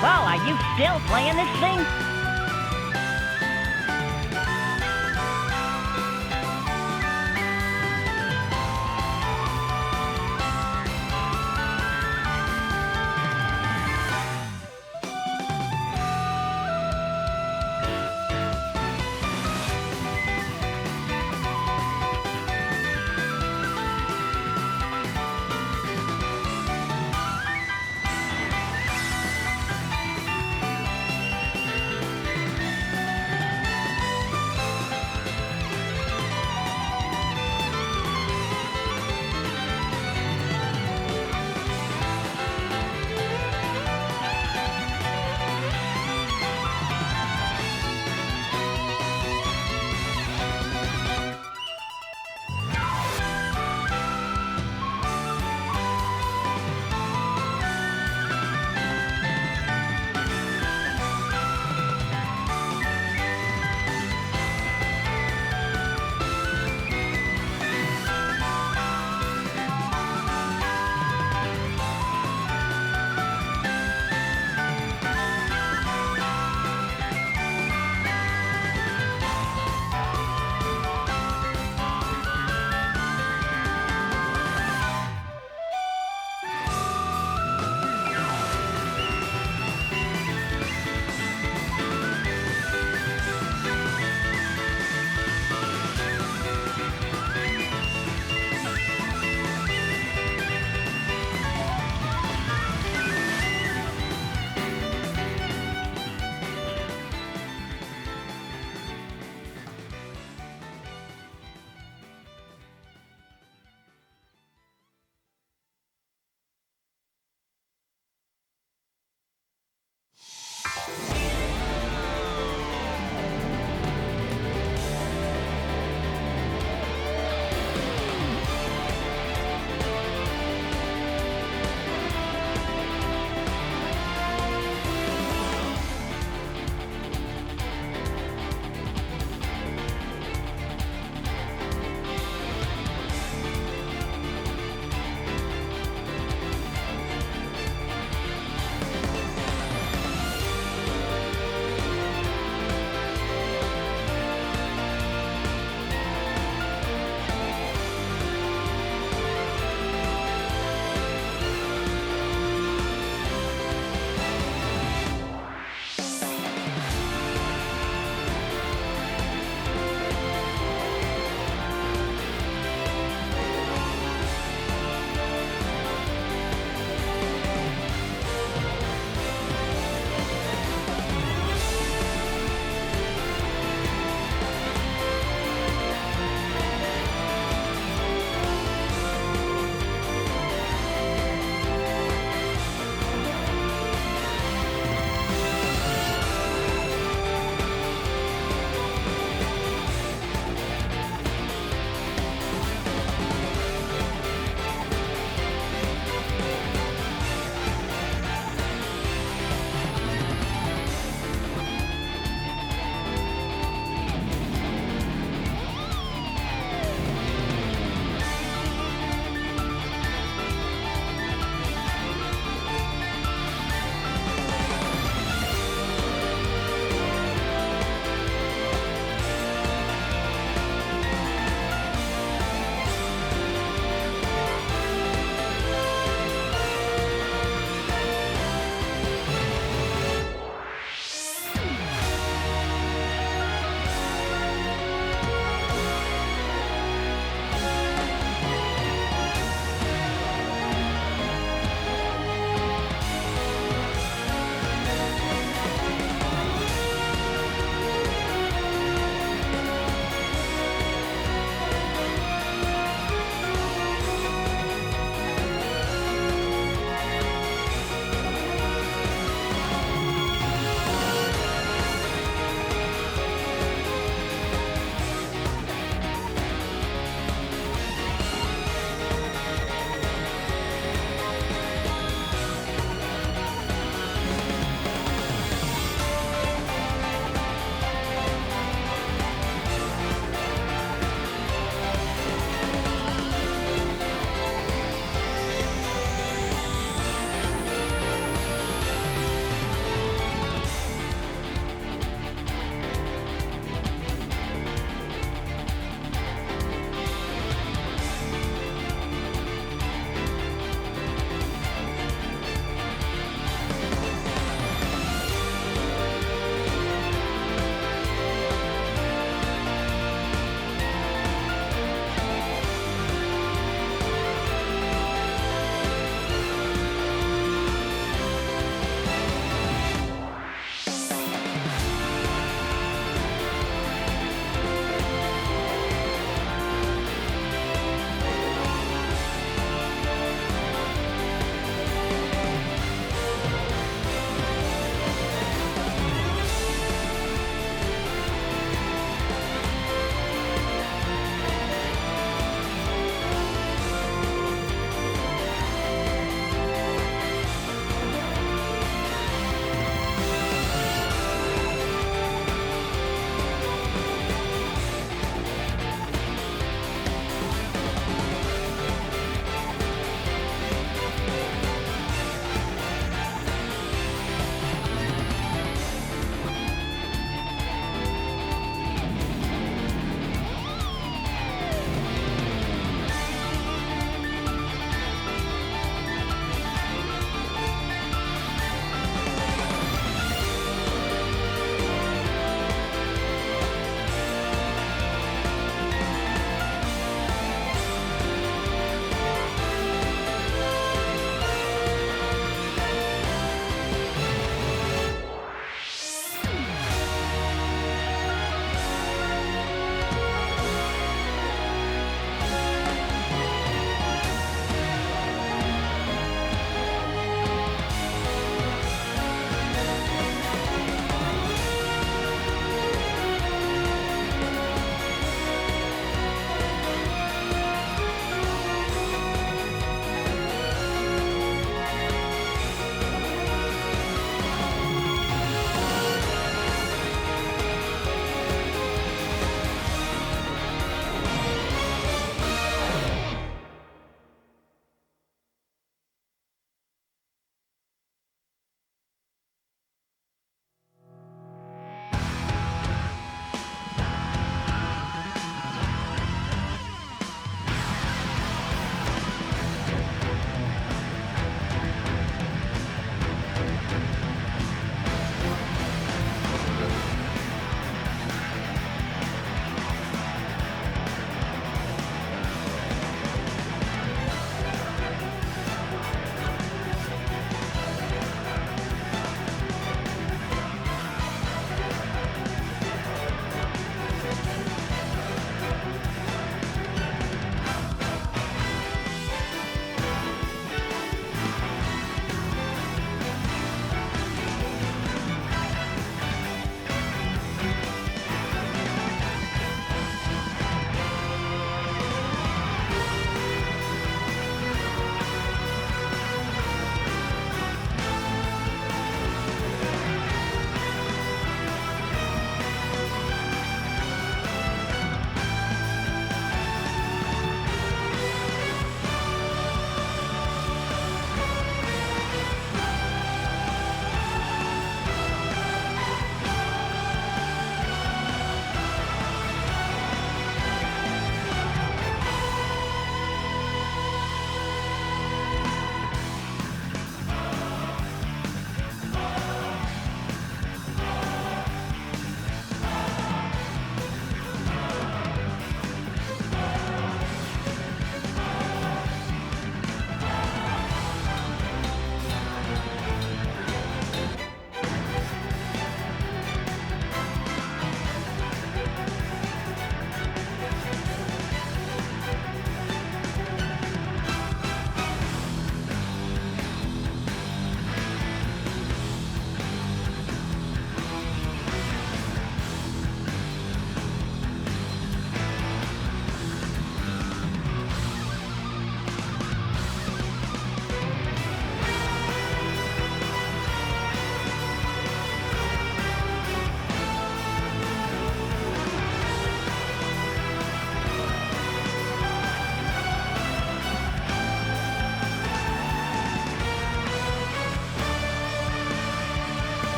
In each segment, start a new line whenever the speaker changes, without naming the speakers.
Well, are you still playing this thing?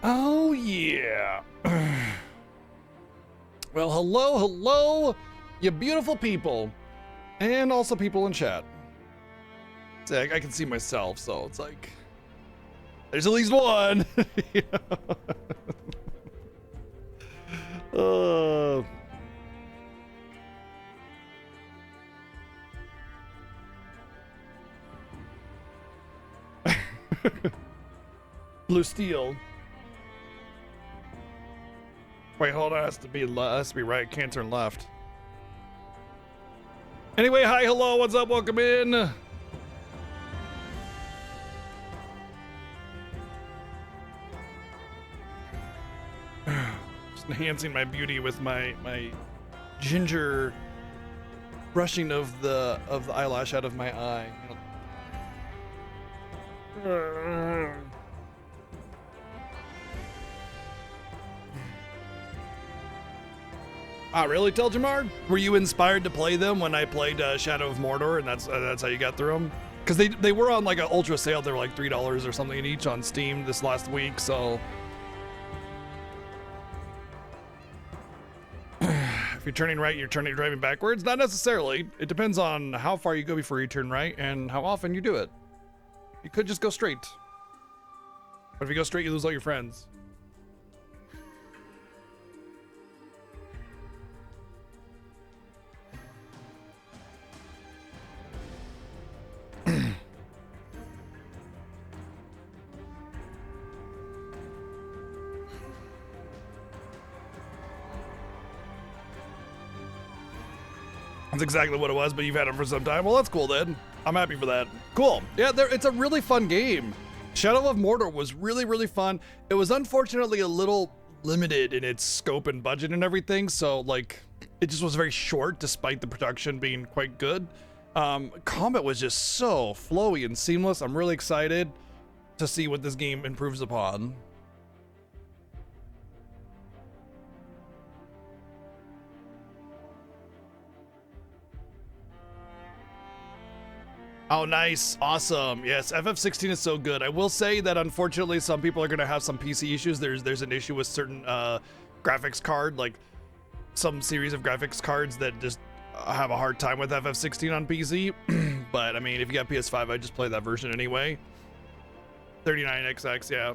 Oh, yeah. Well, hello, you beautiful people. And also people in chat. See, I can see myself, so it's like, there's at least one. Blue steel. Wait, hold on. It has to be right. Can't turn left. Anyway, hi, hello, what's up? Welcome in. Just enhancing my beauty with my ginger brushing of the eyelash out of my eye. Ah, really, Teljamar? Were you inspired to play them when I played Shadow of Mordor, and that's how you got through them? Because they were on like an ultra sale. They were like $3 or something each on Steam this last week. So if you're turning right, you're driving backwards. Not necessarily. It depends on how far you go before you turn right and how often you do it. You could just go straight. But if you go straight, you lose all your friends. That's exactly what it was, but you've had it for some time. Well, that's cool then. I'm happy for that. Cool. Yeah, it's a really fun game. Shadow of Mordor was really, really fun. It was unfortunately a little limited in its scope and budget and everything, so like it just was very short despite the production being quite good. Combat was just so flowy and seamless. I'm really excited to see what this game improves upon. Oh, nice. Awesome. Yes, FF16 is so good. I will say that unfortunately some people are going to have some PC issues. There's an issue with certain graphics card, like some series of graphics cards that just have a hard time with FF16 on PC. But I mean, if you got PS5, I just play that version anyway. 39XX, yeah.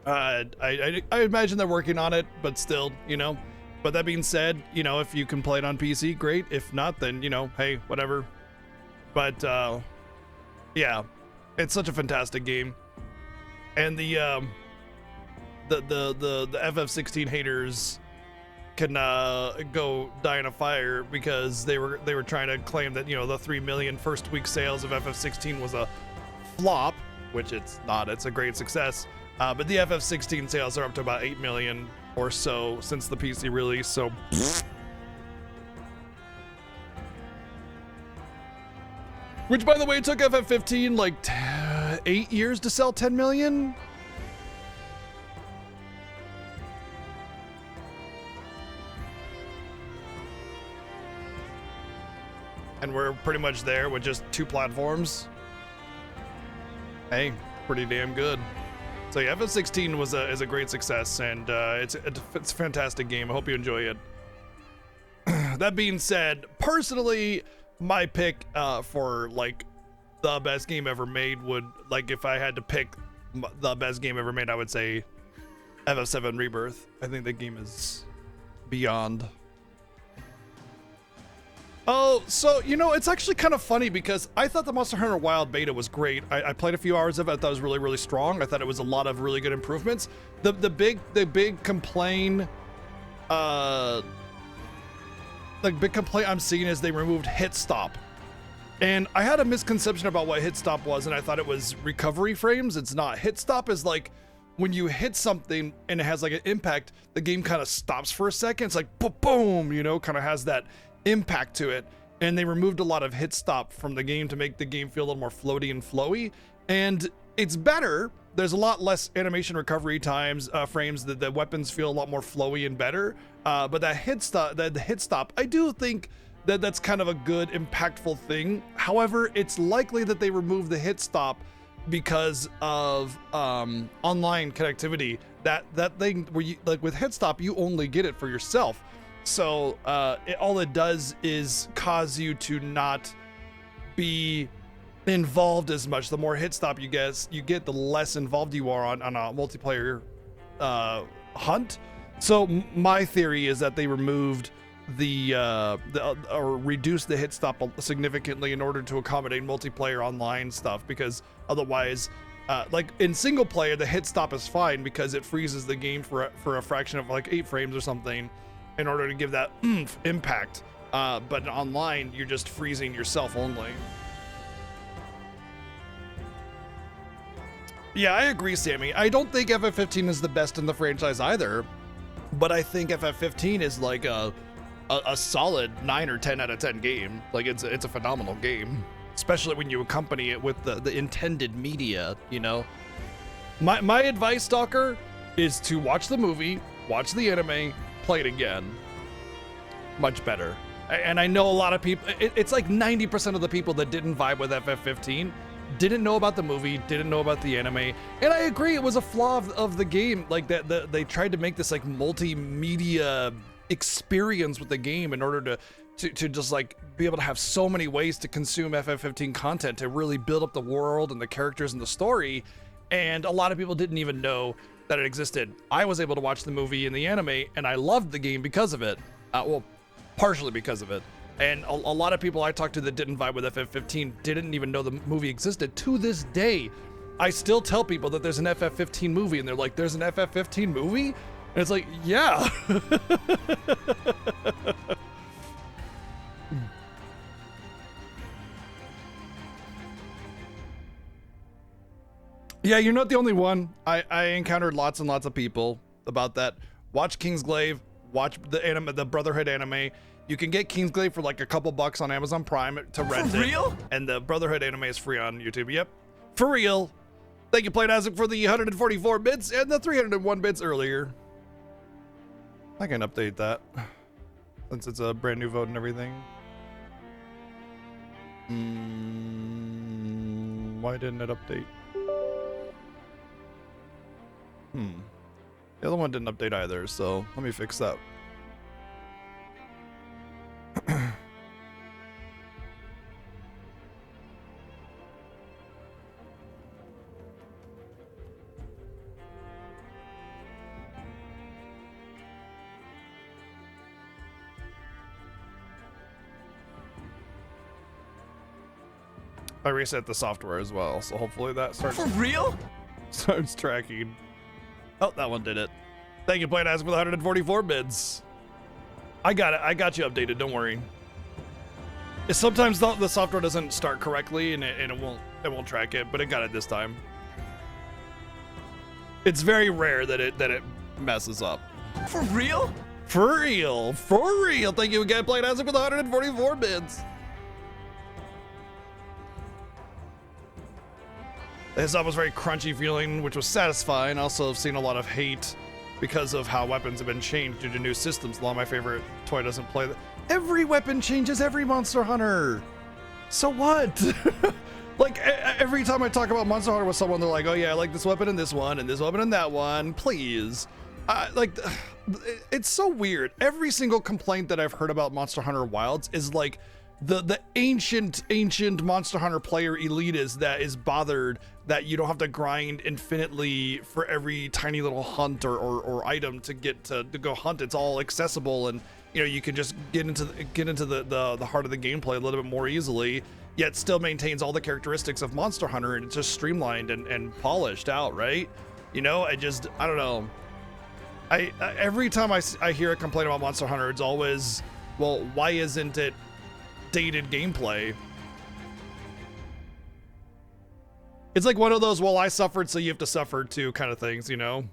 I imagine they're working on it, but still, you know. But that being said, you know, if you can play it on PC, great. If not, then, you know, hey, whatever. But yeah, it's such a fantastic game, and the FF16 haters can go die in a fire because they were trying to claim that, you know, the 3 million first week sales of FF16 was a flop, which it's not. It's a great success. But the FF16 sales are up to about 8 million or so since the PC release. So. Which, by the way, took FF15 like 8 years to sell 10 million. And we're pretty much there with just 2 platforms. Hey, pretty damn good. So yeah, FF16 is a great success, and it's a fantastic game. I hope you enjoy it. That being said, personally, my pick for like the best game ever made would, like, if I had to pick the best game ever made, I would say FF7 Rebirth. I think the game is beyond. Oh, so, you know, it's actually kind of funny because I thought the Monster Hunter Wild beta was great. I played a few hours of it. I thought it was really, really strong. I thought it was a lot of really good improvements. The big complaint I'm seeing is they removed hit stop. And I had a misconception about what hit stop was, and I thought it was recovery frames. It's not. Hit stop is like when you hit something and it has like an impact, the game kind of stops for a second. It's like boom, you know, kind of has that impact to it. And they removed a lot of hit stop from the game to make the game feel a little more floaty and flowy. And it's better. There's a lot less animation recovery times, frames. The weapons feel a lot more flowy and better. But that hit stop, the hit stop, I do think that's kind of a good, impactful thing. However, it's likely that they remove the hit stop because of online connectivity. That thing where you, like with Hit Stop, you only get it for yourself. So all it does is cause you to not be involved as much. The more Hit Stop you get, the less involved you are on a multiplayer hunt. So my theory is that they removed or reduced the Hit Stop significantly in order to accommodate multiplayer online stuff, because otherwise, like in single player, the Hit Stop is fine because it freezes the game for a fraction of like 8 frames or something in order to give that impact. But online, you're just freezing yourself only. Yeah, I agree, Sammy. I don't think FF15 is the best in the franchise either, but I think FF15 is like a solid 9 or 10 out of 10 game. Like it's a phenomenal game, especially when you accompany it with the intended media, you know. My advice, Stalker, is to watch the movie, watch the anime, play it again. Much better. And I know a lot of people, it's like 90% of the people that didn't vibe with FF15 didn't know about the movie, didn't know about the anime. And I agree, it was a flaw of the game. Like that they tried to make this like multimedia experience with the game in order to just like be able to have so many ways to consume FF15 content to really build up the world and the characters and the story. And a lot of people didn't even know that it existed. I was able to watch the movie and the anime, and I loved the game because of it. Well, partially because of it. And a lot of people I talked to that didn't vibe with FF15 didn't even know the movie existed. To this day, I still tell people that there's an FF15 movie, and they're like, there's an FF15 movie? And it's like, yeah. Yeah, you're not the only one. I encountered lots and lots of people about that. Watch Kingsglaive, watch the Brotherhood anime. You can get Kingsglaive for like a couple bucks on Amazon Prime to rent it. For real? And the Brotherhood anime is free on YouTube. Yep, for real. Thank you, Playdazic, for the 144 bits and the 301 bits earlier. I can update that since it's a brand new vote and everything. Why didn't it update? The other one didn't update either, so let me fix that. I reset the software as well, so hopefully that starts. For real? Starts tracking. Oh, that one did it. Thank you, Playdazic, for the 144 bids. I got it. I got you updated. Don't worry. Sometimes the software doesn't start correctly, and it won't track it, but it got it this time. It's very rare that it messes up. For real? For real. For real. Thank you again, Playdazic, for the 144 bids. The Hit Stop was very crunchy feeling, which was satisfying. Also, I've seen a lot of hate because of how weapons have been changed due to new systems. A lot of my favorite toy doesn't play that. Every weapon changes every Monster Hunter. So what? Like every time I talk about Monster Hunter with someone, they're like, "Oh yeah, I like this weapon and this one and this weapon and that one." Please, like, it's so weird. Every single complaint that I've heard about Monster Hunter Wilds is like the ancient Monster Hunter player elitist that is bothered that you don't have to grind infinitely for every tiny little hunt or item to get to go hunt. It's all accessible, and you know you can just get into the heart of the gameplay a little bit more easily, yet still maintains all the characteristics of Monster Hunter, and it's just streamlined and polished out, right? You know, I don't know. I every time I hear a complaint about Monster Hunter, it's always, well, why isn't it dated gameplay? It's like one of those, well, I suffered, so you have to suffer too kind of things, you know?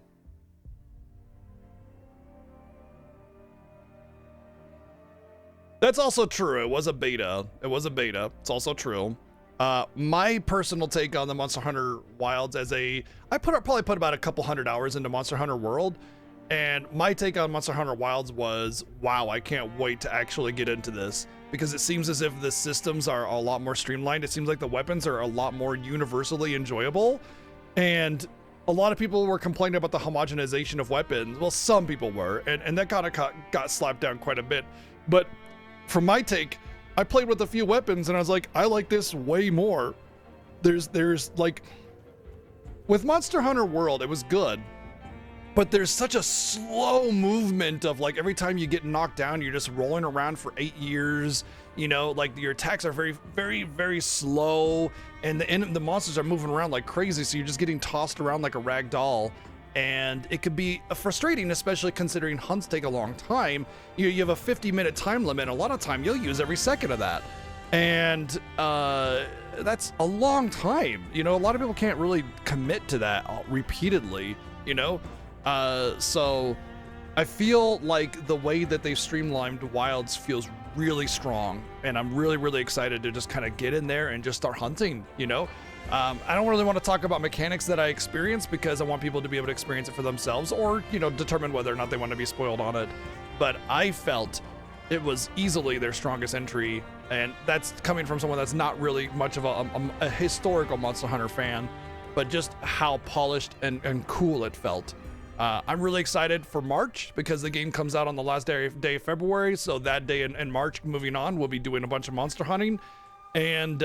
That's also true. It was a beta. It's also true. My personal take on the Monster Hunter Wilds I probably put about a couple hundred hours into Monster Hunter World, and my take on Monster Hunter Wilds was, wow, I can't wait to actually get into this. because it seems as if the systems are a lot more streamlined. It seems like the weapons are a lot more universally enjoyable. And a lot of people were complaining about the homogenization of weapons. Well, some people were, and that kind of got slapped down quite a bit. But from my take, I played with a few weapons and I was like, I like this way more. There's like, with Monster Hunter World, it was good, but there's such a slow movement of like every time you get knocked down, you're just rolling around for 8 years. You know, like your attacks are very, very, very slow, and the monsters are moving around like crazy. So you're just getting tossed around like a rag doll, and it could be frustrating, especially considering hunts take a long time. You have a 50-minute time limit. A lot of time you'll use every second of that, and that's a long time. You know, a lot of people can't really commit to that repeatedly. You know, so I feel like the way that they've streamlined Wilds feels really strong, and I'm really, really excited to just kind of get in there and just start hunting, you know? I don't really want to talk about mechanics that I experience because I want people to be able to experience it for themselves, or, you know, determine whether or not they want to be spoiled on it. But I felt it was easily their strongest entry, and that's coming from someone that's not really much of a historical Monster Hunter fan, but just how polished and cool it felt. I'm really excited for March because the game comes out on the last day of February. So that day in March, moving on, we'll be doing a bunch of monster hunting and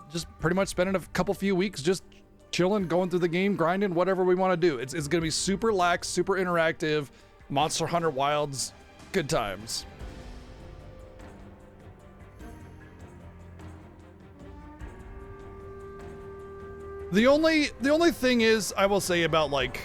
just pretty much spending a few weeks just chilling, going through the game, grinding, whatever we want to do. It's going to be super lax, super interactive, Monster Hunter Wilds, good times. The only thing is, I will say about like,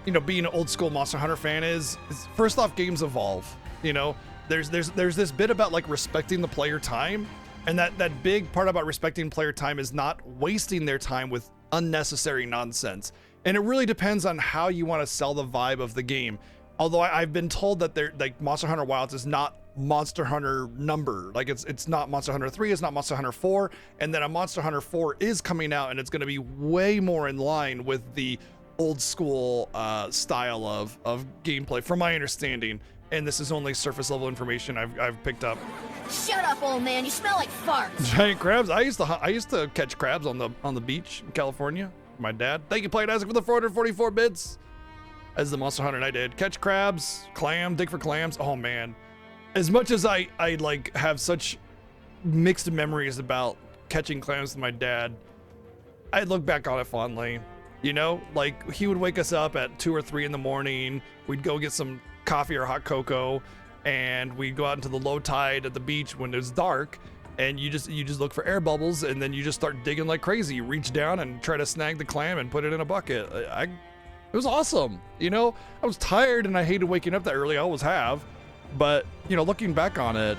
you know, being an old school Monster Hunter fan is first off, games evolve. You know, there's this bit about like respecting the player time, and that big part about respecting player time is not wasting their time with unnecessary nonsense. And it really depends on how you want to sell the vibe of the game. Although I've been told that they're like Monster Hunter Wilds is not Monster Hunter number, like it's not Monster Hunter 3, it's not Monster Hunter 4, and then a Monster Hunter 4 is coming out, and it's going to be way more in line with the old school style of gameplay, from my understanding, and this is only surface level information I've picked up.
Shut up, old man. You smell like farts.
Giant crabs. I used to catch crabs on the beach in California. My dad. Thank you, Played Isaac, for the 444 bits. As the Monster Hunter, I did catch crabs, dig for clams. Oh man, as much as I like have such mixed memories about catching clams with my dad, I look back on it fondly. You know, like he would wake us up at 2 or 3 in the morning. We'd go get some coffee or hot cocoa, and we'd go out into the low tide at the beach when it's dark. And you just look for air bubbles, and then you just start digging like crazy. You reach down and try to snag the clam and put it in a bucket. It was awesome. You know, I was tired and I hated waking up that early. I always have, but you know, looking back on it,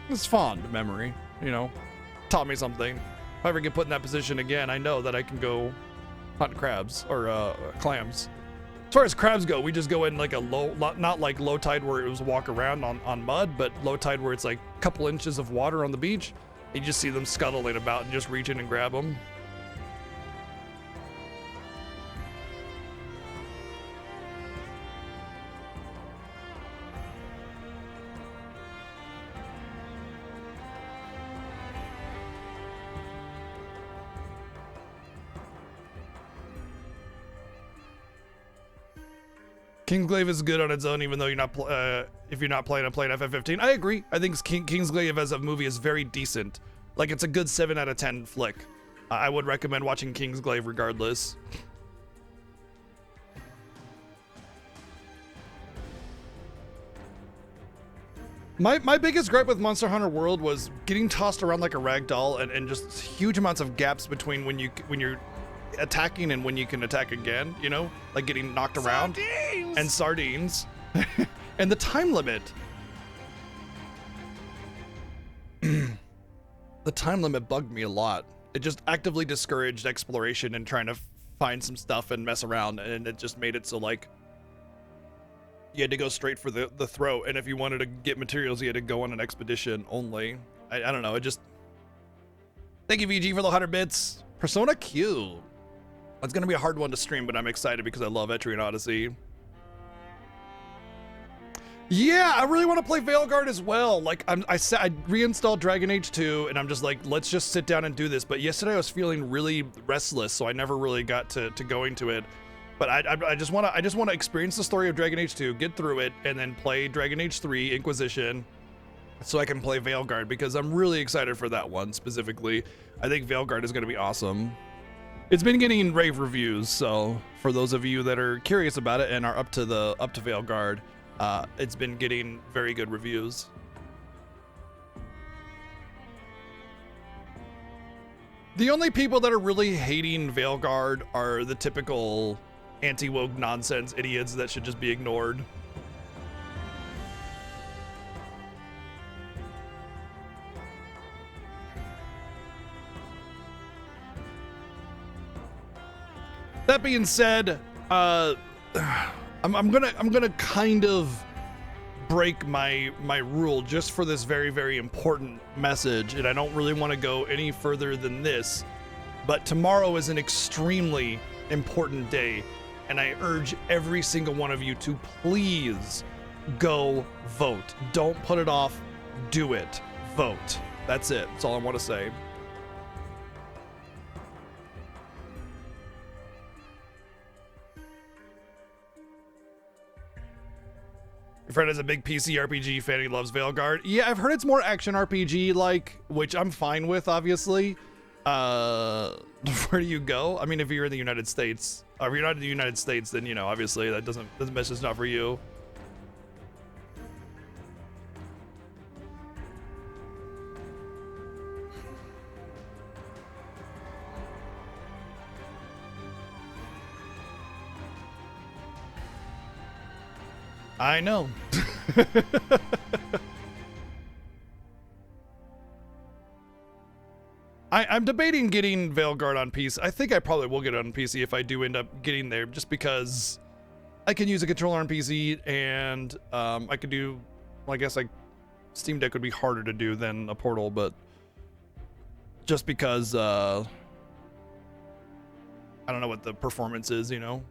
it's fond memory. You know, taught me something. If I ever get put in that position again, I know that I can go hunt crabs or clams. As far as crabs go, we just go in like a not like low tide where it was walk around on mud, but low tide where it's like a couple inches of water on the beach. You just see them scuttling about and just reach in and grab them. Kingsglaive is good on its own, even though you're not if you're not playing FF15. I agree. I think Kingsglaive as a movie is very decent. Like, it's a good 7 out of 10 flick. I would recommend watching Kingsglaive regardless. My biggest gripe with Monster Hunter World was getting tossed around like a rag doll, and just huge amounts of gaps between when you're attacking and when you can attack again, you know, like getting knocked around. Sardines! And sardines. And the time limit. The time limit bugged me a lot. It just actively discouraged exploration and trying to find some stuff and mess around, and it just made it so like you had to go straight for the throat, and if you wanted to get materials you had to go on an expedition only. I don't know, it just... Thank you, VG, for the 100 bits. Persona Q. It's gonna be a hard one to stream, but I'm excited because I love Etrian Odyssey. Yeah, I really want to play Veilguard as well. Like, I reinstalled Dragon Age 2, and I'm just like, let's just sit down and do this. But yesterday I was feeling really restless, so I never really got to going to it. But I just want to experience the story of Dragon Age 2, get through it, and then play Dragon Age 3 Inquisition, so I can play Veilguard, because I'm really excited for that one specifically. I think Veilguard is going to be awesome. It's been getting rave reviews, so for those of you that are curious about it and are up to Veilguard, it's been getting very good reviews. The only people that are really hating Veilguard are the typical anti-woke nonsense idiots that should just be ignored. That being said, I'm gonna kind of break my rule just for this very, very important message, and I don't really want to go any further than this, but tomorrow is an extremely important day, and I urge every single one of you to please go vote. Don't put it off. Do it. Vote. That's it. That's all I want to say. Your friend is a big PC RPG fan. He loves Veilguard. Yeah, I've heard it's more action RPG like, which I'm fine with, obviously. Where do you go? I mean, if you're in the United States, or if you're not in the United States, then, you know, obviously that doesn't, this message is not for you. I know. I'm debating getting Veilguard on PC. I think I probably will get it on PC if I do end up getting there, just because I can use a controller on PC, and I could do, well, I guess like Steam Deck would be harder to do than a Portal, but just because I don't know what the performance is, you know.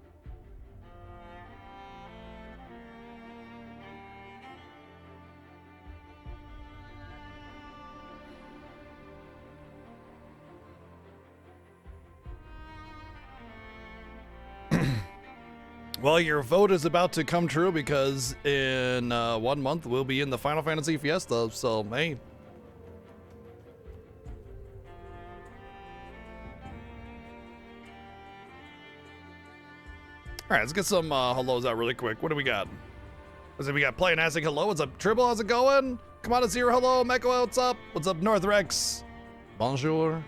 Well, your vote is about to come true, because in 1 month we'll be in the Final Fantasy Fiesta, so hey. Alright, let's get some hellos out really quick. What do we got? Let's see, we got Playing Astic, hello. What's up, Tribble? How's it going? Come on, it's here, hello. Meko, what's up? What's up, Northrex? Bonjour.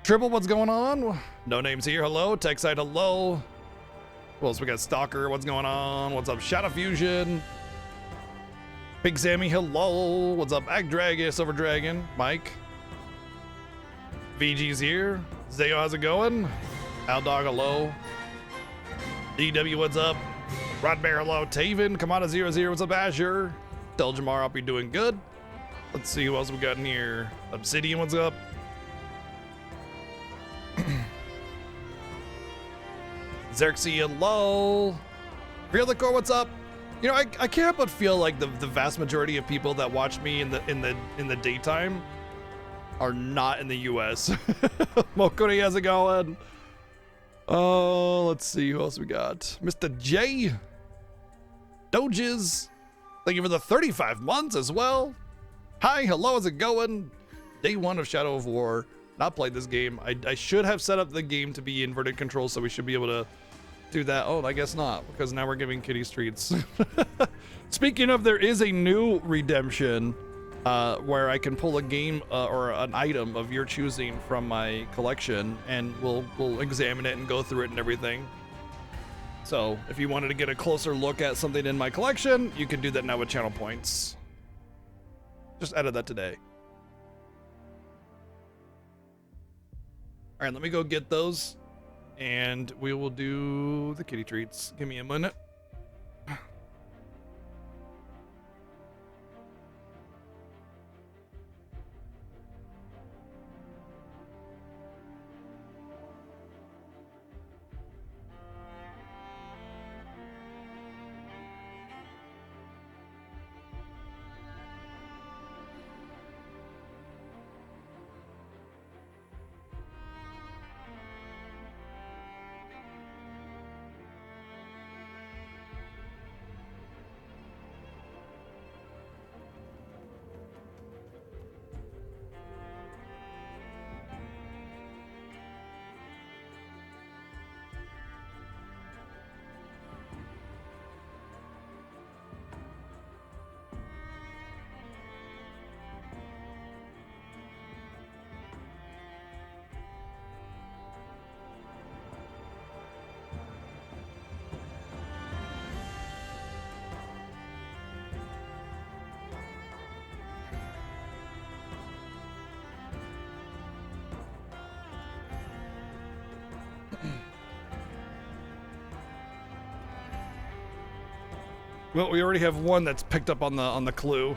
Tribble, what's going on? No names here, hello. TechSide, hello. Who else we got? Stalker, what's going on? What's up, Shadow Fusion? Big Sammy, hello. What's up, Ag Dragon, Silver Dragon, Mike? VG's here. Zayo, how's it going? Aldog, hello. DW, what's up? Rod Bear, hello. Taven, Kamada00, what's up, Azure? Deljamar, hope you're doing good. Let's see who else we got in here. Obsidian, what's up? Xerxes, hello. Real the Core, what's up? You know, I can't help but feel like the vast majority of people that watch me in the daytime are not in the US. Mokuri, how's it going? Oh, let's see who else we got. Mr. J. Doges. Thank you for the 35 months as well. Hi, hello, how's it going? Day 1 of Shadow of War. Not played this game. I should have set up the game to be inverted control, so we should be able to do that. Oh, I guess not, because now we're giving kitty streets. Speaking of, there is a new redemption where I can pull a game or an item of your choosing from my collection, and we'll examine it and go through it and everything. So if you wanted to get a closer look at something in my collection, you can do that now with channel points. Just added that today. All right, let me go get those, and we will do the kitty treats. Give me a minute. Well, we already have one that's picked up on the clue.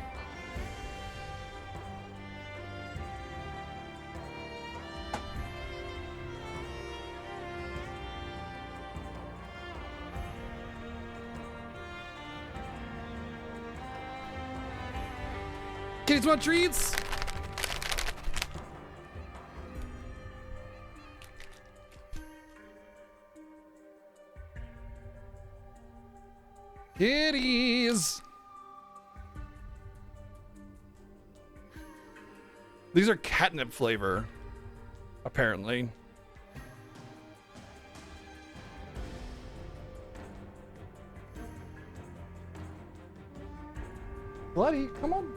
Kids want treats? Kitties! These are catnip flavor, apparently. Bloody, come on.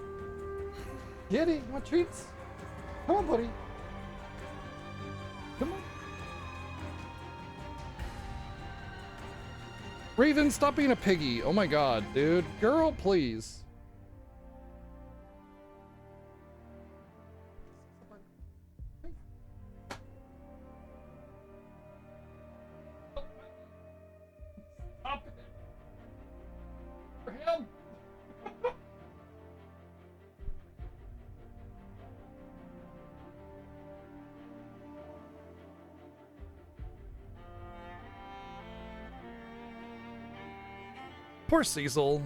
Kitty, you want treats? Come on, buddy. Come on. Raven, stop being a piggy. Oh my god, dude. Girl, please. Stop it. For him. Poor Cecil.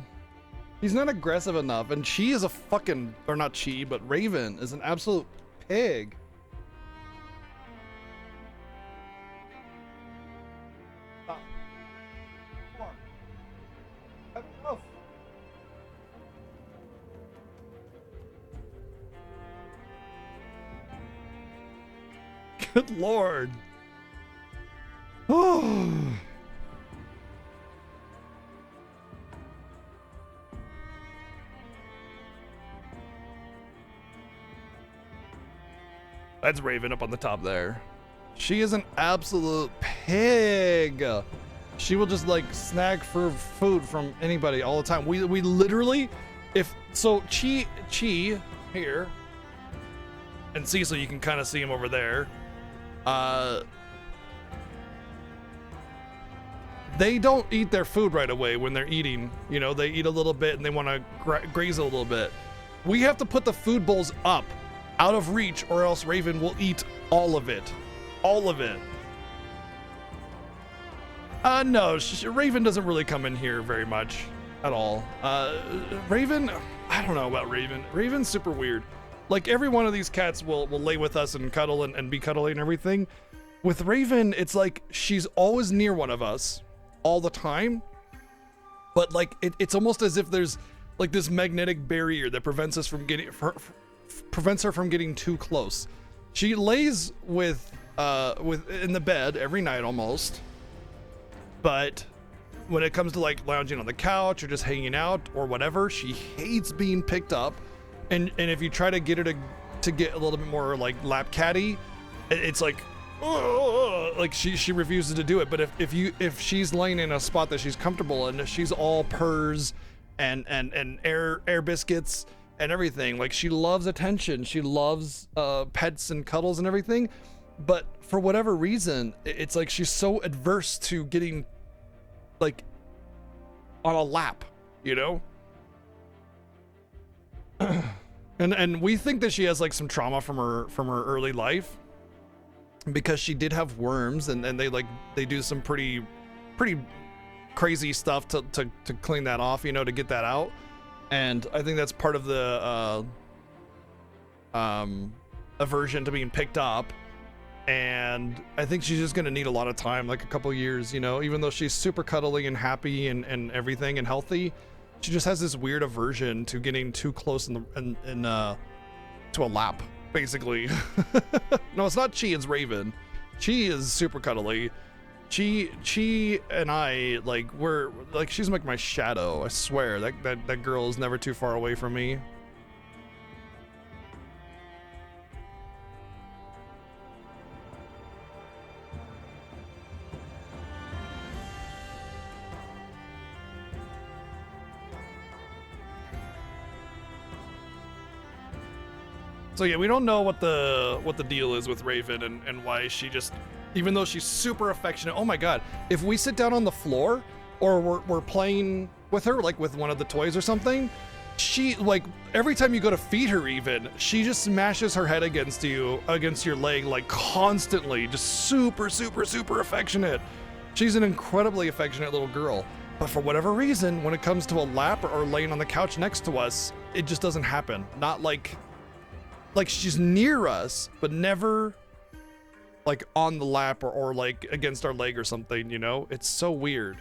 He's not aggressive enough, and she is a fucking, or not she, but Raven is an absolute pig. Stop. Come on. Have enough. Good lord. Oh. That's Raven up on the top there. She is an absolute pig. She will just like snag for food from anybody all the time. We literally, if so, Chi here, and Cecil, you can kind of see him over there. They don't eat their food right away when they're eating. You know, they eat a little bit and they want to graze a little bit. We have to put the food bowls up out of reach, or else Raven will eat all of it. All of it. No, Raven doesn't really come in here very much at all. Raven, I don't know about Raven. Raven's super weird. Like, every one of these cats will lay with us and cuddle and be cuddly and everything. With Raven, it's like she's always near one of us all the time. But like, it's almost as if there's like this magnetic barrier that prevents us from getting prevents her from getting too close. She lays with in the bed every night almost, but when it comes to like lounging on the couch or just hanging out or whatever, she hates being picked up. And if you try to get her to get a little bit more like lap catty, it's like, like she refuses to do it. But if she's laying in a spot that she's comfortable in, she's all purrs and air biscuits and everything. Like, she loves attention, she loves pets and cuddles and everything, but for whatever reason, it's like she's so adverse to getting like on a lap, you know. and we think that she has like some trauma from her early life, because she did have worms, and they do some pretty crazy stuff to clean that off, you know, to get that out. And I think that's part of the aversion to being picked up. And I think she's just gonna need a lot of time, like a couple years, you know, even though she's super cuddly and happy and everything and healthy. She just has this weird aversion to getting too close to a lap, basically. No, it's not Chi, it's Raven. Chi is super cuddly. Chi and I, like, we're like, she's like my shadow. I swear that girl is never too far away from me. So yeah, we don't know what the deal is with Raven and why she just, even though she's super affectionate. Oh my god, if we sit down on the floor or we're playing with her, like with one of the toys or something, she, like, every time you go to feed her even, she just smashes her head against your leg, like constantly, just super, super, super affectionate. She's an incredibly affectionate little girl. But for whatever reason, when it comes to a lap or laying on the couch next to us, it just doesn't happen. Not like she's near us, but never like on the lap or like against our leg or something, you know? It's so weird.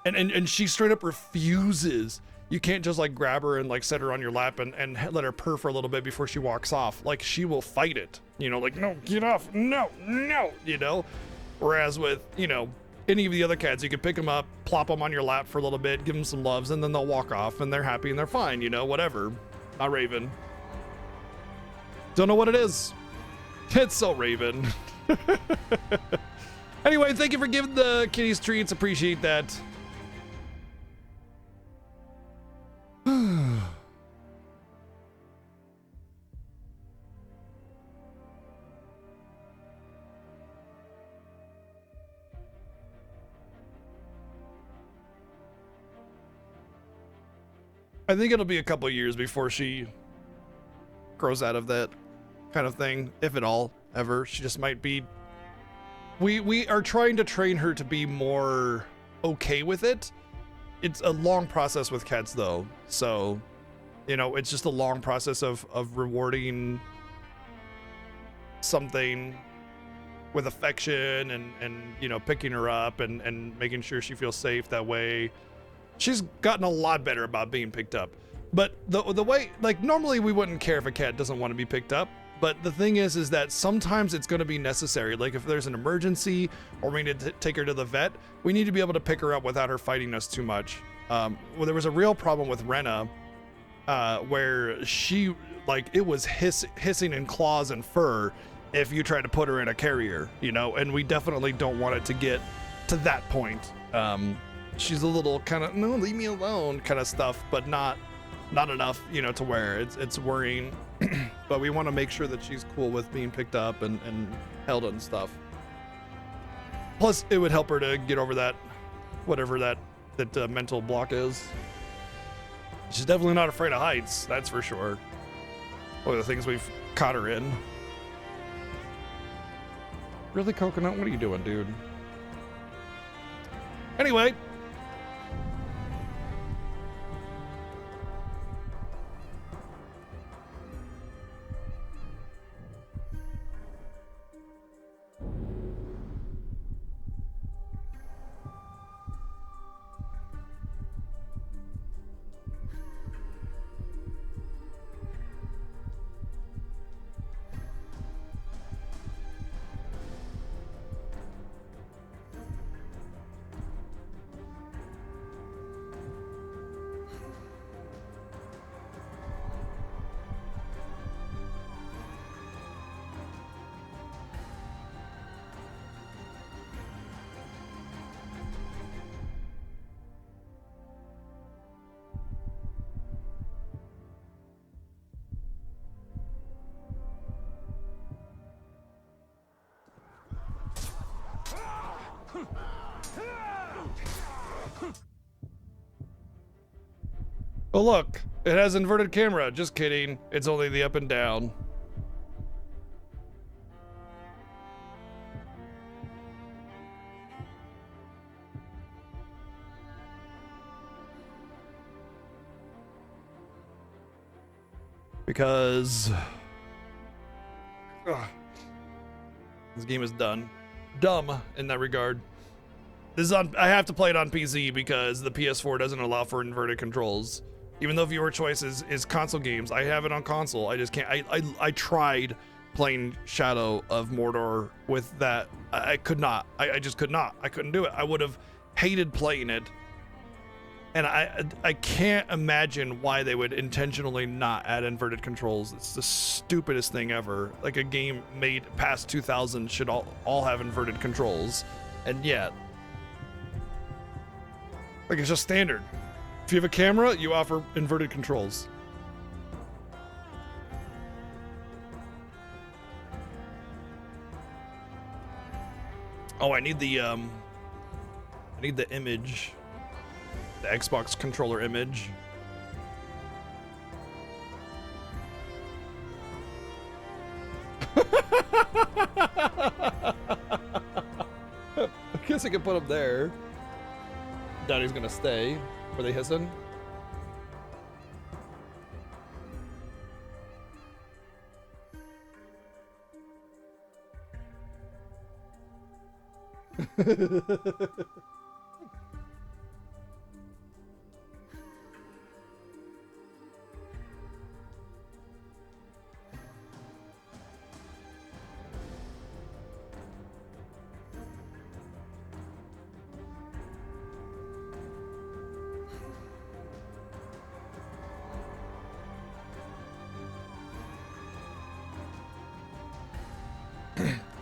And she straight up refuses. You can't just like grab her and like set her on your lap and let her purr for a little bit before she walks off. Like she will fight it, you know, like, no, get off, no, you know? Whereas with, you know, any of the other cats, you can pick them up, plop them on your lap for a little bit, give them some loves, and then they'll walk off and they're happy and they're fine, you know, whatever. Not Raven. Don't know what it is. It's so Raven. Anyway, thank you for giving the kitties treats. Appreciate that. I think it'll be a couple years before she grows out of that kind of thing, if at all, ever. She just might be. We are trying to train her to be more okay with it. It's a long process with cats, though. So, you know, it's just a long process of rewarding something with affection and you know, picking her up and making sure she feels safe that way. She's gotten a lot better about being picked up. But the way, like, normally we wouldn't care if a cat doesn't want to be picked up. But the thing is that sometimes it's going to be necessary. Like if there's an emergency or we need to take her to the vet, we need to be able to pick her up without her fighting us too much. Well, there was a real problem with Rena, where she, like, it was hissing in claws and fur if you try to put her in a carrier, you know, and we definitely don't want it to get to that point. She's a little kind of, no, leave me alone kind of stuff, but not enough, you know, to where it's worrying. But we want to make sure that she's cool with being picked up and held and stuff. Plus, it would help her to get over that, whatever that mental block is. She's definitely not afraid of heights, that's for sure. One of the things we've caught her in. Really, Coconut? What are you doing, dude? Anyway. Oh look, it has inverted camera. Just kidding. It's only the up and down. Because this game is done. Dumb in that regard. This is on. I have to play it on PC because the PS4 doesn't allow for inverted controls. Even though viewer choice is console games, I have it on console. I just can't. I tried playing Shadow of Mordor with that. I could not. I just could not. I couldn't do it. I would have hated playing it. And I can't imagine why they would intentionally not add inverted controls. It's the stupidest thing ever. Like a game made past 2000 should all have inverted controls. And yet, like, it's just standard. If you have a camera, you offer inverted controls. Oh, I need the image. the Xbox controller image. I guess I could put him there. Daddy's gonna stay. Were they hissing?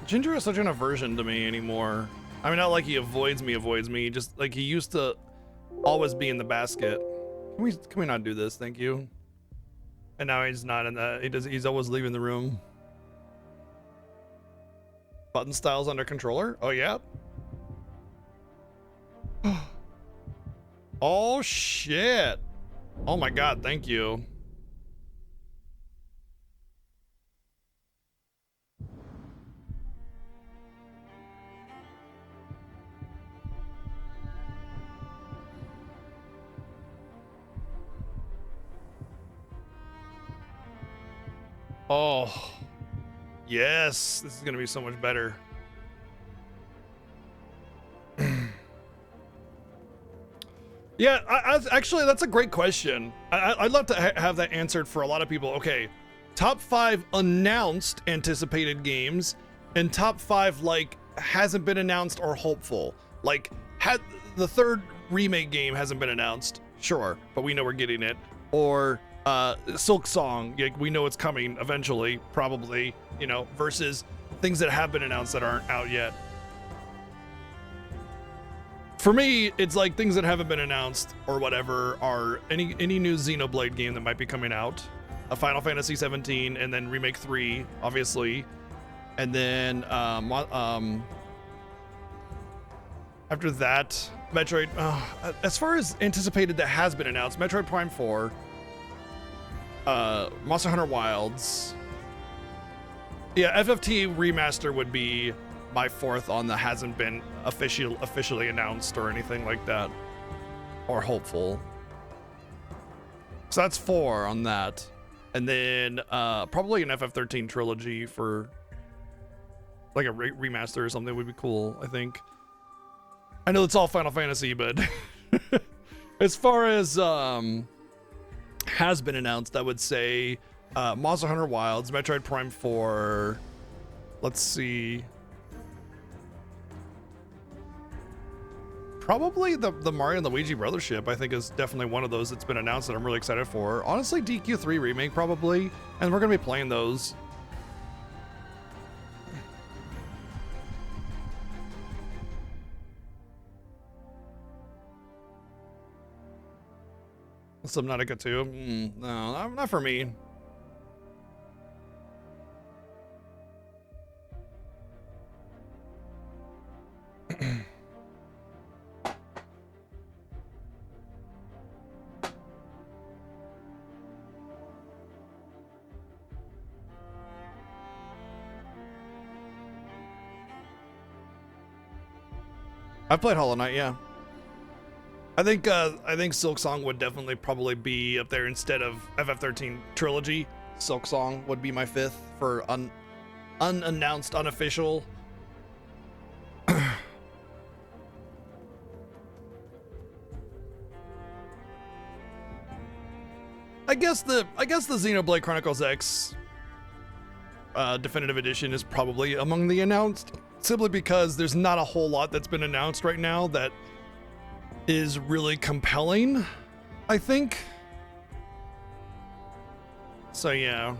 Ginger is such an aversion to me anymore. I mean, not like he avoids me, just like he used to always be in the basket. Can we not do this? Thank you. And now he's not in that. He's always leaving the room. Button styles under controller? Oh yeah. Oh shit. Oh my god, thank you. Oh, yes, this is gonna be so much better. Yeah, actually, that's a great question. I'd love to have that answered for a lot of people. Okay, top 5 announced anticipated games, and top 5 like hasn't been announced or hopeful. Like, the third remake game hasn't been announced, sure, but we know we're getting it. Or Silk Song, like, we know it's coming eventually, probably, you know, versus things that have been announced that aren't out yet. For me, it's like things that haven't been announced or whatever are any new Xenoblade game that might be coming out, a Final Fantasy 17, and then Remake 3, obviously, and then after that, Metroid. As far as anticipated that has been announced, Metroid Prime 4. Monster Hunter Wilds. Yeah, FFT remaster would be my 4th on the hasn't been officially announced or anything like that, or hopeful. So that's 4 on that, and then probably an FF13 trilogy for like a remaster or something would be cool. I think. I know it's all Final Fantasy, but as far as has been announced, I would say Monster Hunter Wilds, Metroid Prime 4. Let's see. Probably the Mario and Luigi Brothership, I think, is definitely one of those that's been announced that I'm really excited for. Honestly, DQ3 Remake probably, and we're gonna be playing those. Subnautica 2? No, not for me. I played Hollow Knight, yeah. I think Silk Song would definitely probably be up there instead of FF13 trilogy. Silk Song would be my 5th for unannounced, unofficial. I guess the Xenoblade Chronicles X definitive edition is probably among the announced, simply because there's not a whole lot that's been announced right now that is really compelling, I think. So yeah.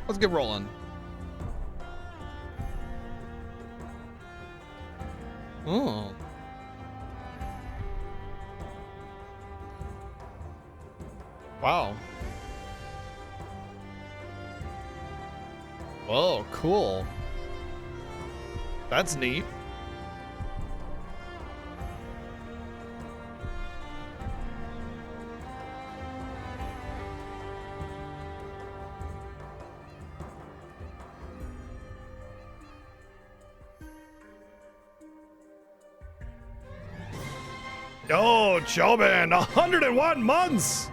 Let's get rolling. Oh. Wow. Oh, cool. That's neat. Oh, Chobin, 101 months!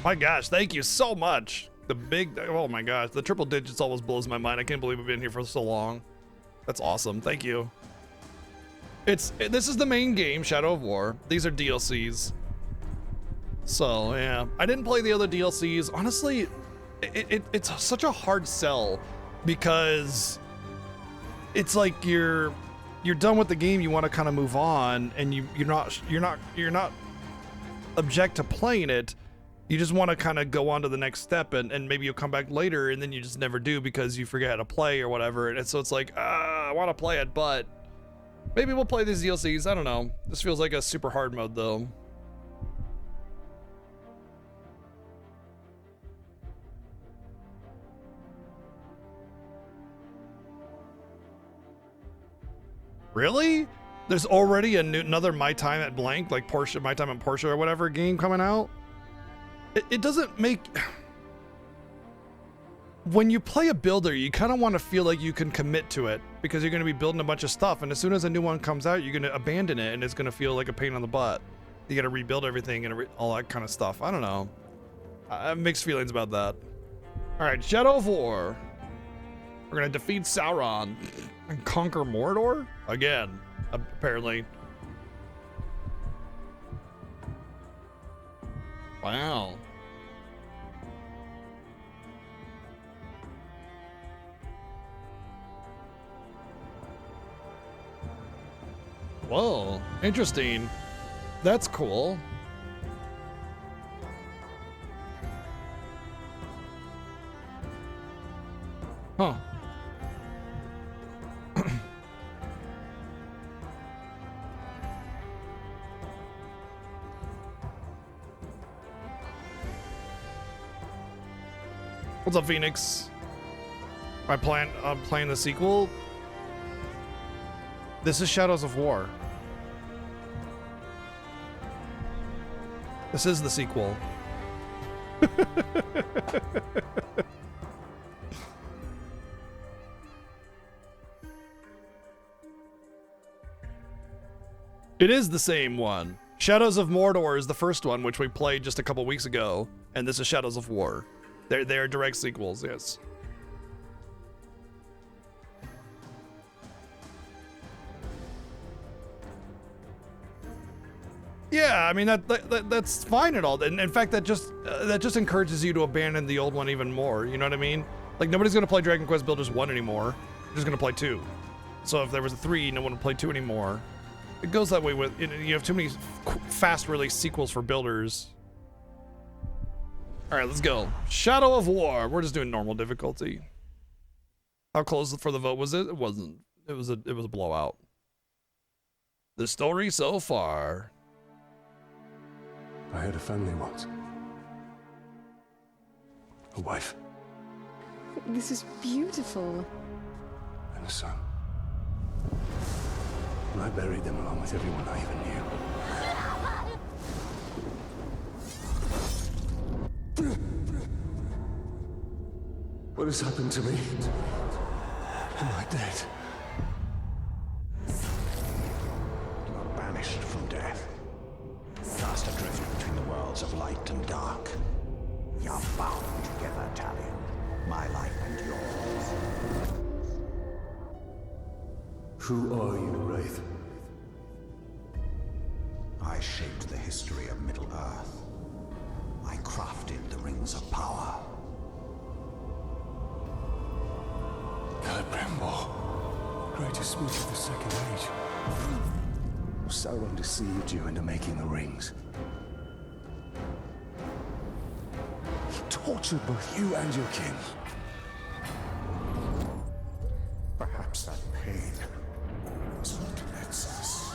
My gosh, thank you so much. The big, oh my gosh, the triple digits always blows my mind. I can't believe we've been here for so long. That's awesome, thank you. This is the main game, Shadow of War. These are DLCs. So, yeah. I didn't play the other DLCs. Honestly, it's such a hard sell because it's like you're done with the game, you want to kind of move on, and you're not object to playing it. You just want to kind of go on to the next step, and maybe you'll come back later, and then you just never do because you forget how to play or whatever. And so it's like, I want to play it, but maybe we'll play these DLCs. I don't know. This feels like a super hard mode though. Really? There's already another My Time at Blank, like Porsche, My Time at Porsche or whatever game coming out? It doesn't make... When you play a builder, you kind of want to feel like you can commit to it because you're going to be building a bunch of stuff, and as soon as a new one comes out, you're going to abandon it, and it's going to feel like a pain on the butt. You got to rebuild everything and all that kind of stuff. I don't know. I have mixed feelings about that. All right, Shadow of War. We're going to defeat Sauron and conquer Mordor? Again, apparently. Wow. Whoa, interesting. That's cool. Huh. What's up, Phoenix? I'm playing the sequel. This is Shadows of War. This is the sequel. It is the same one. Shadows of Mordor is the first one, which we played just a couple weeks ago, and this is Shadows of War. They're direct sequels, yes. Yeah, I mean that's fine at all. And in fact, that just encourages you to abandon the old one even more. You know what I mean? Like nobody's gonna play Dragon Quest Builders 1 anymore. They're just gonna play 2. So if there was a 3, no one would play 2 anymore. It goes that way with you have too many fast release sequels for builders. All right, let's go. Shadow of War. We're just doing normal difficulty. How close for the vote was it? It wasn't. It was a blowout. The story so far.
I had a family once. A wife.
This is beautiful.
And a son. And I buried them along with everyone I even knew. What has happened to me? Am I dead?
You are banished from death. Cast adrift between the worlds of light and dark. You are bound together, Talion. My life and yours.
Who are you, Wraith?
I shaped the history of Middle-earth. I crafted the Rings of Power.
Celebrimbor, greatest smith of the Second Age. Sauron deceived you into making the rings. He tortured both you and your kin.
Perhaps that pain was not in excess.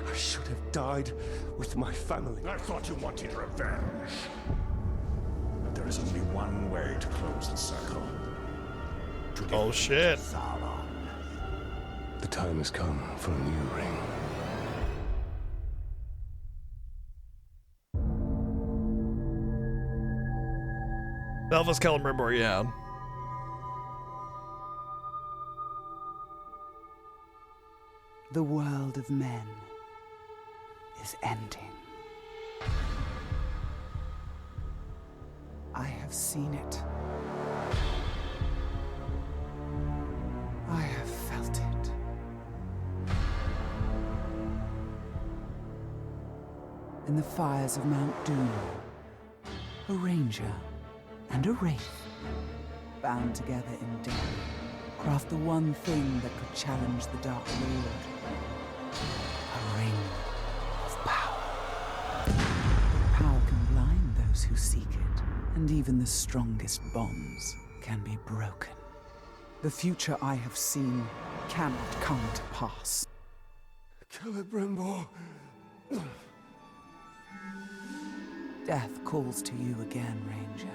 I should have died with my family.
I thought you wanted revenge. But there is only one way to close the circle.
Oh shit.
Sauron.
The time has come for a new ring.
Elvis Celebrimbor, yeah.
The world of men is ending. I have seen it. I have felt it. In the fires of Mount Doom, a ranger and a wraith, bound together in death, craft the one thing that could challenge the Dark Lord. A ring of power. Power can blind those who seek it, and even the strongest bonds can be broken. The future I have seen cannot come to pass.
Celebrimbor.
Death calls to you again, Ranger.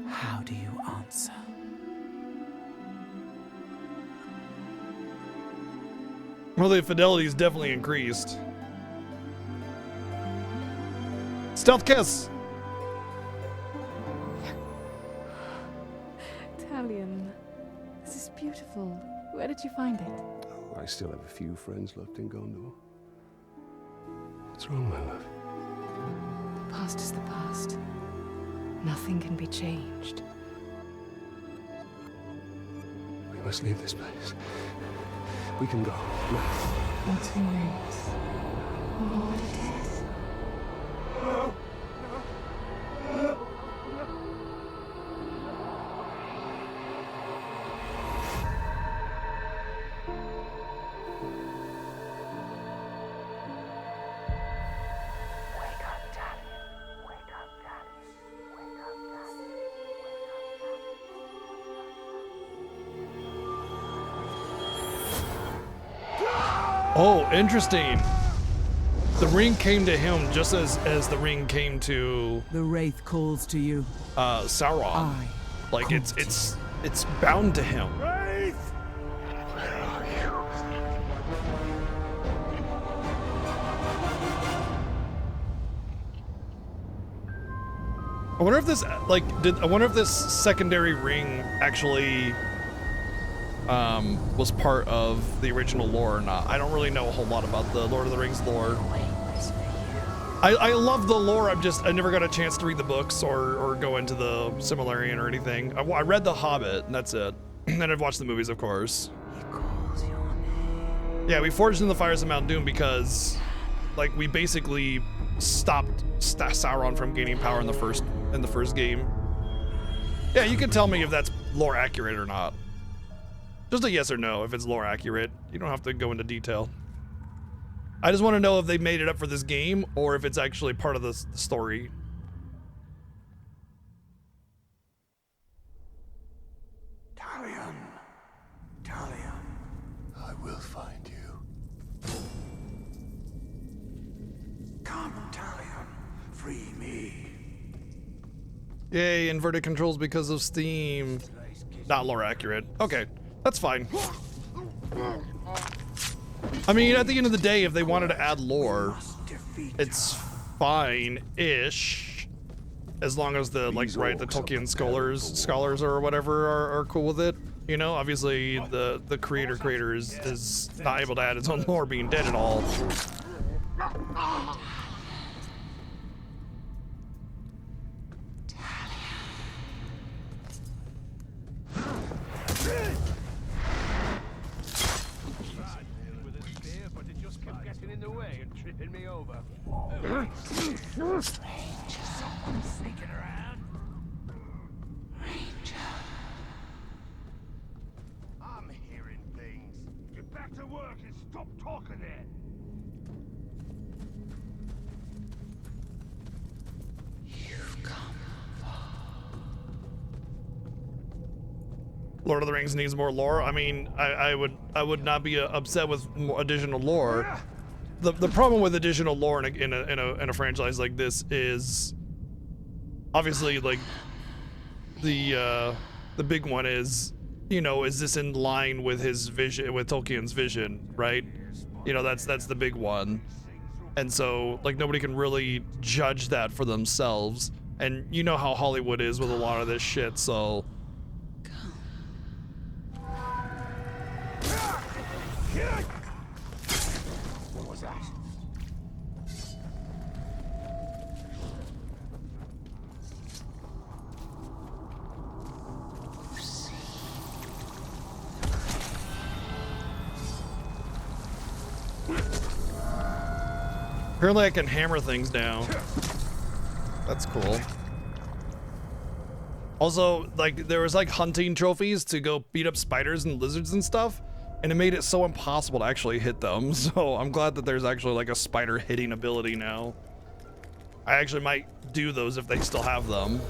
How do you answer?
Well, the fidelity's definitely increased. Stealth kiss.
Talion, this is beautiful. Where did you find it?
I still have a few friends left in Gondor. What's wrong, my love?
The past is the past. Nothing can be changed.
We must leave this place. We can go now.
What's your names? Lord of Death.
Oh, interesting. The ring came to him just as the ring came to
The Wraith calls to you.
Sauron.
I
Like
call
it's bound to him.
Wraith! Where are you?
I wonder if this I wonder if this secondary ring actually was part of the original lore or not. I don't really know a whole lot about the Lord of the Rings lore. I love the lore. I never got a chance to read the books or go into the Silmarillion or anything. I read The Hobbit and that's it. And then I've watched the movies, of course.
He calls your name.
Yeah, we forged in the fires of Mount Doom because, like, we basically stopped Sauron from gaining power in the first game. Yeah, you can tell me if that's lore accurate or not. Just a yes or no if it's lore accurate. You don't have to go into detail. I just want to know if they made it up for this game or if it's actually part of the story.
Talion. Talion.
I will find you.
Come, Talion. Free me.
Yay, inverted controls because of Steam. Not lore accurate. Okay, that's fine. I mean, at the end of the day, if they wanted to add lore, it's fine-ish. As long as the, like, right, the Tolkien scholars or whatever are cool with it. You know, obviously the creator is not able to add his own lore being dead at all.
I'm hearing things. Get back to work and stop talking there.
You've come.
Lord of the Rings needs more lore. I mean, I would not be upset with more additional lore. The problem with additional lore in a franchise like this is obviously like the The big one is, you know, is this in line with his vision, with Tolkien's vision, right? You know, that's the big one. And so, like, nobody can really judge that for themselves. And you know how Hollywood is with a lot of this shit, so...
What was that?
Apparently I can hammer things down. That's cool. Also, like, there was like hunting trophies to go beat up spiders and lizards and stuff, and it made it so impossible to actually hit them. So I'm glad that there's actually like a spider hitting ability now. I actually might do those if they still have them.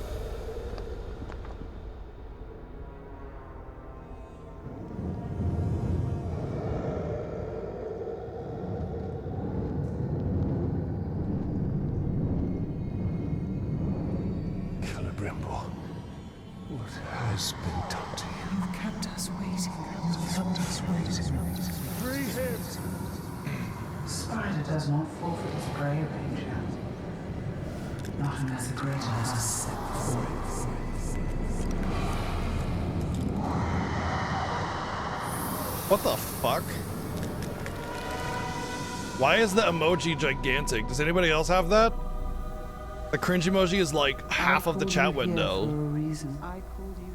Celebrimbo, what has been done to you?
You've kept us waiting.
Free him!
Spider does not forfeit his prey, Ranger. Not unless a greater has set before
What the fuck? Why is the emoji gigantic? Does anybody else have that? The cringe emoji is like half of the chat window.
For a reason. I called you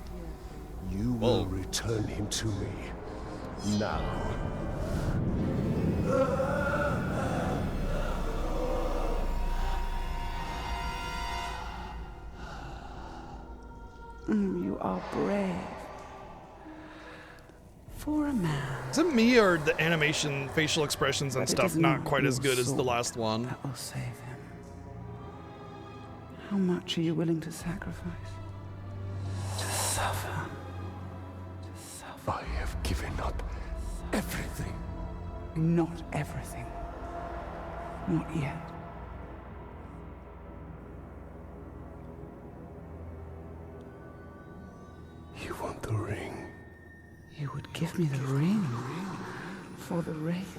here.
You will return him to me. Now.
You are brave. For a man.
Is it me or the animation, facial expressions and
But it
stuff
is
not quite as
your
good as the
sword
last one?
That will save him. How much are you willing to sacrifice? To suffer. To suffer.
I have given up everything.
Not everything. Not yet.
You want the ring?
You would give me the ring for the wraith.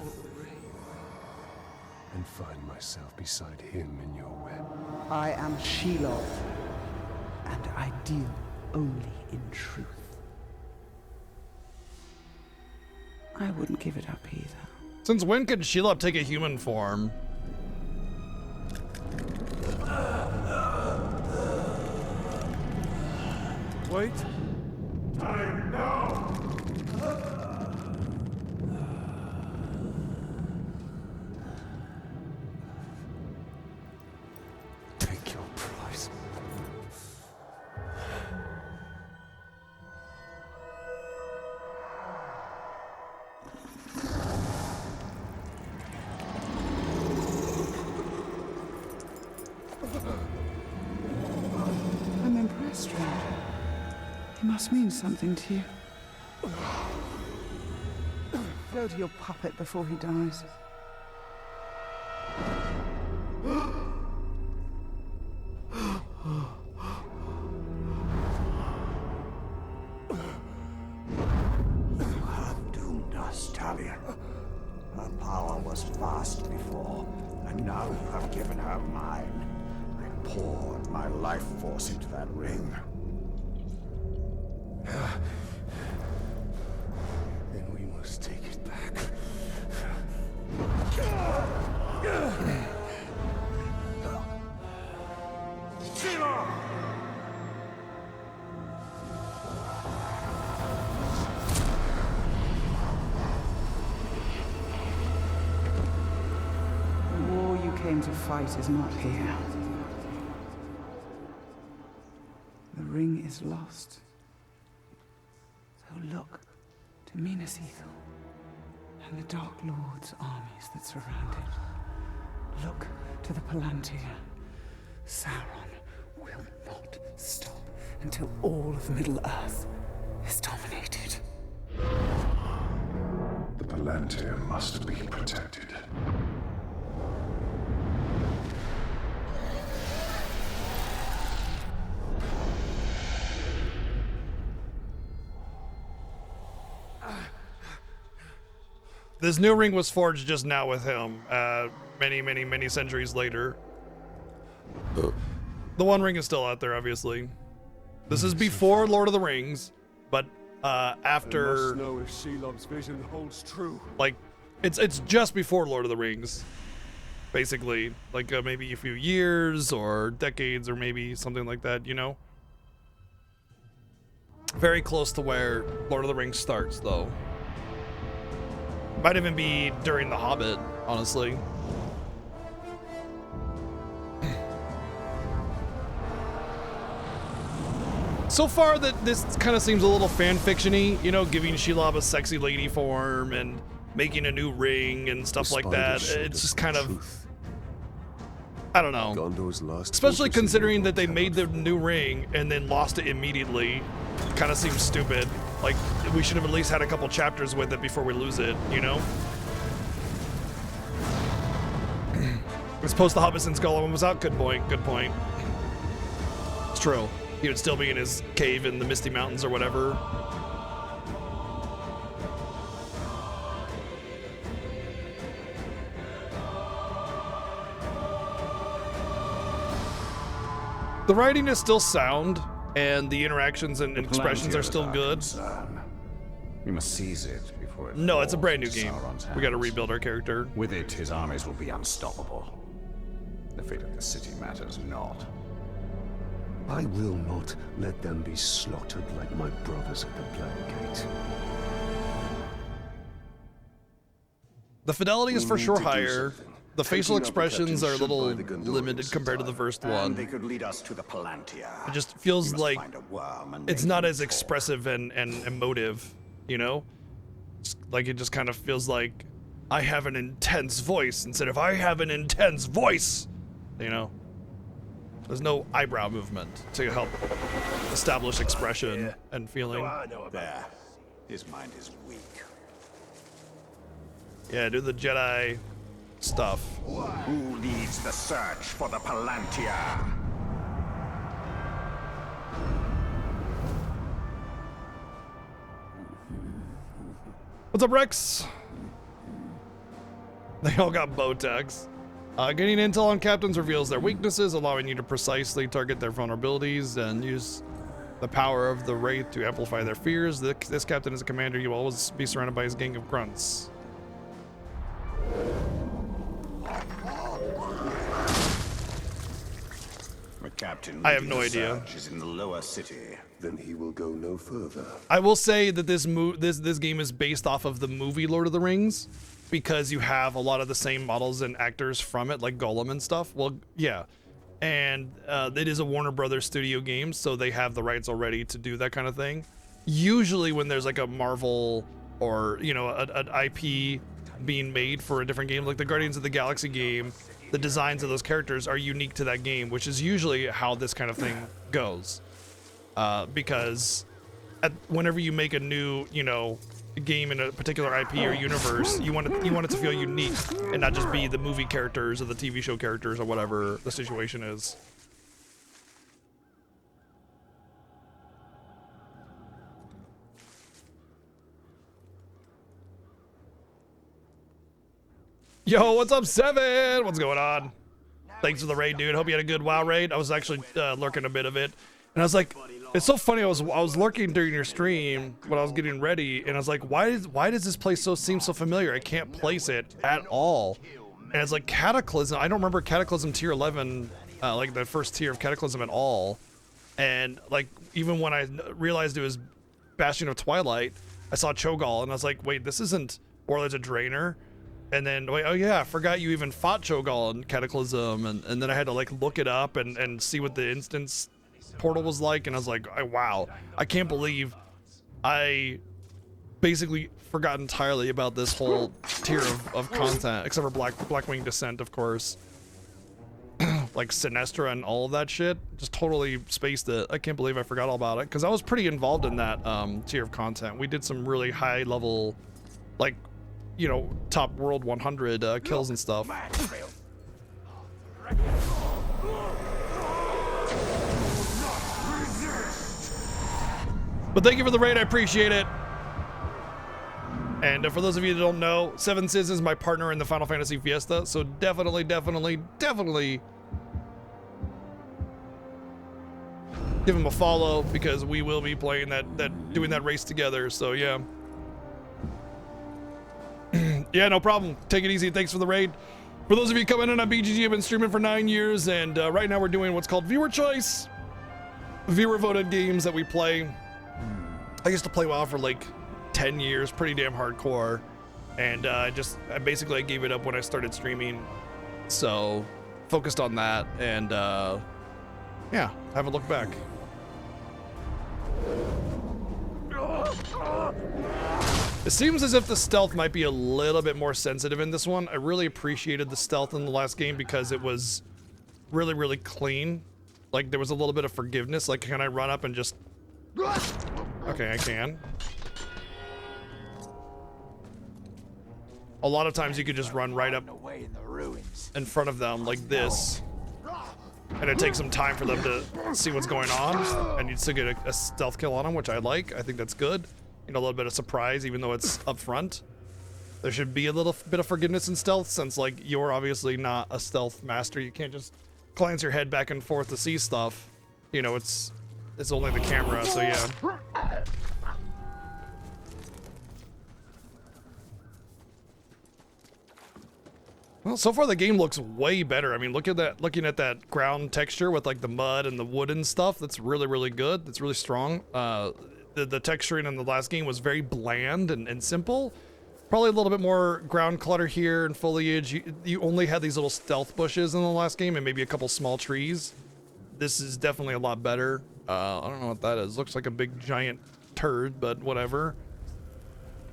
And find myself beside him in your web.
I am Shelob, and I deal only in truth. I wouldn't give it up either.
Since when could Shelob take a human form?
Wait.
Time now!
Take your price.
I'm impressed, Ranger. He must mean something to you. Go to your puppet before he dies.
You have doomed us, Talion. Her power was vast before, and now you have given her mine. I poured my life force into that ring.
Then we must take it back.
The war you came to fight is not here. The ring is lost. So look to Minas Ithil and the Dark Lord's armies that surround it. Look to the Palantir. Sauron will not stop until all of Middle-earth is dominated.
The Palantir must be protected.
This new ring was forged just now with him, many centuries later. The One Ring is still out there, obviously. This is before Lord of the Rings, but after.
I must know if Shelob's vision holds true.
Like, it's just before Lord of the Rings, basically. Like maybe a few years or decades or maybe something like that, you know. Very close to where Lord of the Rings starts, though. Might even be during The Hobbit, honestly. So far, that this kind of seems a little fan fiction-y, you know, giving Shelob a sexy lady form and making a new ring and stuff like that. It's just kind of, I don't know.
Gondor's last
Especially
focus
considering
in
that they
Lord
made the
Calath.
new ring and then lost it immediately. Kind of seems stupid. Like, we should have at least had a couple chapters with it before we lose it, you know? As opposed to Hobbit since Gollum was out. Good point, good point. It's true. He would still be in his cave in the Misty Mountains or whatever. The writing is still sound, and the interactions and expressions are still good.
We must seize it before it
No, it's a
falls
brand new
into
game.
Sauron's
We gotta
hands.
rebuild our character.
With it, his armies will be unstoppable. The fate of the city matters not.
I will not let them be slaughtered like my brothers at the Black Gate.
The fidelity is
We
for
need
sure
to do
higher.
something.
The facial
Taking up the
expressions
captain
are a
should
little
buy the Gondorians
limited
some
compared to the
time.
first
And they
one.
could lead us to the Palantir.
It just
We
feels
must
like
find a worm and
it's
make
not
him
as
talk.
expressive and emotive, you know? Like, it just kind of feels like I have an intense voice instead of I have an intense voice, you know? There's no eyebrow movement to help establish expression and feeling.
There. His mind is weak.
Yeah, do the Jedi stuff.
Who leads the search for the Palantir?
What's up, Rex? They all got Botex. Getting intel on captains reveals their weaknesses, allowing you to precisely target their vulnerabilities and use the power of the Wraith to amplify their fears. This captain is a commander. You will always be surrounded by his gang of grunts.
The captain
I have
leading
no
the
idea.
search is in the lower city.
Then he will go no further.
I will say that this game is based off of the movie Lord of the Rings, because you have a lot of the same models and actors from it, like Gollum and stuff. Well, yeah, and it is a Warner Brothers studio game, so they have the rights already to do that kind of thing. Usually, when there's like a Marvel or an IP being made for a different game, like the Guardians of the Galaxy game, the designs of those characters are unique to that game, which is usually how this kind of thing goes. Because whenever you make a new, game in a particular IP or universe, you want it to feel unique and not just be the movie characters or the TV show characters or whatever the situation is. Yo, what's up, Seven? What's going on? Thanks for the raid, dude. Hope you had a good WoW raid. I was actually lurking a bit of it, and I was like, it's so funny. I was lurking during your stream when I was getting ready, and I was like, why does this place seem so familiar? I can't place it at all. And it's like Cataclysm. I don't remember Cataclysm tier 11, like the first tier of Cataclysm at all. And like even when I realized it was Bastion of Twilight, I saw Cho'Gall, and I was like, wait, this isn't Warlords of Draenor. And then, wait, oh yeah, I forgot you even fought Cho'Gall in Cataclysm, and then I had to like look it up and see what the instance portal was like, and I was like, wow, I can't believe I basically forgot entirely about this whole tier of content, except for Blackwing Descent, of course. Like Sinestra and all of that shit, just totally spaced it. I can't believe I forgot all about it, because I was pretty involved in that tier of content. We did some really high level, like, top world 100 kills and stuff. But thank you for the raid, I appreciate it. And for those of you that don't know, Seven Sins is my partner in the Final Fantasy Fiesta, so definitely give him a follow because we will be playing doing that race together. So yeah. Yeah, no problem. Take it easy. Thanks for the raid. For those of you coming in on BGG, I've been streaming for 9 years, and right now we're doing what's called viewer choice. Viewer voted games that we play. I used to play WoW for like 10 years, pretty damn hardcore, and I basically gave it up when I started streaming, so focused on that, and yeah, haven't looked back. It seems as if the stealth might be a little bit more sensitive in this one. I really appreciated the stealth in the last game because it was really clean. Like, there was a little bit of forgiveness. Like, can I run up and just... Okay, I can. A lot of times you could just run right up in front of them like this. And it takes some time for them to see what's going on. And you'd still get a stealth kill on them, which I like. I think that's good. You know, a little bit of surprise, even though it's up front. There should be a little bit of forgiveness in stealth, since, like, you're obviously not a stealth master. You can't just glance your head back and forth to see stuff. You know, it's only the camera, so yeah. Well, so far the game looks way better. I mean, look at that. Looking at that ground texture with like the mud and the wooden stuff, that's really good. That's really strong. The texturing in the last game was very bland and simple. Probably a little bit more ground clutter here and foliage. You only had these little stealth bushes in the last game and maybe a couple small trees. This is definitely a lot better. I don't know what that is. Looks like a big giant turd, but whatever.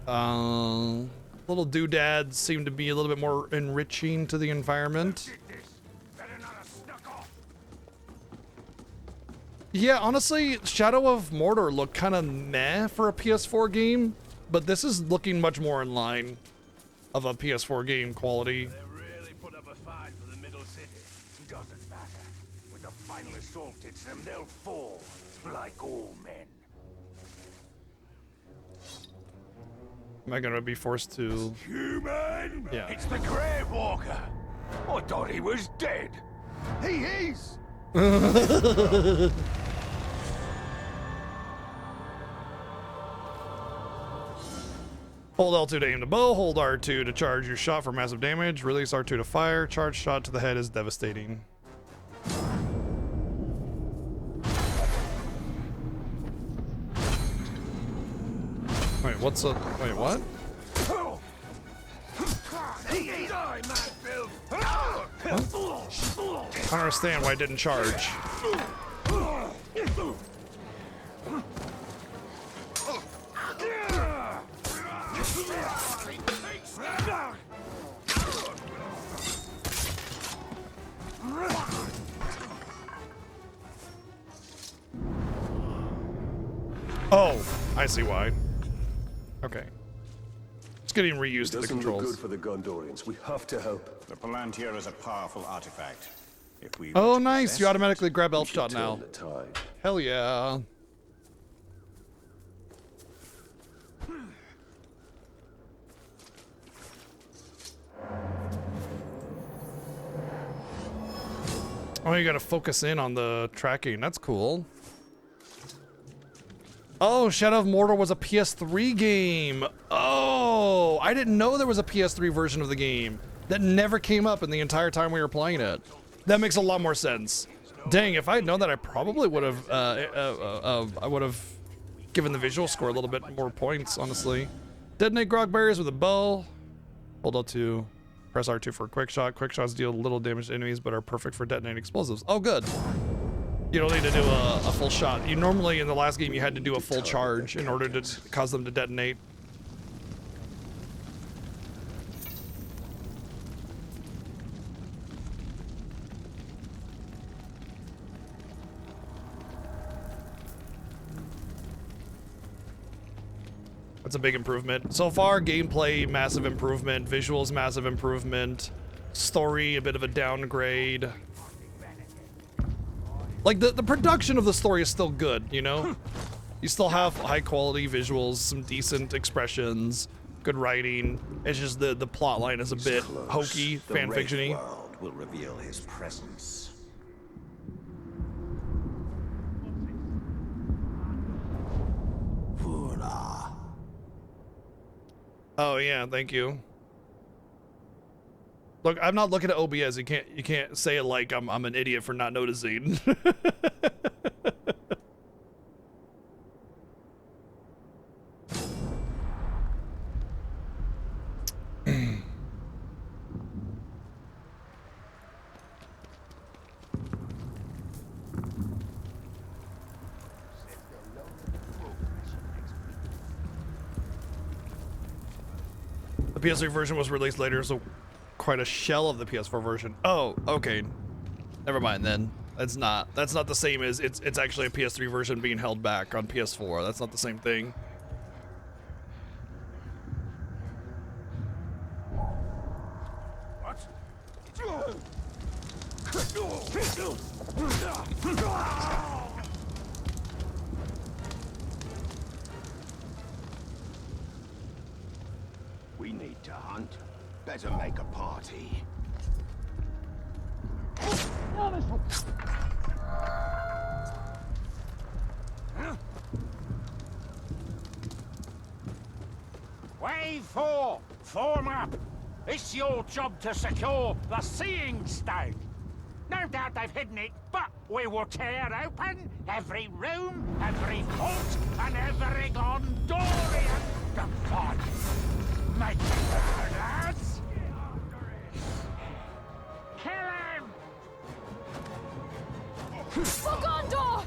Little doodads seem to be a little bit more enriching to the environment. Yeah, honestly, Shadow of Mordor looked kind of meh for a PS4 game, but this is looking much more in line of a PS4 game quality.
They really put up a fight for the middle city. Doesn't matter. When the final assault hits them, they'll fall like all men.
Am I gonna be forced to...
Human!
Yeah.
It's the Grey Walker! I thought he was dead. He is!
Hold L2 to aim the bow, hold R2 to charge your shot for massive damage, release R2 to fire, charge shot to the head is devastating. Wait, what's up? Wait, what? I don't understand why it didn't charge. Oh, I see why. Okay. It's getting reused to the
Doesn't look
controls.
good for the Gondorians. We have to help.
The Palantir is a powerful artifact. If we
Oh,
were to
nice.
possess
You
it,
automatically grab
We
elf
should
shot
turn
now.
the tide.
Hell yeah. Oh, you gotta focus in on the tracking. That's cool. Oh, Shadow of Mordor was a PS3 game. Oh, I didn't know there was a PS3 version of the game. That never came up in the entire time we were playing it. That makes a lot more sense. Dang, if I had known that, I probably would have, I would have given the visual score a little bit more points, honestly. Detonate grog barriers with a bow. Hold L2. Press R2 for a quick shot. Quick shots deal little damage to enemies, but are perfect for detonating explosives. Oh, good. You don't need to do a full shot. You normally, in the last game, you had to do a full charge in order to cause them to detonate. That's a big improvement. So far, gameplay, massive improvement. Visuals, massive improvement. Story, a bit of a downgrade. Like, the production of the story is still good, you know? You still have high quality visuals, some decent expressions. good writing. It's just the plot line is a bit hokey,
The
fan
Wraith
fiction-y.
world will reveal his presence. Voila.
Oh yeah, thank you. Look, I'm not looking at OBS. You can't say it like I'm an idiot for not noticing. The PS3 version was released later, so quite a shell of the PS4 version. Oh, okay. Never mind then. That's not the same as it's actually a PS3 version being held back on PS4. That's not the same thing.
We need to hunt. Better make a party.
Wave 4, form up. It's your job to secure the Seeing Stone. No doubt they've hidden it, but we will tear open every room, every vault, and every Gondorian device. Make it happen, lads! Kill him!
For Gondor!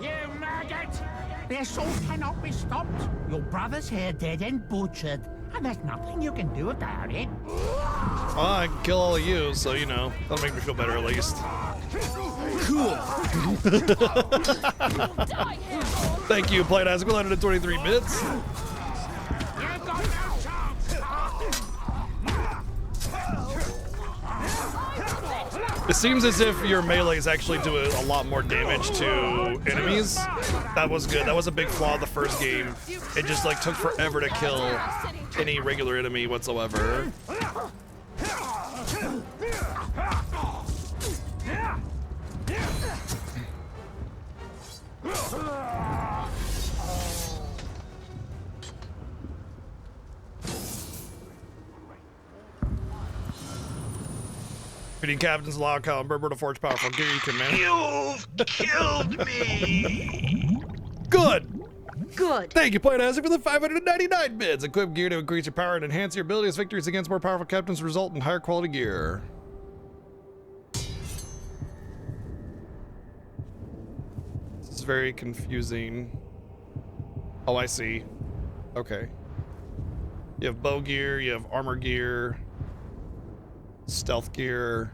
You maggot! The assault cannot be stopped. Your brother's here dead and butchered, and there's nothing you can do about it.
Well, I can kill all of you, so you know that'll make me feel better at least. Cool.
Die here, Lord.
Thank you, Played Isaac, 123 bits.
You've got no chance!
It seems as if your melees actually do a lot more damage to enemies. That was good. That was a big flaw of the first game. It just like took forever to kill any regular enemy whatsoever. Feeding captains, allow Cal and Berber to forge powerful gear you can man.
You've killed me!
Good!
Good.
Thank you, Played Isaac, for the 599 bits. Equip gear to increase your power and enhance your abilities. Victories against more powerful captains result in higher quality gear. This is very confusing. Oh, I see. Okay. You have bow gear, you have armor gear, stealth gear,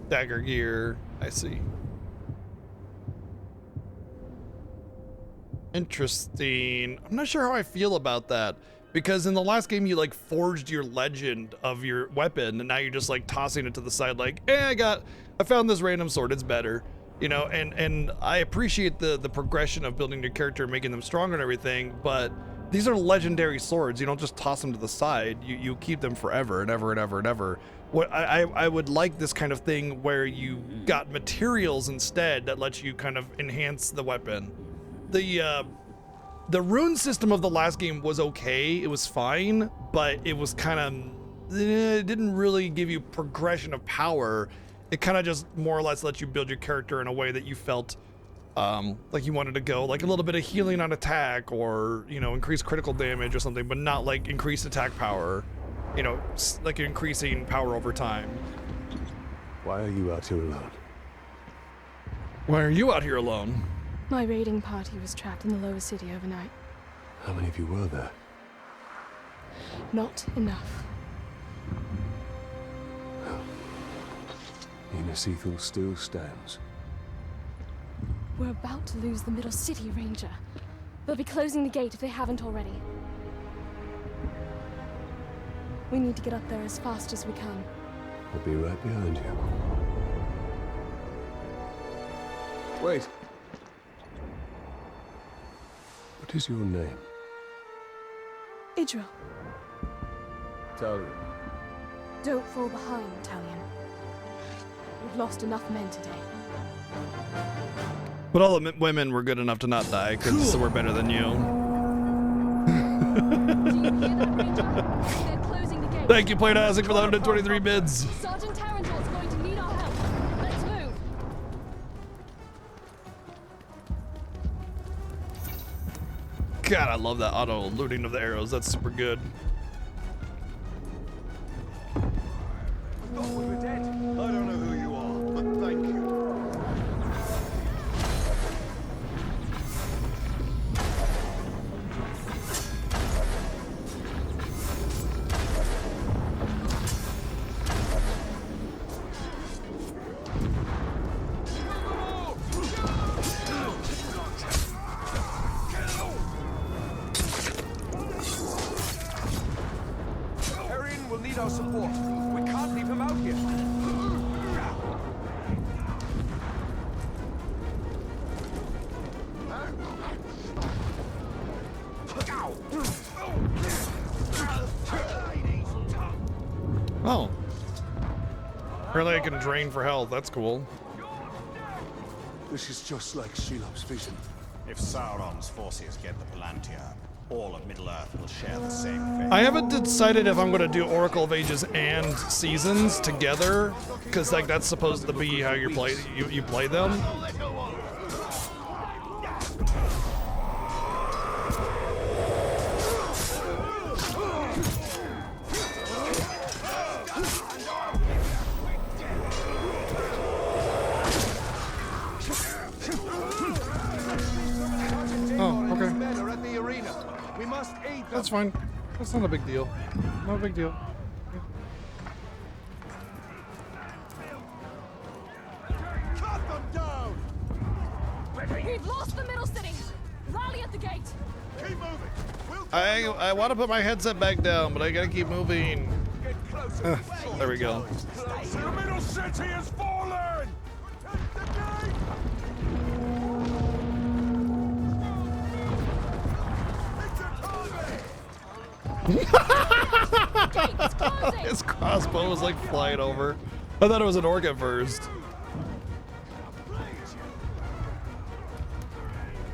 dagger gear. I see. Interesting. I'm not sure how I feel about that, because in the last game you like forged your legend of your weapon, and now you're just like tossing it to the side like, I found this random sword, it's better. You know, and I appreciate the progression of building your character, making them stronger and everything, but these are legendary swords. You don't just toss them to the side. You keep them forever and ever and ever and ever. What I would like this kind of thing where you got materials instead that lets you kind of enhance the weapon. The rune system of the last game was okay. It was fine, but it was kind of, it didn't really give you progression of power. It kind of just more or less lets you build your character in a way that you felt like you wanted to go, like a little bit of healing on attack, or, you know, increase critical damage or something, but not like increased attack power, you know, like increasing power over time.
Why are you out here alone?
Why are you out here alone?
My raiding party was trapped in the lower city overnight.
How many of you were there?
Not enough.
Minas Ithil still stands.
We're about to lose the middle city, Ranger. They'll be closing the gate if they haven't already. We need to get up there as fast as we can.
I'll be right behind you. Wait. What is your name?
Idril,
Talia.
don't fall behind, Talion. We've lost enough men today.
But all the women were good enough to not die because we're better than you.
Do you hear that, Ranger? They're closing the gate.
Thank you, Plain Isaac, for the 123 bids.
Sergeant Tarantul's going to need our help. Let's move.
God, I love that auto looting of the arrows. That's super good.
I thought we were dead. I don't know who you are, but thank you. Arian will need our support. We can't leave him out here.
Oh. Apparently I can drain for health. That's cool.
This is just like Shelob's vision.
If Sauron's forces get the Palantir, all of Middle-earth will share the same fate.
I haven't decided if I'm going to do Oracle of Ages and Seasons together, because like that's supposed to be how you play them. Oh, okay.
Men are at the arena. We must aid them.
That's fine. That's not a big deal. No big deal.
Cut them down.
We've lost the middle city. Rally at the gate.
Keep moving. We'll
I want to put my headset back down, but I gotta keep moving.
get closer.
There we go.
The middle city has fallen. Protect the gate.
It's closing.
His crossbow was like flying over. I thought it was an orc at first.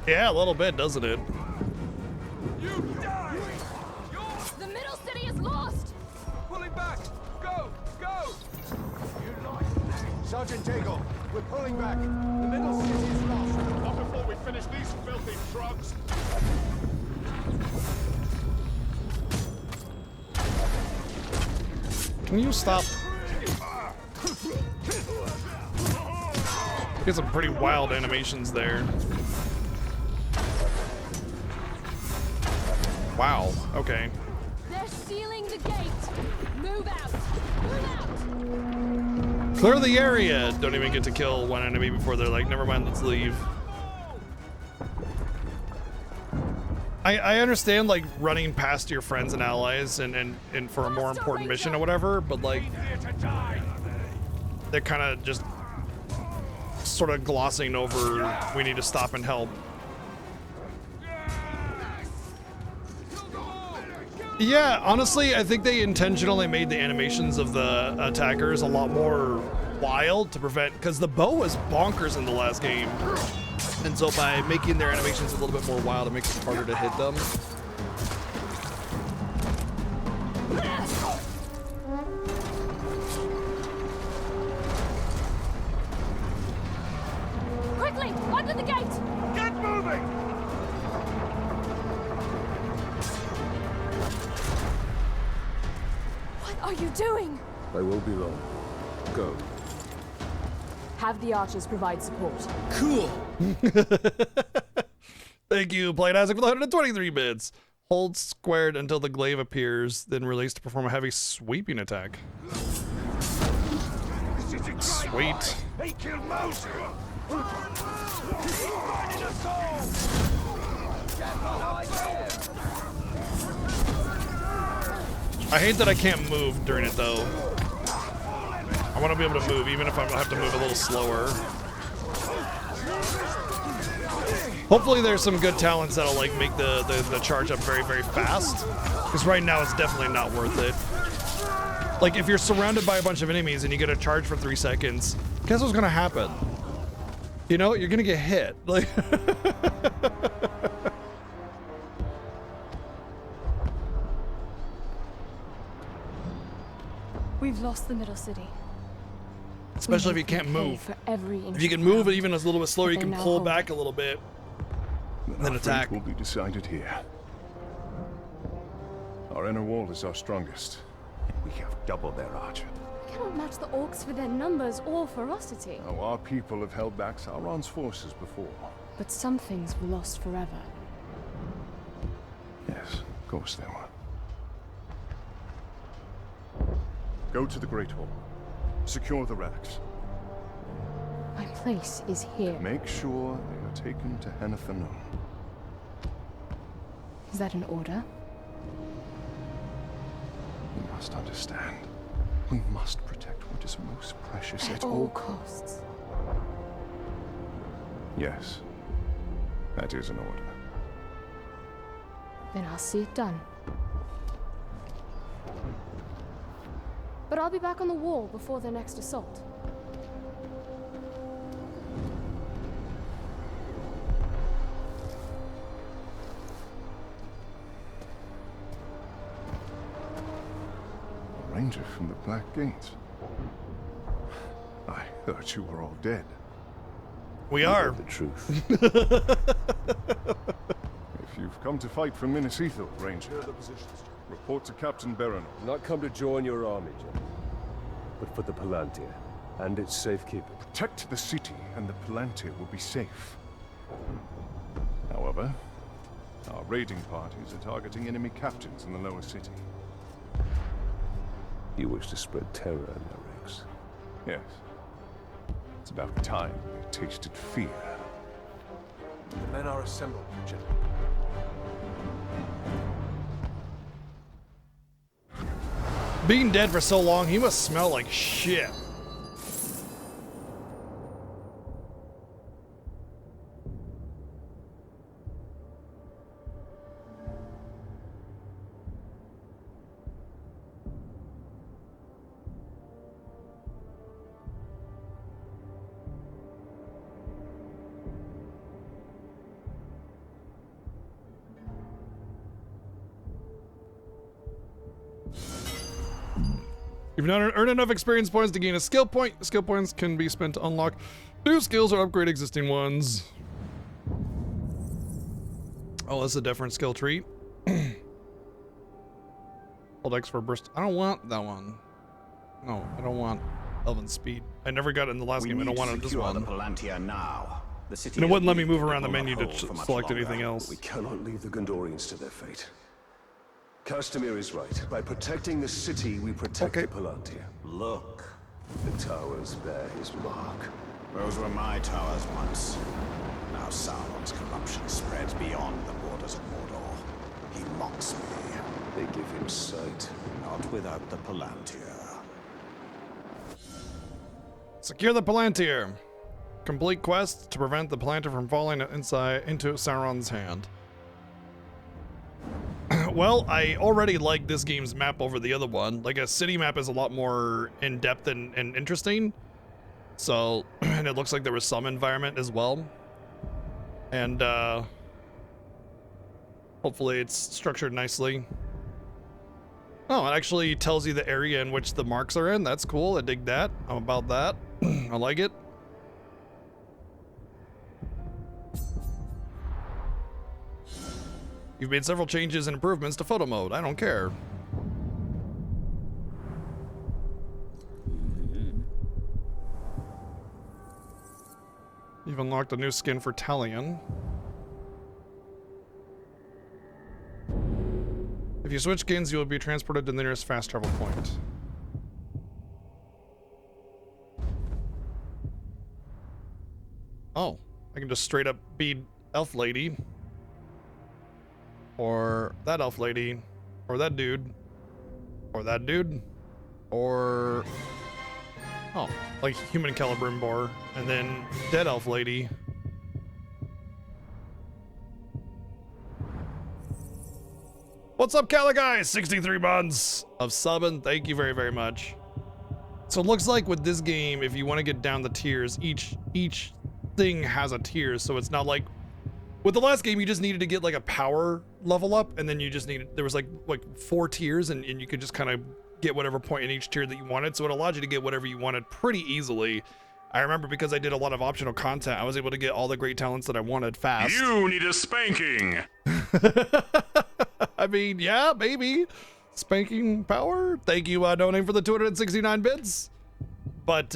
Yeah, a little bit, doesn't it?
You die.
The middle city is lost.
Pulling back. Go. Go. Sergeant Dago, we're pulling back. The middle city is lost. Not before we finish these filthy drugs.
Can you stop? Get some pretty wild animations there. Wow, okay.
They're sealing the gate. Move out. Move out.
Clear the area! Don't even get to kill one enemy before they're like, never mind, let's leave. I understand like running past your friends and allies and for a more important mission or whatever, but like they're kind of just sort of glossing over we need to stop and help. Yeah, honestly, I think they intentionally made the animations of the attackers a lot more wild to prevent, because the bow was bonkers in the last game. And so by making their animations a little bit more wild, it makes it harder to hit them.
Quickly, under the gate.
Get moving.
What are you doing?
I won't be long. Go.
Have the archers provide support.
Cool. Thank you, Plain Isaac, for the 123 bits. Hold squared until the glaive appears, then release to perform a heavy sweeping attack. Sweet.
They killed Moses.
I hate that I can't move during it though. I want to be able to move, even if I have to move a little slower. Hopefully there's some good talents that'll like make the charge up very, very fast. Because right now it's definitely not worth it. Like, if you're surrounded by a bunch of enemies and you get a charge for 3 seconds, guess what's gonna happen? You know, you're gonna get hit. Like,
We've lost the middle city.
especially if you
We
can't
pay
move.
For every inch
If you can
of
move
ground
it even a little bit slower, you
that
can
they now
pull
hold.
back a little bit. Then
Our
attack.
fate will be decided here. Our inner wall is our strongest. We have double their archer.
We cannot match the orcs for their numbers or ferocity.
Now, our people have held back Sauron's forces before.
But some things were lost forever.
Yes, of course they were. Go to the Great Hall. Secure the relics.
My place is here.
Make sure they are taken to Hennefernon.
Is that an order?
You must understand. We must protect what is most precious
At
at
all
all.
costs.
Yes. That is an order.
Then I'll see it done. But I'll be back on the wall before their next assault.
A ranger from the Black Gates. I thought you were all dead.
We are.
The truth. If you've come to fight for Minas Ithil, Ranger, report to Captain Baron.
Not come to join your army, General, but for the Palantir and its safekeeping.
Protect the city, and the Palantir will be safe. However, our raiding parties are targeting enemy captains in the lower city.
You wish to spread terror in their ranks.
Yes. It's about time we tasted fear.
The men are assembled, General.
Being dead for so long, he must smell like shit. You've not earned enough experience points to gain a skill point. Skill points can be spent to unlock new skills or upgrade existing ones. Oh, that's a different skill tree. Hold X for burst. I don't want that one. No, I don't want Elven Speed. I never got it in the last game. I don't want it in this one.
The Palantir now. The city
And it wouldn't let me
has
move
been
around the
on
menu to
hold for much
select
longer.
anything else.
We cannot leave the Gondorians to their fate. Castamir is right. By protecting the city, we protect the Palantir.
Look,
The towers bear his mark.
those were my towers once. Now Sauron's corruption spreads beyond the borders of Mordor. He mocks me,
They give him sight.
not without the Palantir.
Secure the Palantir. Complete quest to prevent the Palantir from falling into Sauron's hand. Well, I already like this game's map over the other one. Like, a city map is a lot more in-depth and interesting. So, and it looks like there was some environment as well. And, hopefully it's structured nicely. Oh, it actually tells you the area in which the marks are in. That's cool. I dig that. I'm about that. I like it. You've made several changes and improvements to photo mode. I don't care. You've unlocked a new skin for Talion. If you switch skins, you will be transported to the nearest fast travel point. Oh, I can just straight up be elf lady. Or that elf lady. Or that dude. Or that dude. Or... oh, like human Celebrimbor. And then dead elf lady. What's up, Cali guys? 63 months of subbing. Thank you very, very much. So it looks like with this game, if you want to get down the tiers, each thing has a tier. So it's not like with the last game, you just needed to get like a power level up, and then you just needed, there was like 4 tiers, and you could just kind of get whatever point in each tier that you wanted. So it allowed you to get whatever you wanted pretty easily. I remember because I did a lot of optional content, I was able to get all the great talents that I wanted fast.
You need a spanking.
I mean, yeah, maybe. Spanking power. Thank you, No Name, for the 269 bits. But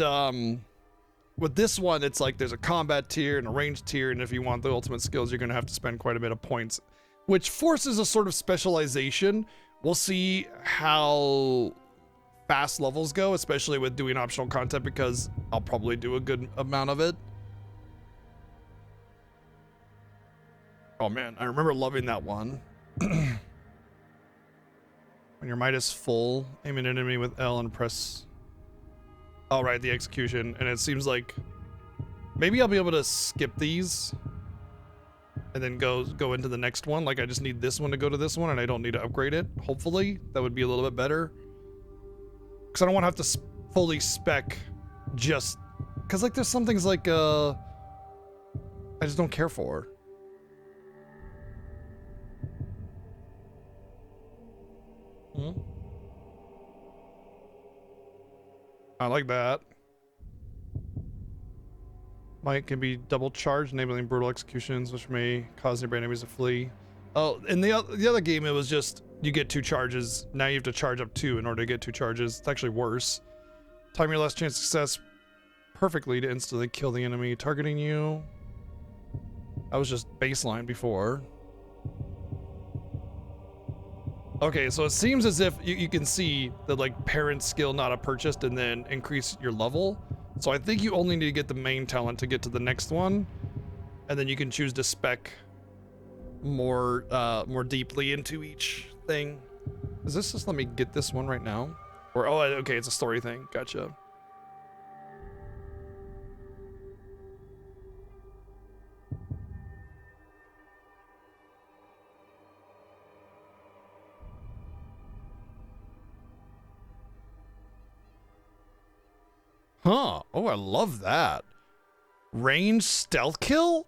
with this one, it's like there's a combat tier and a range tier, and if you want the ultimate skills, you're going to have to spend quite a bit of points, which forces a sort of specialization. We'll see how fast levels go, especially with doing optional content, because I'll probably do a good amount of it. Oh man, I remember loving that one. When your might is full, aim an enemy with L and press. Oh right, the execution. And it seems like maybe I'll be able to skip these and then go into the next one. Like I just need this one to go to this one, and I don't need to upgrade it. Hopefully that would be a little bit better, because I don't want to have to fully spec just because like there's some things like I just don't care for. I like that. Might can be double charged, enabling brutal executions, which may cause nearby enemies to flee. Oh, in the other game, it was just you get 2 charges. Now you have to charge up 2 in order to get 2 charges. It's actually worse. Time your last chance of success perfectly to instantly kill the enemy targeting you. That was just baseline before. Okay, so it seems as if you can see that like parent skill not a purchased and then increase your level. So I think you only need to get the main talent to get to the next one, and then you can choose to spec more deeply into each thing. Is this just let me get this one right now? Or oh okay, it's a story thing. Gotcha. Huh. Oh, I love that. Range stealth kill?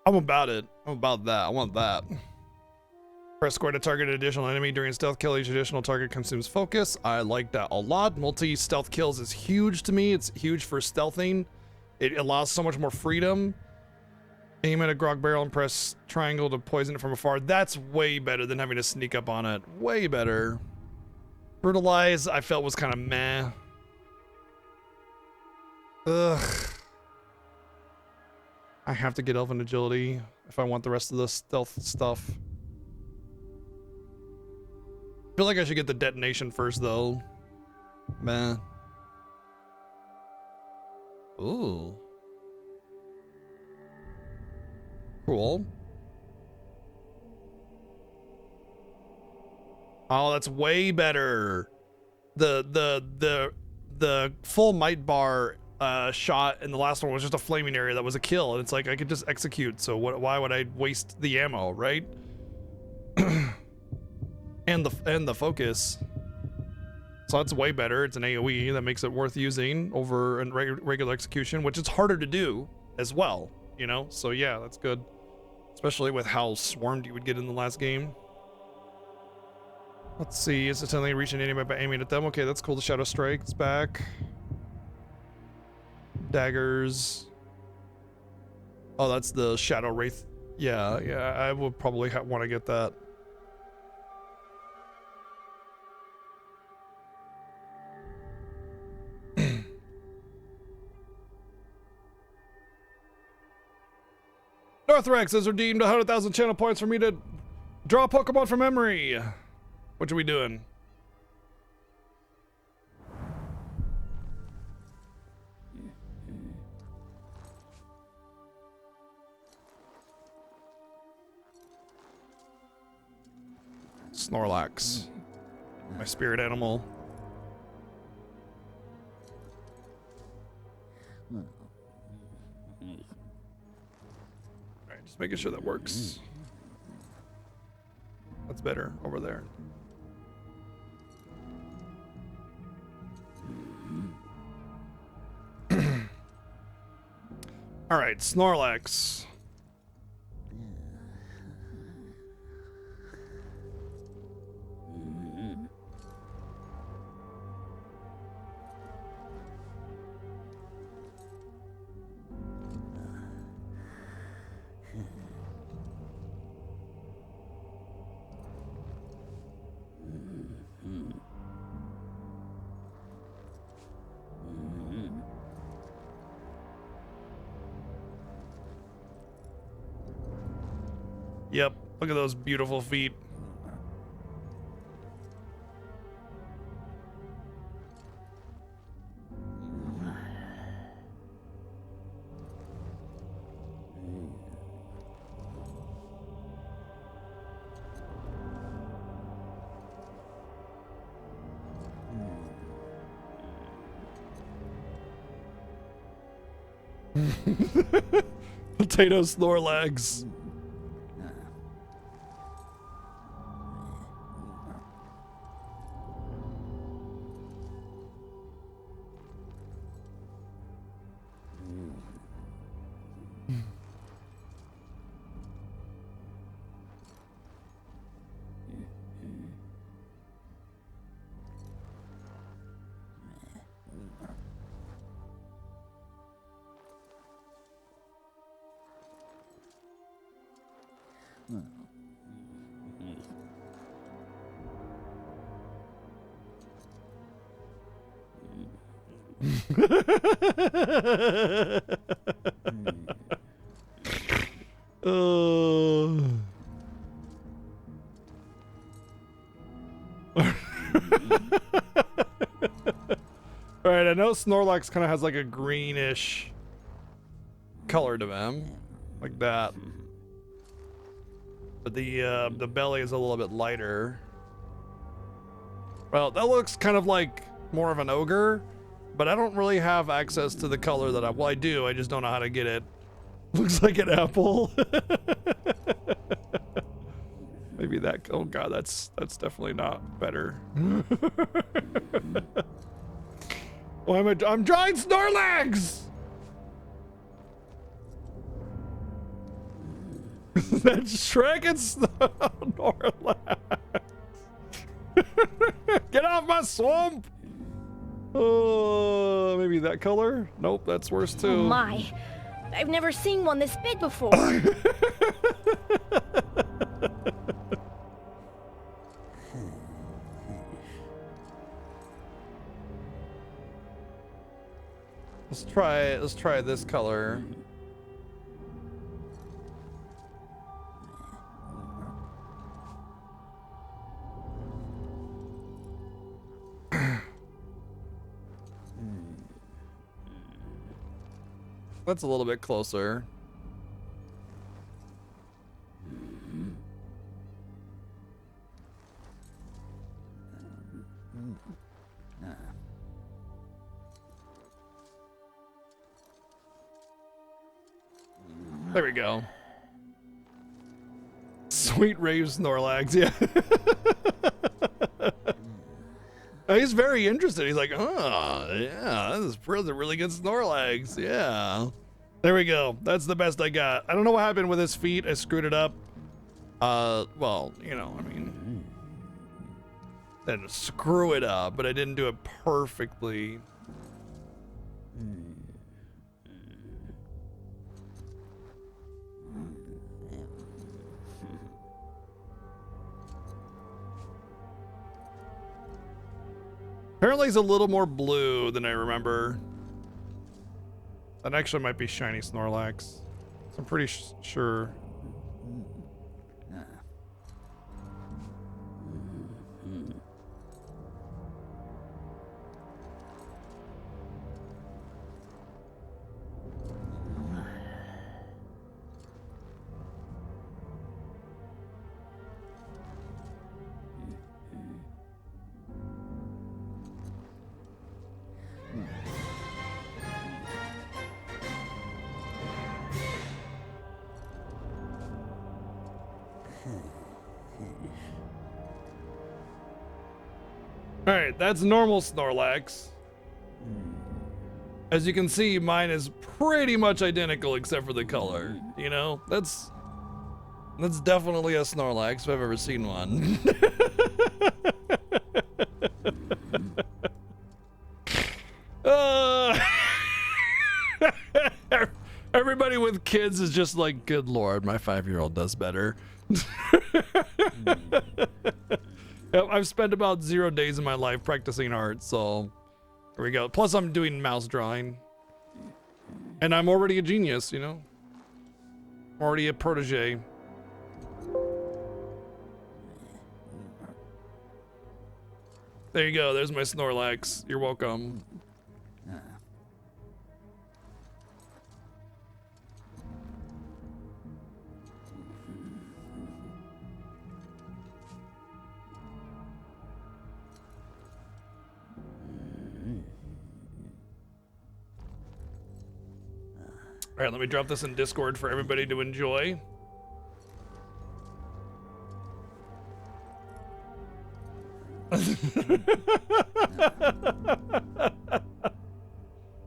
I'm about it. I'm about that. I want that. Press square to target an additional enemy during stealth kill. Each additional target consumes focus. I like that a lot. Multi-stealth kills is huge to me. It's huge for stealthing. It allows so much more freedom. Aim at a grog barrel and press triangle to poison it from afar. That's way better than having to sneak up on it. Way better. Brutalize, I felt was kind of meh. Ugh. I have to get Elven Agility if I want the rest of the stealth stuff. I feel like I should get the detonation first though. Man. Ooh. Cool. Oh, that's way better. The full might bar shot in the last one was just a flaming area that was a kill, and it's like I could just execute, so why would I waste the ammo, right? and the focus. So that's way better. It's an AoE that makes it worth using over a regular execution, which is harder to do as well, you know? So yeah, that's good, especially with how swarmed you would get in the last game. Let's see, is it suddenly reaching enemy by aiming at them? Okay, that's cool. The Shadow Strike is back. Daggers. Oh, that's the Shadow Wraith. Yeah, I would probably want to get that. Northrex has redeemed 100,000 channel points for me to draw Pokemon from memory. What are we doing? Snorlax, my spirit animal. Alright, just making sure that works. It's better over there. All right, Snorlax. Yep, look at those beautiful feet. Potato Snorlax. Alright, I know Snorlax kind of has like a greenish color to him, like that. But the belly is a little bit lighter. Well, that looks kind of like more of an ogre, but I don't really have access to the color that well, I do, I just don't know how to get it. Looks like an apple. Maybe that, oh god, that's definitely not better. Why am I'm drawing Snorlax! That's Shrek and Snorlax. Get off my swamp! Oh, maybe that color? Nope, that's worse too.
Oh my. I've never seen one this big before.
Let's try this color. That's a little bit closer. There we go. Sweet rave Snorlax, yeah. He's very interested. He's like, oh, yeah, this is a really good Snorlax, yeah. There we go. That's the best I got. I don't know what happened with his feet. I screwed it up. Well, you know, I mean, didn't screw it up, but I didn't do it perfectly. Apparently he's a little more blue than I remember. That actually might be shiny Snorlax. I'm pretty sure. Alright, that's normal Snorlax. As you can see, mine is pretty much identical except for the color. You know, that's definitely a Snorlax if I've ever seen one. Everybody with kids is just like, good lord, my 5-year-old does better. Yep, I've spent about 0 days of my life practicing art, so here we go. Plus I'm doing mouse drawing. And I'm already a genius, you know? I'm already a protege. There you go, there's my Snorlax. You're welcome. All right, let me drop this in Discord for everybody to enjoy.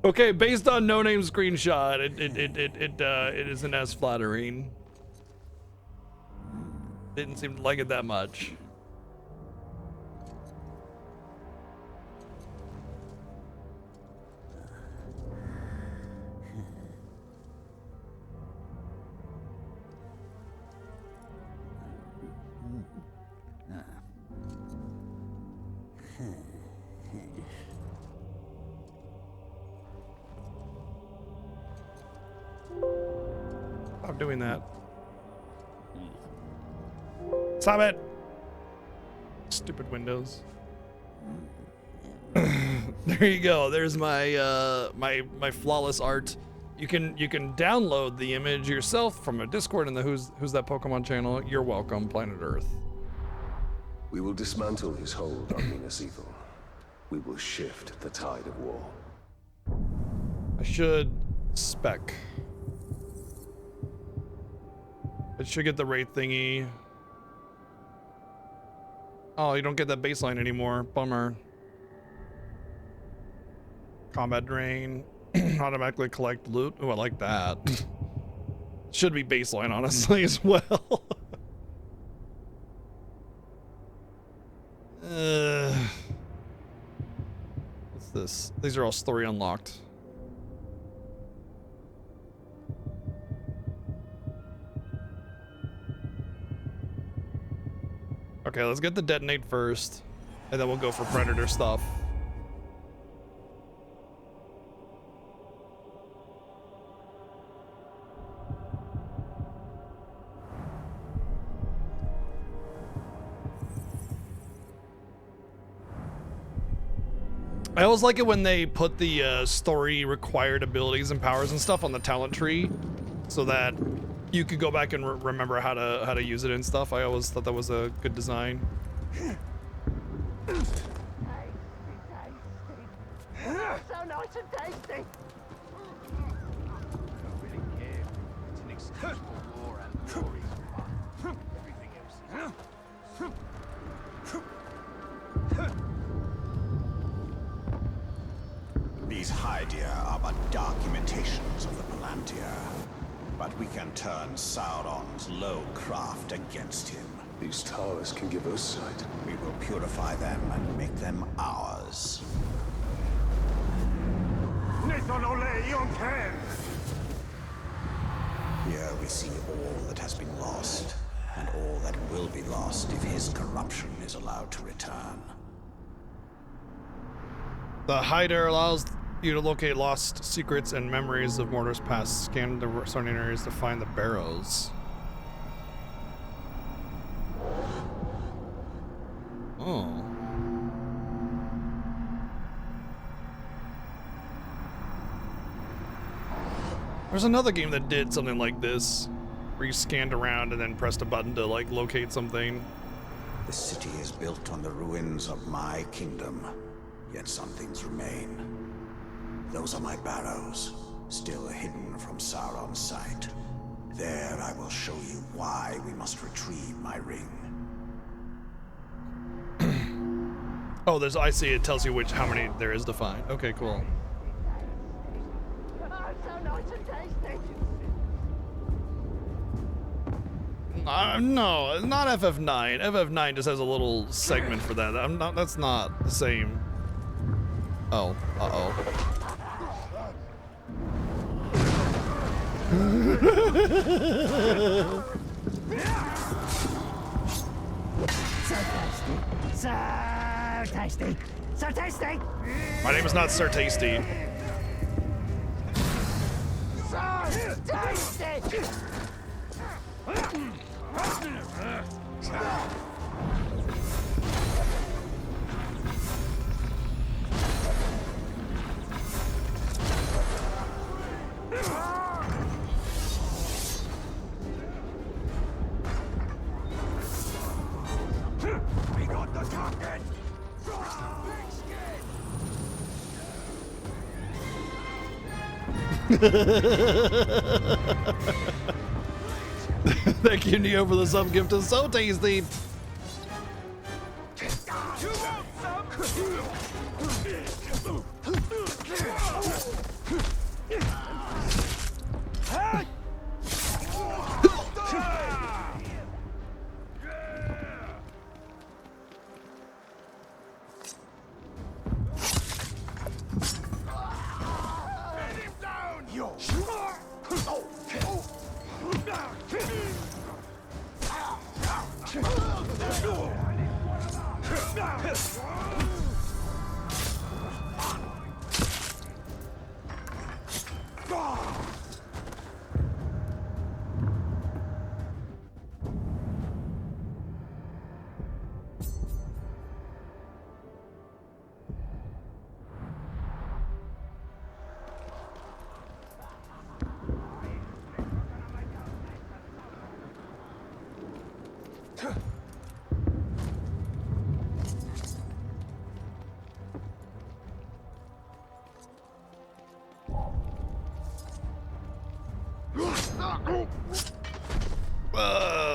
Okay, based on no name screenshot, it isn't as flattering. Didn't seem to like it that much. Stop doing that. Stop it! Stupid Windows. There you go. There's my my flawless art. You can download the image yourself from a Discord in the Who's That Pokemon channel. You're welcome, Planet Earth.
We will dismantle his hold on Minas Ithil. We will shift the tide of war.
I should spec. It should get the rate thingy. Oh, you don't get that baseline anymore. Bummer. Combat drain. Automatically collect loot. Oh, I like that. Should be baseline, honestly, as well. What's this? These are all story unlocked. Okay, let's get the detonate first, and then we'll go for predator stuff. I always like it when they put the story required abilities and powers and stuff on the talent tree, so that you could go back and remember how to use it and stuff. I always thought that was a good design.
So nice and tasty. I don't really care. It's an excuse for war and glory. Everything else is. These Hydia are but dark imitations of the Palantir. But we can turn Sauron's low craft against him.
These towers can give us sight.
We will purify them and make them ours. Here we see all that has been lost, and all that will be lost if his corruption is allowed to return.
The hider allows you to locate lost secrets and memories of Mordor's past. Scan the surrounding areas to find the barrows. Oh. There's another game that did something like this, where you scanned around and then pressed a button to like locate something.
The city is built on the ruins of my kingdom, yet some things remain. Those are my barrows, still hidden from Sauron's sight. There I will show you why we must retrieve my ring.
Oh, there's, I see, it tells you how many there is to find. Okay, cool. No, not FF9. FF9 just has a little segment for that. That's not the same. Oh, uh-oh.
So tasty. So tasty.
My name is not Sir Tasty.
So tasty. We got the target.
Thank you, Neo, for the sub gift. Is so tasty.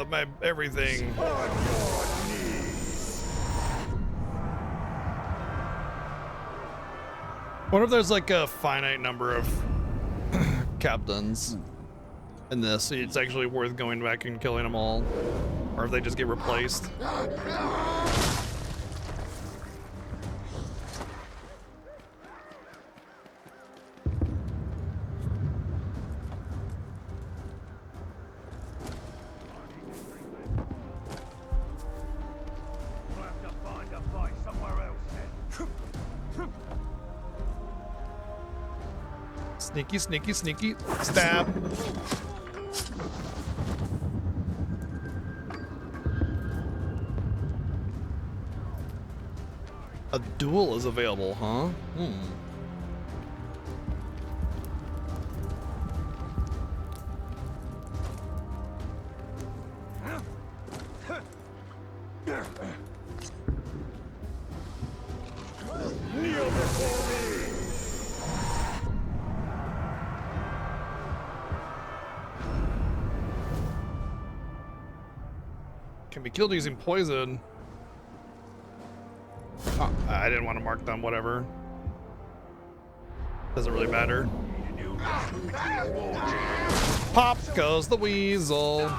My everything. Wonder if there's like a finite number of captains in this. It's actually worth going back and killing them all, or if they just get replaced. Sneaky, sneaky, sneaky. Stab. A duel is available, huh? Can be killed using poison. Oh, I didn't want to mark them, whatever. Doesn't really matter. Pop goes the weasel.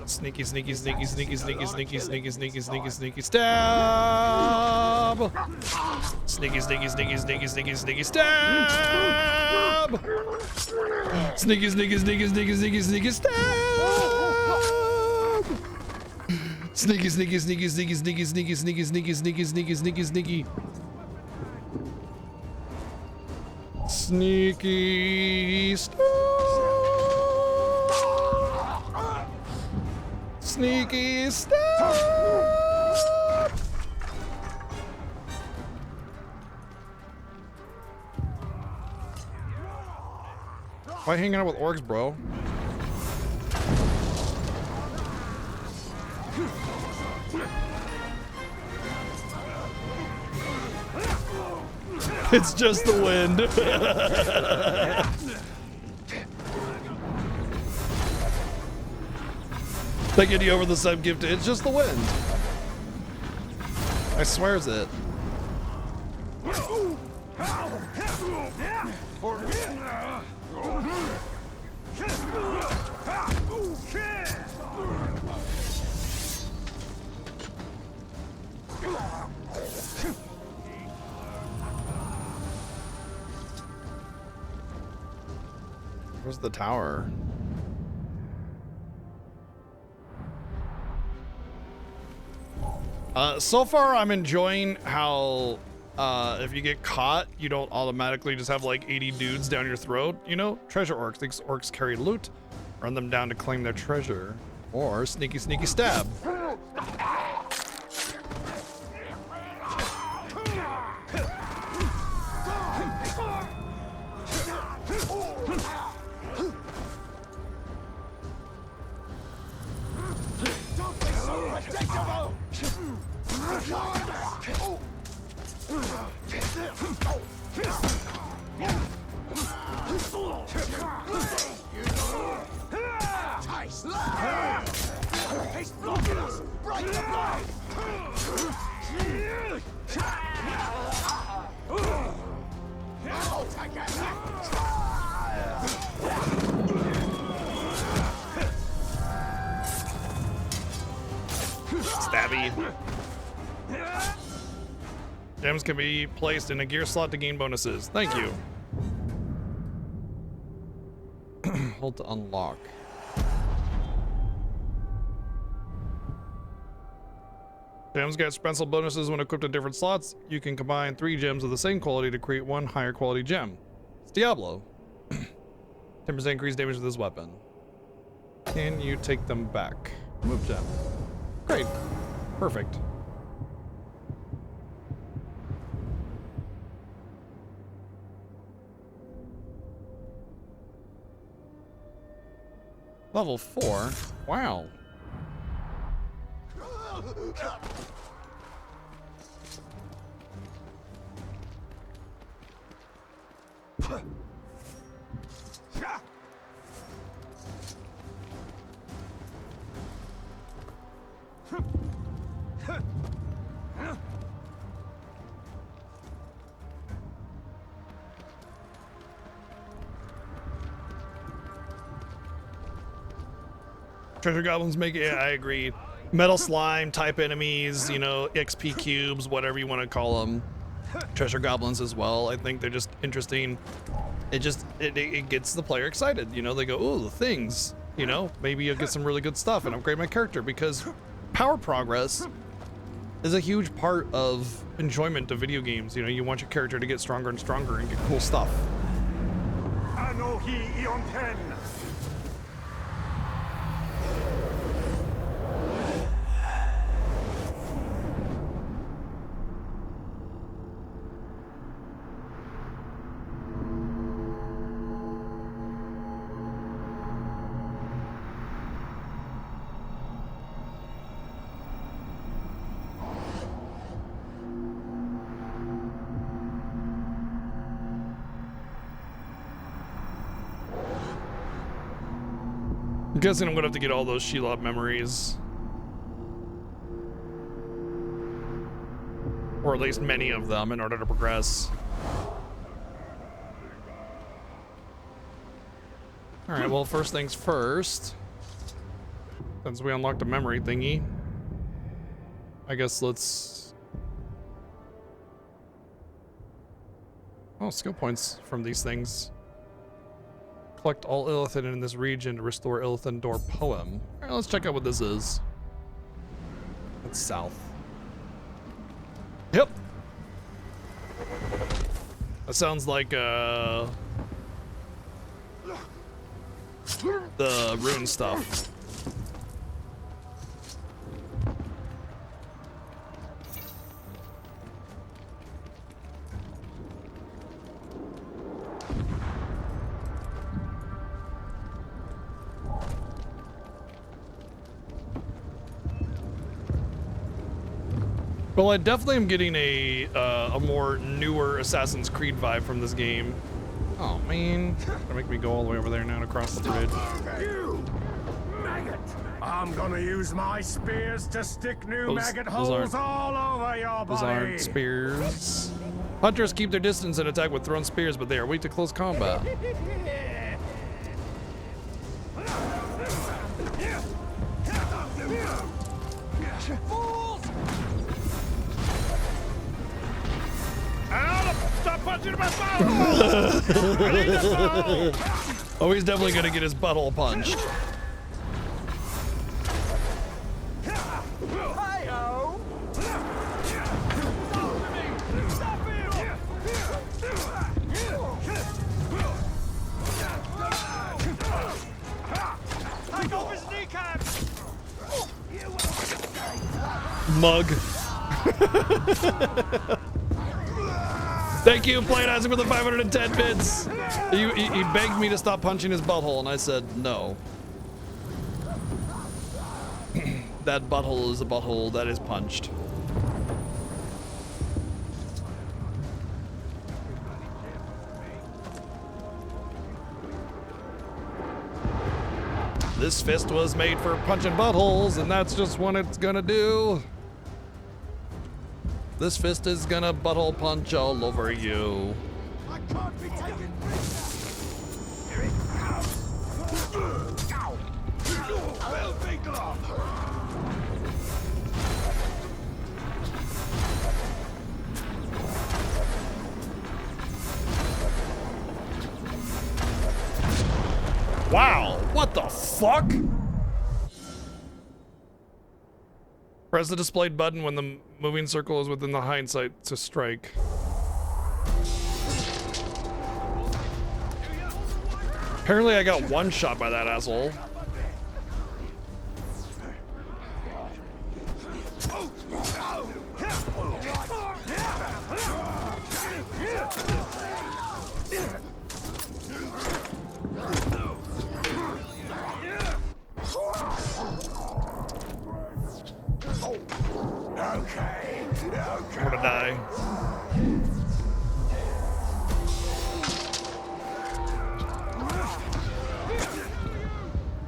Sneaky, sneaky, sneaky, sneaky, sneaky, sneaky, sneaky, sneaky, sneaky, sneaky, stab! Sneaky, sneaky, sneaky, sneaky, sneaky, sneaky, stab! Sneaky, sneaky, sneaky, sneaky, sneaky, sneaky, stab! Sneaky, sneaky, sneaky, sneaky, sneaky, sneaky, sneaky, sneaky, sneaky, sneaky, sneaky, sneaky. Sneaky stab! Sneaky stab! Why hanging out with orcs, bro? It's just the wind. Thinking you over the sub gift. It's just the wind. I swear it's it. Where's the tower? So far I'm enjoying how if you get caught, you don't automatically just have like 80 dudes down your throat, you know? Treasure orcs. Thinks orcs carry loot. Run them down to claim their treasure. Or sneaky sneaky stab.
He's blocking us! Break the blade! I'll take it!
Stabby. Gems can be placed in a gear slot to gain bonuses. Thank you. Hold to unlock. Gems get special bonuses when equipped in different slots. You can combine 3 gems of the same quality to create 1 higher quality gem. It's Diablo. 10% increased damage with this weapon. Can you take them back? Move gem. Great. Perfect. Level 4? Wow. Treasure goblins make it, yeah, I agree. Metal slime type enemies, you know, XP cubes, whatever you want to call them. Treasure goblins as well. I think they're just interesting. It gets the player excited. You know, they go, ooh, the things, you know, maybe you'll get some really good stuff and upgrade my character, because power progress is a huge part of enjoyment of video games. You know, you want your character to get stronger and stronger and get cool stuff.
Anohi Ionten.
I'm guessing I'm gonna have to get all those Shelob memories. Or at least many of them in order to progress. Alright, well, first things first. Since we unlocked a memory thingy, I guess let's... Oh, skill points from these things. Collect all Illithid in this region to restore Illithid Door poem. All right, let's check out what this is. It's south. Yep. That sounds like the rune stuff. Well, I definitely am getting a more newer Assassin's Creed vibe from this game. Oh man, gonna make me go all the way over there now and across the bridge.
You maggot! I'm gonna use my spears to stick new maggot holes all over your body.
Those aren't spears. Hunters keep their distance and attack with thrown spears, but they are weak to close combat.
Stop punching my butthole! I need a butthole!
Oh, he's definitely gonna get his butthole punched.
Hi-yo! Stop him! Take off his kneecaps!
Mug. Thank you, Plain Isaac, for the 510 bits. He begged me to stop punching his butthole, and I said no. That butthole is a butthole that is punched. This fist was made for punching buttholes, and that's just what it's gonna do. This fist is gonna butthole punch all over you.
I can't be taken prisoners! Here it comes! Ow! Well, big glove!
Wow, what the fuck? Press the displayed button when the moving circle is within the hindsight to strike. Apparently I got one shot by that asshole.
Okay.
I'm gonna die.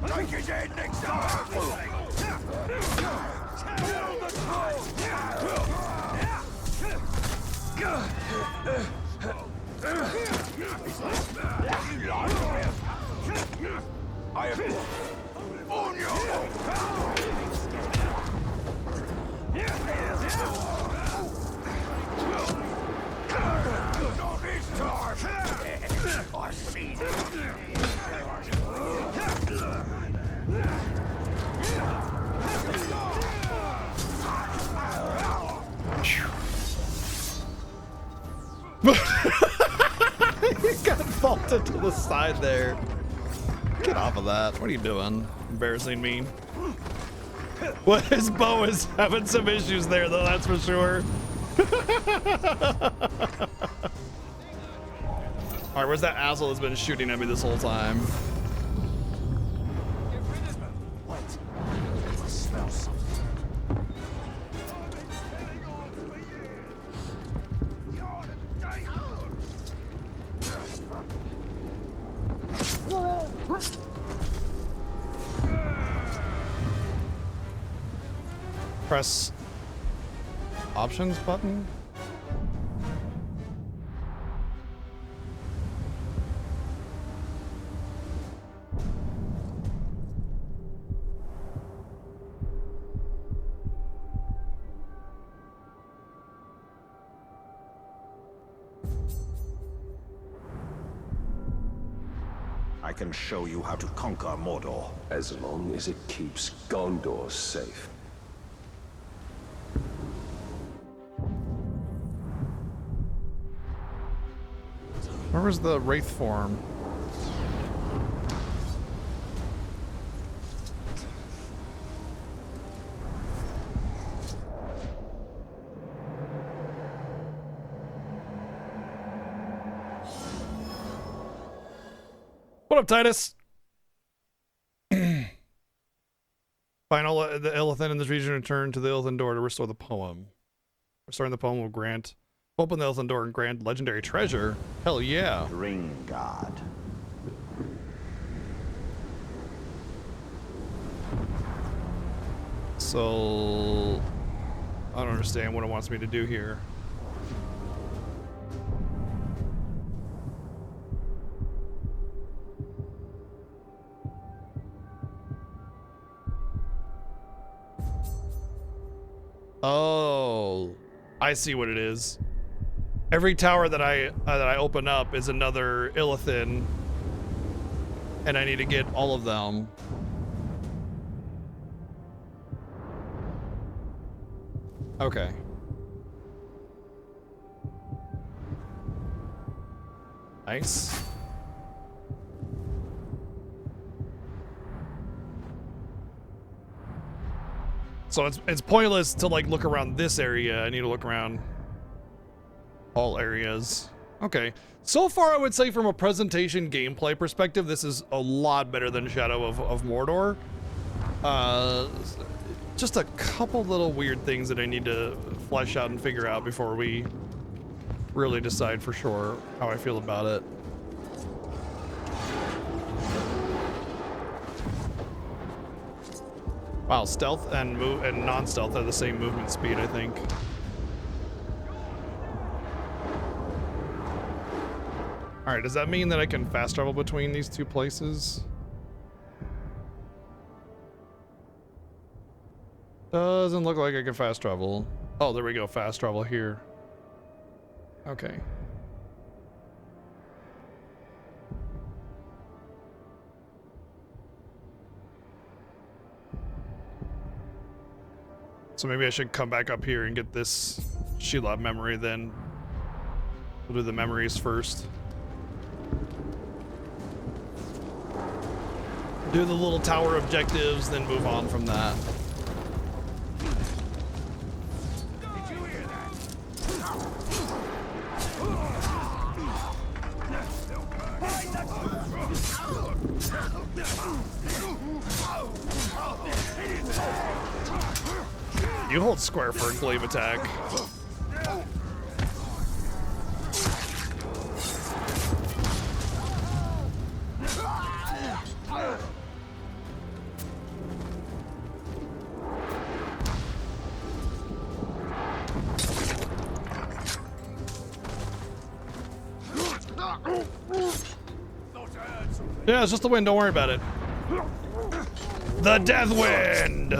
Take his head next time. Tell the I am on your Not this time. I see.
He got vaulted to the side there. Get off of that. What are you doing? Embarrassing me. Well, his bow is having some issues there, though, that's for sure. Alright, where's that asshole that's been shooting at me this whole time?
Wait. I smell something.
Press options button.
I can show you how to conquer Mordor.
As long as it keeps Gondor safe.
Where was the Wraith form? What up, Titus? Find all the Illithid in this region, return to the Illithid door to restore the poem. Restoring the poem will grant. Open the Elfin door and grant legendary treasure. Hell yeah.
Ring guard.
So I don't understand what it wants me to do here. Oh, I see what it is. Every tower that I open up is another Illithin, and I need to get all of them. Okay. Nice. So it's pointless to like look around this area. I need to look around all areas. Okay. So far, I would say from a presentation gameplay perspective, this is a lot better than Shadow of Mordor. Just a couple little weird things that I need to flesh out and figure out before we really decide for sure how I feel about it. Wow, stealth and non-stealth are the same movement speed, I think. All right, does that mean that I can fast travel between these two places? Doesn't look like I can fast travel. Oh, there we go, fast travel here. Okay. So maybe I should come back up here and get this Shelob memory, then we'll do the memories first. Do the little tower objectives, then move on from that.
Did you hear that?
You hold square for a glaive attack. Yeah, it's just the wind, don't worry about it. The Death Wind!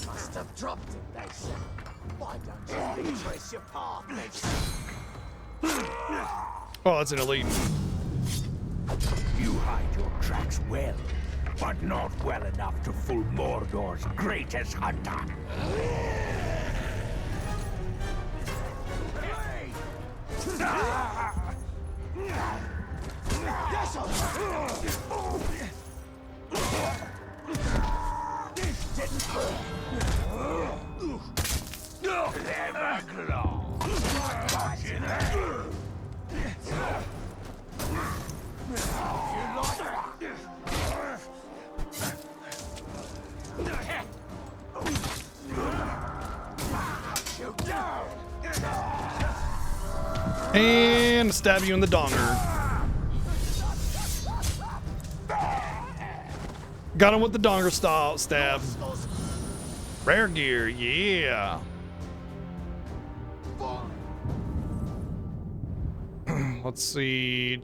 Must have dropped it, they said. Why don't you retrace your path, they said?
Oh, that's an elite.
You hide your tracks well, but not well enough to fool Mordor's greatest hunter.
And stab you in the donger. Got him with the donger style stab. Rare gear, yeah. Let's see.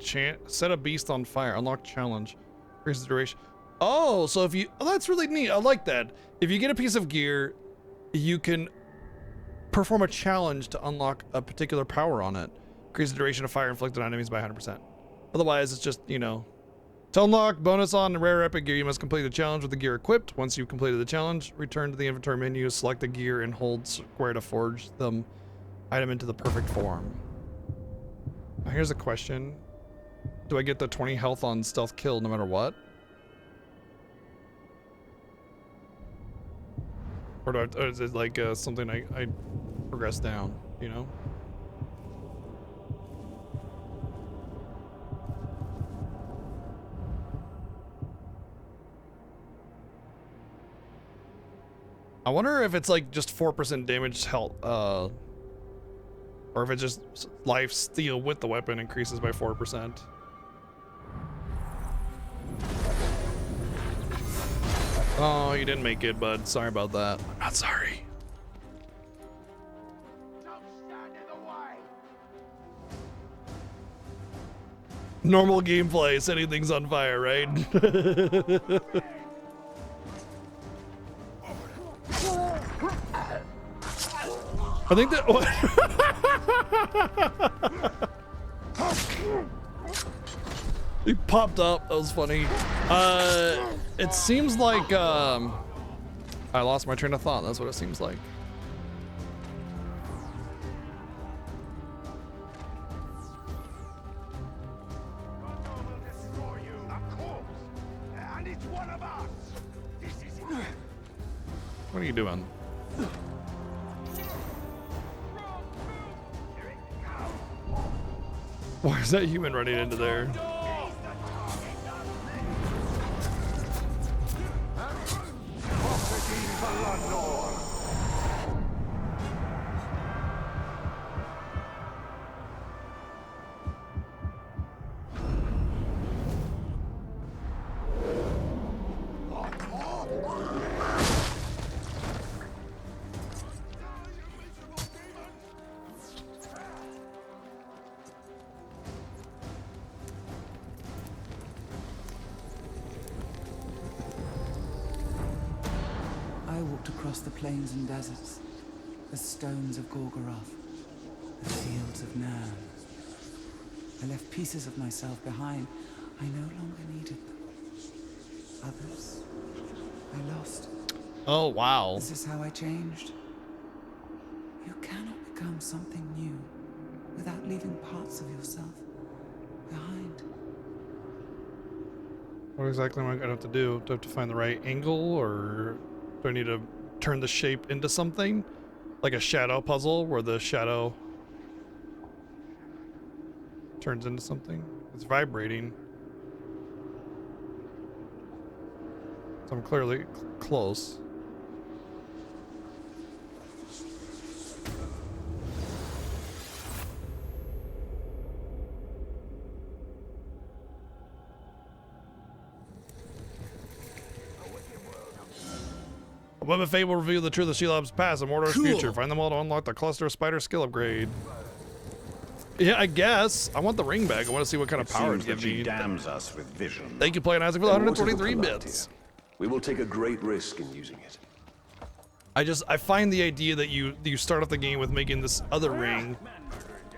Set a beast on fire. Unlock challenge. Increases duration. Oh, so if you... Oh, that's really neat. I like that. If you get a piece of gear, you can perform a challenge to unlock a particular power on it. Increase the duration of fire inflicted on enemies by 100%. Otherwise, it's just, you know... To unlock bonus on rare epic gear, you must complete the challenge with the gear equipped. Once you've completed the challenge, return to the inventory menu, select the gear, and hold square to forge the item into the perfect form. Now here's a question. Do I get the 20 health on stealth kill no matter what? Or is it like something I progress down, you know? I wonder if it's like just 4% damage health, or if it's just life steal with the weapon increases by 4%. Oh, you didn't make it, bud. Sorry about that. I'm not sorry. Normal gameplay, setting things on fire, right? I think that. He popped up. That was funny. It seems like I lost my train of thought. That's what it seems like. What are you doing? Why is that human running into there?
The plains and deserts, the stones of Gorgoroth, the fields of Narn. I left pieces of myself behind. I no longer needed them. Others, I lost.
Oh, wow.
This is how I changed. You cannot become something new without leaving parts of yourself behind.
What exactly am I going to have to do? Do I have to find the right angle, or do I need to turn the shape into something? Like a shadow puzzle where the shadow turns into something? It's vibrating. So I'm clearly close. A web of fate will reveal the truth of Shelob's past and Mordor's future. Find them all to unlock the cluster of spider skill upgrade. Yeah, I guess. I want the ring back. I want to see what kind of power it gives me.
Damns us with vision.
Thank you, Playin Isaac, for the 123 bits.
We will take a great risk in using it.
I find the idea that you start off the game with making this other ring,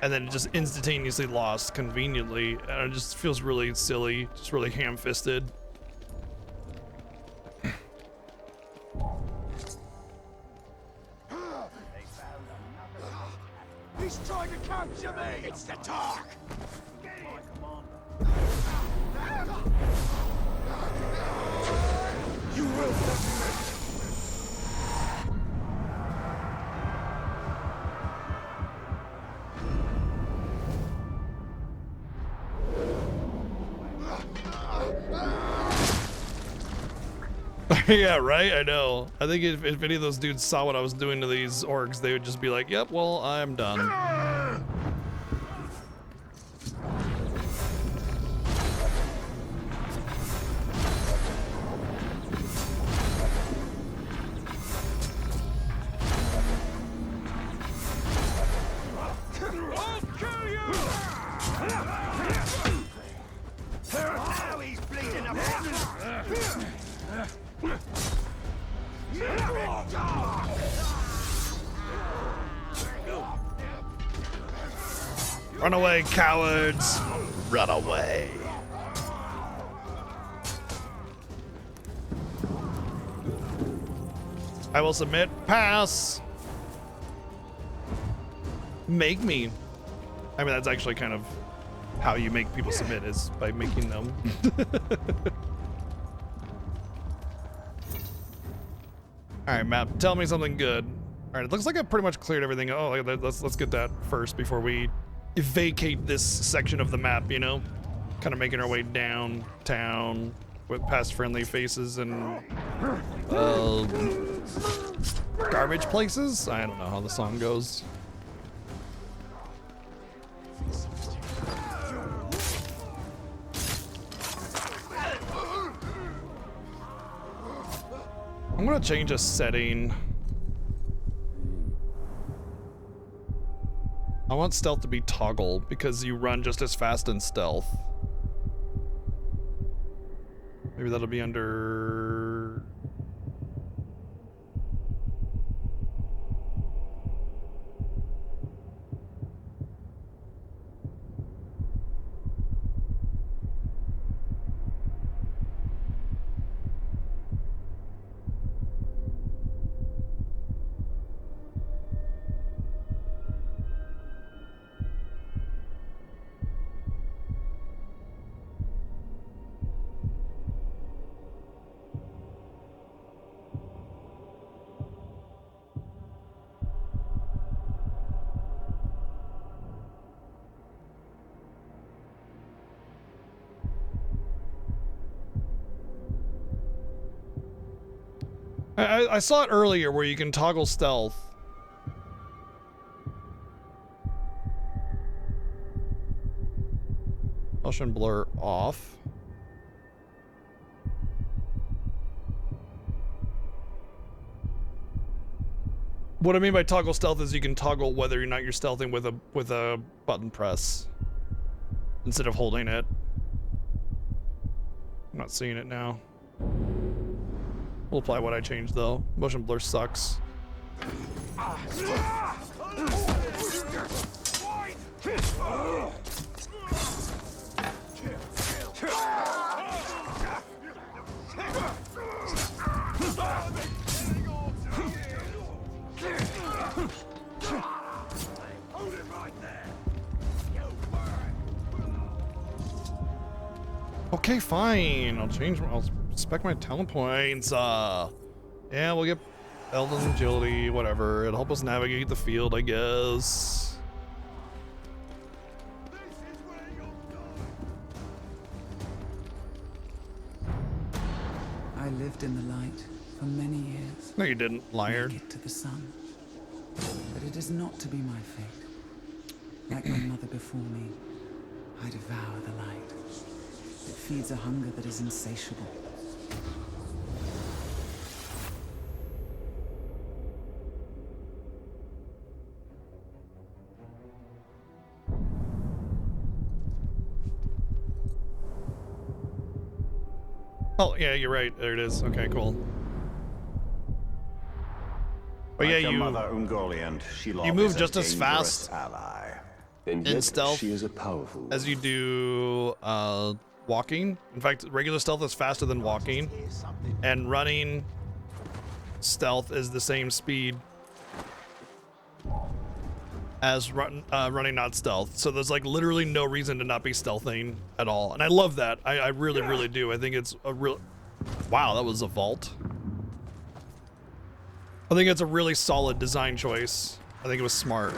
and then it just instantaneously lost conveniently, and it just feels really silly, just really ham-fisted.
He's trying to capture me! It's the dark! You will submit!
Yeah, right? I know. I think if any of those dudes saw what I was doing to these orcs, they would just be like, yep, well, I'm done.
Now he's bleeding a
Run away, cowards! Run away. I will submit. Pass. Make me. I mean, that's actually kind of how you make people submit, is by making them. All right, map. Tell me something good. All right, it looks like I pretty much cleared everything. Oh, let's get that first before we vacate this section of the map. You know, kind of making our way downtown. with past friendly faces and garbage places. I don't know how the song goes. I'm gonna change a setting. I want stealth to be toggle because you run just as fast in stealth. Maybe that'll be under... I saw it earlier where you can toggle stealth. Motion blur off. What I mean by toggle stealth is you can toggle whether or not you're stealthing with a button press instead of holding it. I'm not seeing it now. We'll apply what I changed though. Motion blur sucks. Okay, fine. I'll spec my talent points. Yeah, we'll get Elden agility, whatever. It'll help us navigate the field, I guess.
I lived in the light for many years.
No, you didn't, liar.
Make it to the sun. But it is not to be my fate. Like my mother before me, I devour the light. It feeds a hunger that is insatiable.
Oh, yeah, you're right. There it is. Okay, cool. But yeah, you move just as fast in stealth
she is a powerful
as you do walking. In fact, regular stealth is faster than walking, and running stealth is the same speed as running not stealth. So there's like literally no reason to not be stealthing at all, and I love that. I really, really do. I think it's a real... Wow, that was a vault. I think it's a really solid design choice. I think it was smart.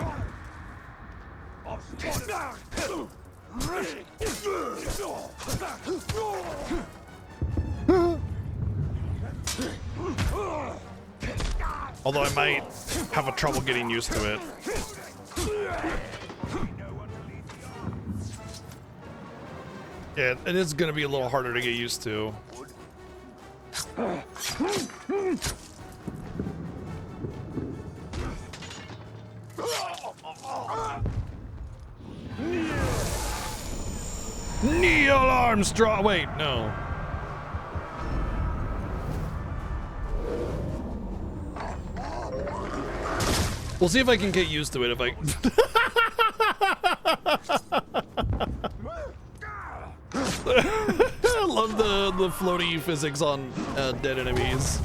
Although I might have a trouble getting used to it. Yeah, it is going to be a little harder to get used to. Neil Armstrong! Wait, no. We'll see if I can get used to it if I... I love the floaty physics on dead enemies.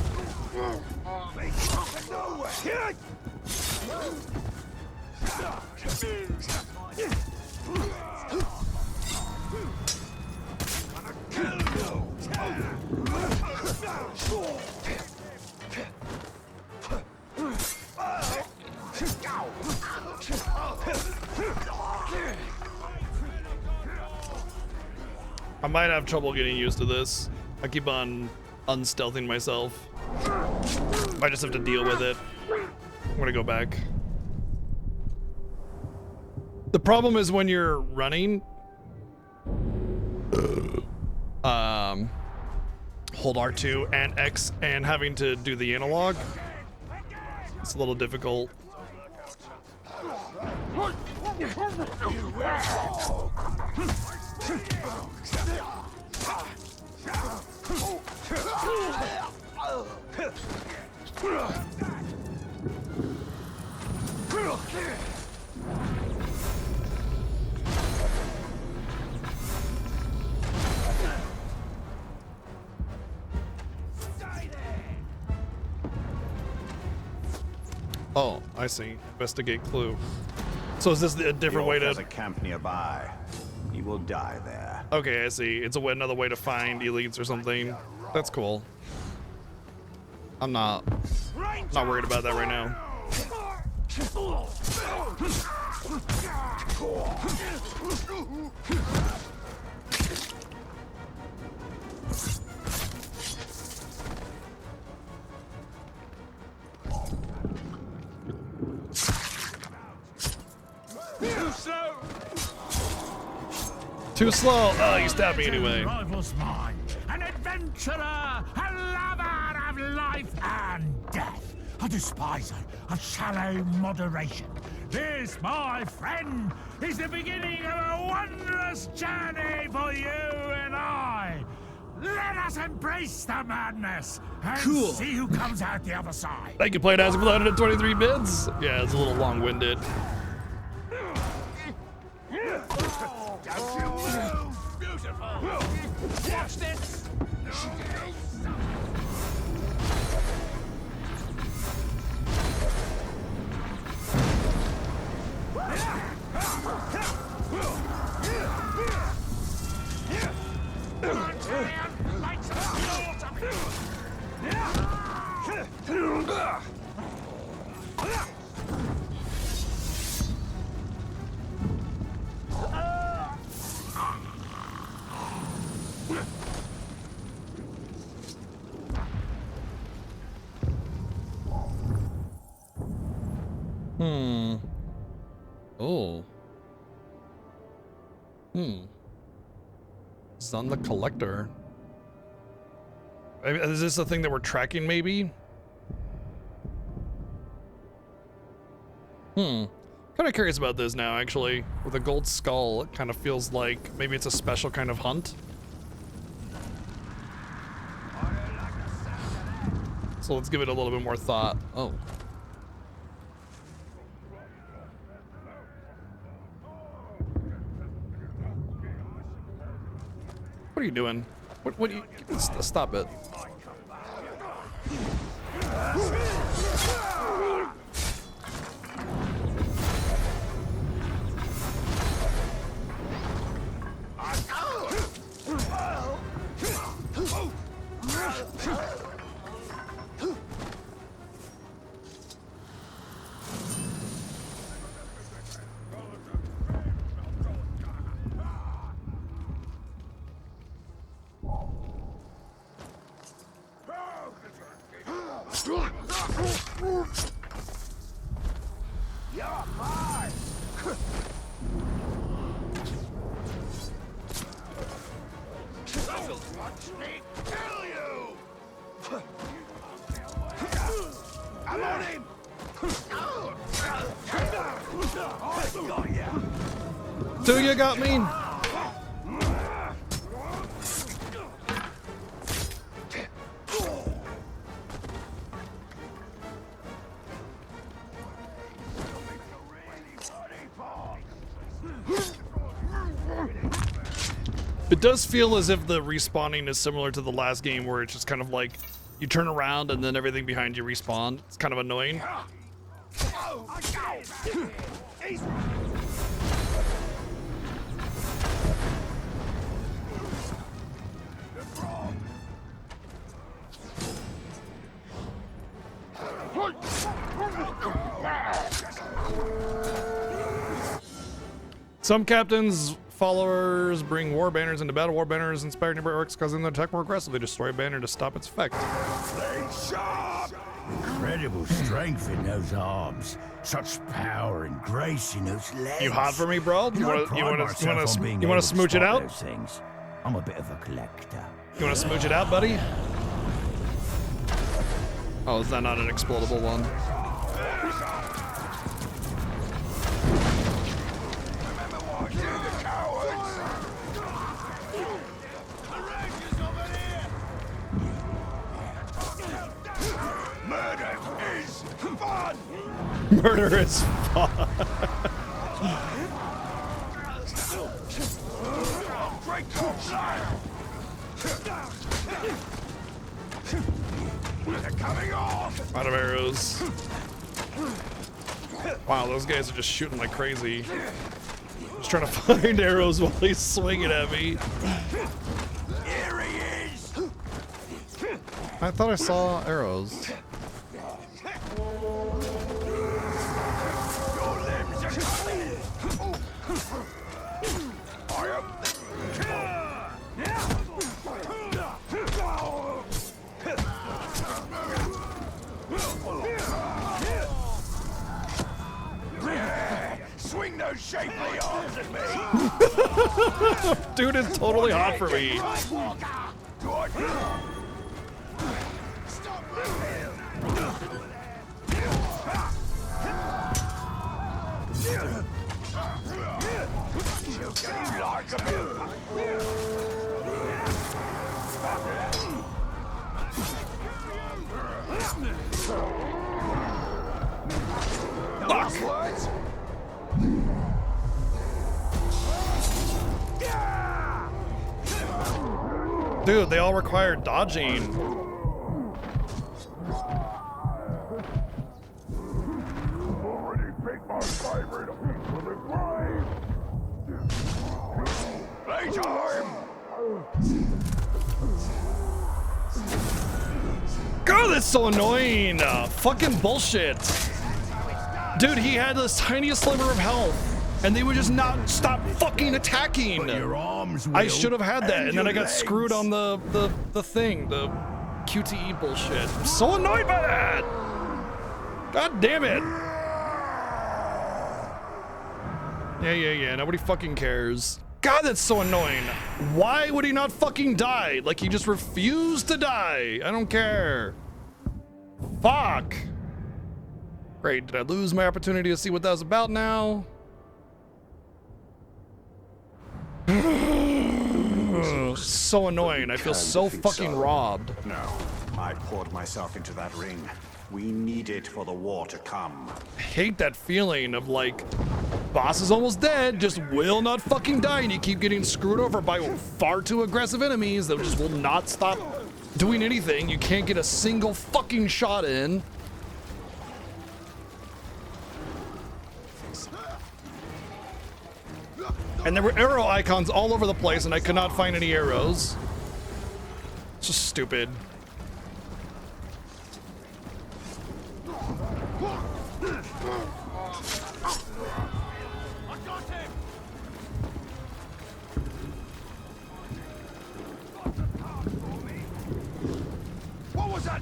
I might have trouble getting used to this. I keep on unstealthing myself. I just have to deal with it. I'm gonna go back. The problem is when you're running, hold R2 and X and having to do the analog. It's a little difficult. Oh, I see. Investigate clue. So is this a different way to...
There's a camp nearby. You will die there.
Okay, I see. It's another way to find elites or something. That's cool. I'm not worried about that right now. Too slow. Oh, you stabbed me anyway.
Rival's mine, an adventurer, a lover of life and death, a despiser of shallow moderation. This, my friend, is the beginning of a wondrous journey for you and I. Let us embrace the madness and see who comes out the other side.
Thank you, Played as with 123 bids. Yeah, it's a little long-winded.
Watch this!
Oh. Zun the Collector. Is this the thing that we're tracking, maybe? Kind of curious about this now, actually. With a gold skull, it kind of feels like maybe it's a special kind of hunt. So let's give it a little bit more thought. Oh. What are you doing? What do you... Stop it. So you got me. It does feel as if the respawning is similar to the last game, where it's just kind of like you turn around and then everything behind you respawn. It's kind of annoying. Some captains followers bring war banners into battle. War banners inspire nearby orcs, causing them to attack more aggressively. Destroy a banner to stop its effect.
Incredible strength in those arms. Such power and grace in those legs.
You hot for me, bro? You want to smooch it out?
Things. I'm a bit of a collector.
You want to smooch it out, buddy? Oh, is that not an explodable one? Murder is fun. Out of arrows. Wow, those guys are just shooting like crazy. Just trying to find arrows while he's swinging at me.
Here he is.
I thought I saw arrows.
Swing those shapely arms at me.
Dude is totally hot for me. Dude, they all require dodging. God, that's so annoying. Fucking bullshit. Dude, he had this tiniest sliver of health. And they would just not stop fucking attacking.
Your arms,
I should have had that, and then I got screwed on the thing, the QTE bullshit. I'm so annoyed by that. God damn it. Yeah. Nobody fucking cares. God, that's so annoying. Why would he not fucking die? Like he just refused to die. I don't care. Fuck. Great. Did I lose my opportunity to see what that was about now? So annoying. I feel so fucking robbed.
No, I poured myself into that ring. We need it for the war to come.
I hate that feeling of like, boss is almost dead, just will not fucking die, and you keep getting screwed over by far too aggressive enemies that just will not stop doing anything. You can't get a single fucking shot in. And there were arrow icons all over the place, and I could not find any arrows. It's just stupid.
What was that?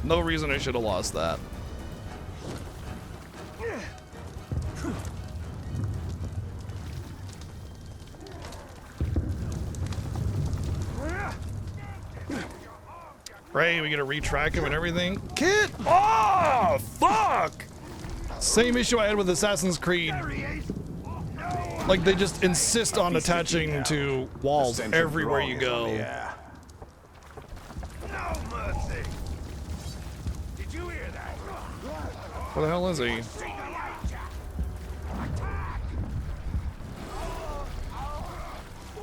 No reason I should have lost that. Right, we get to retrack him and everything. Get off! Fuck! Same issue I had with Assassin's Creed. Like, they just insist on attaching to walls everywhere you go. Where the hell is he?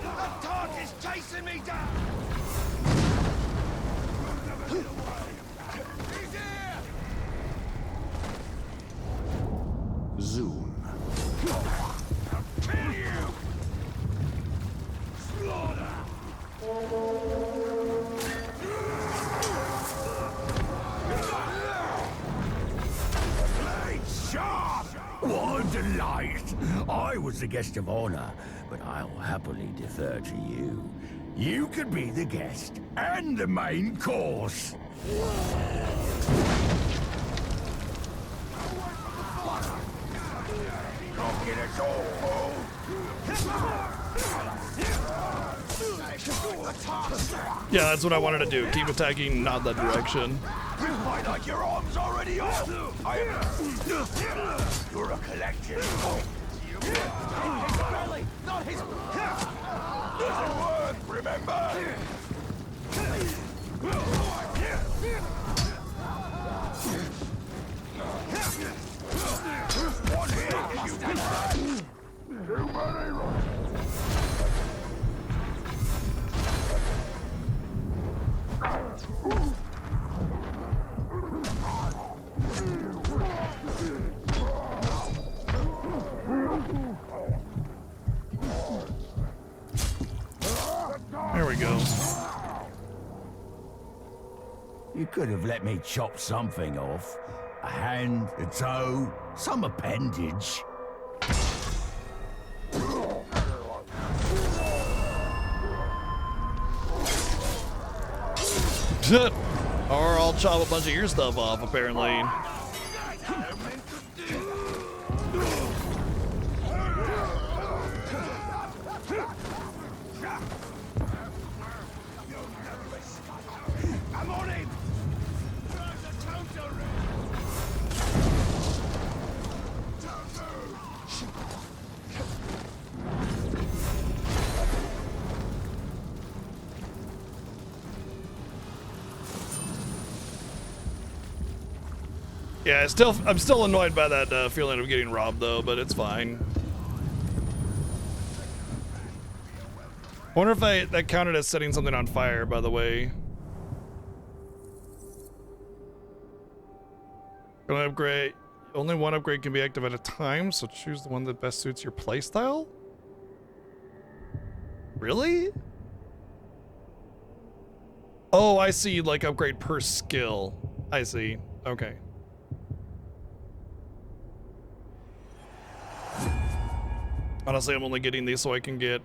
The dog is chasing me down. He's here.
Zune.
Kill you. Slaughter.
lies. I was the guest of honor, but I'll happily defer to you. You could be the guest and the main course. Don't get us all, fool.
Yeah, that's what I wanted to do. Keep attacking, not that direction.
You fight like your arm's already off. You're a collection. Not his. Doesn't work, remember? One hit, you can. Too many.
There we go.
You could have let me chop something off. A hand, a toe, some appendage.
Or I'll chop a bunch of your stuff off, apparently.
I'm on him!
Yeah, I'm still annoyed by that feeling of getting robbed, though, but it's fine. I wonder if that counted as setting something on fire, by the way. Gonna upgrade. Only one upgrade can be active at a time, so choose the one that best suits your playstyle? Really? Oh, I see, like upgrade per skill. I see. Okay. Honestly, I'm only getting these so I can get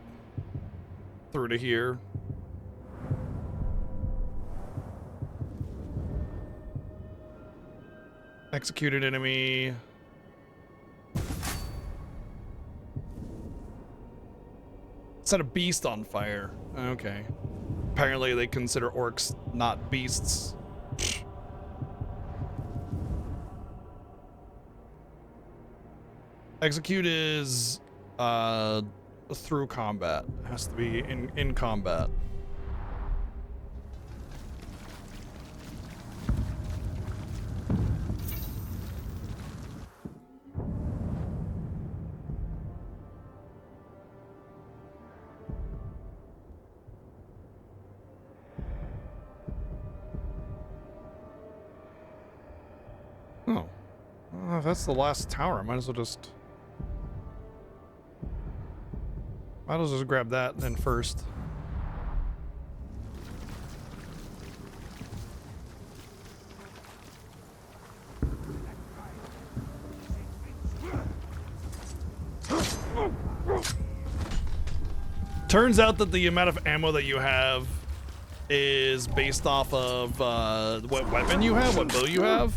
through to here. Executed enemy. Set a beast on fire. Okay. Apparently they consider orcs not beasts. Execute is through combat. It has to be in combat. Oh. If that's the last tower, I might as well just grab that then first. Turns out that the amount of ammo that you have is based off of what weapon you have, what bow you have.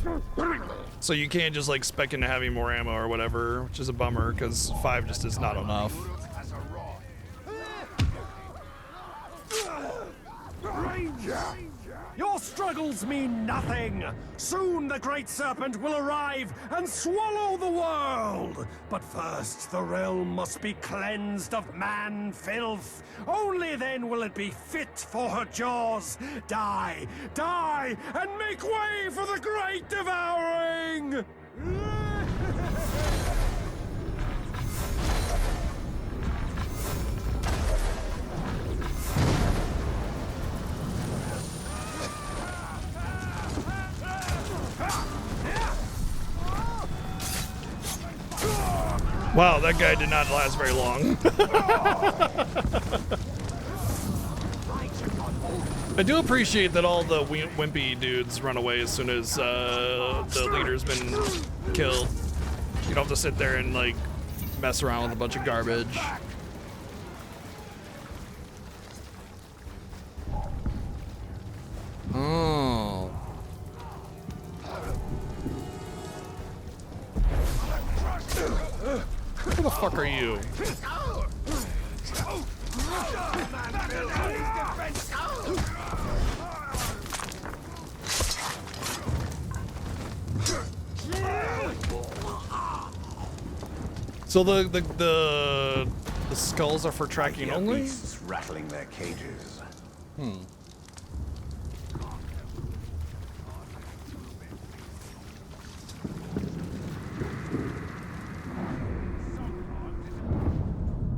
So you can't just like spec into having more ammo or whatever, which is a bummer because 5 just is not enough.
Ranger! Your struggles mean nothing! Soon the Great Serpent will arrive and swallow the world! But first, the realm must be cleansed of man filth. Only then will it be fit for her jaws. Die! Die! And make way for the Great Devouring!
Wow, that guy did not last very long. I do appreciate that all the wimpy dudes run away as soon as the leader's been killed. You don't have to sit there and like mess around with a bunch of garbage. Oh. Who the fuck are you? So the skulls are for tracking only?
Beasts rattling their cages.
Hmm.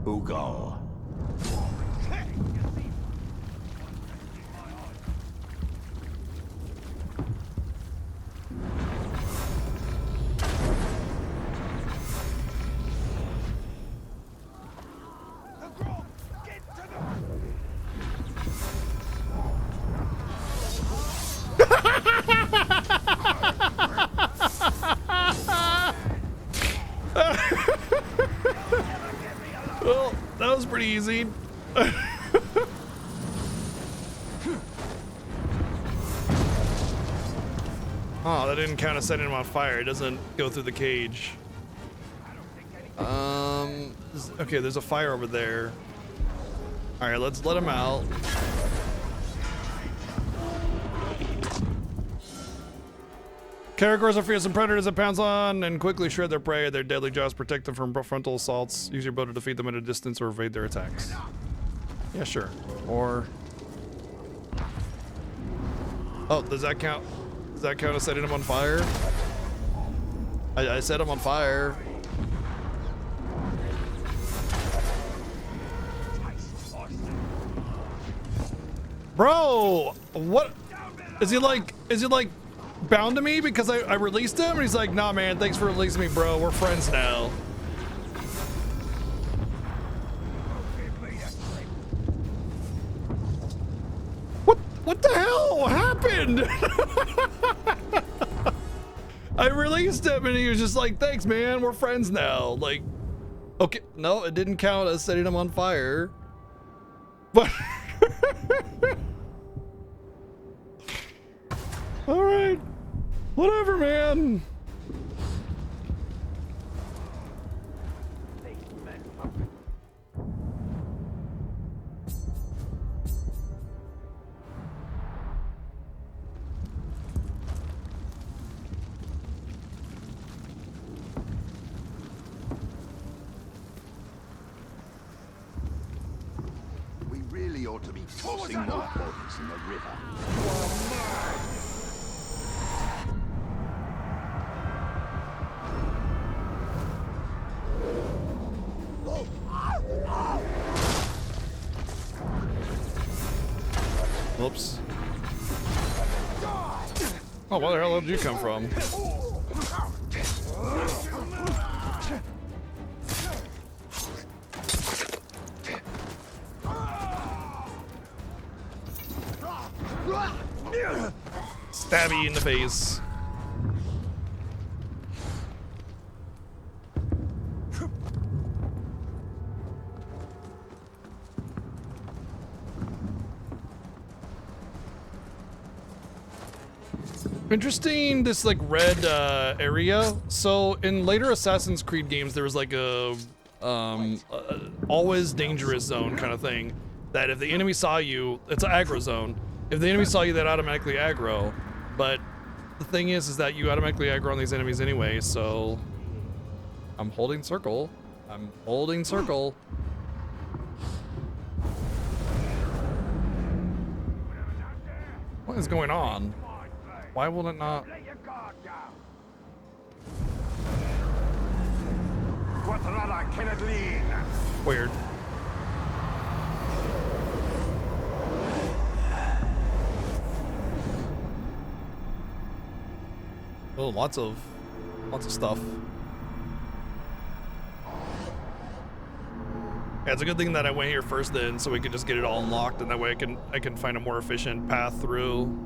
Ugal.
Well, that was pretty easy. Oh, that didn't count as setting him on fire. It doesn't go through the cage. Okay, there's a fire over there. All right, let's let him out. Caragors are fearsome predators that pounce on and quickly shred their prey. Their deadly jaws protect them from frontal assaults. Use your bow to defeat them at a distance or evade their attacks. Yeah, sure. Or... Oh, does that count? Does that count as setting him on fire? I set him on fire. Bro, what? Is he like bound to me because I released him? And he's like, nah, man, thanks for releasing me, bro. We're friends now. What the hell happened? I released him and he was just like, thanks, man. We're friends now. Like, okay. No, it didn't count as setting him on fire. But... All right, whatever, man.
We really ought to be tossing more bodies in the river.
Whoops. Oh, where the hell did you come from? Stabby in the face. Interesting, this like red area. So in later Assassin's Creed games, there was like a always dangerous zone kind of thing. That if the enemy saw you, it's an aggro zone. If the enemy saw you, that automatically aggro. But the thing is that you automatically aggro on these enemies anyway. So I'm holding circle. I'm holding circle. What is going on? Why will it not? Weird. Oh, lots of stuff. Yeah, it's a good thing that I went here first then, so we could just get it all unlocked, and that way I can find a more efficient path through.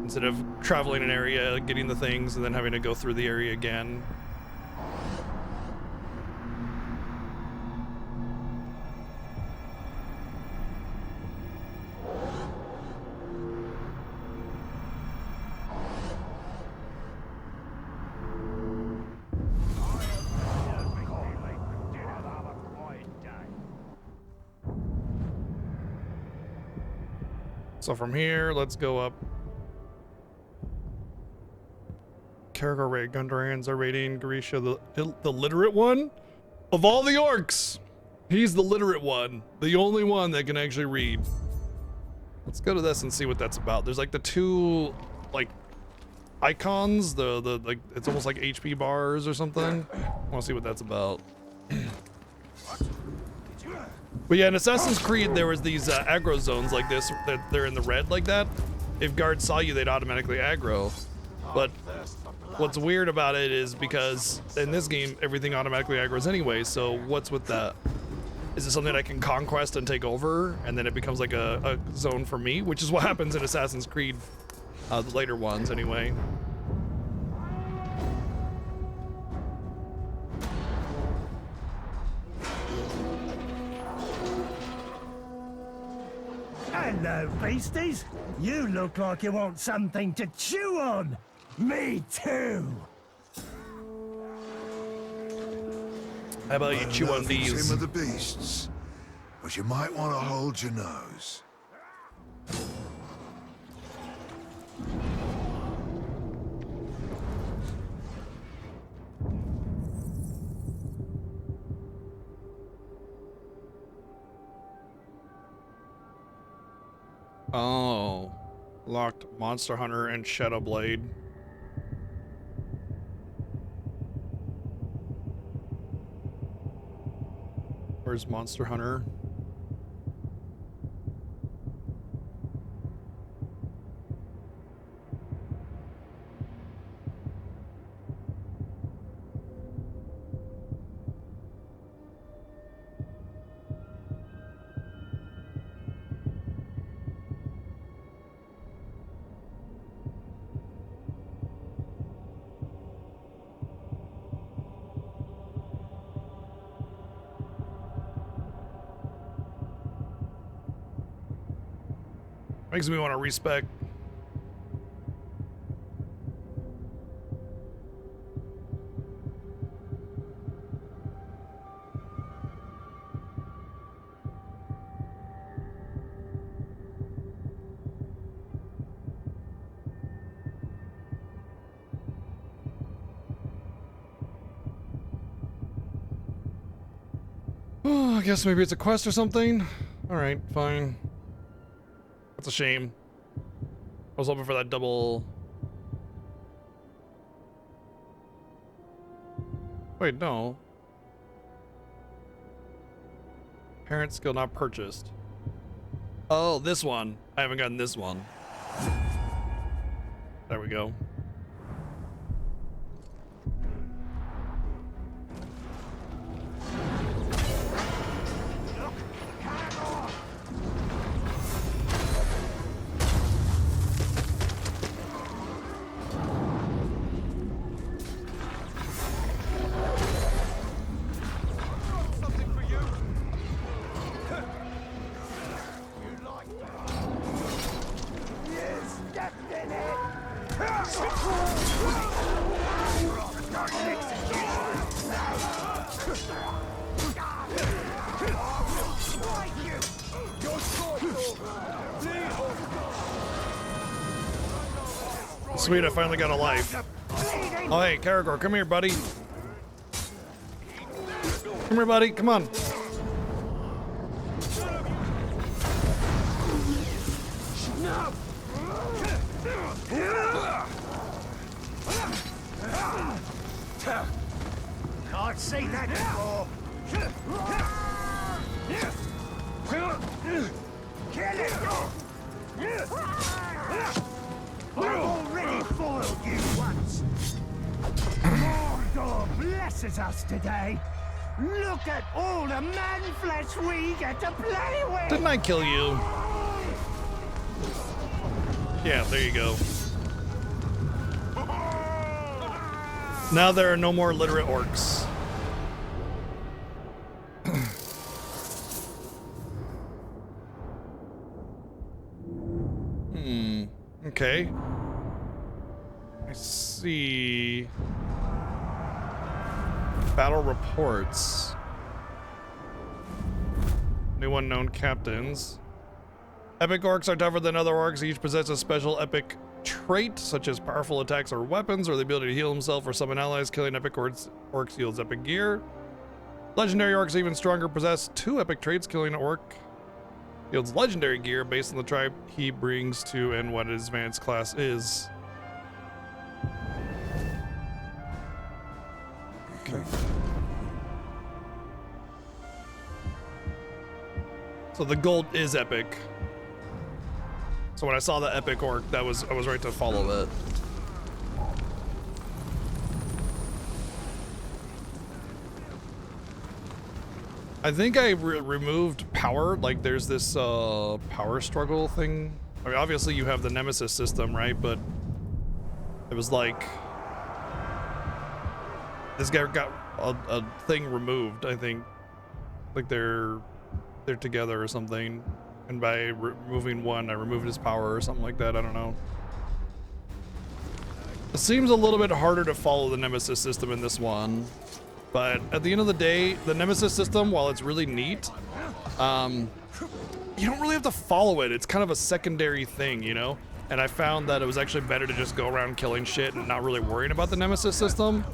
Instead of traveling an area, getting the things, and then having to go through the area again. So from here, let's go up. Caragor raid Gundarians are raiding Grisha, the literate one of all the orcs. He's the literate one, the only one that can actually read. Let's go to this and see what that's about. There's like the two like icons, the like it's almost like HP bars or something. I want to see what that's about. But yeah, in Assassin's Creed, there was these aggro zones like this that they're in the red like that. If guards saw you, they'd automatically aggro. But what's weird about it is because in this game, everything automatically aggroes anyway. So what's with that? Is it something I can conquest and take over, and then it becomes like a zone for me? Which is what happens in Assassin's Creed, the later ones anyway.
Hello, beasties. You look like you want something to chew on. Me too.
How about you chew on these?
Him of the beasts, but you might want to hold your nose.
Oh, locked Monster Hunter and Shadowblade. Where's Monster Hunter? Makes me want to respec. Oh, I guess maybe it's a quest or something. All right, fine. That's a shame. I was hoping for that double. Wait, no. Parent skill not purchased. Oh, this one. I haven't gotten this one. There we go. Sweet, I finally got a life. Oh, hey, Caragor, come here, buddy. Come here, buddy, come on.
Can't see that before. Kill it! I've already foiled you once. Mordor blesses us today. Look at all the man flesh we get to play with.
Didn't I kill you? Yeah, there you go. Now there are no more literate orcs. Okay. I see. Battle reports. New unknown captains. Epic orcs are tougher than other orcs. Each possess a special epic trait, such as powerful attacks or weapons, or the ability to heal himself or summon allies. Killing epic orcs yields epic gear. Legendary orcs, even stronger, possess 2 epic traits. Killing an orc yields legendary gear based on the tribe he brings to and what his advanced class is. Okay. So the gold is epic. So when I saw the epic orc, I was right to follow it. I think I removed power. Like there's this power struggle thing. I mean, obviously you have the Nemesis system, right? But it was like this guy got a thing removed. I think like they're together or something. And by removing one, I removed his power or something like that. I don't know. It seems a little bit harder to follow the Nemesis system in this one. But at the end of the day, the Nemesis system, while it's really neat, you don't really have to follow it. It's kind of a secondary thing, you know? And I found that it was actually better to just go around killing shit and not really worrying about the Nemesis system.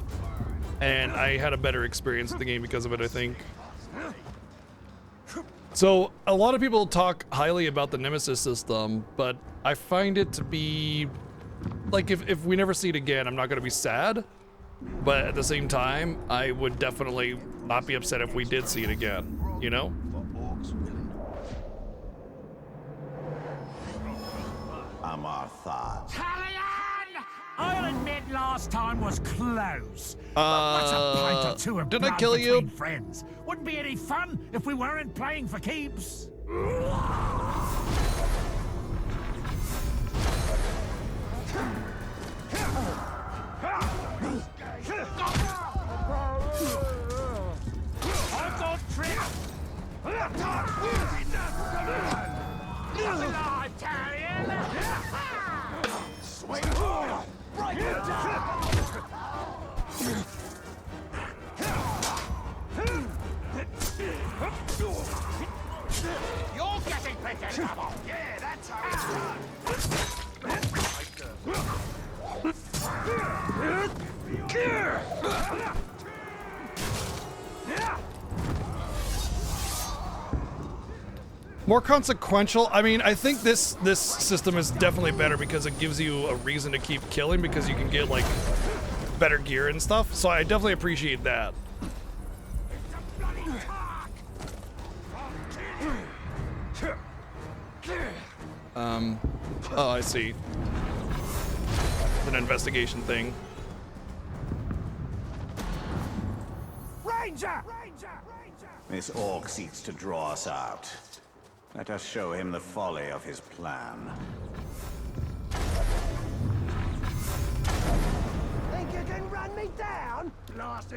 And I had a better experience with the game because of it, I think. So a lot of people talk highly about the Nemesis system, but I find it to be like if we never see it again, I'm not going to be sad. But at the same time, I would definitely not be upset if we did see it again, you know?
Amartha.
Talion! I'll admit last time was close. But what's a pint or two of
did I
blood
kill you?
between friends? Wouldn't be any fun if we weren't playing for keeps. I've got tricks. Alive, Talion! Swing hard! Break it down! You're getting pretty trouble! Yeah, that's how it's done!
More consequential. I mean, I think this system is definitely better because it gives you a reason to keep killing because you can get like better gear and stuff. So I definitely appreciate that. Oh, I see. It's an investigation thing.
Ranger!
This orc seeks to draw us out. Let us show him the folly of his plan.
Think you can run me down?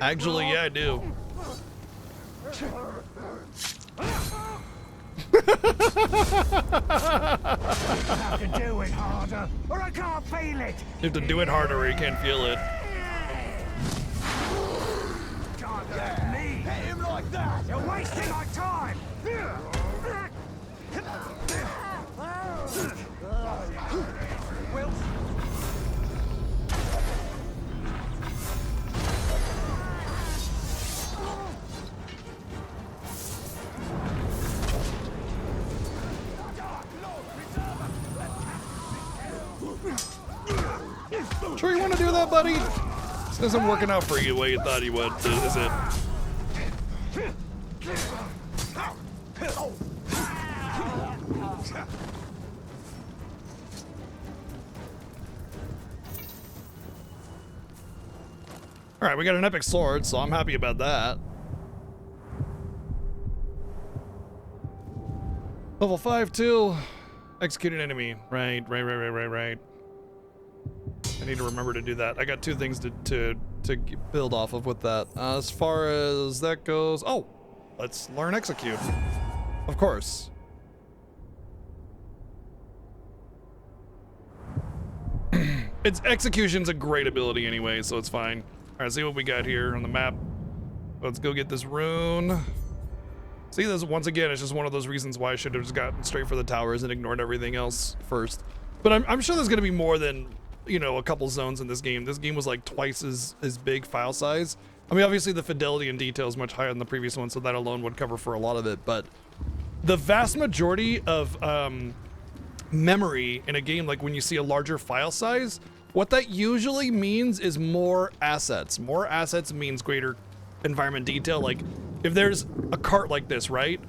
Actually, yeah, I do.
I have to do it harder, or I can't feel it.
You have to do it harder or you can't feel it.
Can't let me hit him like that. You're wasting my time.
Sure you want to do that, buddy? This isn't working out for you the way you thought he would, is it? Alright, we got an epic sword, so I'm happy about that. Level 5 too. Execute an enemy. Right. I need to remember to do that. I got 2 things to build off of with that. As far as that goes, oh, let's learn execute. Of course. Its execution's a great ability anyway, so it's fine. All right, see what we got here on the map. Let's go get this rune. See, this once again, it's just one of those reasons why I should have just gotten straight for the towers and ignored everything else first. But I'm sure there's going to be more than, you know, a couple zones in this game. This game was like twice as big file size. I mean, obviously the fidelity and detail is much higher than the previous one, so that alone would cover for a lot of it. But the vast majority of memory in a game, like when you see a larger file size, what that usually means is more assets. More assets means greater environment detail. Like if there's a cart like this, right?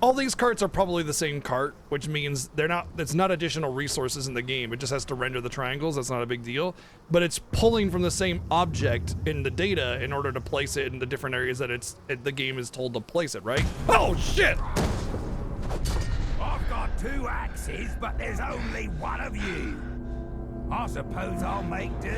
All these carts are probably the same cart, which means it's not additional resources in the game. It just has to render the triangles. That's not a big deal, but it's pulling from the same object in the data in order to place it in the different areas that the game is told to place it, right? Oh shit!
I've got 2 axes, but there's only one of you. I suppose I'll make do.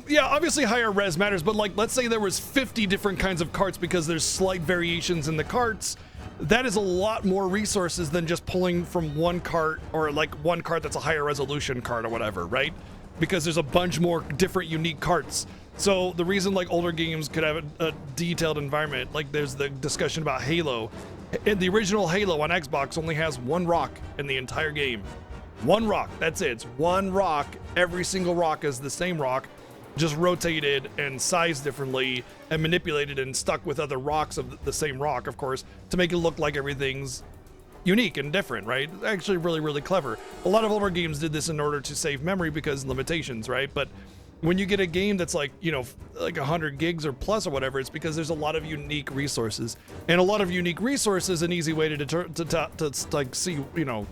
Yeah, obviously higher res matters, but like, let's say there was 50 different kinds of carts because there's slight variations in the carts. That is a lot more resources than just pulling from one cart, or like one cart that's a higher resolution cart or whatever, right? Because there's a bunch more different unique carts. So the reason like older games could have a detailed environment, like there's the discussion about Halo. In the original Halo on Xbox only has 1 rock in the entire game. 1 rock, that's it. It's 1 rock. Every single rock is the same rock, just rotated and sized differently and manipulated and stuck with other rocks of the same rock, of course, to make it look like everything's unique and different, right? Actually really, really clever. A lot of older games did this in order to save memory because limitations, right? But when you get a game that's like, you know, like 100 gigs or plus or whatever, it's because there's a lot of unique resources. And a lot of unique resources, an easy way to like see, you know,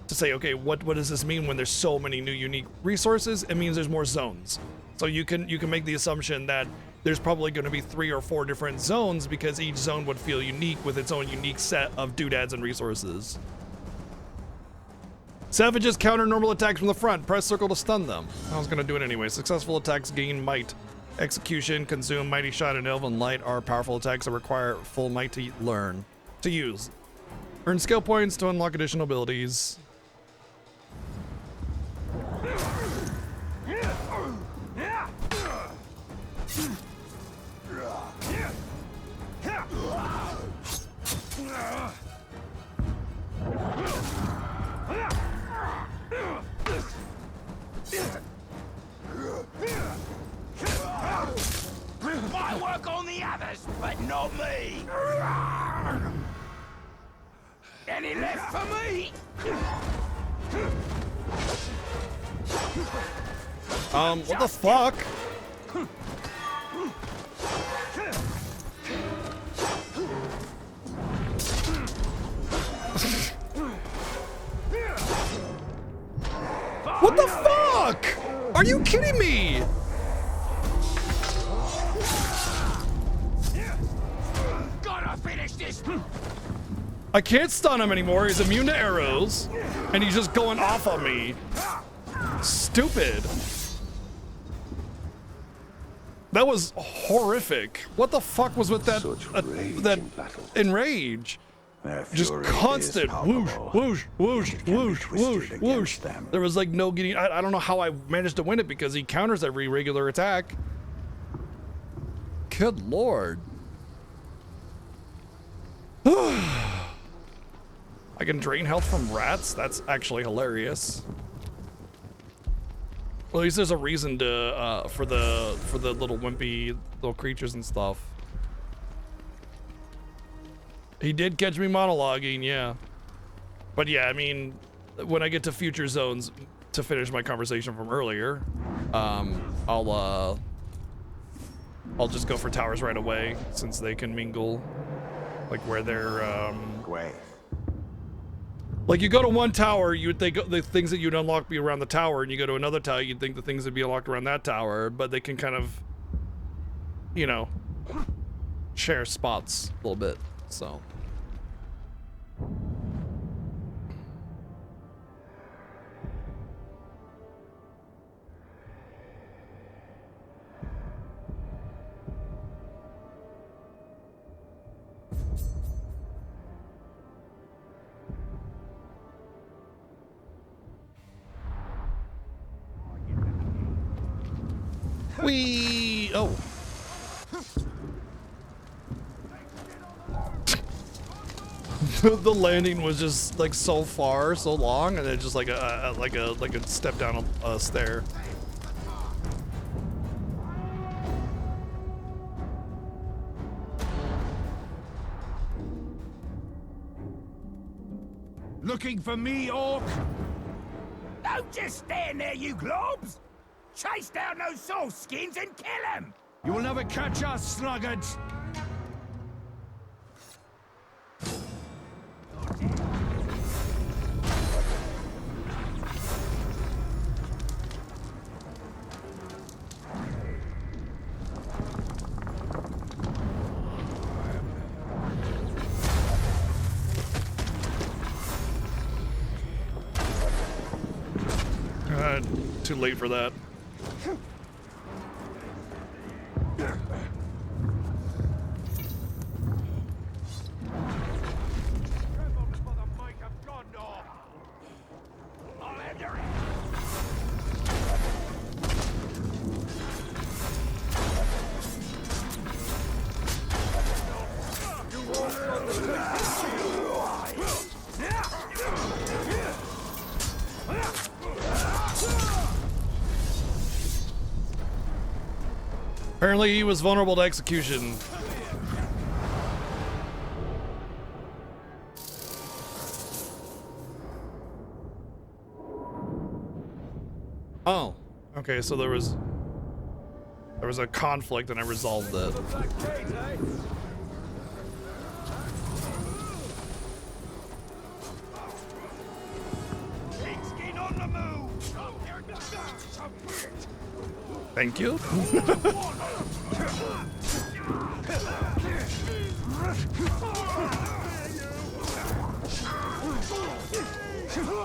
to say, okay, what does this mean when there's so many new unique resources? It means there's more zones. So you can make the assumption that there's probably going to be 3 or 4 different zones because each zone would feel unique with its own unique set of doodads and resources. Savages counter normal attacks from the front. Press circle to stun them. I was going to do it anyway. Successful attacks gain might. Execution, consume, mighty shot, and elven light are powerful attacks that require full might to use. Earn skill points to unlock additional abilities.
Might work on the others, but not me. Any left for me?
What the fuck? What the fuck? Are you kidding me?
Gotta finish this.
I can't stun him anymore. He's immune to arrows, and he's just going off on me. Stupid. That was horrific. What the fuck was with that? That enrage. Just constant whoosh, whoosh, whoosh, whoosh, whoosh, whoosh. There was like no getting. I don't know how I managed to win it because he counters every regular attack. Good lord. I can drain health from rats? That's actually hilarious. Well, at least there's a reason to for the little wimpy little creatures and stuff. He did catch me monologuing, yeah. But yeah, I mean, when I get to future zones to finish my conversation from earlier, I'll just go for towers right away since they can mingle, like where they're like you go to one tower, you would think the things that you'd unlock be around the tower, and you go to another tower, you'd think the things would be unlocked around that tower, but they can kind of, you know, share spots a little bit, so. Oh, The landing was just like so far, so long, and then just like a step down a stair.
Looking for me, Orc? Don't just stand there, you globs! Chase down those soul skins and kill them! You will never catch us, sluggards!
Too late for that. Apparently he was vulnerable to execution. Oh, okay, so there was a conflict and I resolved it. Thank you.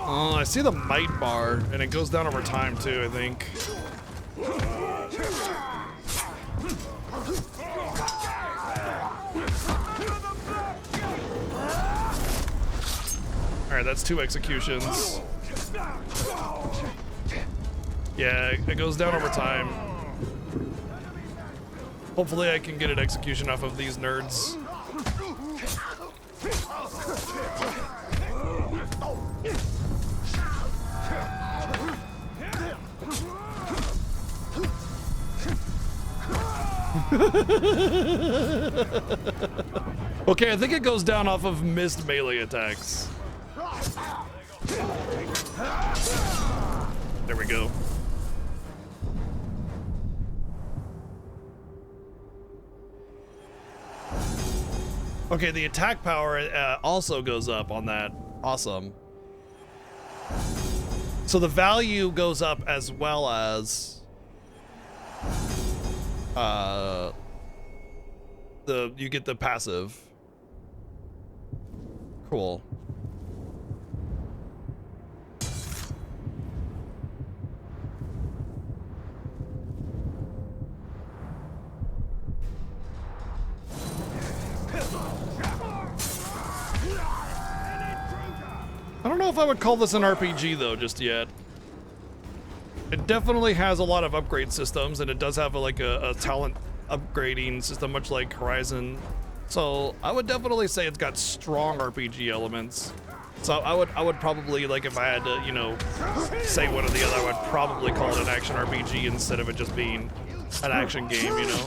Oh, I see the might bar, and it goes down over time too, I think. Alright, that's 2 executions. Yeah, it goes down over time. Hopefully I can get an execution off of these nerds. Okay, I think it goes down off of missed melee attacks. There we go. Okay, the attack power also goes up on that. Awesome. So the value goes up as well as you get the passive. Cool. I don't know if I would call this an RPG though just yet. It definitely has a lot of upgrade systems, and it does have a talent upgrading system, much like Horizon. So I would definitely say it's got strong RPG elements. So I would probably, like, if I had to, you know, say one or the other, I would probably call it an action RPG instead of it just being an action game, you know?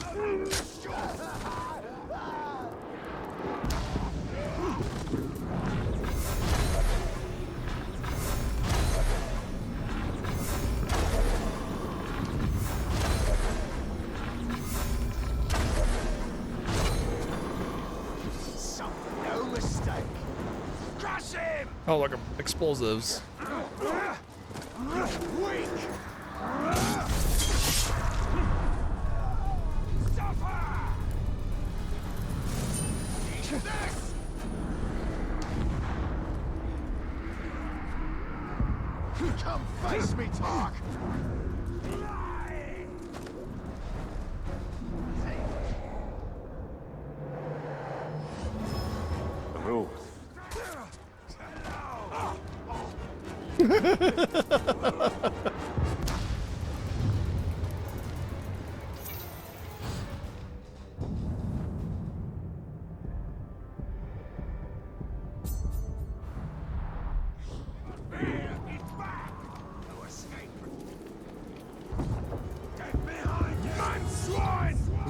Oh, like explosives.
Come face me, Tark.
Oh.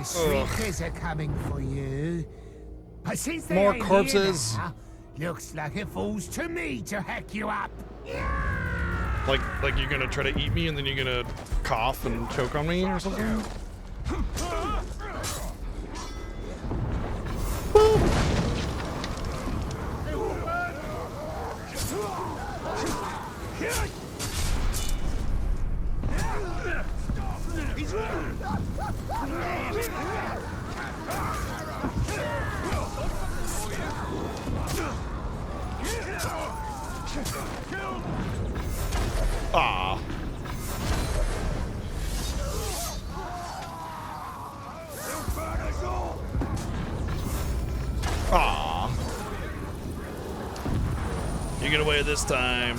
shriekers are coming for you. But since they
More
ain't here
corpses.
now, looks like it falls to me to hack you up.
Like you're gonna try to eat me and then you're gonna cough and choke on me or something? Ah. Ah. You get away this time.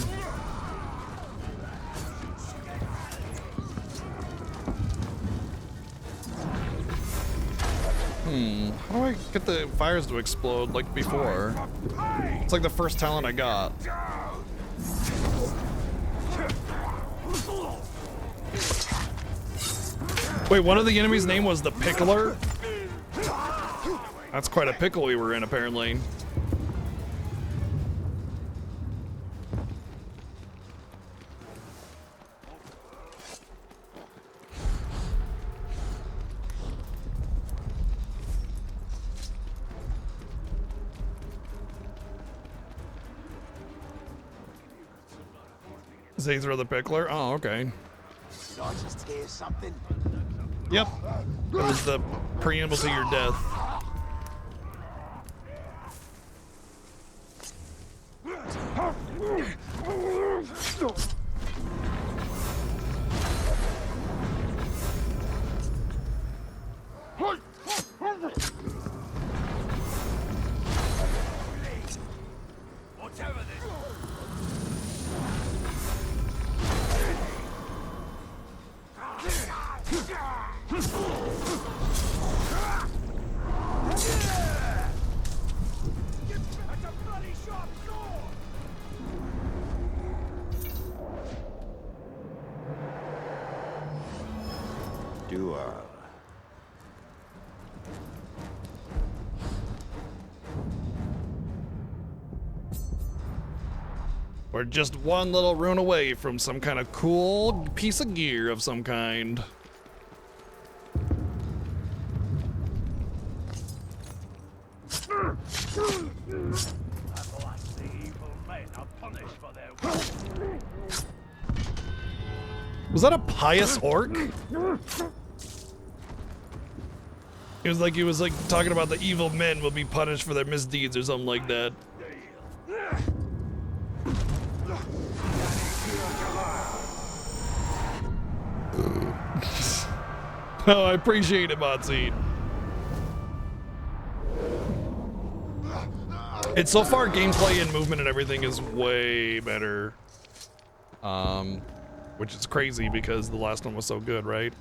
How do I get the fires to explode like before? It's like the first talent I got. Wait, one of the enemies' name was the Pickler? That's quite a pickle we were in, apparently. Zazer the Pickler? Oh, okay.
Did I just hear something?
Yep. It was the preamble to your death.
Whatever this.
Duel.
We're just one little rune away from some kind of cool piece of gear of some kind. Was that a pious orc? It was like he was like talking about the evil men will be punished for their misdeeds or something like that. Oh, I appreciate it, Motsy. It's so far gameplay and movement and everything is way better. Which is crazy because the last one was so good, right?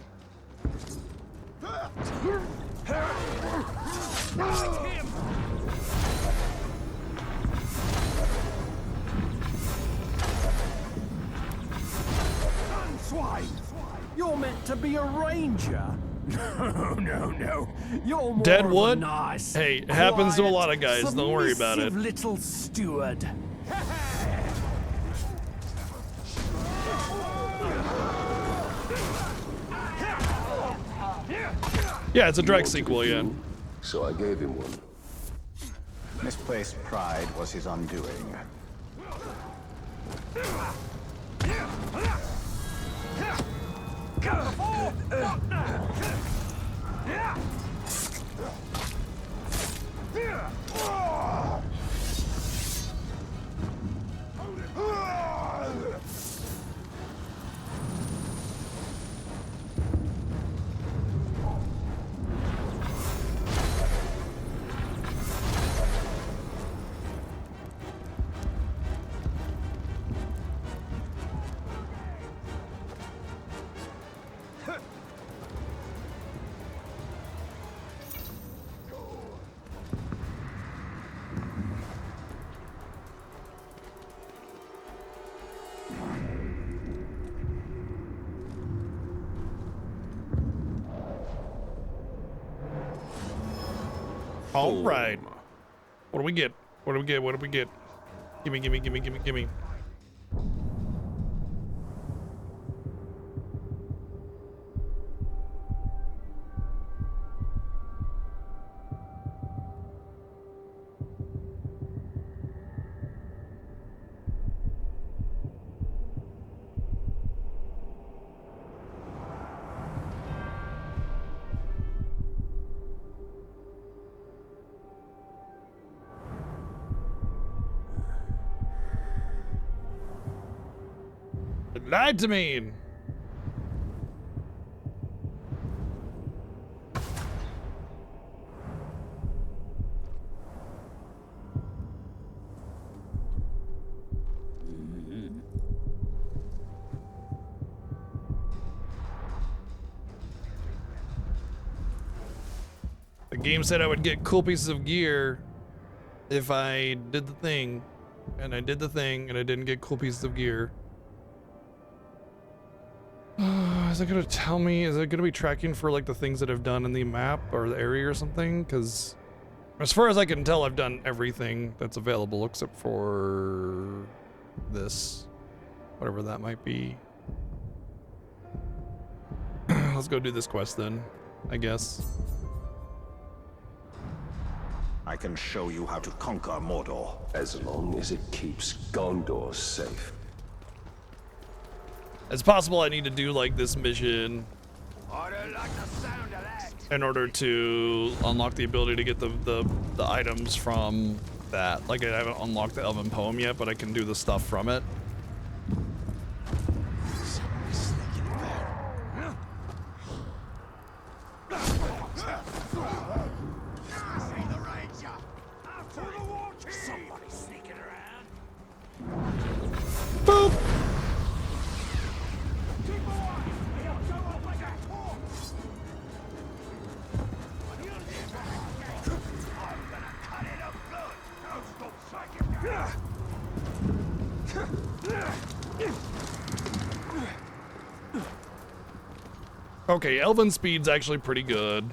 Swine! You're meant to be a ranger. No. You're more
Deadwood?
of a nice,
Hey, it happens to a
quiet,
lot of guys. Don't worry about it.
submissive little steward.
Yeah, it's a Drake sequel, yeah.
So I gave him one.
Misplaced pride was his undoing.
All right. What do we get? What do we get? What do we get? Gimme, gimme, gimme, gimme, gimme. Lied to me. The game said I would get cool pieces of gear if I did the thing, and I did the thing, and I didn't get cool pieces of gear. Is it gonna tell me? Is it gonna be tracking for like the things that I've done in the map or the area or something? Because as far as I can tell, I've done everything that's available except for this, whatever that might be. Let's go do this quest then, I guess.
I can show you how to conquer Mordor.
As long as it keeps Gondor safe.
It's possible I need to do like this mission in order to unlock the ability to get the items from that. Like I haven't unlocked the Elven Poem yet, but I can do the stuff from it. Boop! Okay, Elven speed's actually pretty good.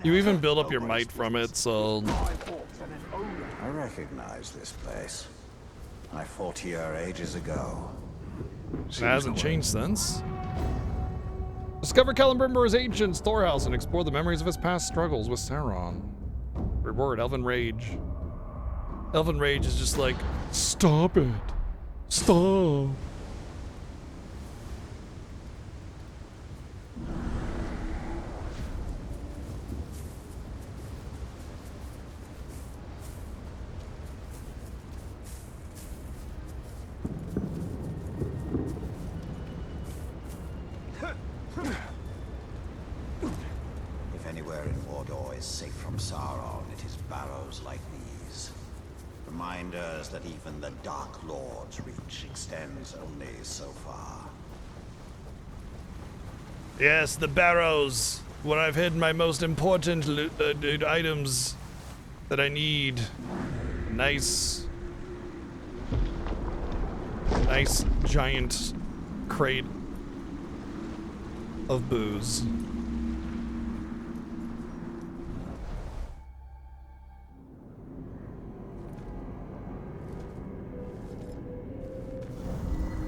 You even build up your might from it, so...
I recognize this place. I fought here ages ago.
It hasn't changed since. Discover Celebrimbor's ancient storehouse and explore the memories of his past struggles with Sauron. Reward Elven Rage. Elven Rage is just like, stop it. Stop.
If anywhere in Mordor is safe from Sauron, it is barrows like these. Reminders that even the Dark Lord's reach extends only so far.
Yes, the barrows, where I've hidden my most important items that I need. Nice giant crate of booze.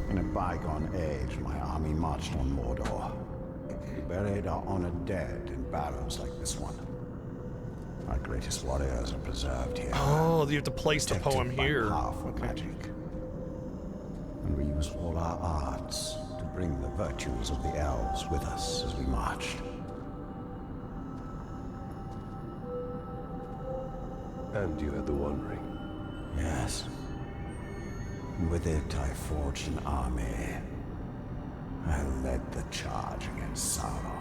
In a bygone age, my army marched on Mordor. We buried our honored dead in barrows like this one. Our greatest warriors are preserved here.
Oh, you have to place the
protected
poem
by
here.
Powerful magic. And we use all our arts to bring the virtues of the elves with us as we marched.
And you had the One Ring.
Yes. And with it, I forged an army. I led the charge against Sauron.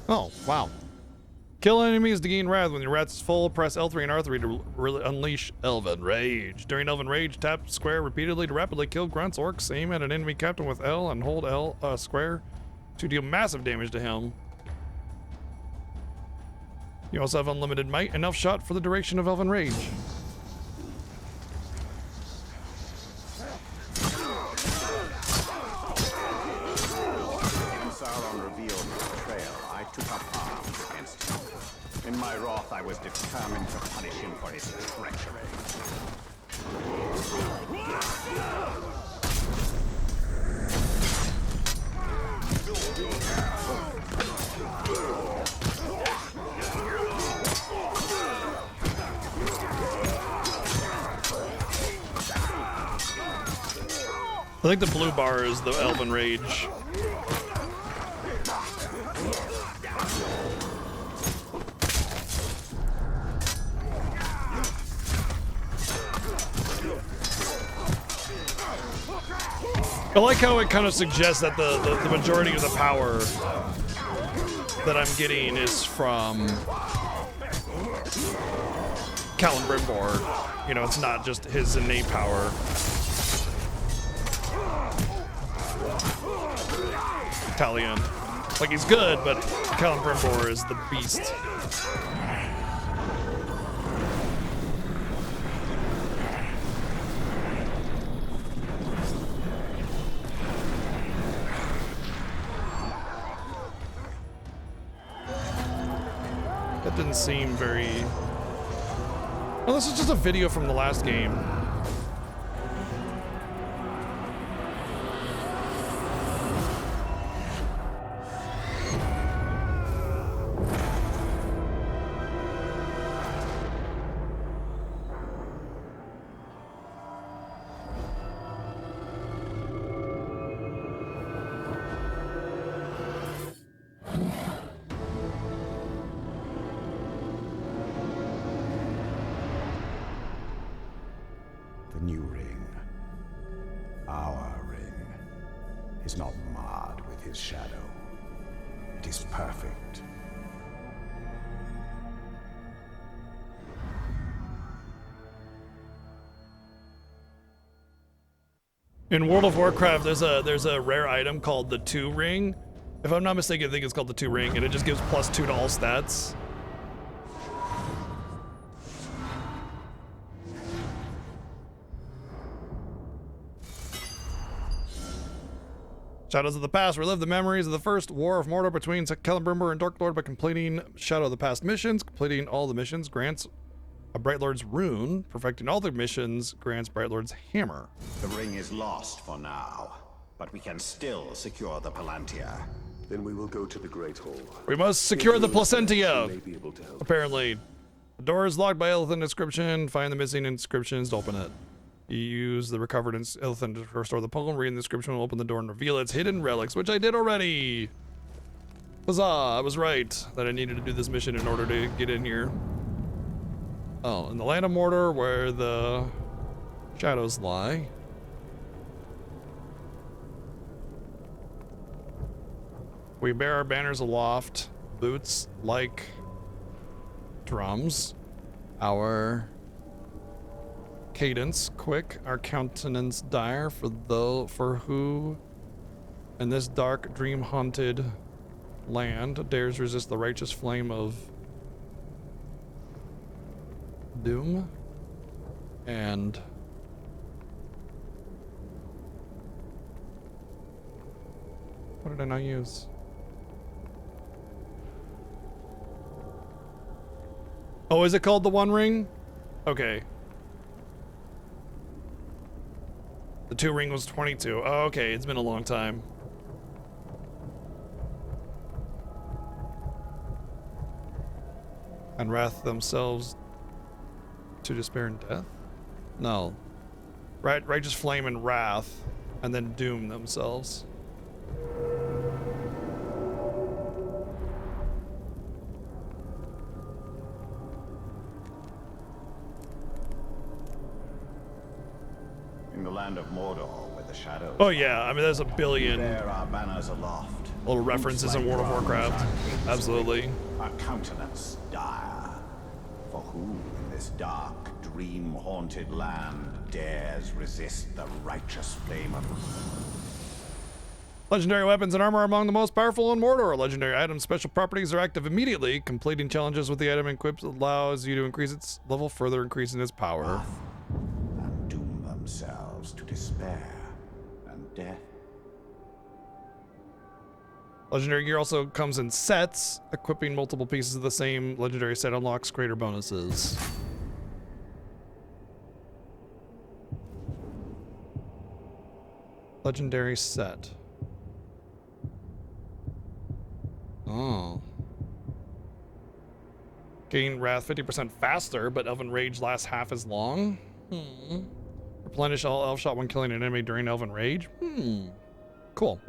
Oh, wow. Kill enemies to gain wrath. When your wrath is full, press L3 and R3 to unleash Elven Rage. During Elven Rage, tap square repeatedly to rapidly kill grunts, orcs. Aim at an enemy captain with L and hold L square to deal massive damage to him. You also have unlimited might, enough shot for the duration of Elven Rage.
When Sauron revealed his betrayal, I took up arms against him. In my wrath, I was determined to punish him for his treachery.
I think the blue bar is the Elven Rage. I like how it kind of suggests that the majority of the power that I'm getting is from Celebrimbor. You know, it's not just his innate power. Talion. Like, he's good, but Celebrimbor is the beast. That didn't seem very... Oh, this is just a video from the last game.
The new ring, our ring, is not marred with his shadow. It is perfect.
In World of Warcraft, there's a rare item called the 2 ring. If I'm not mistaken, I think it's called the 2 ring, and it just gives +2 to all stats. Shadows of the Past. Relive the memories of the first War of Mordor between Celebrimbor and Dark Lord by completing Shadow of the Past missions. Completing all the missions grants a Bright Lord's rune. Perfecting all the missions grants Bright Lord's hammer.
The ring is lost for now, but we can still secure the Palantir.
Then we will go to the Great Hall.
We must secure the Placentia.
May be able to help.
Apparently. The door is locked by Illithid inscription. Find the missing inscriptions to open it. You use the recovered Illithid to restore the poem. Reading the inscription will open the door and reveal its hidden relics, which I did already. Huzzah! I was right that I needed to do this mission in order to get in here. Oh, in the land of Mordor, where the shadows lie. We bear our banners aloft, boots like drums. Our cadence quick, our countenance dire, for who in this dark dream haunted land dares resist the righteous flame of doom. And what did I not use? Oh, is it called the One Ring? Okay. The 2 ring was 22. Oh, okay, it's been a long time. And wrath themselves to despair and death? No. Righteous flame and wrath, and then doom themselves.
In the land of Mordor, where the shadows...
Oh yeah, I mean there's a billion
There are banners aloft.
little references in World of Warcraft. Absolutely.
Our countenance dire. For who in this dark, dream-haunted land dares resist the righteous flame of...
Legendary weapons and armor are among the most powerful in Mordor. Legendary items' special properties are active immediately. Completing challenges with the item equipped allows you to increase its level, further increasing its power.
And doom themselves to despair and death.
Legendary gear also comes in sets. Equipping multiple pieces of the same legendary set unlocks greater bonuses. Legendary set. Oh. Gain Wrath 50% faster, but Elven Rage lasts half as long. Replenish all Elf Shot when killing an enemy during Elven Rage. Cool.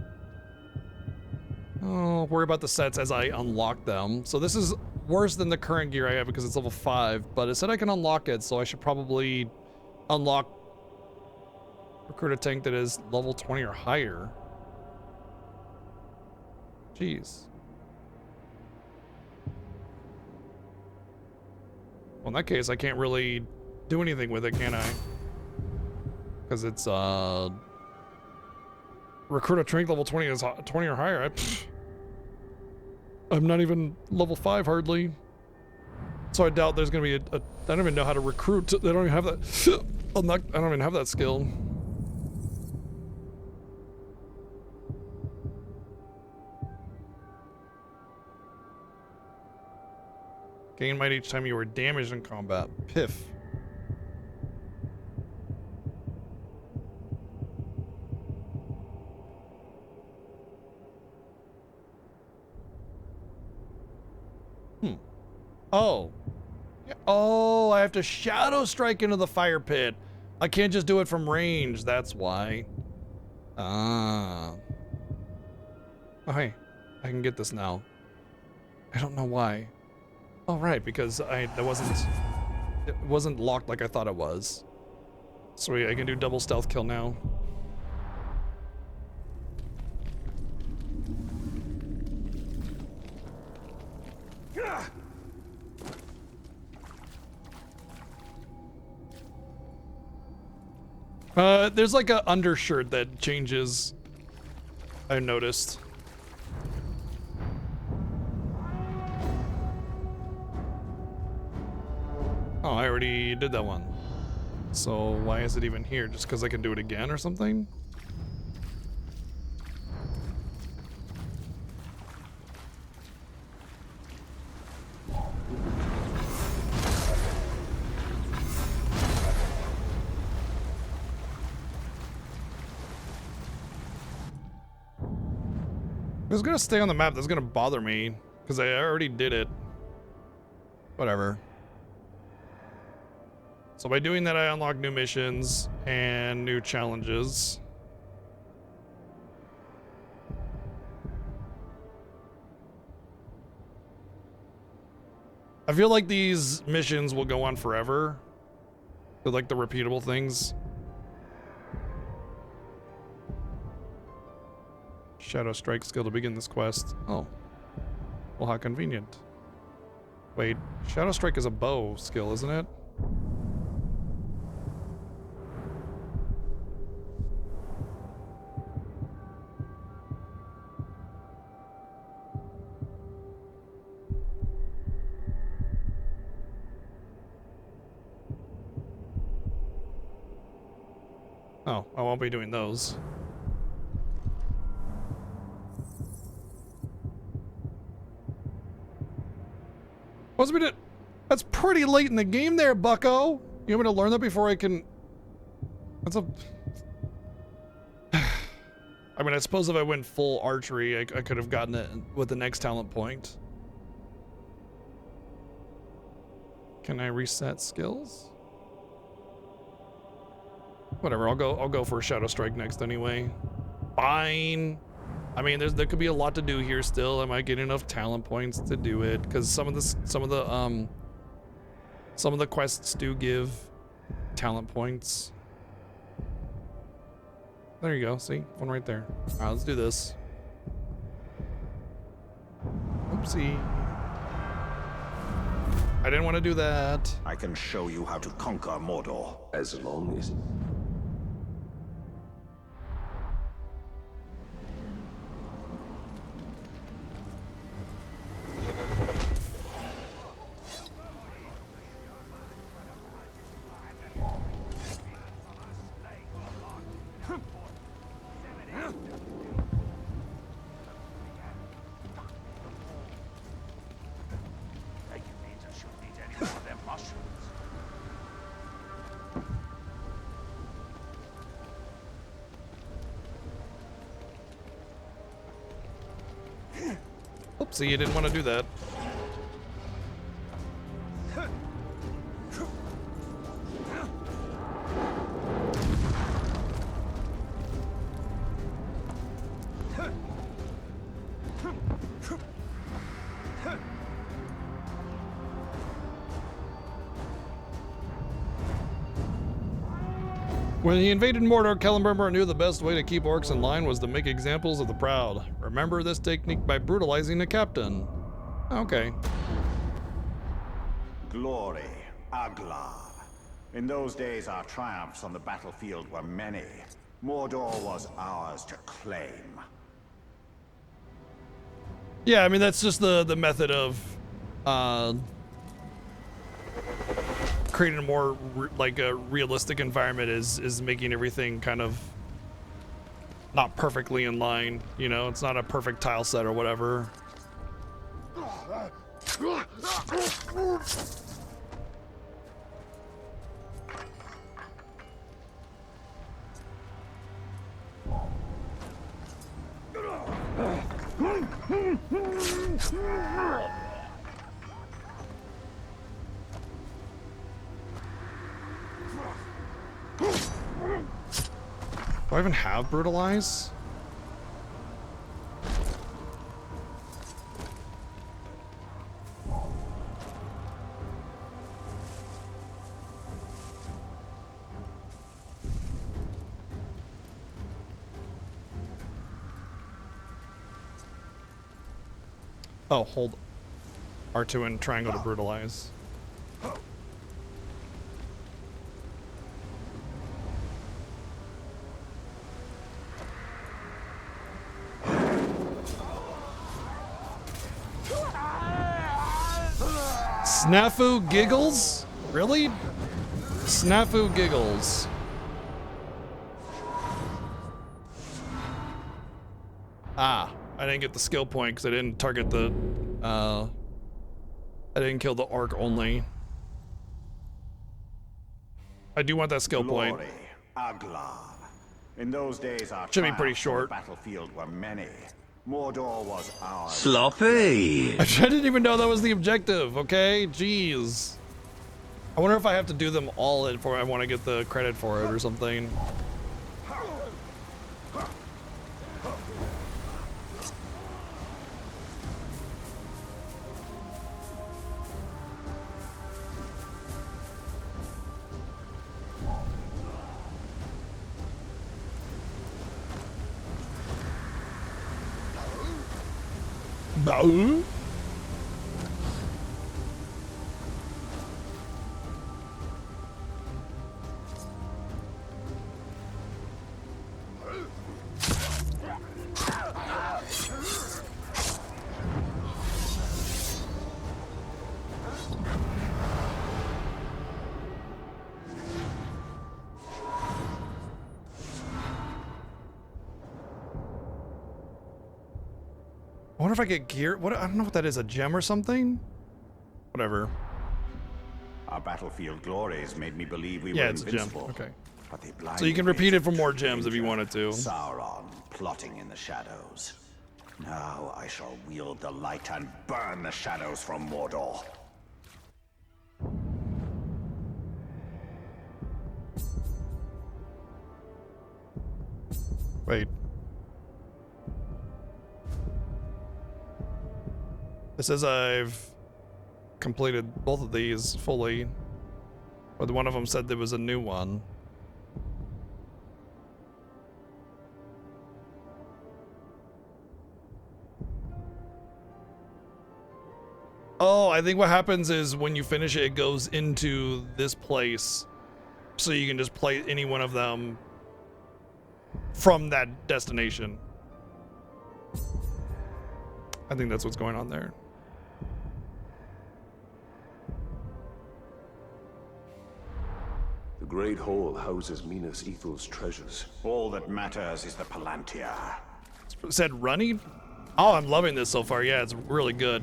Oh, worry about the sets as I unlock them. So this is worse than the current gear I have because it's level 5, but it said I can unlock it, so I should probably unlock recruit a tank that is level 20 or higher. Jeez. Well, in that case, I can't really do anything with it, can I? Because it's, recruit a tank level 20 is 20 or higher. I'm not even level 5 hardly. So I doubt there's gonna be I don't even know how to recruit. They don't even have that. I don't even have that skill. Gain might each time you were damaged in combat. Piff. Oh. Oh, I have to shadow strike into the fire pit. I can't just do it from range, that's why. Ah. Oh, hey. I can get this now. I don't know why. Oh, right, because it wasn't locked like I thought it was. Sweet, I can do double stealth kill now. There's like a undershirt that changes. I noticed. Oh, I already did that one. So why is it even here? Just because I can do it again or something? If it's gonna stay on the map, that's gonna bother me because I already did it. Whatever. So by doing that, I unlock new missions and new challenges. I feel like these missions will go on forever. They're like the repeatable things. Shadow Strike skill to begin this quest. Oh. Well, how convenient. Wait, Shadow Strike is a bow skill, isn't it? Oh, I won't be doing those. That's pretty late in the game there, bucko. You want me to learn that before I can... That's a... I mean, I suppose if I went full archery, I could have gotten it with the next talent point. Can I reset skills? Whatever, I'll go for a Shadow Strike next anyway. Fine. I mean, there could be a lot to do here still. I might get enough talent points to do it because some of the quests do give talent points. There you go. See, one right there. All right, let's do this. Oopsie. I didn't want to do that.
I can show you how to conquer Mordor.
As long as...
See, you didn't want to do that. When he invaded Mordor, Celebrimbor knew the best way to keep orcs in line was to make examples of the proud. Remember this technique by brutalizing the captain. Okay.
Glory, Aglar. In those days, our triumphs on the battlefield were many. Mordor was ours to claim.
Yeah, I mean, that's just the method of creating a more like a realistic environment is making everything kind of not perfectly in line, you know? It's not a perfect tile set or whatever. Do I even have brutalize? Oh, hold R2 and triangle to brutalize. Snafu giggles? Really? Snafu giggles. Ah, I didn't get the skill point because I didn't target the, I didn't kill the orc only. I do want that skill point.
Aglar. In those days, our
should be pretty
triumphs on the
short.
battlefield were many. Mordor was ours.
Sloppy. I didn't even know that was the objective. Okay, jeez. I wonder if I have to do them all before I want to get the credit for it or something. Bow. I wonder if I get gear. What? I don't know what that is. A gem or something? Whatever.
Our battlefield glories made me believe we
Yeah,
were
it's a gem.
invincible.
Okay.
But they
So you can repeat it for more gems if you wanted to.
Sauron plotting in the shadows. Now I shall wield the light and burn the shadows from Mordor.
Wait. It says I've completed both of these fully, but one of them said there was a new one. Oh, I think what happens is when you finish it, it goes into this place, so you can just play any one of them from that destination. I think that's what's going on there.
The Great Hall houses Minas Ethel's treasures.
All that matters is the Palantir.
It said running? Oh, I'm loving this so far. Yeah, it's really good.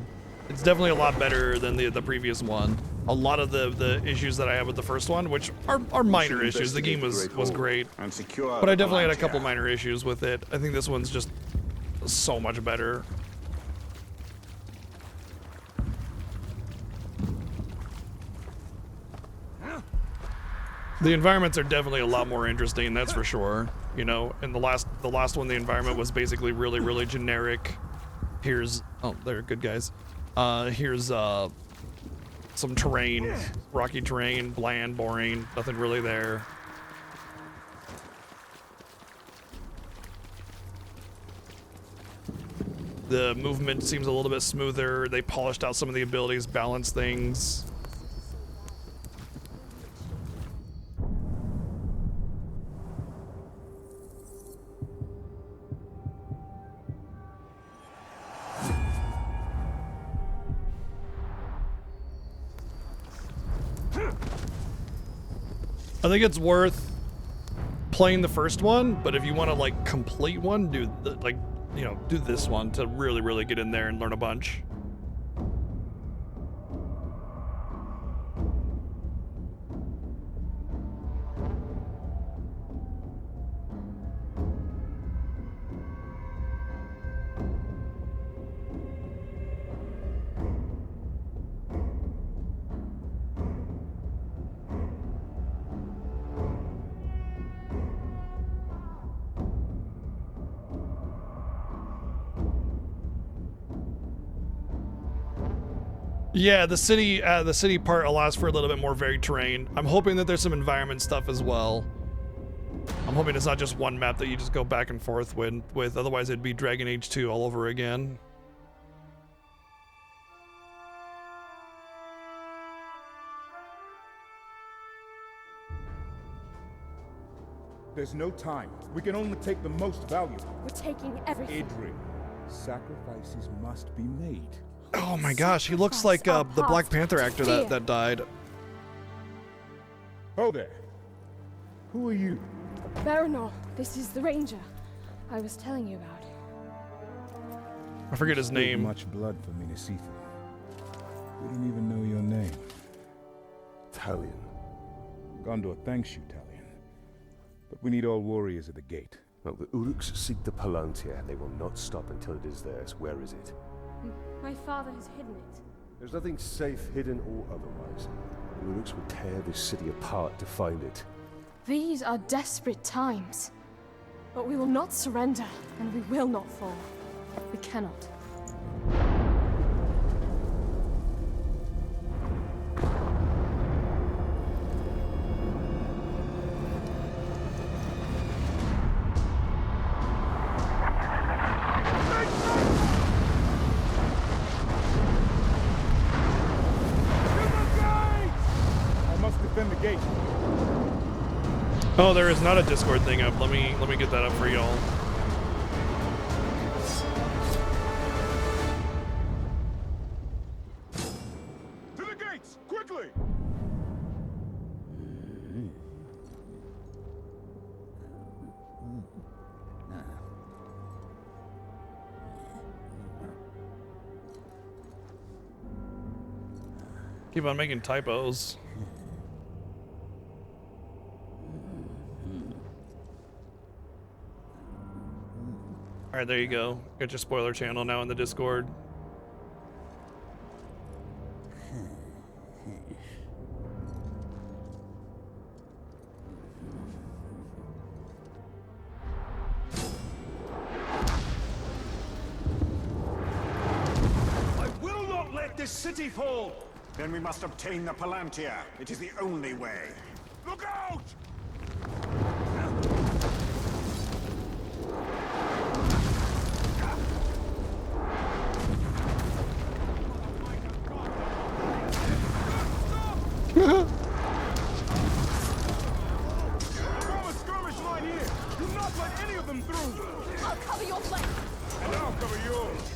It's definitely a lot better than the previous one. A lot of the issues that I have with the first one, which are minor issues. The game was great.
And secure
But I
the
definitely had a
Palantir.
couple minor issues with it. I think this one's just so much better. The environments are definitely a lot more interesting, that's for sure. You know, and the last one, the environment was basically really, really generic. Here's, oh, they're good guys. Here's some terrain, rocky terrain, bland, boring, nothing really there. The movement seems a little bit smoother. They polished out some of the abilities, balanced things. I think it's worth playing the first one, but if you want to like complete one, do do this one to really, really get in there and learn a bunch. Yeah, the city part allows for a little bit more varied terrain. I'm hoping that there's some environment stuff as well. I'm hoping it's not just one map that you just go back and forth with. Otherwise it'd be Dragon Age 2 all over again.
There's no time. We can only take the most valuable.
We're taking everything.
Idri, sacrifices must be made.
Oh my gosh, he looks like the Black Panther actor that died.
Oh there. Who are you?
Baranor, this is the Ranger I was telling you about.
I forget his name.
Much blood for me to see through. We don't even know your name.
Talion.
Gondor thanks you, Talion. But we need all warriors at the gate.
Well, the Uruks seek the Palantir, and they will not stop until it is theirs. Where is it?
My father has hidden it.
There's nothing safe, hidden or otherwise. The Uruks will tear this city apart to find it.
These are desperate times. But we will not surrender, and we will not fall. We cannot.
Oh, there is not a Discord thing up. Let me get that up for y'all.
To the gates, quickly!
Keep on making typos. All right, there you go. Got your spoiler channel now in the Discord.
I will not let this city fall! Then we must obtain the Palantir. It is the only way. Look out!
Form a skirmish line here. Do not let any of them through.
I'll cover your flank.
And I'll cover yours.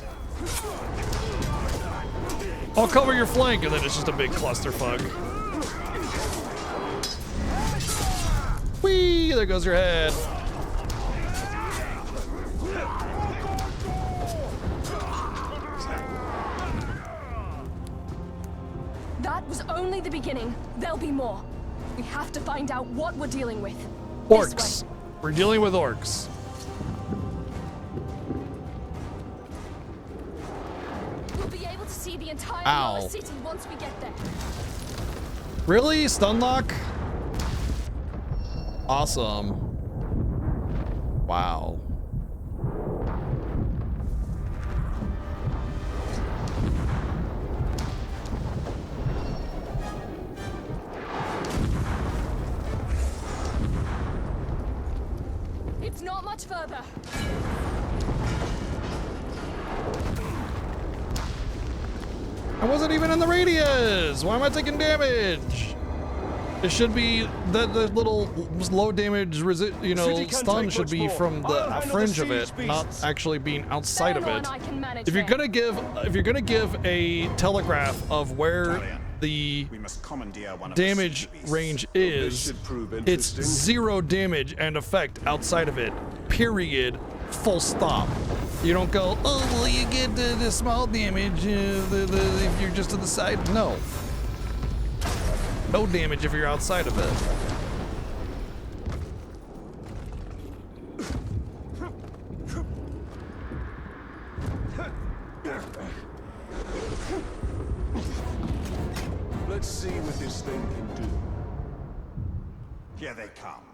I'll cover your flank, and then it's just a big clusterfuck. Whee! There goes your head.
That was only the beginning. There'll be more. We have to find out what we're dealing with.
Orcs. We're dealing with orcs.
We'll be able to see the entire
Ow.
lower city once we get there.
Really? Stunlock? Awesome. Wow.
It's not much further.
I wasn't even in the radius. Why am I taking damage? It should be the little low damage stun should be from the fringe of it, not actually being outside of it. If you're gonna give a telegraph of where the damage range is, it's 0 damage and effect outside of it. Period. Full stop. You don't go, oh, well, you get the small damage if you're just to the side. No. No damage if you're outside of it.
Let's see what this thing can do.
Here they come.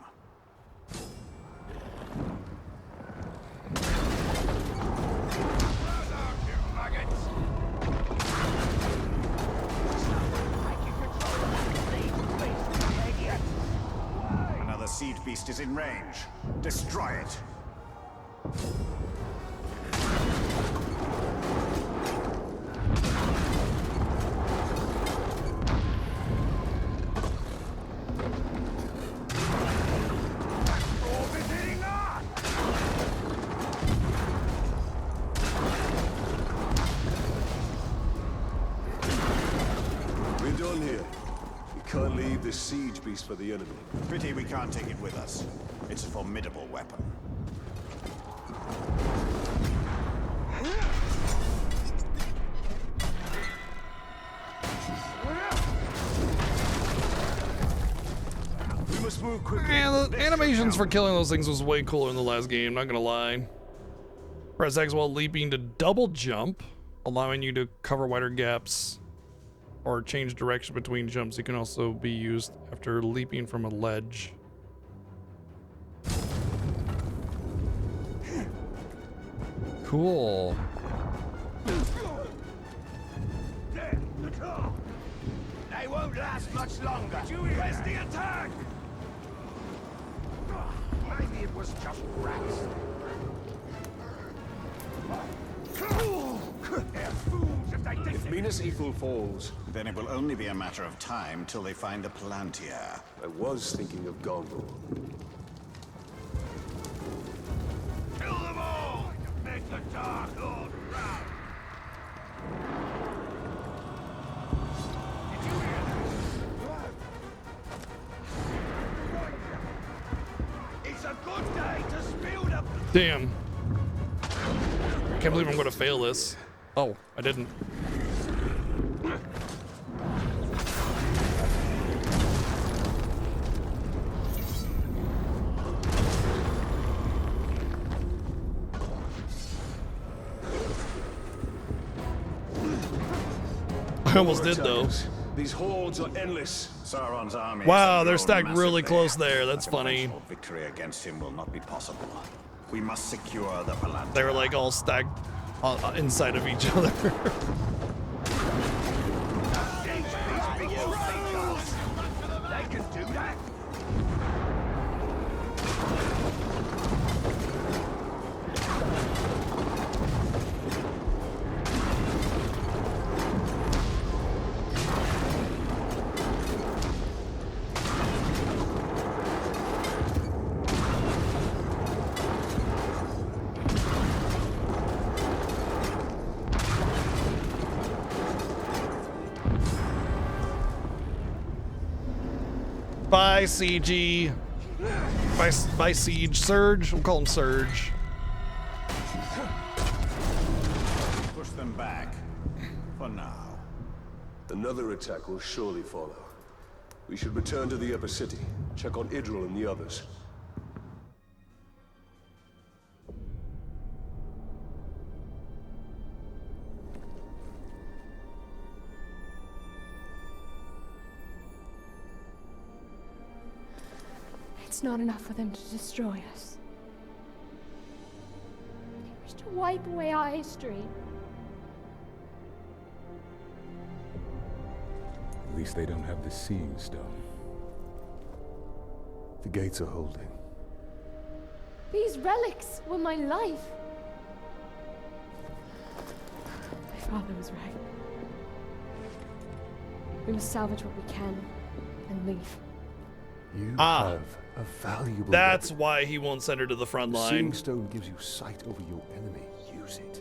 Another seed beast is in range. Destroy it.
This siege beast for the enemy.
Pity we can't take it with us. It's a formidable weapon.
We must move quickly.
Man, the animations for killing those things was way cooler in the last game, not gonna lie. Press X while leaping to double jump, allowing you to cover wider gaps or change direction between jumps. It can also be used after leaping from a ledge. Cool.
They won't last much longer. Where's the attack? Maybe it was just rats. They're fools if they think.
If Minas Ithil falls,
then it will only be a matter of time till they find the Palantir.
I was thinking of Gondor.
Kill them all! Make the Dark Lord proud! Did you hear that? It's a good day to spill the...
Damn. Can't believe I'm gonna fail this. Oh, I didn't. I almost did though.
These hordes are endless.
Sauron's army.
Wow, they're stacked really close there. That's funny.
Victory against him will not be possible. We must secure the Palantir.
They were like all stacked inside of each other.
They can do that.
Bye, CG. Bye, Siege. Surge. We'll call him Surge.
Push them back. For now.
Another attack will surely follow. We should return to the Upper City. Check on Idril and the others.
It's not enough for them to destroy us. They wish to wipe away our history.
At least they don't have the Seeing Stone.
The gates are holding.
These relics were my life. My father was right. We must salvage what we can and leave.
You have a valuable
That's
weapon.
why he won't send her to the front
The
line.
Seeing Stone gives you sight over your enemy. Use it.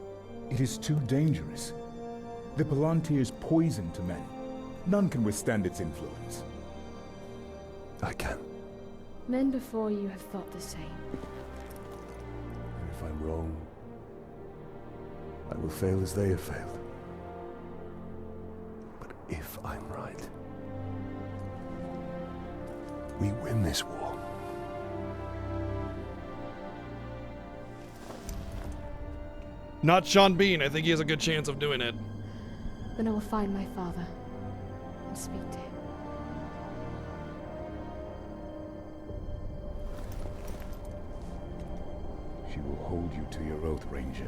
It is too dangerous. The Palantir is poison to men. None can withstand its influence.
I can.
Men before you have thought the same.
And if I'm wrong, I will fail as they have failed. But if I'm right, we win this war.
Not Sean Bean. I think he has a good chance of doing it.
Then I will find my father and speak to him.
She will hold you to your oath, Ranger.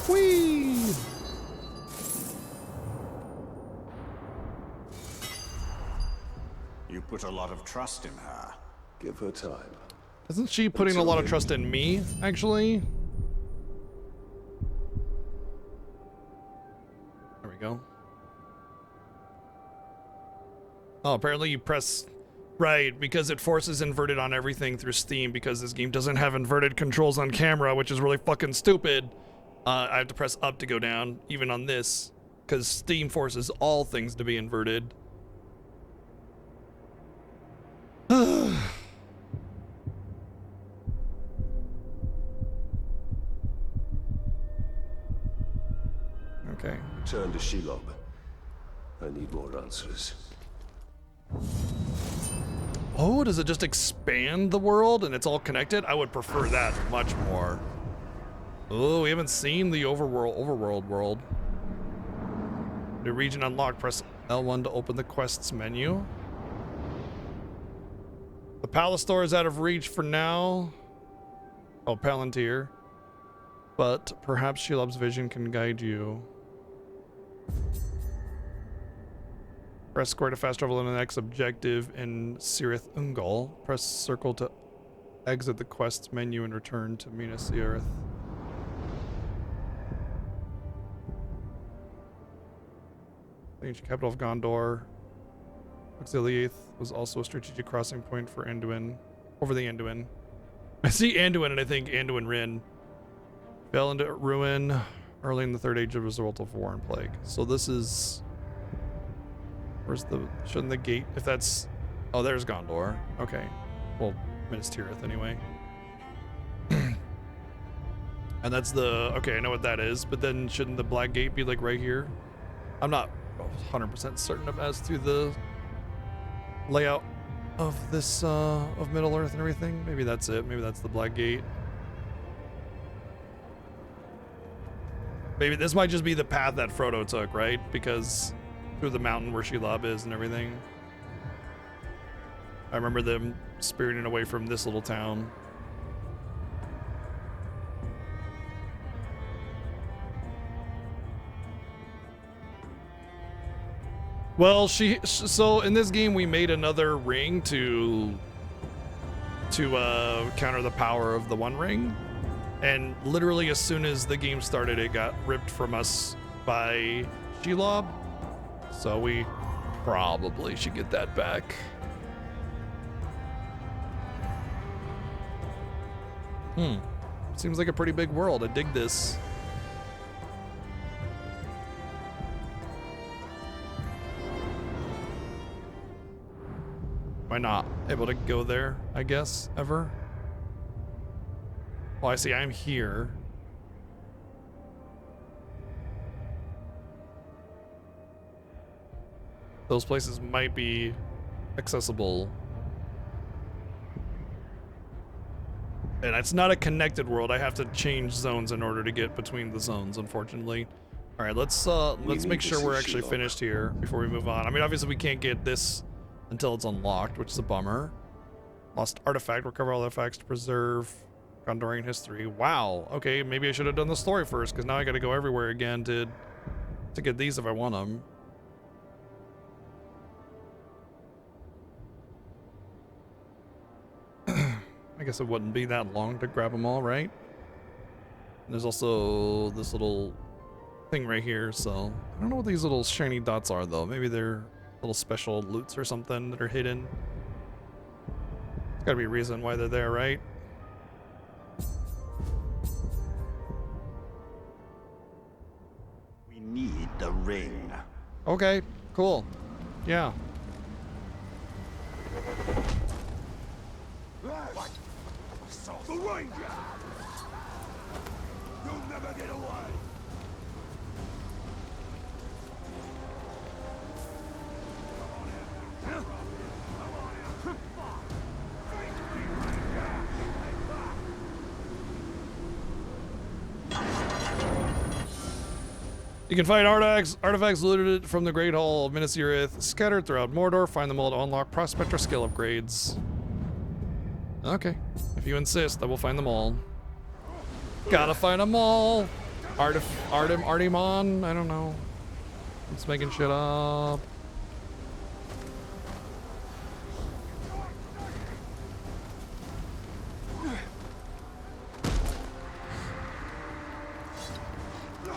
Whee!
You put a lot of trust in her.
Give her time.
Isn't she putting a lot of trust in me, actually? There we go. Oh, apparently you press... Right, because it forces inverted on everything through Steam, because this game doesn't have inverted controls on camera, which is really fucking stupid. I have to press up to go down, even on this, because Steam forces all things to be inverted. Okay.
Return to Shelob. I need more answers.
Oh, does it just expand the world and it's all connected? I would prefer that much more. Oh, we haven't seen the overworld world. New region unlocked. Press L1 to open the quests menu. The palace door is out of reach for now. Oh, Palantir. But perhaps Shelob's vision can guide you. Press square to fast travel to the next objective in Cirith Ungol. Press circle to exit the quests menu and return to Minas Tirith. Ancient capital of Gondor. Exiliath was also a strategic crossing point for Anduin. Over the Anduin. I see Anduin and I think Anduin Rin fell into ruin early in the Third Age as a result of war and plague. So this is... Where's the... Shouldn't the gate... If that's... Oh, there's Gondor. Okay. Well, Minas Tirith anyway. And that's the... Okay, I know what that is. But then shouldn't the Black Gate be like right here? I'm not 100% certain of as to the layout of this, of Middle Earth and everything. Maybe that's it. Maybe that's the Black Gate. Maybe this might just be the path that Frodo took, right? Because through the mountain where Shelob is and everything. I remember them spiriting away from this little town. Well, so in this game we made another ring to counter the power of the One Ring. And literally as soon as the game started, it got ripped from us by Shelob. So we probably should get that back. Seems like a pretty big world. I dig this. Am I not able to go there, I guess, ever? Well, I see I'm here. Those places might be accessible. And it's not a connected world. I have to change zones in order to get between the zones, unfortunately. All right, let's make sure we're actually finished here before we move on. I mean, obviously we can't get this until it's unlocked, which is a bummer. Lost artifact, recover all artifacts to preserve Gondorian history. Wow. Okay, maybe I should have done the story first, because now I got to go everywhere again to get these if I want them. I guess it wouldn't be that long to grab them all, right? And there's also this little thing right here, so I don't know what these little shiny dots are though. Maybe they're little special loots or something that are hidden. There's gotta be a reason why they're there, right?
We need the ring.
Okay, cool. Yeah.
The Ranger! You'll never get away!
You can find artifacts looted from the Great Hall of Minas Tirith scattered throughout Mordor. Find them all to unlock Prospector skill upgrades. Okay, if you insist, I will find them all. Gotta find them all. Artimon, I don't know. I'm just making shit up.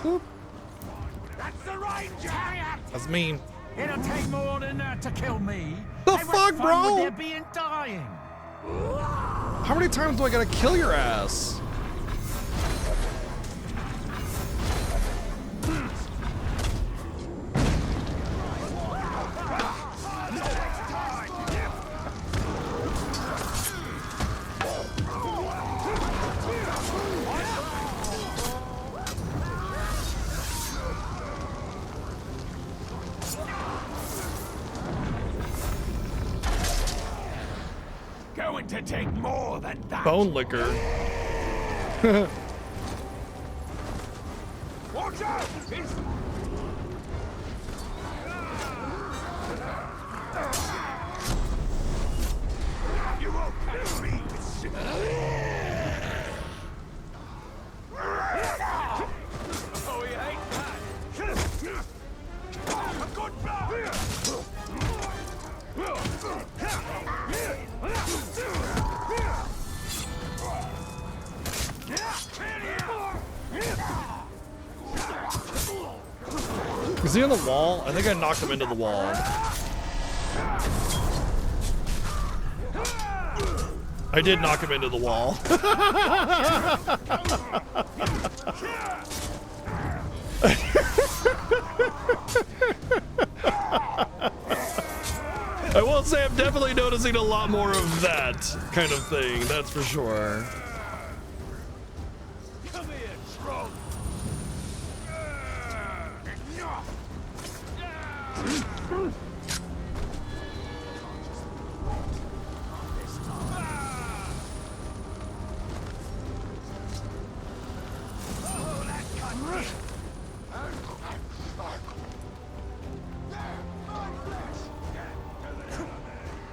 Boop.
That's the Ranger!
That's mean.
It'll take more than that to kill me.
The
Hey, what
fuck,
fun
bro?
would there be in dying?
How many times do I gotta kill your ass?
Going to take more than that.
Bone liquor.
Watch out! You won't catch me. Oh, you hate that. A good
Is he on the wall? I think I knocked him into the wall. I did knock him into the wall. I will say I'm definitely noticing a lot more of that kind of thing, that's for sure.
Come here, Trog.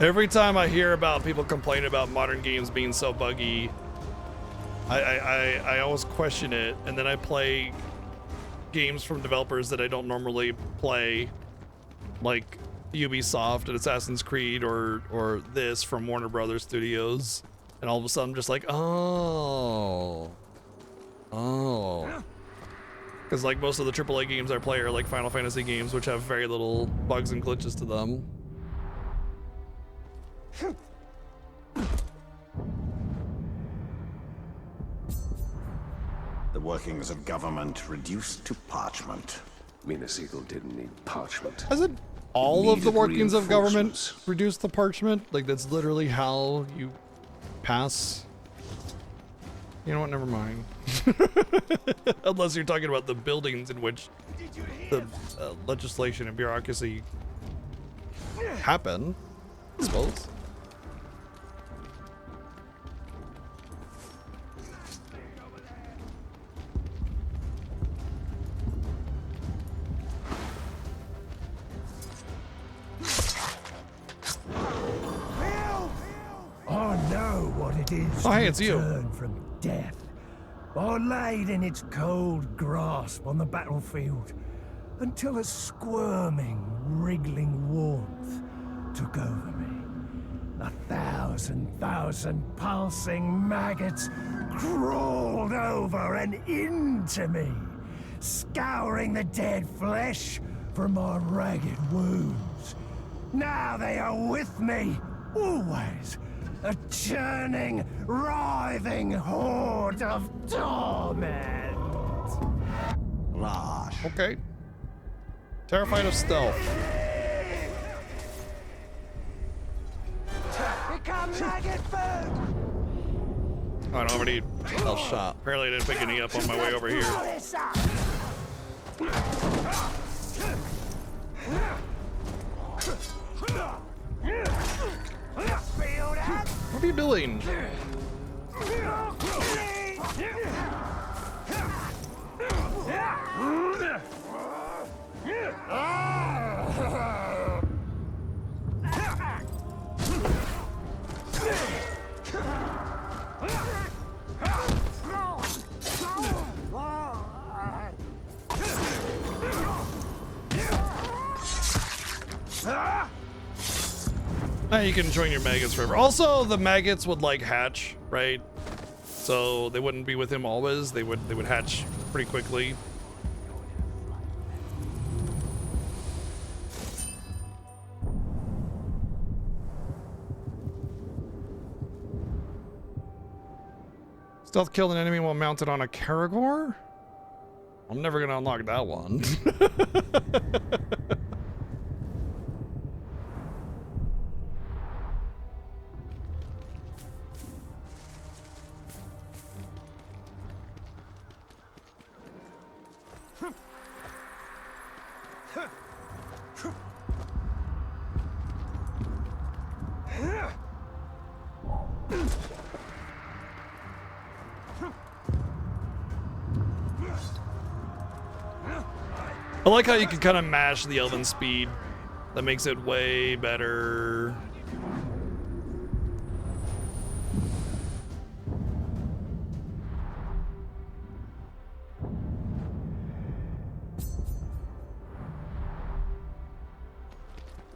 Every time I hear about people complaining about modern games being so buggy, I always question it, and then I play games from developers that I don't normally play, like Ubisoft and Assassin's Creed or this from Warner Brothers Studios, and all of a sudden I'm just like, oh. Because like most of the AAA games I play are like Final Fantasy games, which have very little bugs and glitches to them.
The workings of government reduced to parchment.
Minas Eagle didn't need parchment.
Hasn't all of the
Needed
workings of government
reinforcements.
reduced the parchment? Like that's literally how you pass. You know what? Never mind. Unless you're talking about the buildings in which the legislation and bureaucracy happen, I suppose.
is
Oh, hey,
to
it's you.
return from death, or laid in its cold grasp on the battlefield, until a squirming, wriggling warmth took over me. 1,000 pulsing maggots crawled over and into me, scouring the dead flesh from my ragged wounds. Now they are with me, always. A churning, writhing horde of torment.
Rash.
Okay. Terrified of stealth.
Become maggot food!
Oh, I don't already stealth shot. Apparently I didn't pick any up on my way over here. What are you doing? You can join your maggots forever. Also, the maggots would like hatch, right? So they wouldn't be with him always. They would hatch pretty quickly. Stealth kill an enemy while mounted on a Karagor? I'm never gonna unlock that one. I like how you can kind of mash the elven speed. That makes it way better.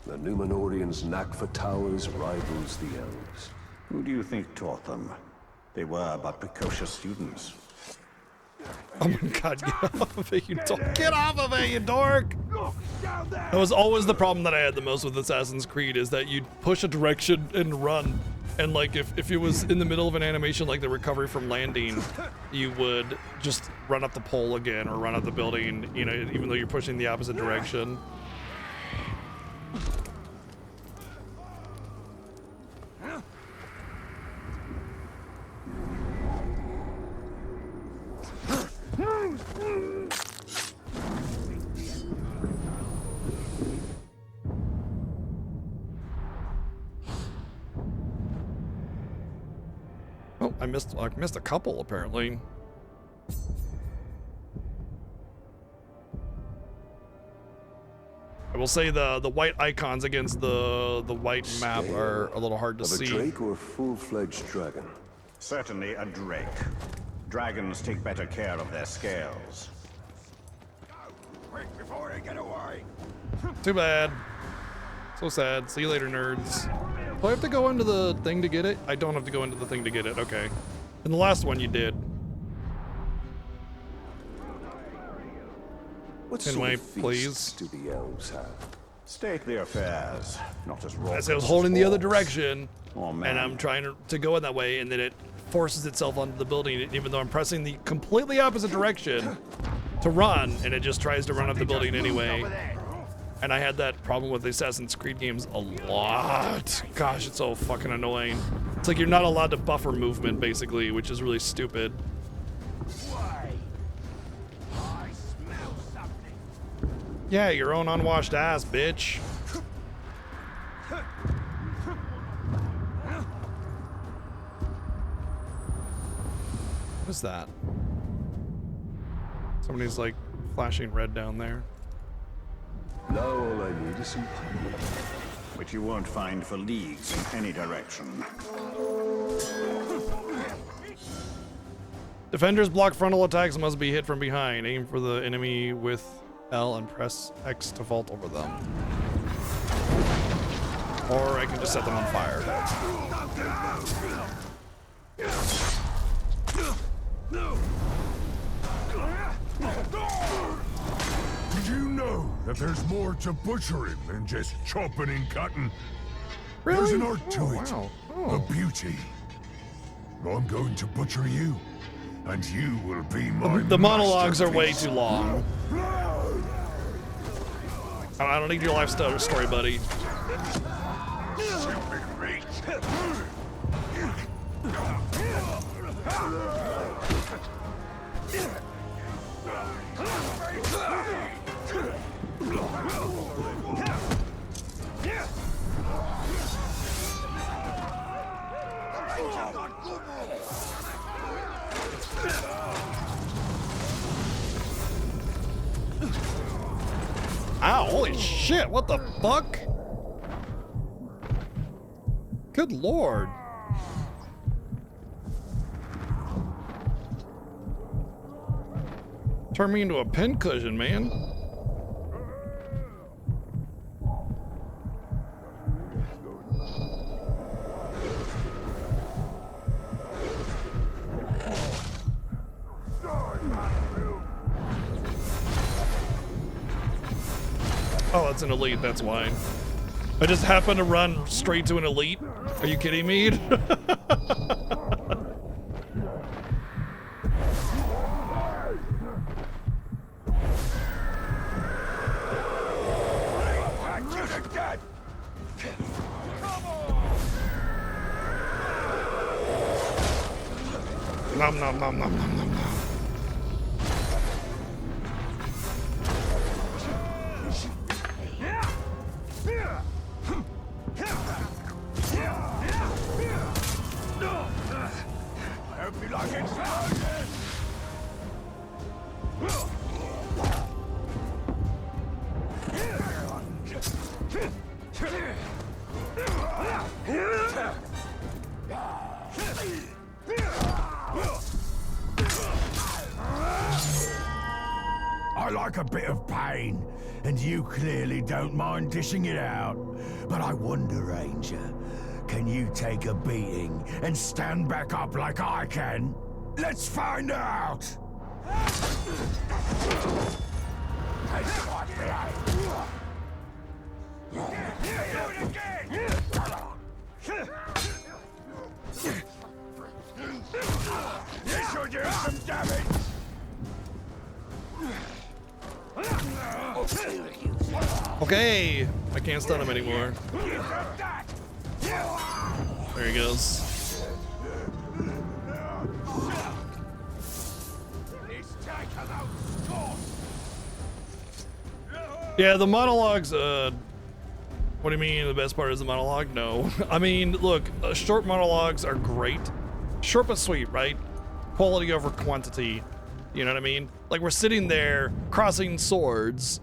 The Numenorians' knack for towers rivals the elves.
Who do you think taught them? They were but precocious students.
Oh my god, get off of it, you dork. Get off of it, you dork! That was always the problem that I had the most with Assassin's Creed, is that you'd push a direction and run. And like, if it was in the middle of an animation like the recovery from landing, you would just run up the pole again or run up the building, you know, even though you're pushing the opposite direction. Oh, I missed a couple apparently. I will say the white icons against the white map are a little hard to see.
Of a drake or a full-fledged dragon?
Certainly a drake. Dragons take better care of their scales.
Quick before they get away.
Too bad. So sad. See you later, nerds. Do I have to go into the thing to get it? I don't have to go into the thing to get it. Okay. In the last one, you did.
What
Can
sort
wait,
of feasts
please?
do the elves have?
State their affairs, not as raw.
As I was holding the other
orcs.
direction,
Oh, man.
and I'm trying to go in that way, and then it forces itself onto the building, even though I'm pressing the completely opposite direction to run, and it just tries to run up the building anyway. And I had that problem with the Assassin's Creed games a lot. Gosh, it's so fucking annoying. It's like you're not allowed to buffer movement, basically, which is really stupid. Yeah, your own unwashed ass, bitch. What is that? Somebody's like flashing red down there.
Now all I need is some power.
Which you won't find for leagues in any direction.
Defenders block frontal attacks and must be hit from behind. Aim for the enemy with L and press X to vault over them. Or I can just set them on fire.
Did you know that there's more to butchering than just chopping and cutting?
Really?
There's an art to it,
wow.
a beauty. I'm going to butcher you, and you will be my
The monologues are way
masterpiece.
too long. I don't need your life story, buddy. Ow, holy shit, what the fuck? Good lord. Turn me into a pincushion, man. Oh, that's an elite, that's why. I just happened to run straight to an elite. Are you kidding me? Nom nom nom nom nom nom nom.
Hope you like it. I like a bit of pain, and you clearly don't mind dishing it out. But I wonder, Ranger, can you take a beating and stand back up like I can? Let's find out! This should do some damage!
Okay, I can't stun him anymore. There he goes. Yeah, the monologues, what do you mean the best part is the monologue? No. I mean, look, short monologues are great. Short but sweet, right? Quality over quantity. You know what I mean? Like, we're sitting there crossing swords,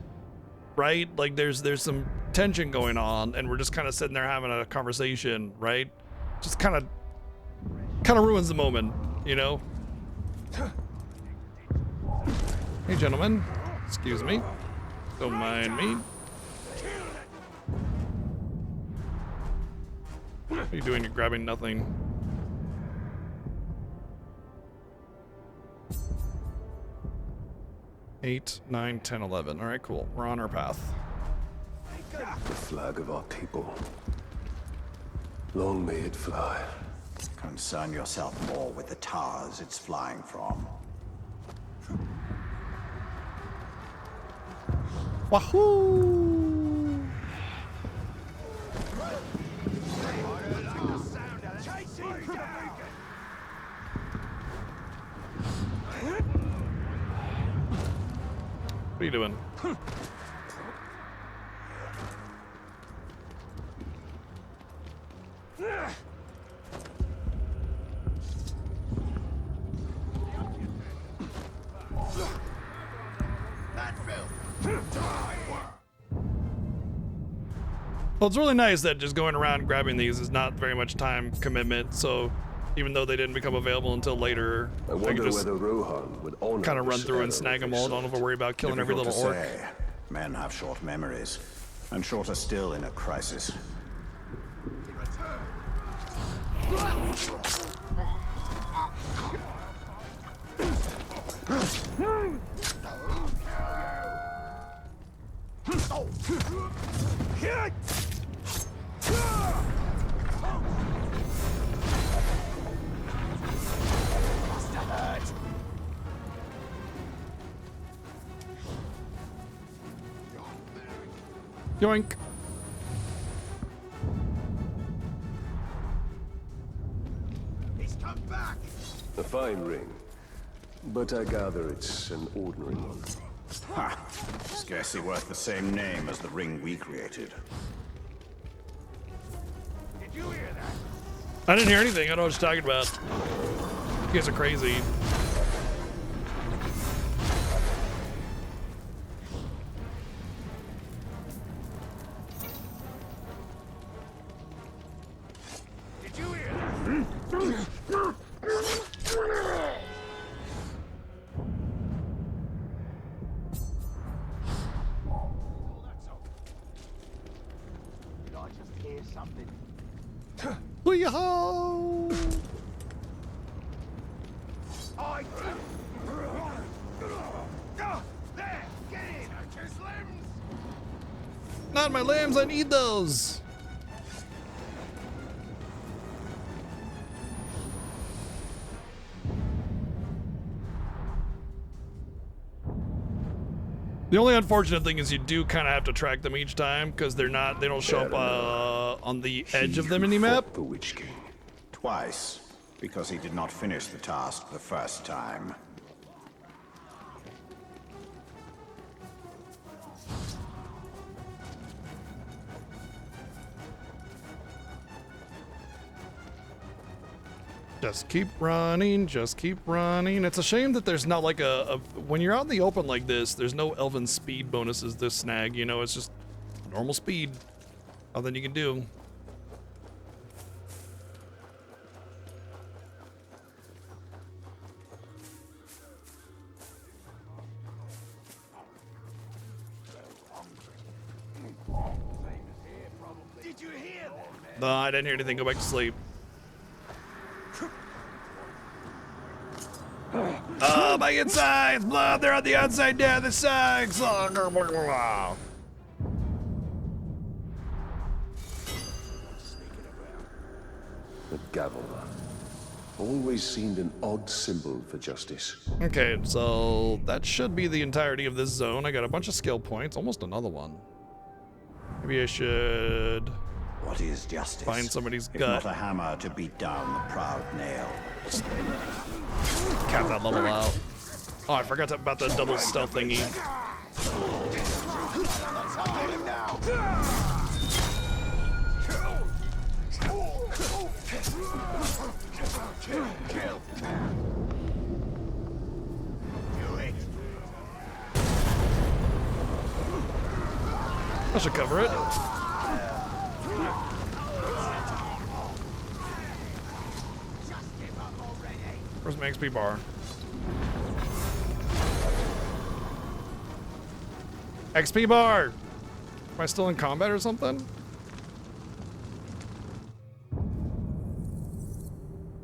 right? Like, there's some tension going on, and we're just kind of sitting there having a conversation, right? Just kind of ruins the moment, you know? Hey, gentlemen. Excuse me. Don't mind me. What are you doing? You're grabbing nothing. Eight, 9, 10, 11. All right, cool. We're on our path.
The flag of our people. Long may it fly.
Concern yourself more with the towers it's flying from.
Wahoo! What are you doing? Well, it's really nice that just going around grabbing these is not very much time commitment, so even though they didn't become available until later.
I wonder whether Rohan would honor
kind of run
this
through and
error
snag
if
them
they
all.
sought
Don't have to
it.
worry about killing every little orc.
Say. Men have short memories, and shorter still in a crisis.
Yoink.
He's come back.
A fine ring, but I gather it's an ordinary one.
Ha! Scarcely worth the same name as the ring we created.
Did you hear that?
I didn't hear anything. I don't know what you're talking about. You guys are crazy.
Did you hear that? Did I just hear something?
Hoo-yah-ho!
There! Get in! Archer's limbs!
Not my lambs, I need those! The only unfortunate thing is you do kind of have to track them each time because they don't show up on the edge of the minimap.
The Witch King.
Twice, because he did not finish the task the first time.
Just keep running, just keep running. It's a shame that there's not like when you're out in the open like this, there's no elven speed bonuses to snag, you know, it's just normal speed. Nothing you can do.
Did you hear that?
No, I didn't hear anything. Go back to sleep. Oh, my insides! Blood! They're on the outside down the sides! The
gavel. Always seemed an odd symbol for justice.
Okay, so that should be the entirety of this zone. I got a bunch of skill points, almost another one. Maybe I should...
What is justice?
Find somebody's
if
gut.
not a hammer to beat down the proud nail.
Cap that level out. Oh, I forgot about the double stealth thingy. I should cover it. Where's my XP bar? XP bar! Am I still in combat or something?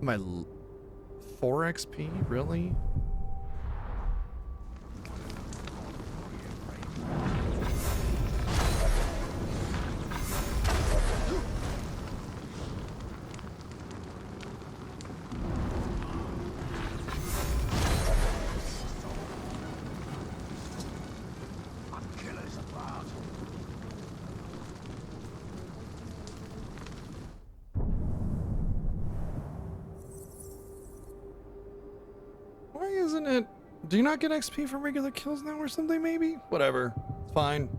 Am I 4 XP? Really? Why isn't it? Do you not get XP from regular kills now or something maybe? Whatever. It's fine.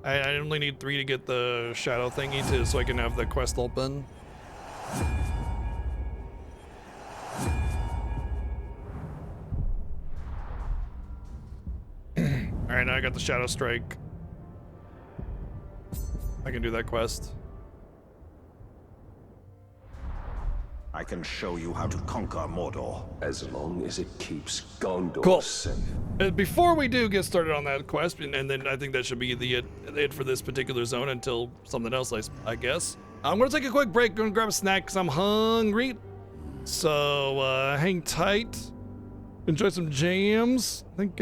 I only need 3 to get the shadow thingy so I can have the quest open. Alright, now I got the shadow strike. I can do that quest.
I can show you how to conquer Mordor.
As long as it keeps Gondor
Cool.
safe.
Before we do get started on that quest, and then I think that should be it for this particular zone until something else, I guess. I'm gonna take a quick break, gonna grab a snack because I'm hungry. So hang tight, enjoy some jams. I think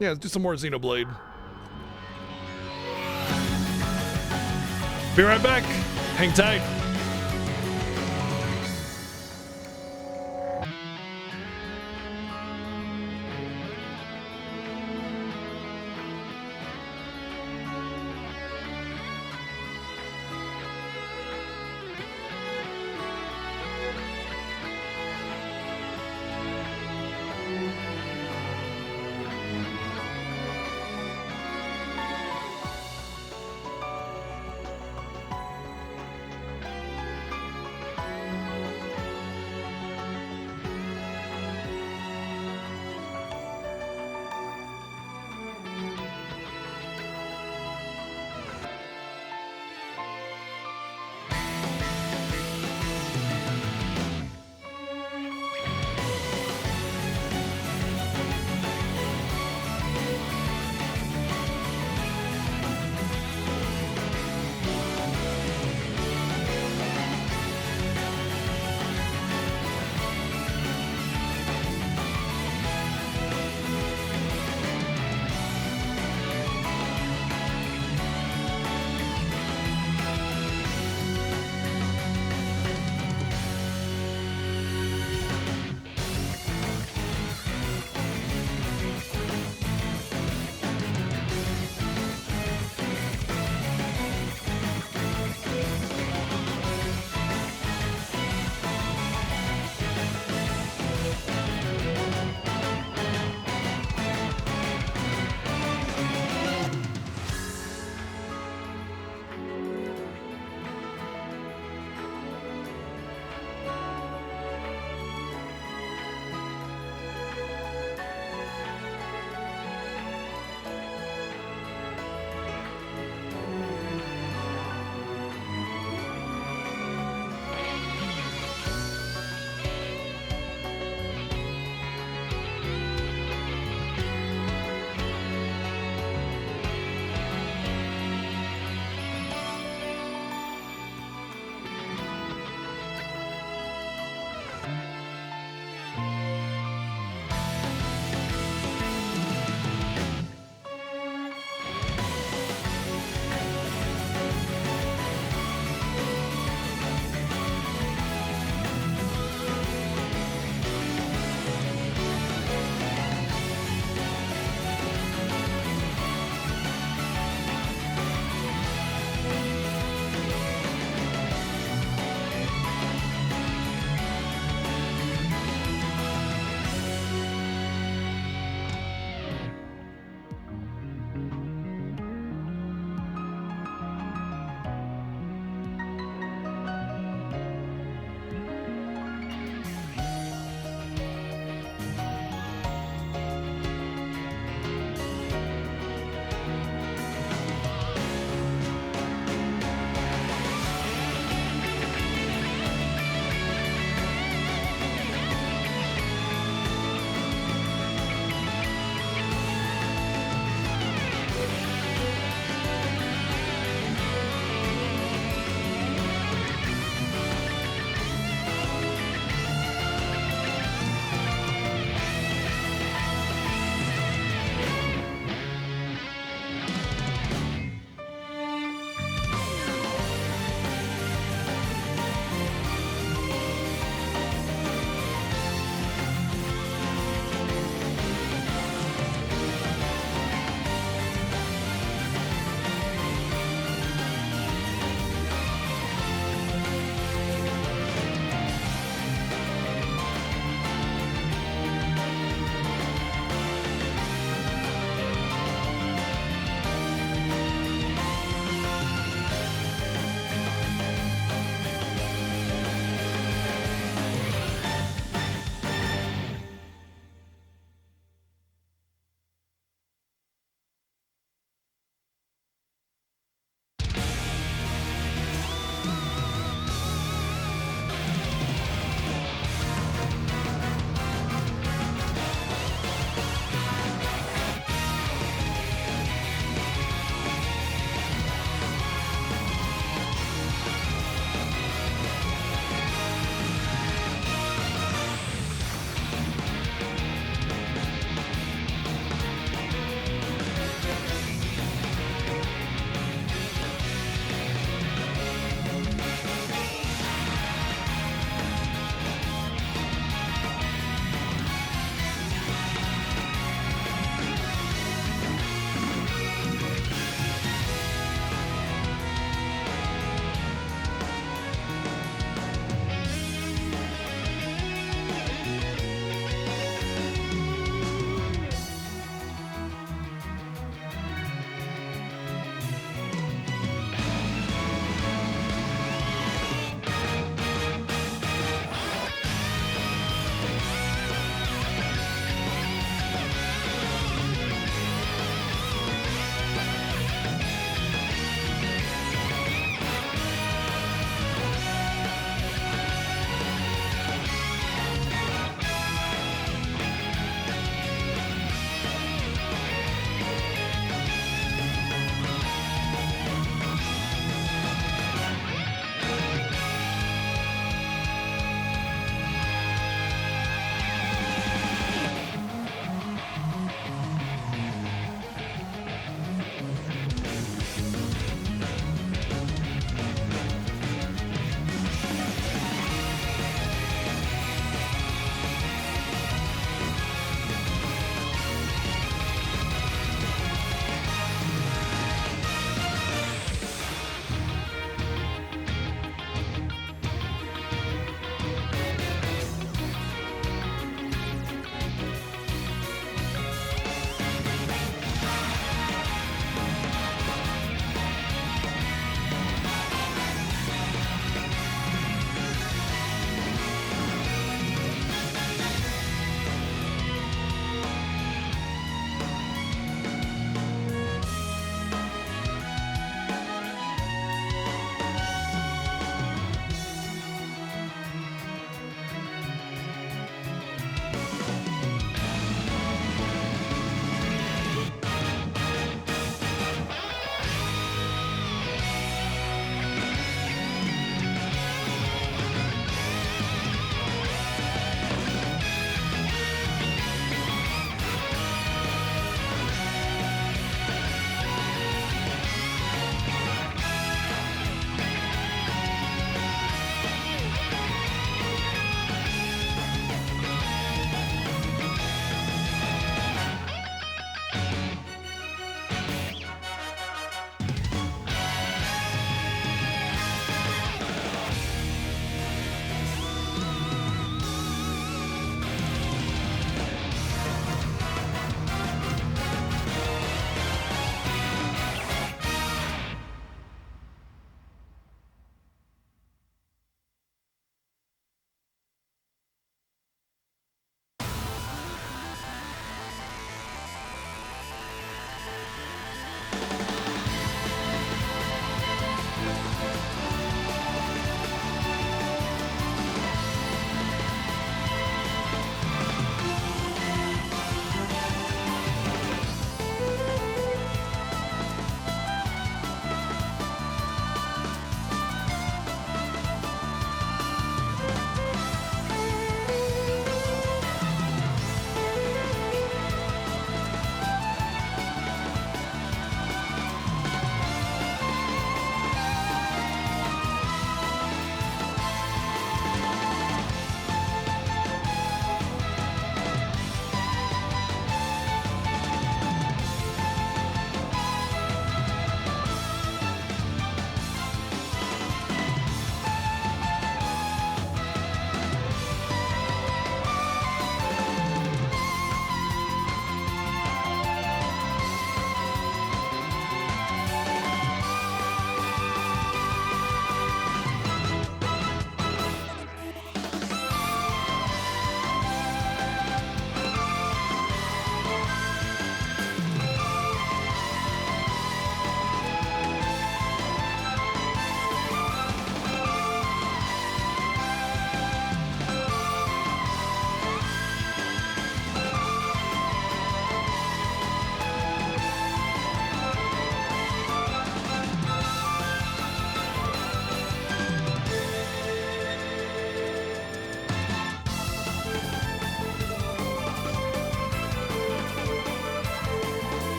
yeah, let's do some more Xenoblade. Be right back. Hang tight.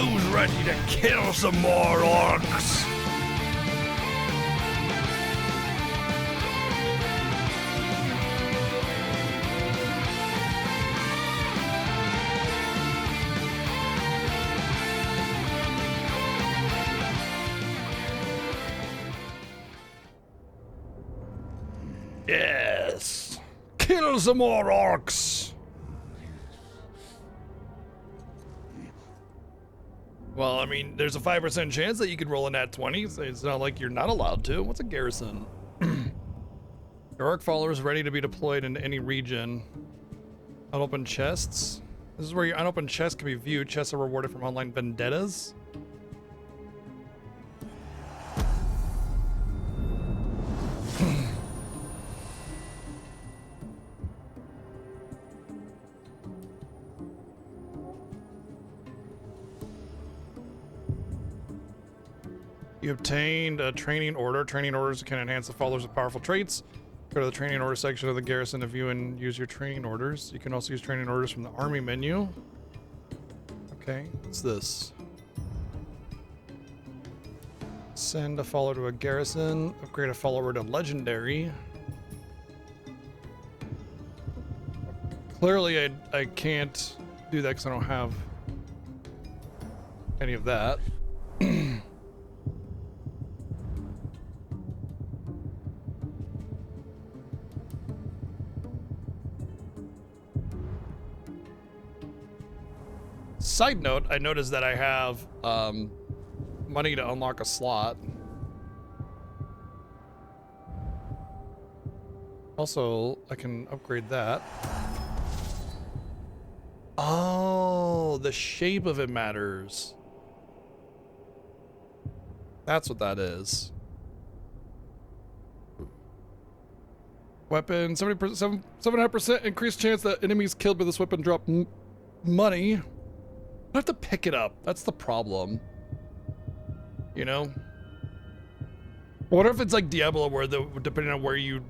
Who's ready to kill some more orcs? Yes. Kill some more orcs. Well, I mean, there's a 5% chance that you could roll a nat 20. So it's not like you're not allowed to. What's a garrison? Your orc followers ready to be deployed in any region. Unopened chests. This is where your unopened chests can be viewed. Chests are rewarded from online vendettas. You obtained a training order. Training orders can enhance the followers with powerful traits. Go to the training order section of the garrison to view and use your training orders. You can also use training orders from the army menu. Okay, what's this? Send a follower to a garrison. Upgrade a follower to legendary. Clearly, I can't do that because I don't have any of that. Side note, I noticed that I have money to unlock a slot. Also, I can upgrade that. Oh, the shape of it matters. That's what that is. Weapon, 70%, 7.5% increased chance that enemies killed by this weapon drop money. I have to pick it up. That's the problem. You know? What if it's like Diablo, where depending on where you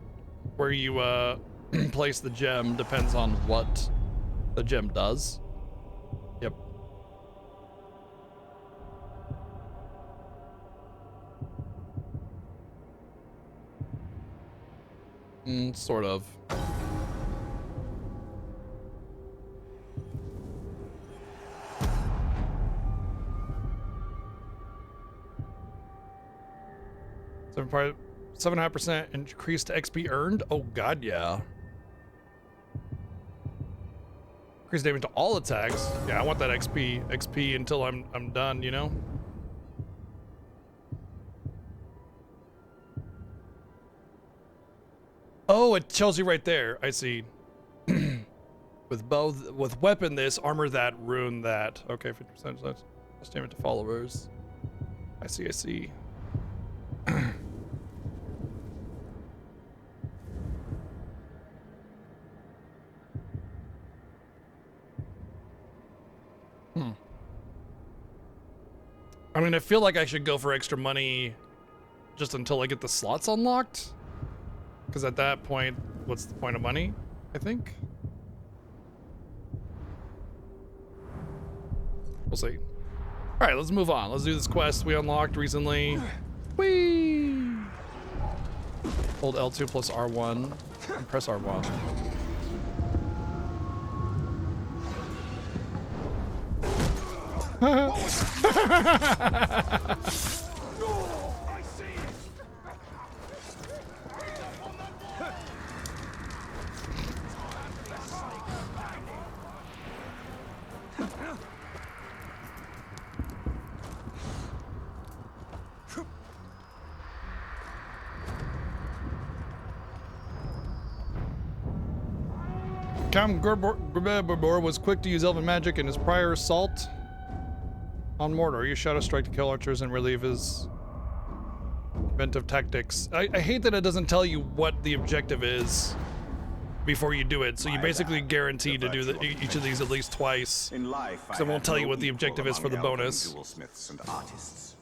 place the gem depends on what the gem does. Yep. Sort of. So 7.5% increased XP earned. Oh god, yeah. Increased damage to all attacks. Yeah, I want that XP until I'm done, you know. Oh, it tells you right there. I see. with weapon this, armor that, rune that. Okay, 50% less damage to followers. I see. I mean, I feel like I should go for extra money just until I get the slots unlocked. Because at that point, what's the point of money, I think? We'll see. All right, let's move on. Let's do this quest we unlocked recently. Whee! Hold L2 plus R1 and press R1. Count Gerbor was quick to use elven magic in his prior assault on Mordor. He shot a strike to kill archers and relieve his inventive tactics. I hate that it doesn't tell you what the objective is before you do it, so you basically guarantee to do each of these at least twice. Because it won't tell you what the objective is for the bonus.
Jewelsmiths and artists.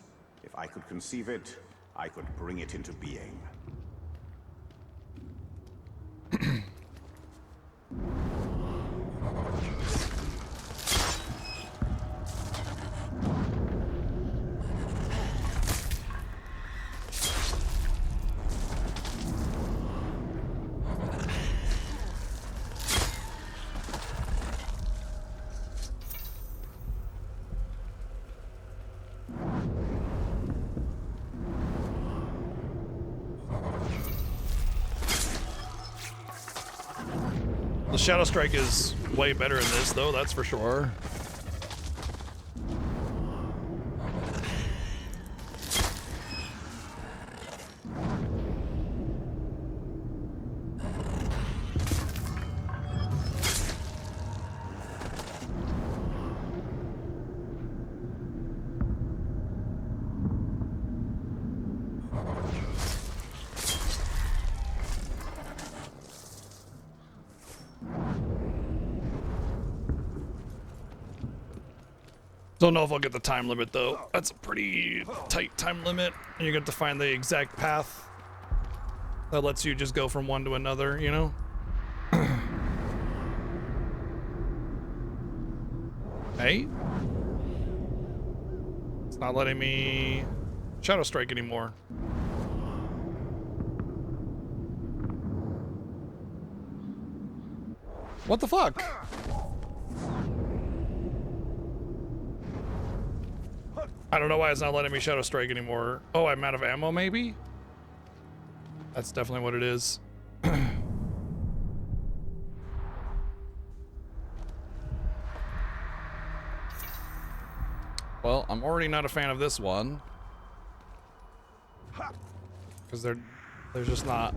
If I could conceive it, I could bring it into being.
Shadow Strike is way better in this, though, that's for sure. Don't know if I'll get the time limit though. That's a pretty tight time limit. And you're going to find the exact path that lets you just go from one to another, you know? Hey? It's not letting me Shadow Strike anymore. What the fuck? I don't know why it's not letting me Shadow Strike anymore. Oh, I'm out of ammo, maybe? That's definitely what it is. Well, I'm already not a fan of this one. Because there's just not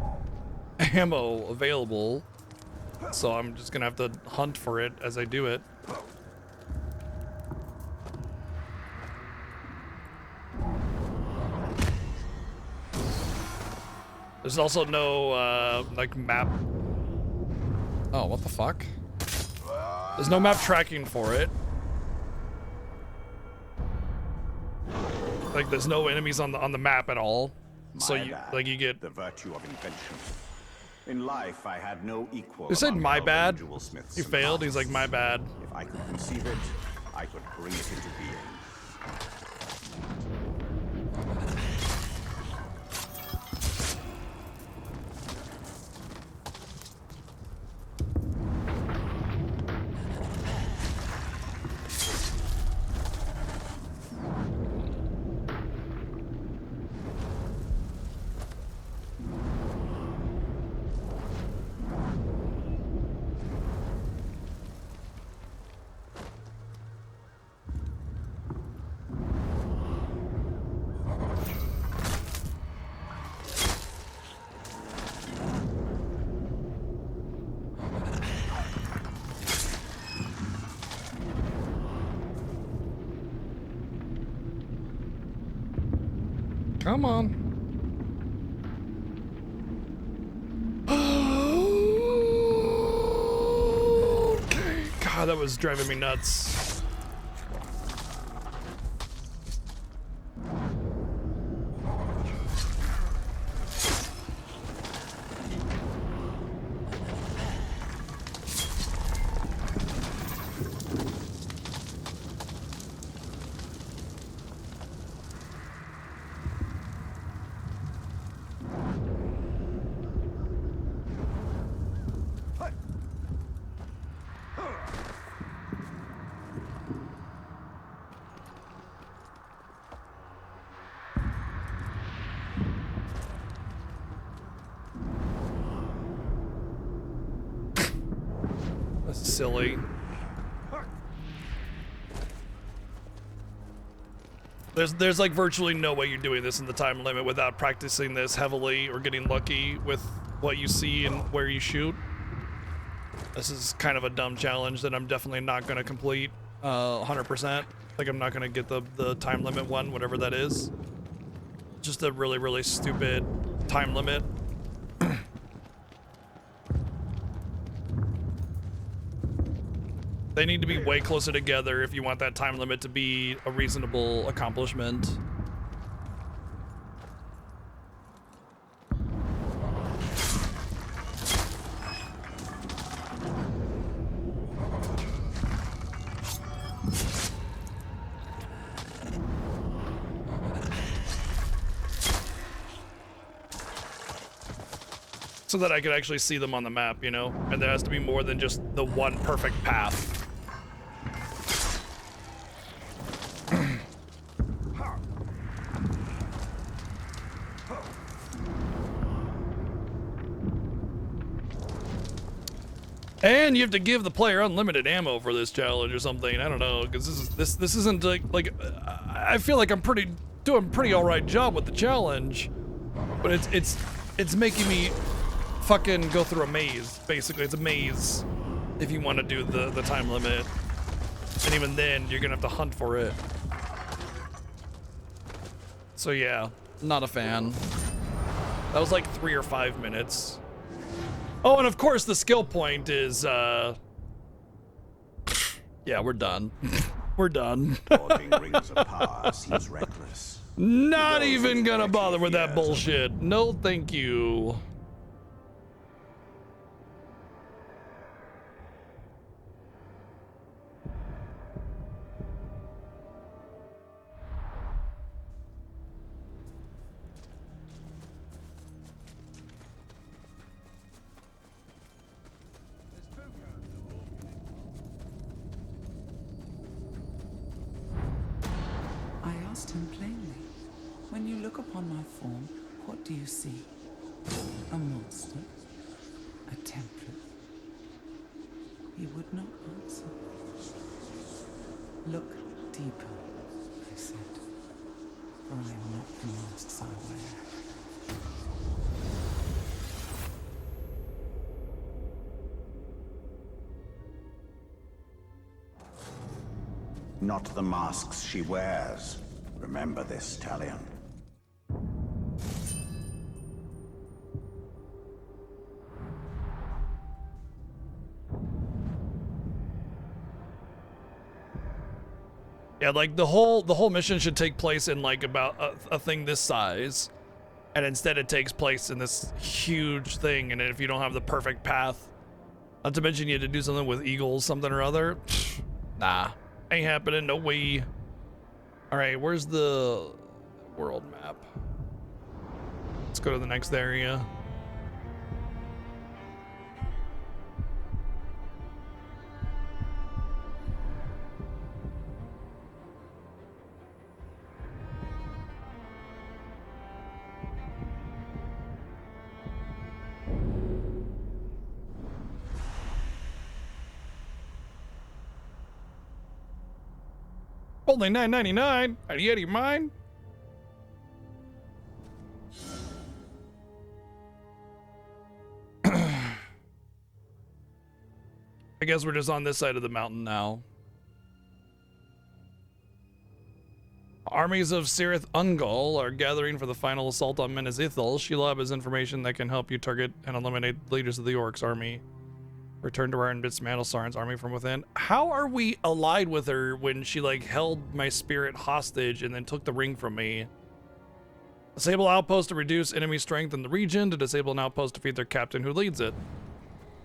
ammo available. So I'm just gonna have to hunt for it as I do it. There's also no, like, map. Oh, what the fuck? There's no map tracking for it. Like, there's no enemies on the map at all. So you, like, you get
the virtue of invention. In life, I had no equal.
He said, "My bad."
Jewelsmiths
You
and
failed. He's
artists.
like, "My bad."
If I could conceive it, I could bring it into being.
Come on. Okay. God, that was driving me nuts. That's silly. There's like virtually no way you're doing this in the time limit without practicing this heavily or getting lucky with what you see and where you shoot. This is kind of a dumb challenge that I'm definitely not going to complete 100%. Like, I'm not going to get the time limit one, whatever that is. Just a really, really stupid time limit. They need to be way closer together if you want that time limit to be a reasonable accomplishment. So that I could actually see them on the map, you know? And there has to be more than just the one perfect path. And you have to give the player unlimited ammo for this challenge or something. I don't know, because this isn't like I feel like I'm doing pretty all right job with the challenge, but it's making me fucking go through a maze. Basically, it's a maze if you want to do the time limit, and even then you're gonna have to hunt for it. So yeah, not a fan. That was like 3 or 5 minutes. Oh, and of course the skill point is, yeah, we're done. We're done.
Rings of power seems reckless.
Not even gonna bother with that bullshit. No, thank you.
I asked him plainly, when you look upon my form, what do you see? A monster? A template? He would not answer. Look deeper, I said, for I am not the masks I wear.
Not the masks she wears. Remember this, Talion.
Yeah, like the whole mission should take place in like about a thing this size, and instead it takes place in this huge thing. And if you don't have the perfect path, not to mention you had to do something with eagles, something or other. Nah, ain't happening. No way. All right, where's the world map? Let's go to the next area. Only $9.99. Are you out of your mind? I guess we're just on this side of the mountain now. Armies of Cirith Ungol are gathering for the final assault on Minas Ithil. Shelob has information that can help you target and eliminate leaders of the Orcs army. Return to her and dismantle Sauron's army from within. How are we allied with her when she like held my spirit hostage and then took the ring from me? Disable outpost to reduce enemy strength in the region. To disable an outpost to defeat their captain who leads it.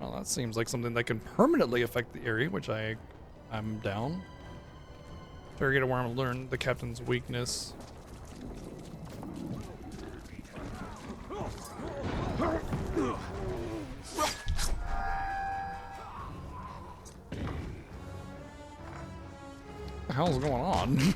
Well, that seems like something that can permanently affect the area, which I'm down. Target where I'm learn the captain's weakness. What the hell's going on?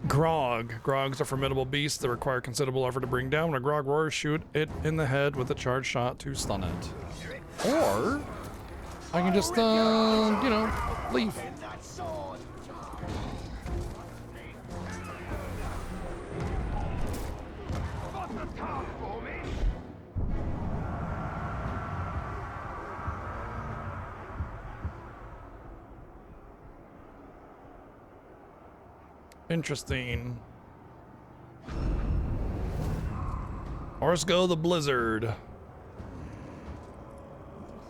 Grog. Grogs are formidable beasts that require considerable effort to bring down. When a grog roars, shoot it in the head with a charged shot to stun it. Or I can just, you know, leave. Interesting. Orsco the Blizzard.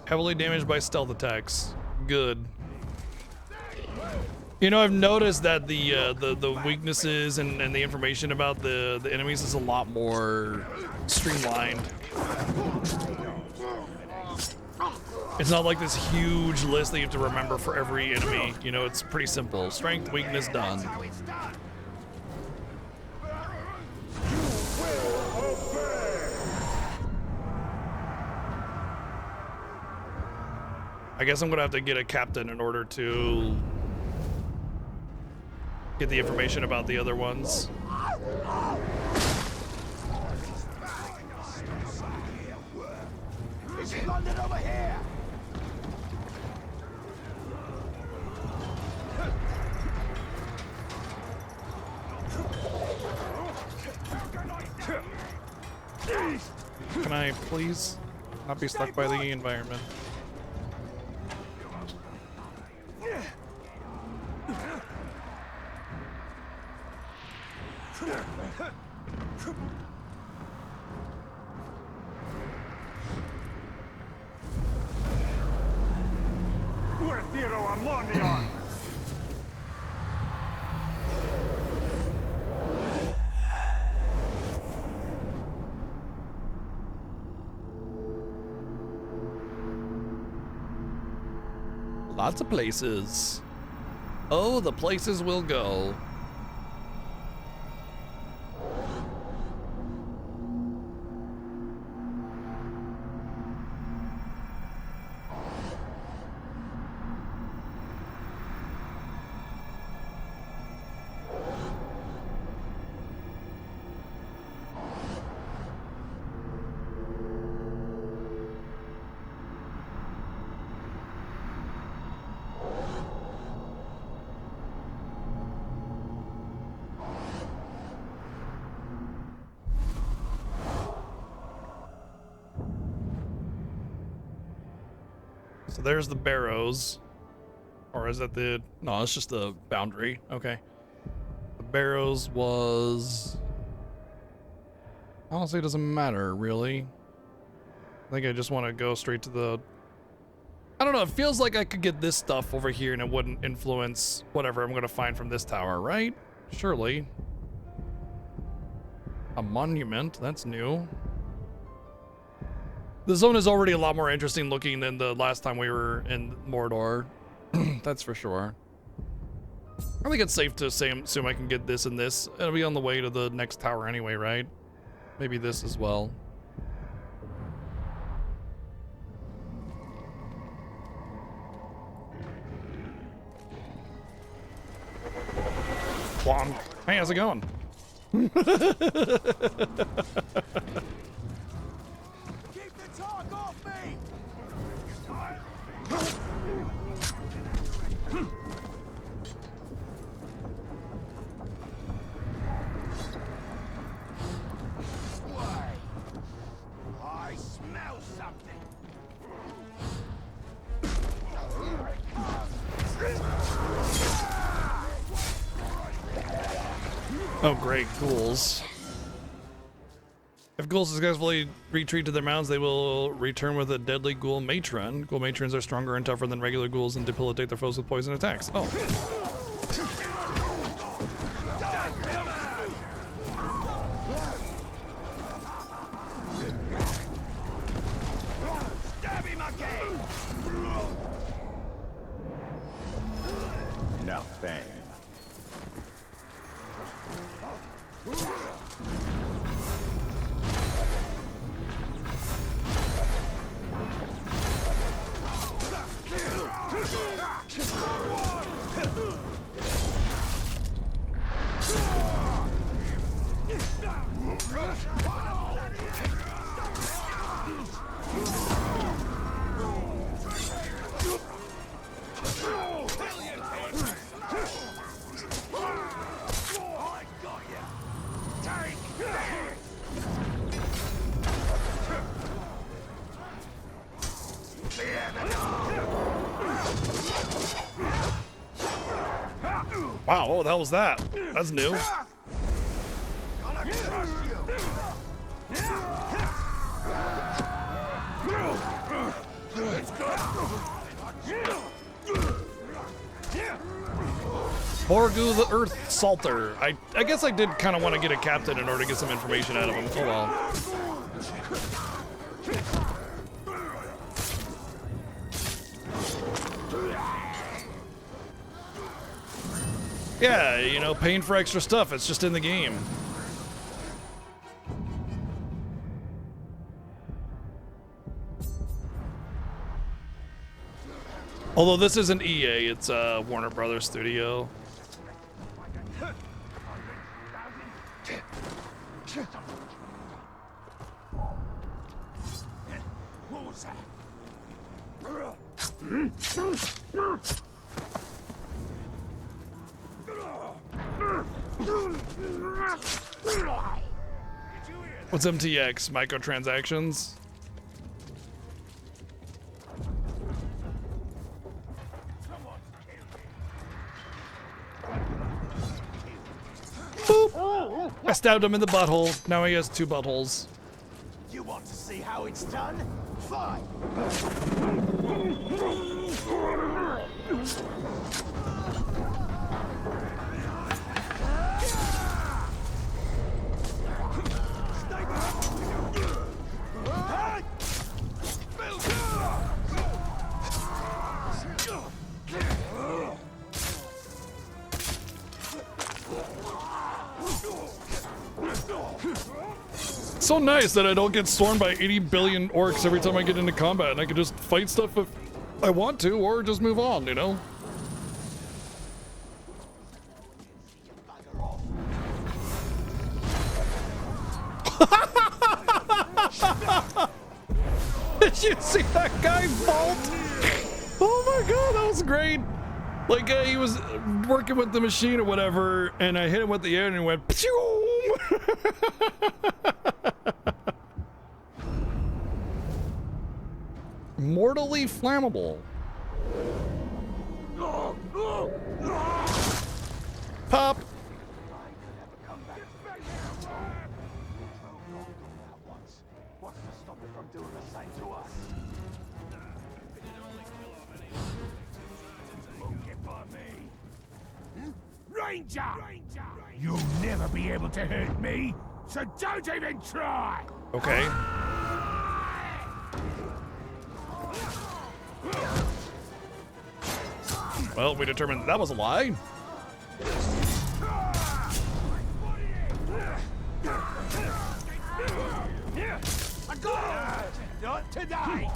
Heavily damaged by stealth attacks. Good. You know, I've noticed that the weaknesses and the information about the enemies is a lot more streamlined. It's not like this huge list that you have to remember for every enemy. You know, it's pretty simple. Strength, weakness, done. I guess I'm gonna have to get a captain in order to get the information about the other ones.
Is it London over here?
Can I please not be stuck by the environment? Lots of places. Oh, the places we'll go. So there's the Barrows. Or is that the... No, it's just the boundary. Okay. The Barrows was... Honestly, it doesn't matter, really. I think I just want to go straight to the... I don't know, it feels like I could get this stuff over here and it wouldn't influence whatever I'm going to find from this tower, right? Surely. A monument, that's new. The zone is already a lot more interesting looking than the last time we were in Mordor. That's for sure. I think it's safe to assume I can get this and this. It'll be on the way to the next tower anyway, right? Maybe this as well. Wong. Hey, how's it going?
I smell something.
Oh, great. Ghouls. If ghouls successfully retreat to their mounds, they will return with a deadly ghoul matron. Ghoul matrons are stronger and tougher than regular ghouls and debilitate their foes with poison attacks. Oh.
Nothing.
Wow, what the hell was that? That's new. Borgu the Earth Salter. I guess I did kind of want to get a captain in order to get some information out of him. Oh well. Yeah, you know, paying for extra stuff. It's just in the game. Although this isn't EA, it's Warner Brothers Studio.
What was that?
What's MTX? Microtransactions? Boop! I stabbed him in the butthole. Now he has 2 buttholes.
You want to see how it's done? Fine.
So nice that I don't get stormed by 80 billion orcs every time I get into combat, and I can just fight stuff if I want to, or just move on, you know? Did you see that guy vault? Oh my god, that was great! Like, he was working with the machine or whatever, and I hit him with the air and he went pshoo! Mortally flammable. Pop!
What's to stop it from doing the same to us? Won't get by me. Ranger! You'll never be able to hurt me, so don't even try!
Okay. Well, we determined that was a lie.
Not today!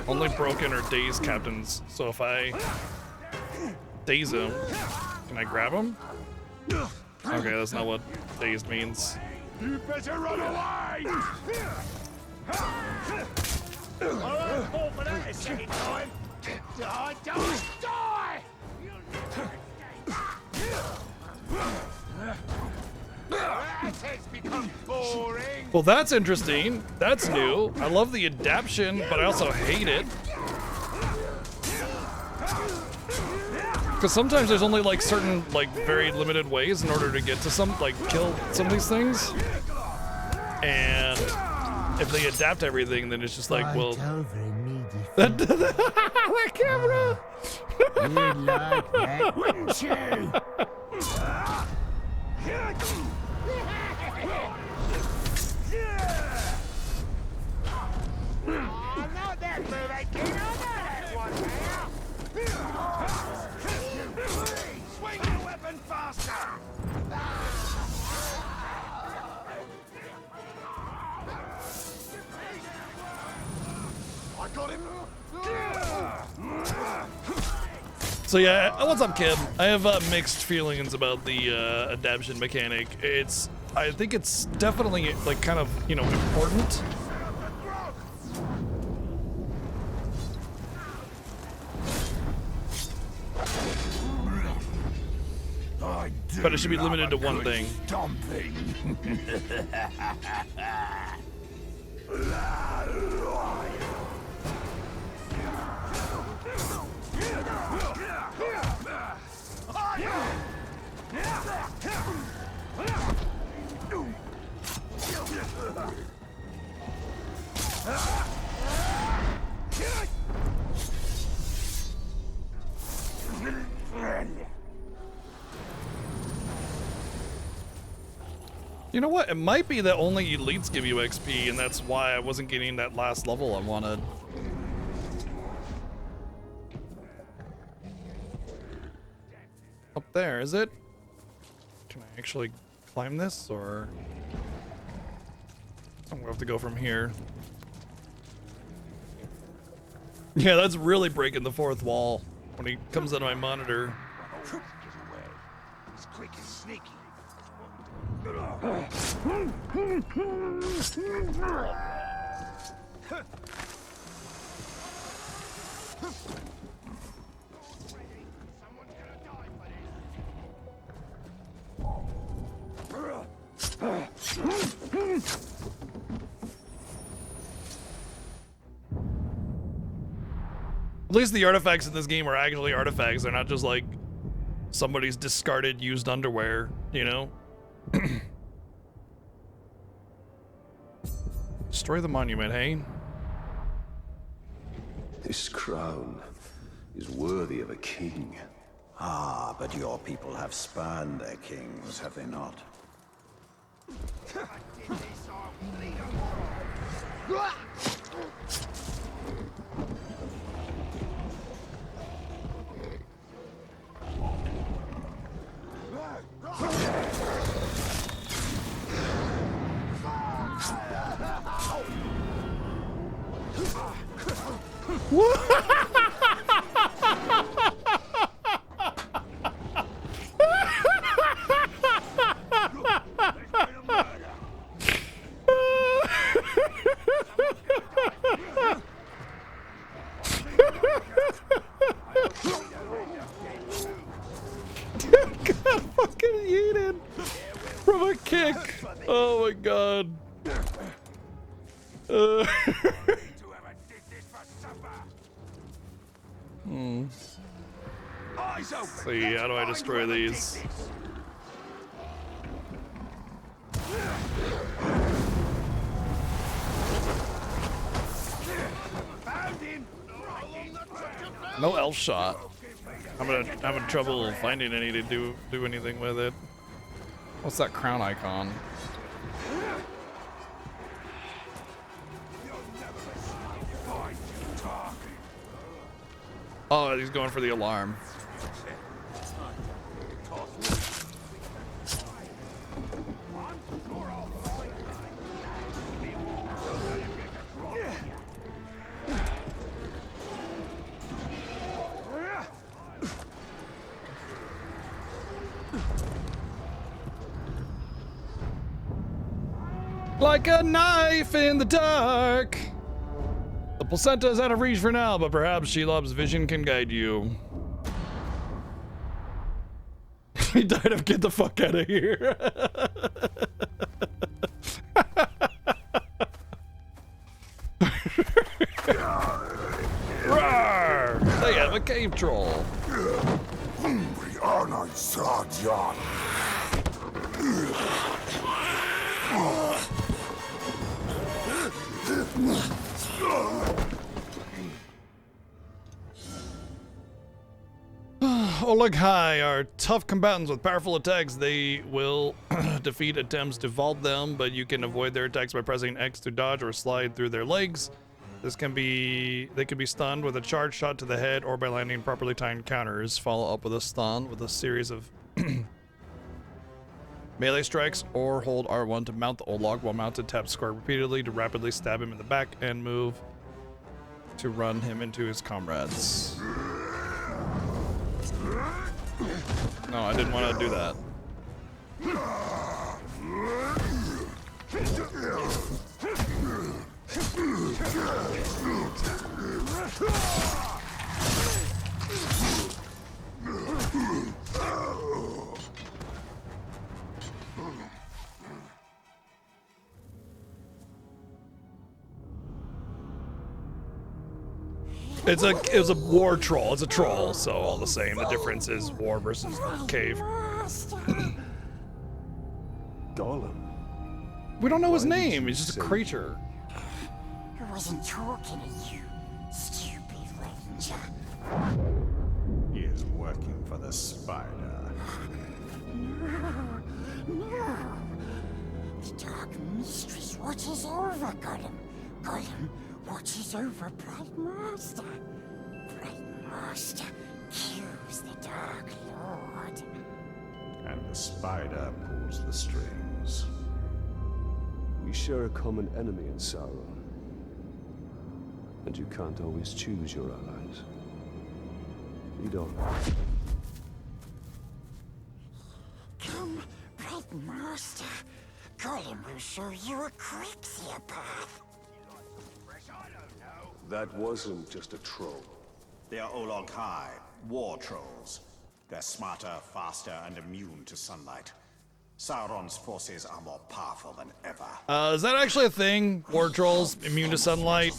Only broken or dazed captains. So if I daze him, can I grab him? Okay, that's not what dazed means.
You better run away! Alright, fall for that a second time! Die, die, die! That has become boring!
Well, that's interesting. That's new. I love the adaption, but I also hate it. Because sometimes there's only like certain, like very limited ways in order to get to some, like kill some of these things. And if they adapt everything, then it's just like, well. The camera!
You'd like that, wouldn't you? Oh, not that movie, kid. I know that one now. Swing your weapon faster. I got him.
So yeah, what's up, kid? I have mixed feelings about the adaption mechanic. I think it's definitely like kind of, you know, important. But it should be limited to one thing. You know what? It might be that only elites give you XP, and that's why I wasn't getting that last level I wanted. Up there, is it? Can I actually climb this, or I'm gonna have to go from here. Yeah, that's really breaking the fourth wall when he comes into my monitor.
He's quick and sneaky.
At least the artifacts in this game are actually artifacts. They're not just like somebody's discarded used underwear, you know? Destroy the monument, hey?
This crown is worthy of a king.
Ah, but your people have spurned their kings, have they not?
Got fucking yeeted from a kick. Oh my god. See, how do I destroy these? No elf shot. I'm having trouble finding any to do anything with it. What's that crown icon? Oh, he's going for the alarm. Like a knife in the dark. The placenta is out of reach for now, but perhaps Shelob's vision can guide you. He died of get the fuck out of here. Roar! They have a cave troll. Olaghai are tough combatants with powerful attacks. They will defeat attempts to vault them, but you can avoid their attacks by pressing X to dodge or slide through their legs. They can be stunned with a charge shot to the head or by landing properly timed counters. Follow up with a stun with a series of melee strikes, or hold R1 to mount the Olag. While mounted, tap square repeatedly to rapidly stab him in the back and move to run him into his comrades. No, I didn't want to do that. It was a war troll. It's a troll, so all the same. The difference is war versus cave.
Gollum.
We don't know his name. He's just a creature.
I wasn't talking to you, stupid ranger.
He is working for the spider.
No. The Dark Mistress watches over Gollum. Gollum watches over Bright Master. Bright Master kills the Dark Lord.
And the spider pulls the strings.
We share a common enemy in Sauron. And you can't always choose your allies. Lead on.
Come, Bright Master. Gollum will show you a quicker path.
That wasn't just a troll.
They are Olog High, war trolls. They're smarter, faster, and immune to sunlight. Sauron's forces are more powerful than ever.
Is that actually a thing? War trolls immune to sunlight?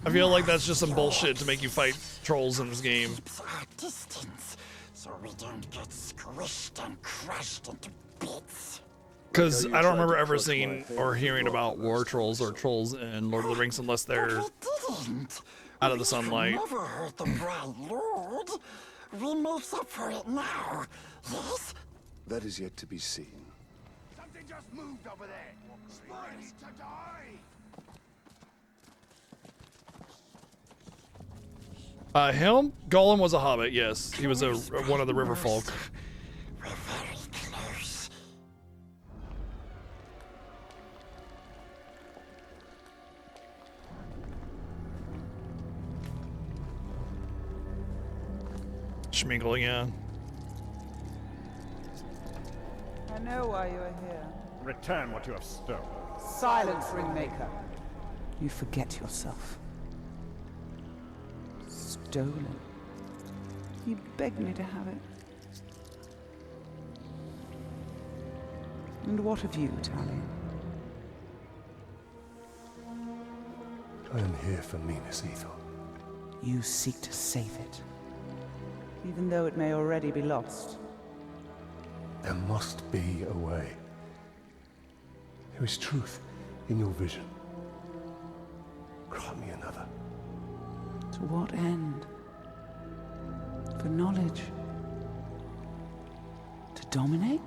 I feel like that's just some bullshit to make you fight trolls in this game.
Our distance, so we don't get squished and crushed into bits.
Because I don't remember ever seeing or hearing about war trolls or trolls in Lord of the Rings unless they're out of the sunlight.
We never heard the Bright Lord. We make up for it now, yes?
That is yet to be seen.
Something just moved over there. Ready to die.
Him? Gollum was a hobbit, yes. He was one of the river folk.
We're very close.
Schmingle, yeah.
I know why you are here.
Return what you have stolen.
Silence, Ringmaker. You forget yourself. Stolen. You begged me to have it. And what of you, Talion?
I am here for Minas Ithil.
You seek to save it. Even though it may already be lost.
There must be a way. There is truth in your vision. Grant me another.
To what end? For knowledge? To dominate?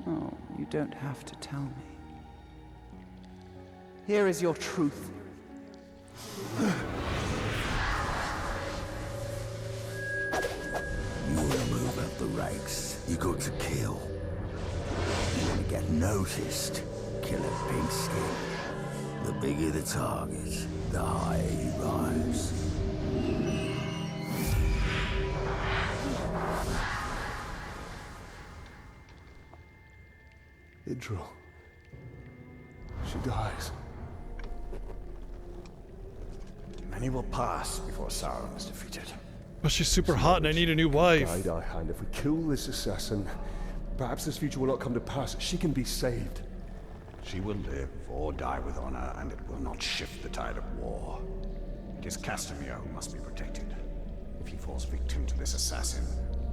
Oh, you don't have to tell me. Here is your truth.
You want to move up the ranks, you got to kill. You want to get noticed, kill a pink skin. The bigger the target, the higher you rise.
Idril. She dies.
Many will pass before Sauron is defeated.
But she's super hot and I need a new wife.
Guide our hand. If we kill this assassin, perhaps this future will not come to pass. She can be saved.
She will live or die with honor, and it will not shift the tide of war. It is Castamere who must be protected. If he falls victim to this assassin,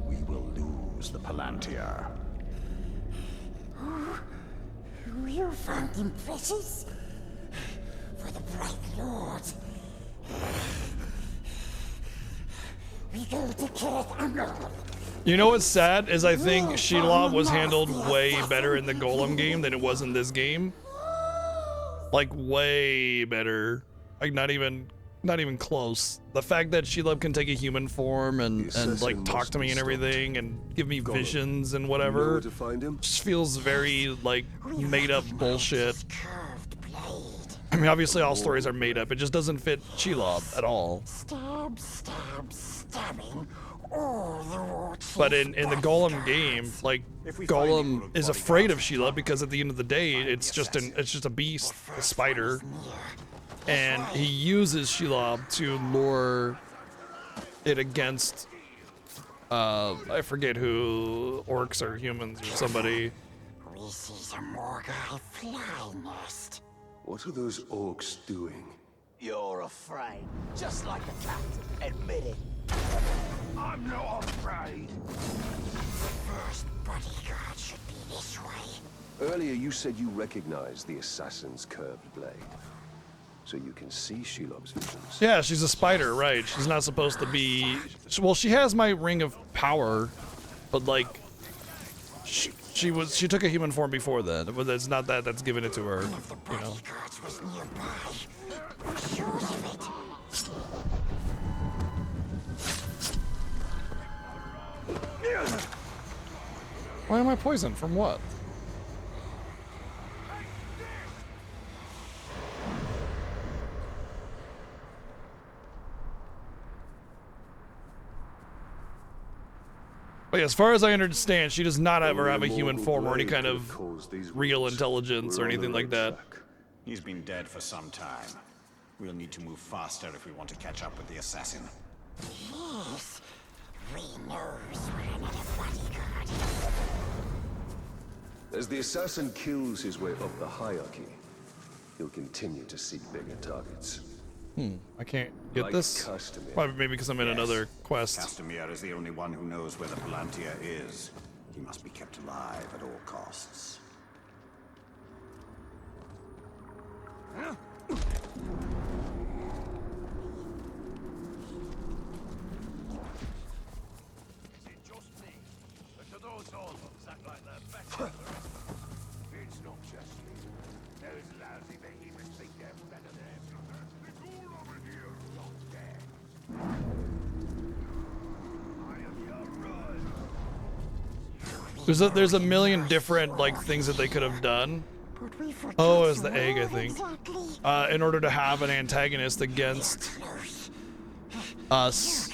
we will lose the Palantir.
You found him precious? For the Bright Lord. We go to Kirith Ungol.
You know what's sad is I think Shelob was handled way better in the Golem game than it was in this game. Like way better. Like not even close. The fact that Shelob can take a human form and like talk to me and everything and give me visions and whatever just feels very like made up bullshit. I mean, obviously all stories are made up. It just doesn't fit Shelob at all.
Stab, stab, stabbing. All the war
But in the Golem game, like Golem is afraid of Shelob because at the end of the day, it's just a beast, a spider, and he uses Shelob to lure it against I forget who, orcs or humans or somebody.
We see the Morgai fly nest.
What are those orcs doing?
You're afraid, just like the captain. Admit it. I'm not afraid.
First bodyguard should be this way.
Earlier you said you recognized the assassin's curved blade. So you can see Shelob's visions.
Yeah, she's a spider, right? She's not supposed to be. Well, she has my ring of power, but like, she took a human form before then. But it's not that that's given it to her, you know.
Was nearby. We're sure of it.
Why am I poisoned? From what? But yeah, as far as I understand, she does not ever have a human form or any kind of real intelligence or anything like that.
He's been dead for some time. We'll need to move faster if we want to catch up with the assassin.
Yes. We knows where another bodyguard is.
As the assassin kills his way up the hierarchy, he'll continue to seek bigger targets.
I can't get
Like
this.
Castamere.
Probably maybe because I'm in another quest.
Castamere is the only one who knows where the Palantir is. He must be kept alive at all costs.
It's not just me. Those lousy behemoths think they're better than everything. It's all over here. Not dead. I am your run.
There's a million different like things that they could have done. Oh, it was the egg, I think. In order to have an antagonist against us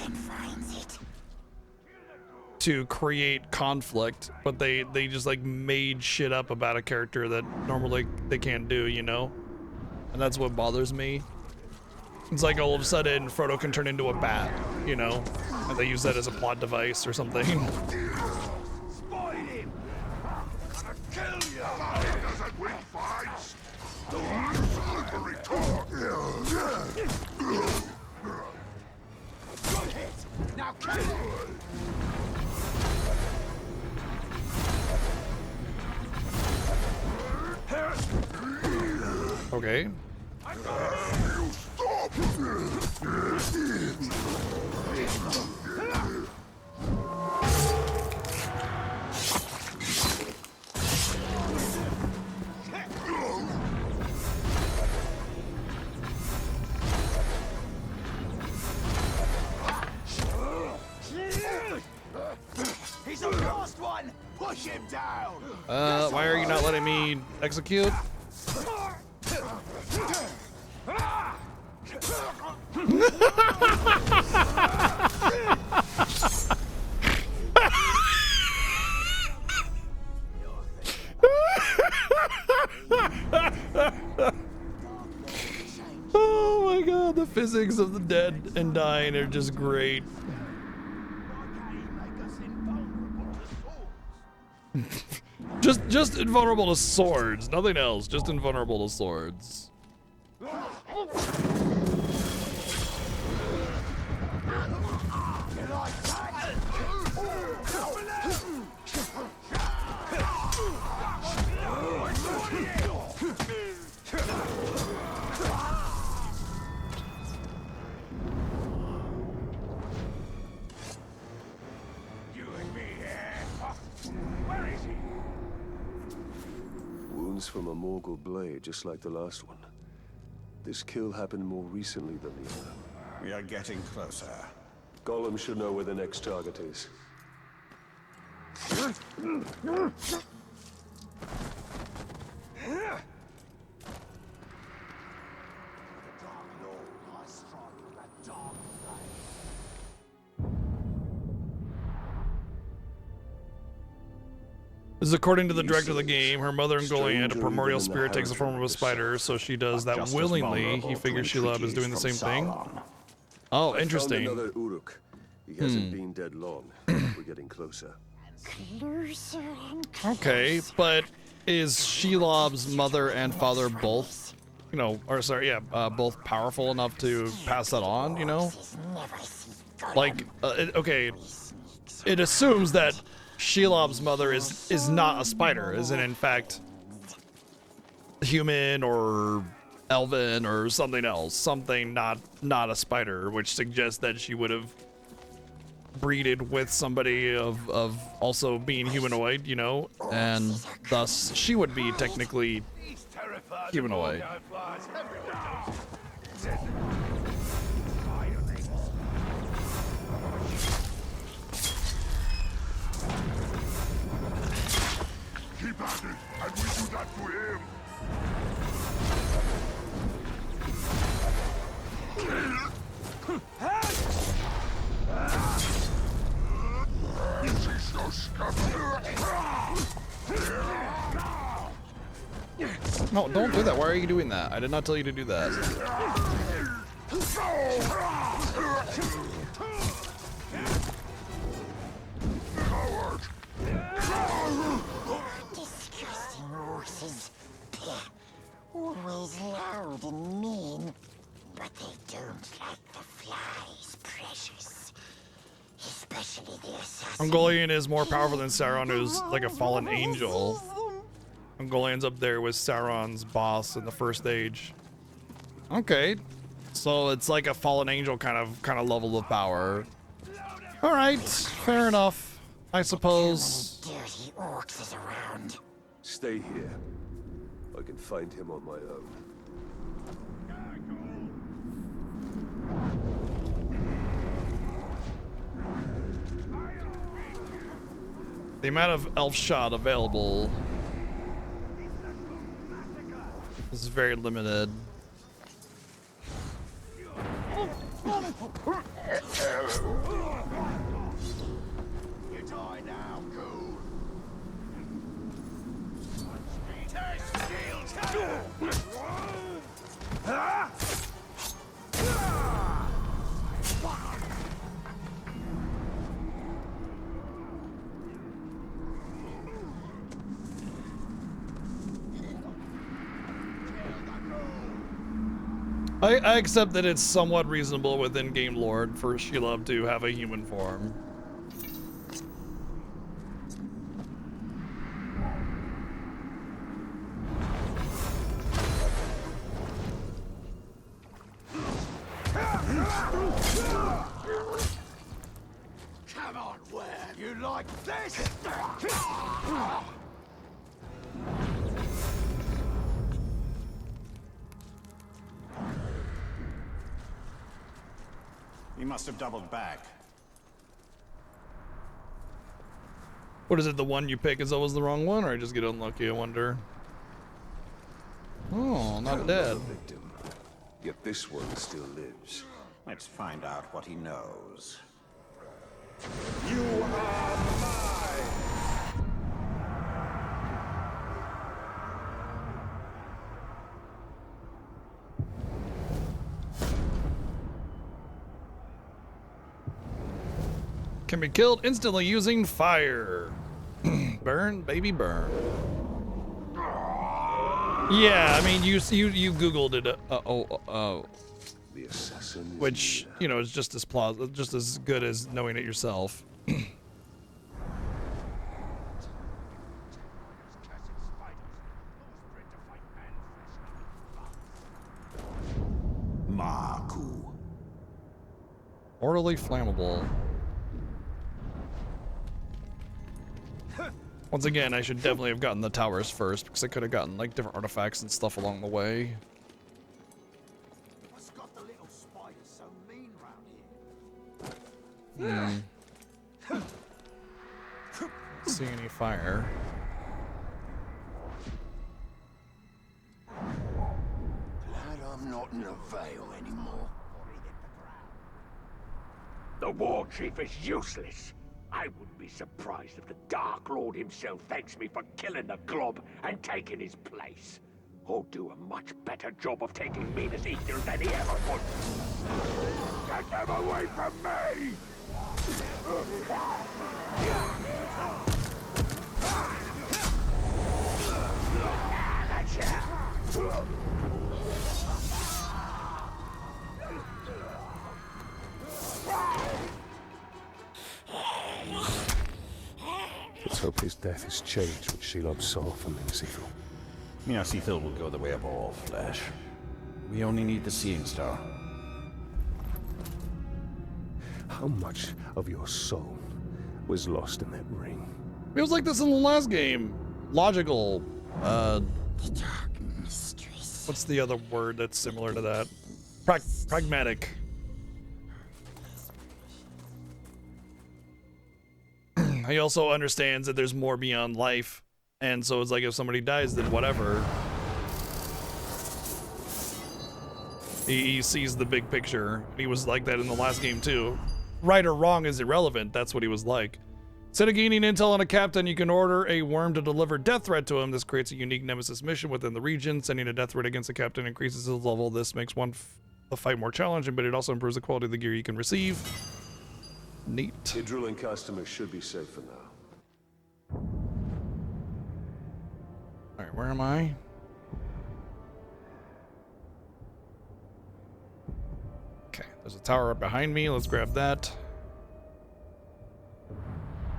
to create conflict, but they just like made shit up about a character that normally they can't do, you know? And that's what bothers me. It's like all of a sudden Frodo can turn into a bat, you know? And they use that as a plot device or something.
Spoil him! Gonna kill you! Doesn't win fights! Slippery talk! Good hit! Now kill him!
Okay.
He's the last one! Push him down!
Why are you not letting me execute? Oh my god, the physics of the dead and dying are just great. just invulnerable to swords, nothing else, just invulnerable to swords.
Wounds from a Morgul blade, just like the last one. This kill happened more recently than the other.
We are getting closer.
Gollum should know where the next target is.
This is according to the director of the game. Her mother Ungoliant, a primordial spirit, takes the form of a spider, so she does that willingly. He figures Shelob is doing the same thing. Oh, interesting.
I found another Uruk. He hasn't been dead long. We're getting closer.
Closer and
Okay, but is Shelob's mother and father both, you know, or sorry, yeah, both powerful enough to pass that on, you know? Like, okay, it assumes that Shelob's mother is not a spider, is in fact human or elven or something else, something not a spider, which suggests that she would have breeded with somebody of also being humanoid, you know, and thus she would be technically humanoid.
bandit, and we do that to him. This is no scuffle.
No, don't do that. Why are you doing that? I did not tell you to do that.
Disgusting horses. Always loud and mean. But they don't like the flies, precious. Especially the assassin.
Ungoliant is more powerful than Sauron, who's like a fallen angel. Ungoliant's up there with Sauron's boss in the First Age. Okay, so it's like a fallen angel kind of level of power. All right, fair enough, I suppose.
Dirty orcs is around.
Stay here. I can find him on my own.
The amount of elf shot available is very limited.
You die now, ghoul.
I accept that it's somewhat reasonable within game lore for Shelob to have a human form.
Come on, where you like this?
He must have doubled back.
What is it, the one you pick is always the wrong one, or I just get unlucky, I wonder? Oh, not dead.
Victim. Yet this one still lives.
Let's find out what he knows.
You are mine!
Can be killed instantly using fire. Burn, baby, burn. Yeah, I mean, you Googled it.
The assassin.
Which, you know, is just as just as good as knowing it yourself.
Maku.
Orderly flammable. Once again, I should definitely have gotten the towers first, because I could have gotten like different artifacts and stuff along the way.
What's got the little spiders so mean round here?
See any fire?
Glad I'm not in the Vale anymore.
The war chief is useless. I wouldn't be surprised if the Dark Lord himself thanks me for killing the Glob and taking his place. He'll do a much better job of taking Minas Ithil than he ever would. Get them away from me!
Let's hope his death has changed what Shelob saw from Minas Ithil.
Minas Ithil will go the way of all flesh. We only need the Seeing Star.
How much of your soul was lost in that ring?
It was like this in the last game. Logical.
The dark mysteries.
What's the other word that's similar to that? Pragmatic. He also understands that there's more beyond life And so it's like if somebody dies, then whatever. He sees the big picture. He was like that in the last game too. Right or wrong is irrelevant. That's what he was like. Instead of gaining intel on a captain, you can order a worm to deliver death threat to him. This creates a unique nemesis mission within the region. Sending a death threat against a captain increases his level. This makes the fight more challenging, but it also improves the quality of the gear you can receive. Neat.
Your drilling customers should be safe for now.
All right, where am I? Okay, there's a tower up behind me. Let's grab that.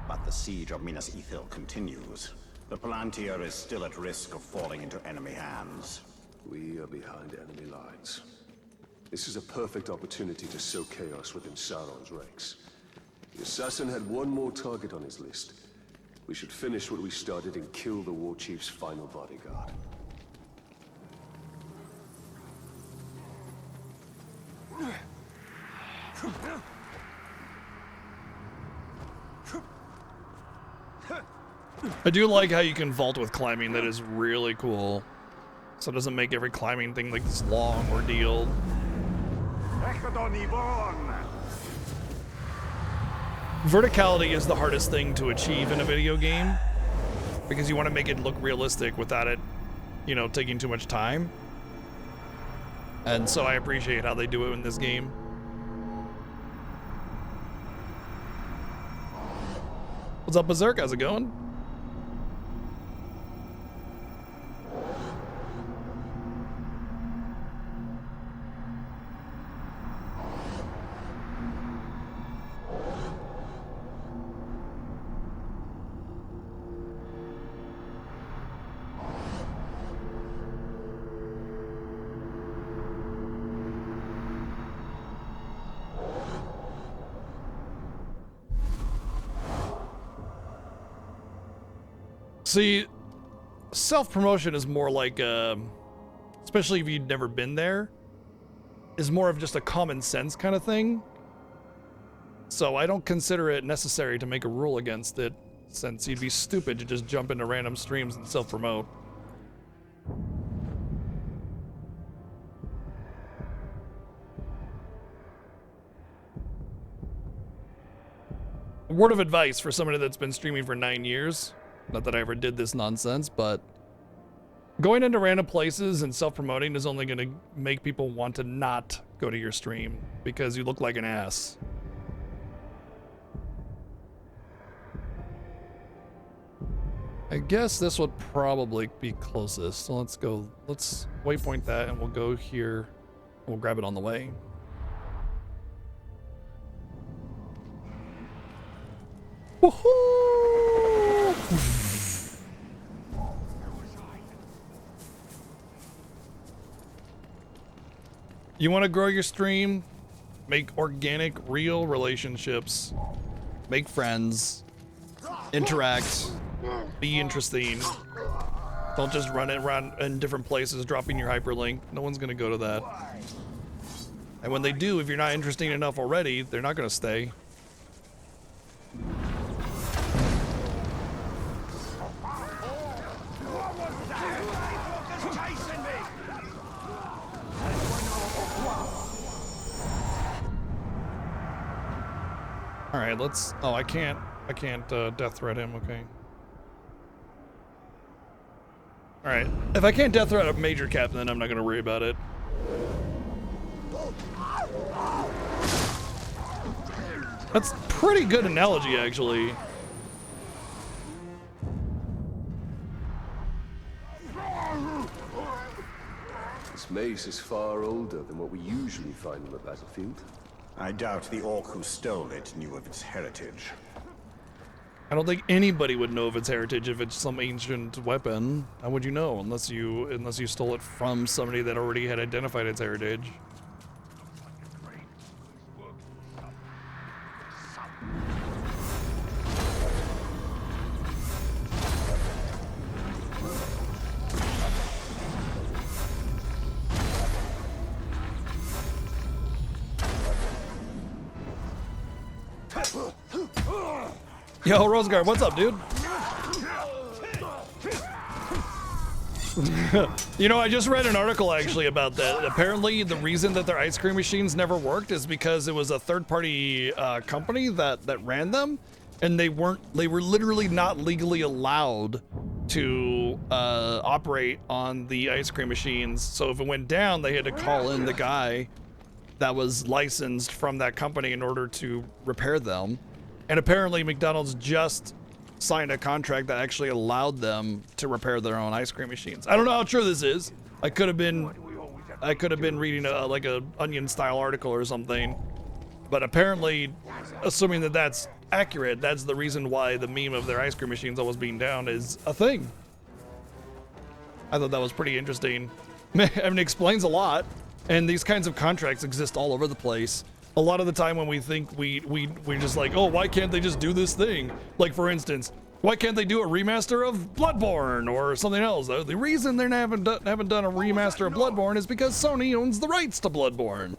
But the siege of Minas Ithil continues. The Palantir is still at risk of falling into enemy hands.
We are behind enemy lines. This is a perfect opportunity to sow chaos within Sauron's ranks. The assassin had one more target on his list. We should finish what we started and kill the war chief's final bodyguard.
I do like how you can vault with climbing. That is really cool. So it doesn't make every climbing thing like this long ordeal. Verticality is the hardest thing to achieve in a video game because you want to make it look realistic without it, you know, taking too much time. And so I appreciate how they do it in this game. What's up, Berserk? How's it going? See, self-promotion is more like, especially if you'd never been there, is more of just a common sense kind of thing. So I don't consider it necessary to make a rule against it, since you'd be stupid to just jump into random streams and self-promote. A word of advice for somebody that's been streaming for 9 years. Not that I ever did this nonsense, but going into random places and self-promoting is only going to make people want to not go to your stream because you look like an ass. I guess this would probably be closest. So let's go, let's waypoint that and we'll go here. We'll grab it on the way. Woohoo! You want to grow your stream? Make organic, real relationships. Make friends. Interact. Be interesting. Don't just run it around in different places, dropping your hyperlink. No one's going to go to that. And when they do, if you're not interesting enough already, they're not going to stay. All right, let's. Oh, I can't death threat him. Okay. All right. If I can't death threat a major captain, then I'm not gonna worry about it. That's pretty good analogy, actually.
This mace is far older than what we usually find on the battlefield.
I doubt the orc who stole it knew of its heritage.
I don't think anybody would know of its heritage if it's some ancient weapon. How would you know unless you stole it from somebody that already had identified its heritage? Yo, Roseguard, what's up, dude? You know, I just read an article actually about that. Apparently, the reason that their ice cream machines never worked is because it was a third-party company that ran them, and they were literally not legally allowed to operate on the ice cream machines. So if it went down, they had to call in the guy that was licensed from that company in order to repair them. And apparently, McDonald's just signed a contract that actually allowed them to repair their own ice cream machines. I don't know how true this is. I could have been reading like a Onion style article or something, but apparently, assuming that that's accurate, that's the reason why the meme of their ice cream machines always being down is a thing. I thought that was pretty interesting. I mean, it explains a lot, and these kinds of contracts exist all over the place. A lot of the time when we think we're just like, oh, why can't they just do this thing? Like, for instance, why can't they do a remaster of Bloodborne or something else? The reason they haven't done a remaster of Bloodborne is because Sony owns the rights to Bloodborne.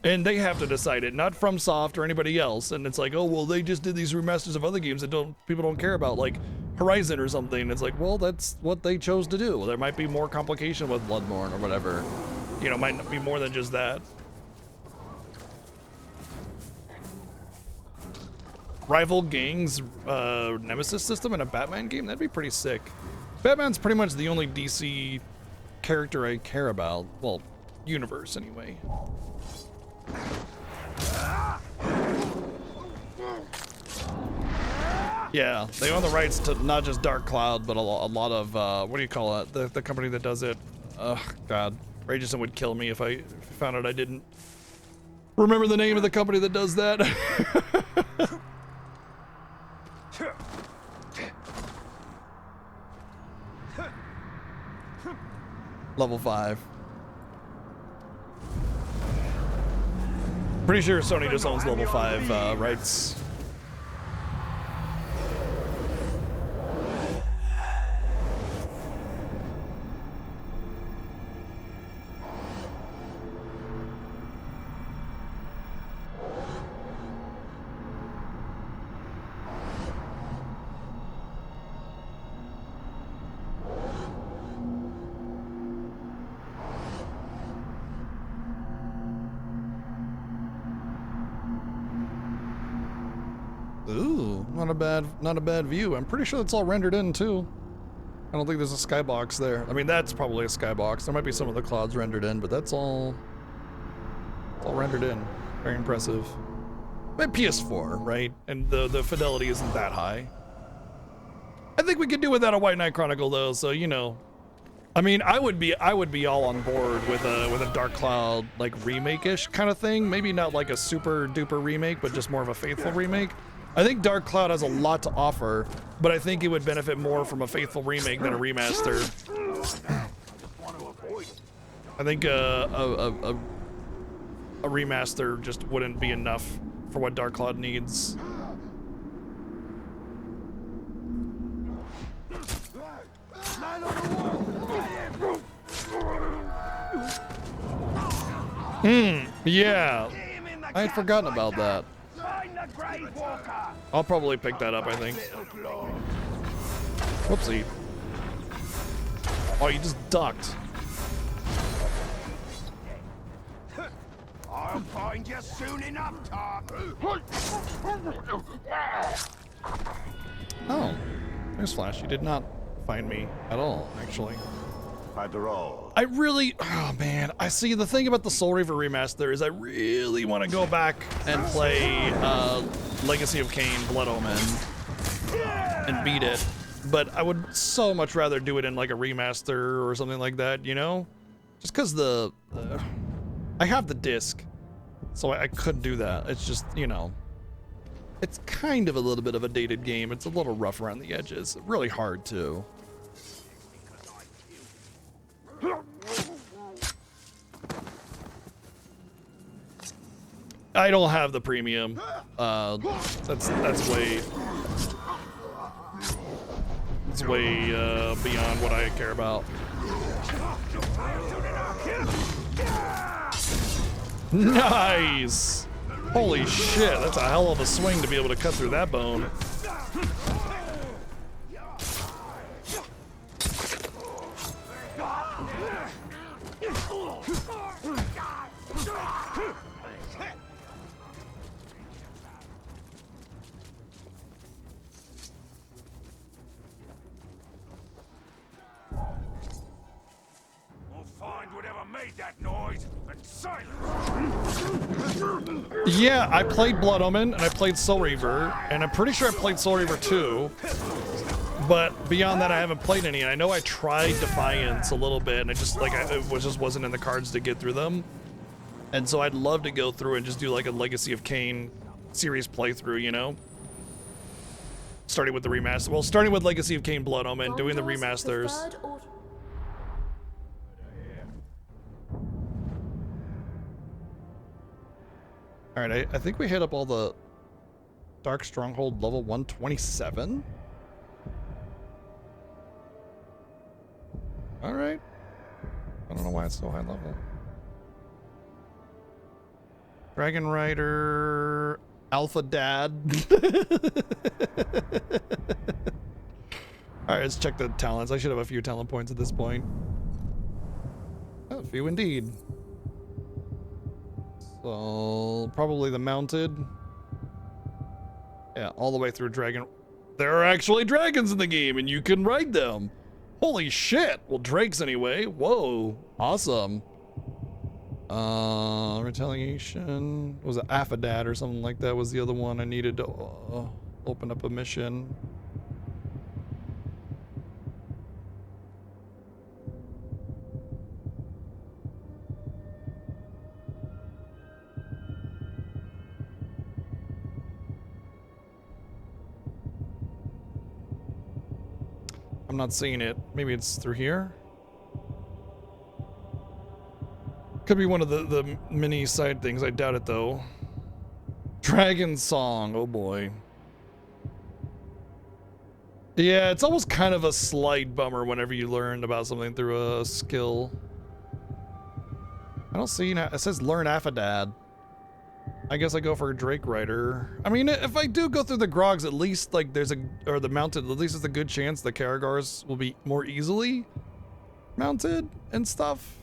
And they have to decide it, not FromSoft or anybody else. And it's like, oh, well, they just did these remasters of other games that people don't care about, like Horizon or something. It's like, well, that's what they chose to do. There might be more complication with Bloodborne or whatever. You know, might be more than just that. Rival gangs nemesis system in a Batman game? That'd be pretty sick. Batman's pretty much the only DC character I care about. Well, universe anyway. Yeah, they own the rights to not just Dark Cloud, but a lot of, what do you call it? The company that does it. Ugh, God. Rageson would kill me if I found out I didn't remember the name of the company that does that. Level 5. Pretty sure Sony just owns level 5 rights. Ooh, not a bad view. I'm pretty sure that's all rendered in too. I don't think there's a skybox there. I mean, that's probably a skybox. There might be some of the clouds rendered in, but it's all rendered in. Very impressive. But PS4, right? And the fidelity isn't that high. I think we could do without a White Knight Chronicle though, so you know. I mean, I would be all on board with a Dark Cloud like remake-ish kind of thing. Maybe not like a super duper remake, but just more of a faithful remake. I think Dark Cloud has a lot to offer, but I think it would benefit more from a faithful remake than a remaster. I think a remaster just wouldn't be enough for what Dark Cloud needs. Yeah. I had forgotten about that. I'll probably pick that up, I think. Whoopsie. Oh, you just ducked.
I'll find you soon enough, Tom.
Oh. Newsflash, you did not find me at all, actually.
Hyperol.
I really, oh man, I see the thing about the Soul Reaver remaster is I really want to go back and play Legacy of Kain Blood Omen and beat it, but I would so much rather do it in like a remaster or something like that, you know? Just because I have the disc, so I could do that. It's just, you know, it's kind of a little bit of a dated game. It's a little rough around the edges, really hard too. I don't have the premium. That's way beyond what I care about. Nice! Holy shit, that's a hell of a swing to be able to cut through that bone. Yeah, I played Blood Omen and I played Soul Reaver, and I'm pretty sure I played Soul Reaver 2. But beyond that, I haven't played any. And I know I tried Defiance a little bit, and I just just wasn't in the cards to get through them. And so I'd love to go through and just do like a Legacy of Kain series playthrough, you know? Starting with the remaster. Well, starting with Legacy of Kain Blood Omen, doing the remasters. Alright, I think we hit up all the Dark Stronghold level 127. Alright. I don't know why it's so high level. Dragon Rider... Alpha Dad. Alright, let's check the talents. I should have a few talent points at this point. Oh, a few indeed. So, probably the mounted. Yeah, all the way through Dragon. There are actually dragons in the game, and you can ride them. Holy shit! Well, drakes anyway. Whoa, awesome. Retaliation. Was it Affidad or something like that? Was the other one I needed to open up a mission. I'm not seeing it. Maybe it's through here? Could be one of the mini side things. I doubt it, though. Dragon Song. Oh, boy. Yeah, it's almost kind of a slight bummer whenever you learn about something through a skill. I don't see... It says learn Affidad. I guess I go for a Drake Rider. I mean, if I do go through the Grogs, at least, like, there's a... Or the mounted, at least there's a good chance the Karagars will be more easily mounted and stuff.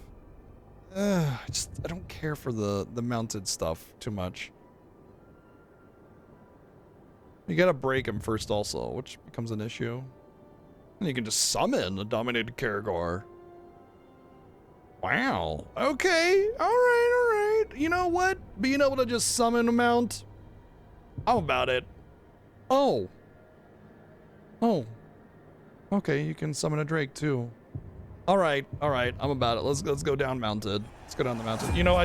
I don't care for the mounted stuff too much. You gotta break him first also, which becomes an issue. And you can just summon a dominated Karagar. Wow. Okay. Alright. You know what? Being able to just summon a mount, I'm about it. Oh. Okay, you can summon a Drake too. Alright, I'm about it. Let's go down mounted. Let's go down the mountain. You know,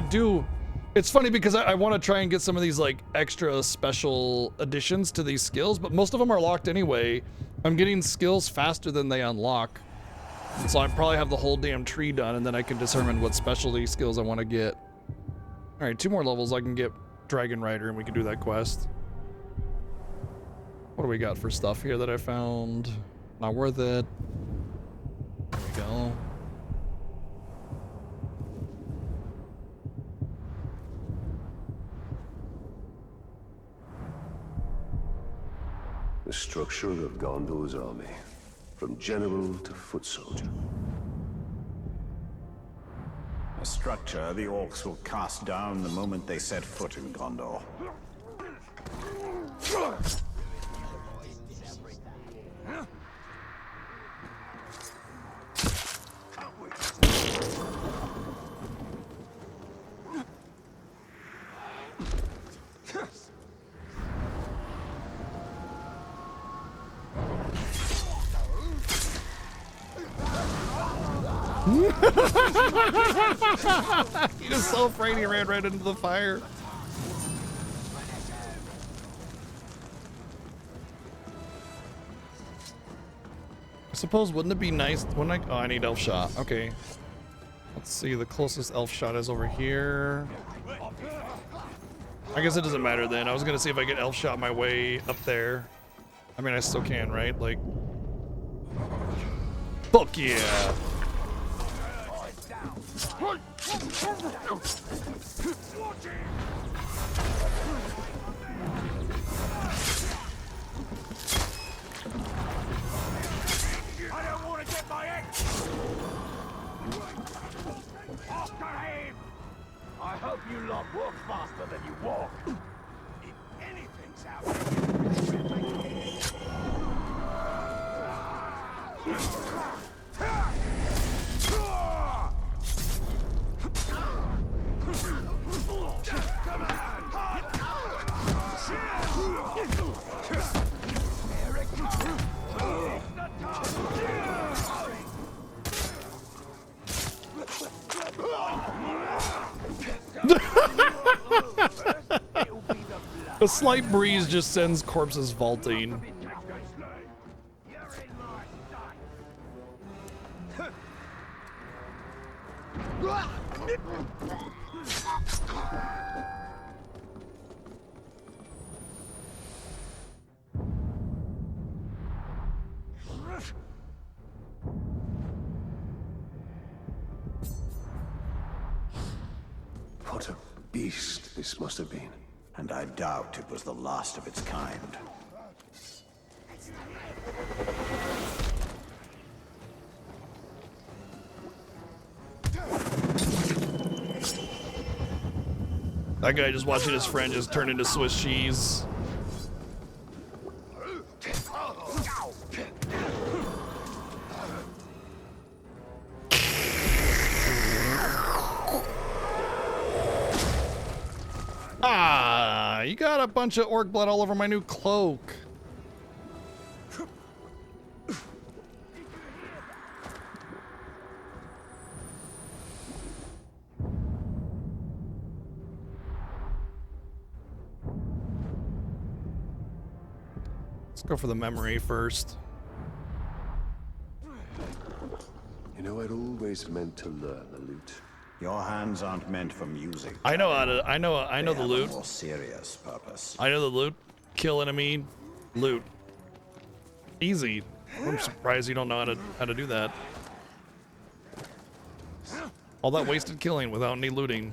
it's funny because I want to try and get some of these like extra special additions to these skills, but most of them are locked anyway. I'm getting skills faster than they unlock. So I probably have the whole damn tree done, and then I can determine what specialty skills I want to get. Alright, 2 more levels I can get Dragon Rider and we can do that quest. What do we got for stuff here that I found? Not worth it. There we go.
The structure of Gondor's army, from general to foot soldier.
A structure the orcs will cast down the moment they set foot in Gondor.
He was so afraid he ran right into the fire. I suppose, wouldn't it be nice when oh, I need elf shot. Okay. Let's see, the closest elf shot is over here. I guess it doesn't matter then. I was gonna see if I get elf shot my way up there. I mean, I still can, right? Like, fuck yeah.
I don't want to get my ex. After him. I hope you lot walk faster than you walk. If anything's out there.
A slight breeze just sends corpses vaulting.
What a beast this must have been.
And I doubt it was the last of its kind.
That guy just watching his friend just turn into Swiss cheese. Ah, you got a bunch of orc blood all over my new cloak. Let's go for the memory first.
You know, I'd always meant to learn the loot.
Your hands aren't meant for music.
I know how to. I know
They
the
have
loot.
A more serious purpose.
I know the loot. Kill enemy, loot. Easy. I'm surprised you don't know how to do that. All that wasted killing without any looting.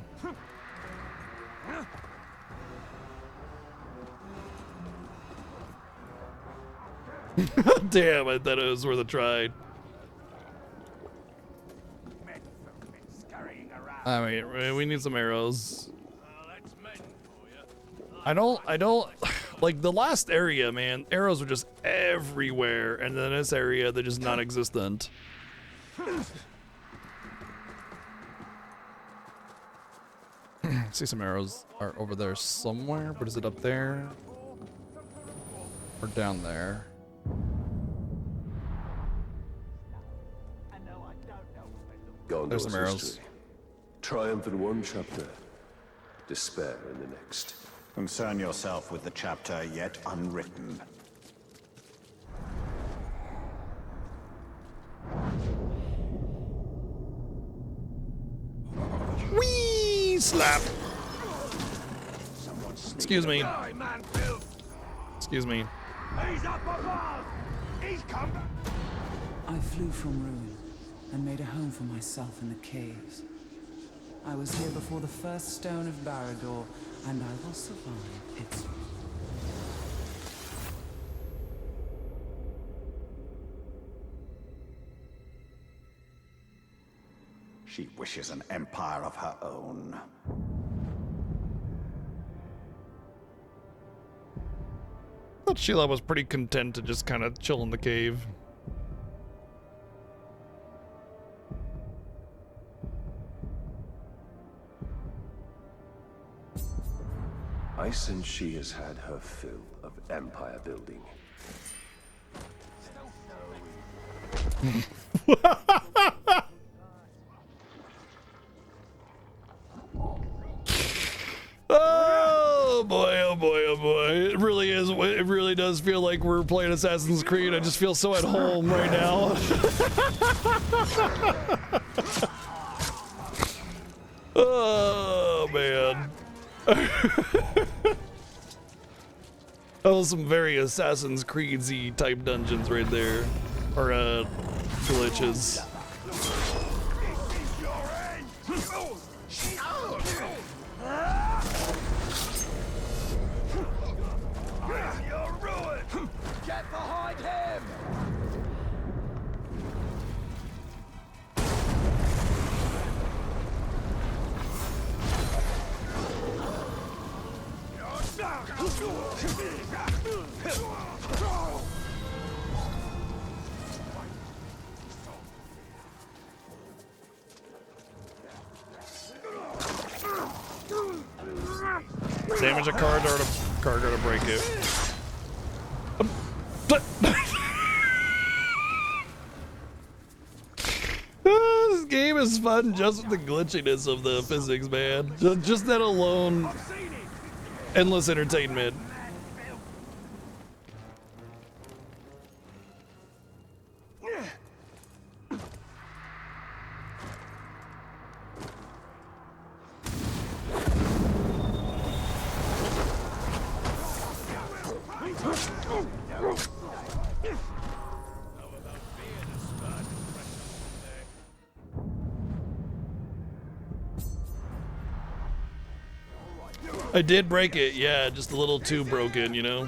Damn, I thought it was worth a try. I mean, we need some arrows. I don't, like the last area, man, arrows were just everywhere, and then this area, they're just non-existent. See some arrows are over there somewhere, but is it up there? Or down there? There's some arrows.
History. Triumph in one chapter, despair in the next.
Concern yourself with the chapter yet unwritten.
Whee! Slap! Excuse me. Excuse me.
He's up above! He's come!
I flew from ruin and made a home for myself in the caves. I was here before the first stone of Barad-dûr, and I will survive its...
She wishes an empire of her own.
I thought Sheila was pretty content to just kind of chill in the cave.
I sense she has had her fill of empire building.
Oh boy, oh boy, oh boy. It really is. It really does feel like we're playing Assassin's Creed. I just feel so at home right now. Oh man. That was some very Assassin's Creed-y type dungeons right there. Or glitches.
You're ruined! Get behind him!
Damage a card or a card to break it. This game is fun just with the glitchiness of the physics, man. Just that alone Endless entertainment. I did break it, yeah, just a little too broken, you know?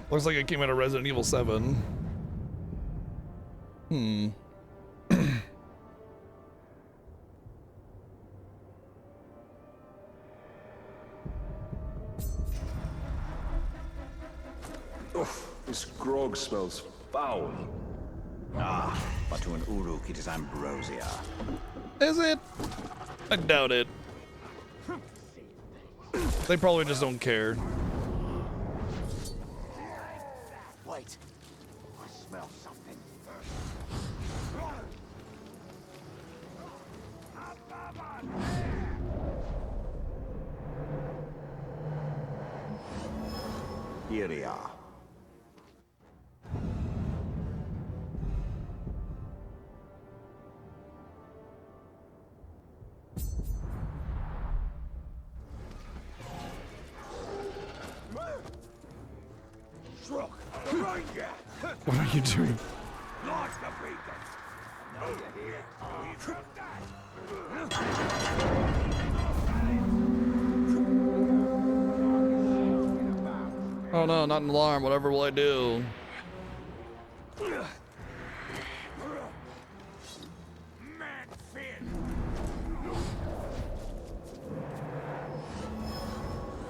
Looks like it came out of Resident Evil 7.
This grog smells foul.
Ah, but to an Uruk it is ambrosia.
Is it? I doubt it. They probably just don't care.
Wait, I smell something. Here we are.
What are you doing? Oh no, not an alarm. Whatever will I do?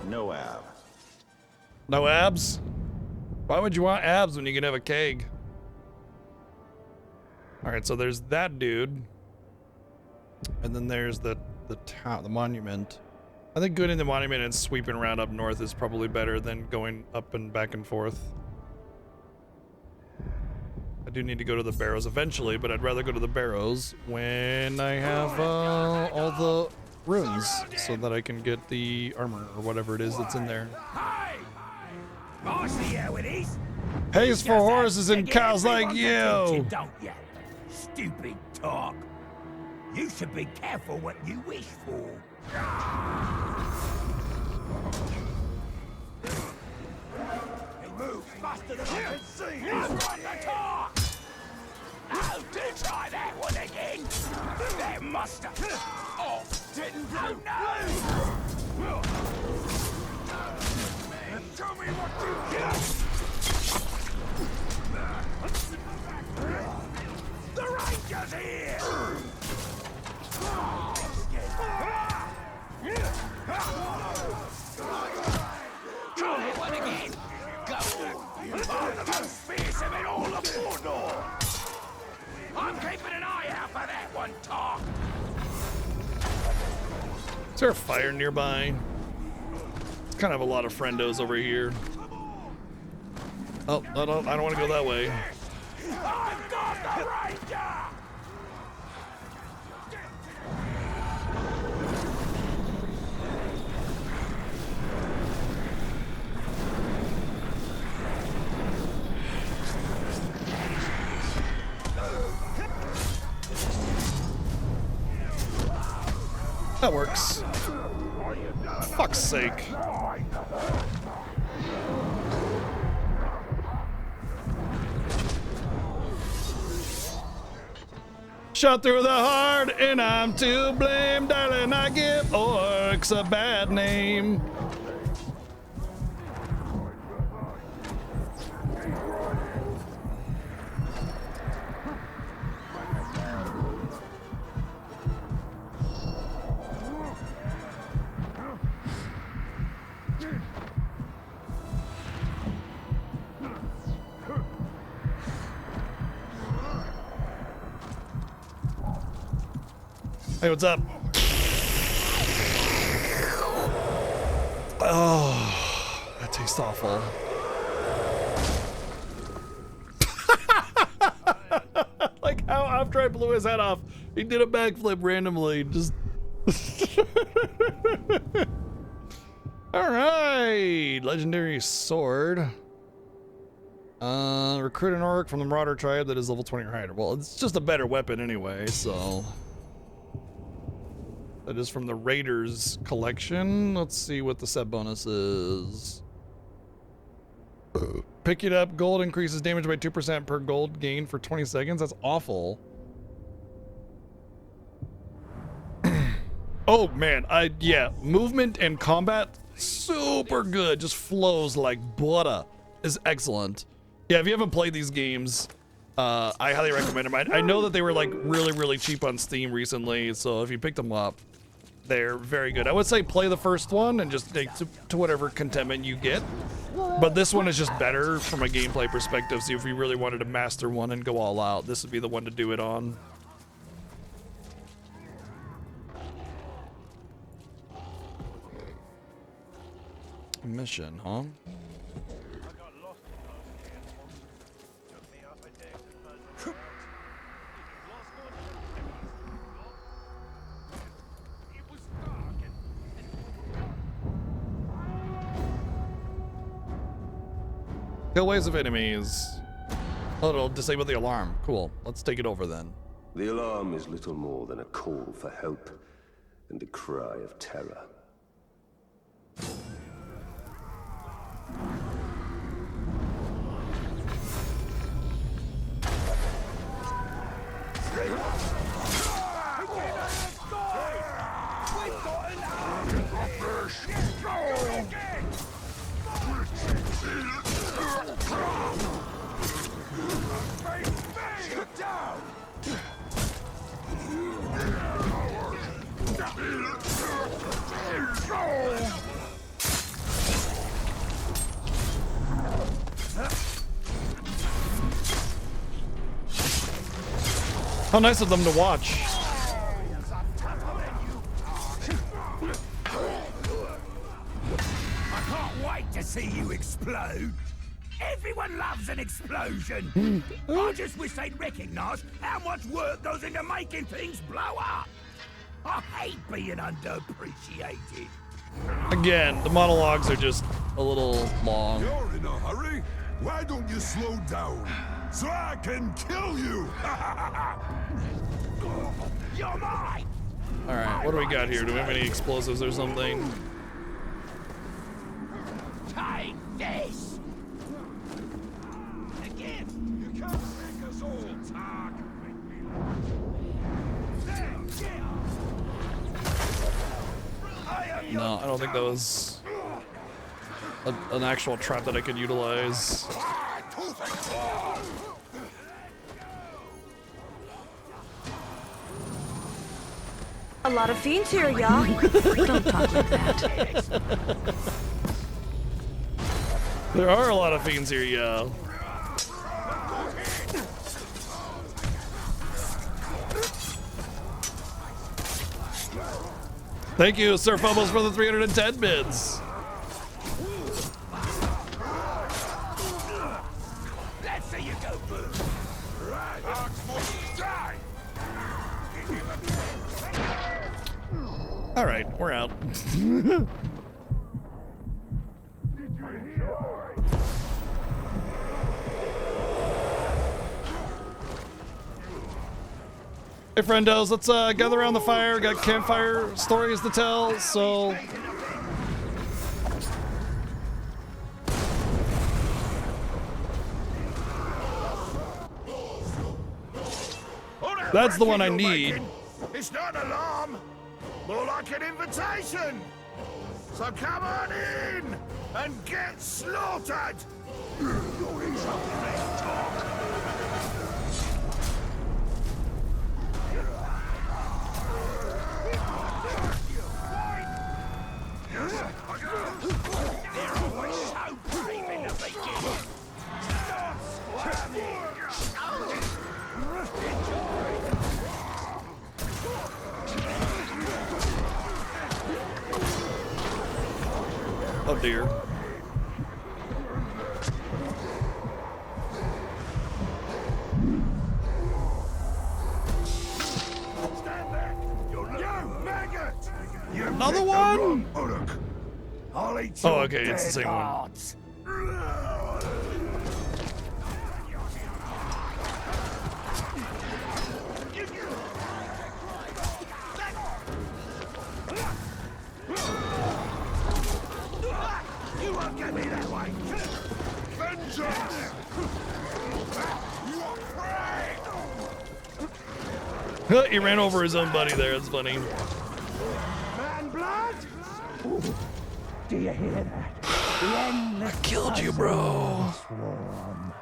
No ab.
No abs? Why would you want abs when you can have a keg? All right, so there's that dude, and then there's the town, the monument. I think going in the monument and sweeping around up north is probably better than going up and back and forth. I do need to go to the Barrows eventually, but I'd rather go to the Barrows when I have all the runes so that I can get the armor or whatever it is that's in there.
I see how it is.
Pays for horses and cows like you.
Don't you? Stupid talk. You should be careful what you wish for. He moves faster than I can see. He's right to talk. Oh, do try that one again. That must have. Oh, didn't. Oh no. Tell me what you got. The Ranger's here. Try it one again. Go. I'm the most fierce of it all of Mordor. I'm keeping an eye out for that one, talk.
Is there a fire nearby? Kind of a lot of friendos over here. Oh, I don't want to go that way.
I've got the Ranger!
That works. Fuck's sake. Shot through the heart and I'm to blame, darling. I give orcs a bad name. Hey, what's up? Oh, that tastes awful. Like how after I blew his head off, he did a backflip randomly. Just. All right, legendary sword. Recruit an orc from the Marauder tribe that is level 20 or higher. Well, it's just a better weapon anyway, so. That is from the Raiders collection. Let's see what the set bonus is. Pick it up. Gold increases damage by 2% per gold gain for 20 seconds. That's awful. Oh man, yeah, movement and combat, super good. Just flows like butter. Is excellent. Yeah, if you haven't played these games, I highly recommend them. I know that they were like really cheap on Steam recently, so if you picked them up, they're very good. I would say play the first one and just take to whatever contentment you get. But this one is just better from a gameplay perspective, so if you really wanted to master one and go all out, this would be the one to do it on. Mission, huh? Kill waves of enemies. Oh, it'll disable the alarm. Cool. Let's take it over then.
The alarm is little more than a call for help and a cry of terror.
How nice of them to watch.
I can't wait to see you explode. Everyone loves an explosion. I just wish they'd recognize how much work goes into making things blow up. I hate being underappreciated.
Again, the monologues are just a little long.
You're in a hurry? Why don't you slow down? So I can kill you!
You're mine!
Alright, what do we got here? Do we have any explosives or something?
Take this!
Again, you can't make us all talk.
No, I don't think that was an actual trap that I could utilize.
A lot of fiends here, y'all. Don't talk like that.
There are a lot of fiends here, y'all. Thank you, Sir Fumbles, for the 310 bids.
Let's see you go first.
All right, we're out. Hey friendos, let's gather around the fire. Got campfire stories to tell, so that's the one I need.
It's not an alarm, more like an invitation. So come on in and get slaughtered.
They're always so brave in the beginning. Stop squirming.
deer. Another one?
I'll eat
Oh,
your
okay, it's the
dead
same one.
hearts.
You won't get me that way! Vengeance! You are prey!
He ran over his own buddy there. That's funny.
Man blood? Do you hear that?
I killed you, bro.
Swarm.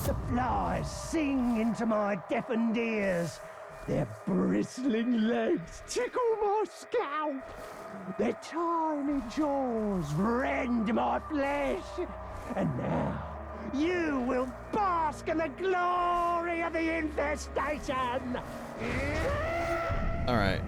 The flies sing into my deafened ears. Their bristling legs tickle my scalp. Their tiny jaws rend my flesh. And now, you will bask in the glory of the infestation.
All right.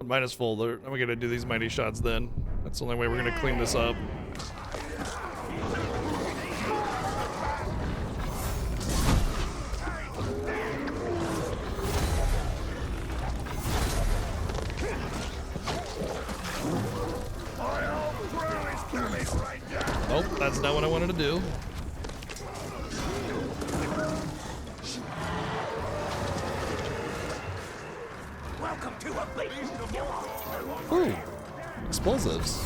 Minus full. We're gonna do these mighty shots then. That's the only way we're gonna clean this up. Nope, that's not what I wanted to do.
Welcome to a beast.
Ooh, explosives.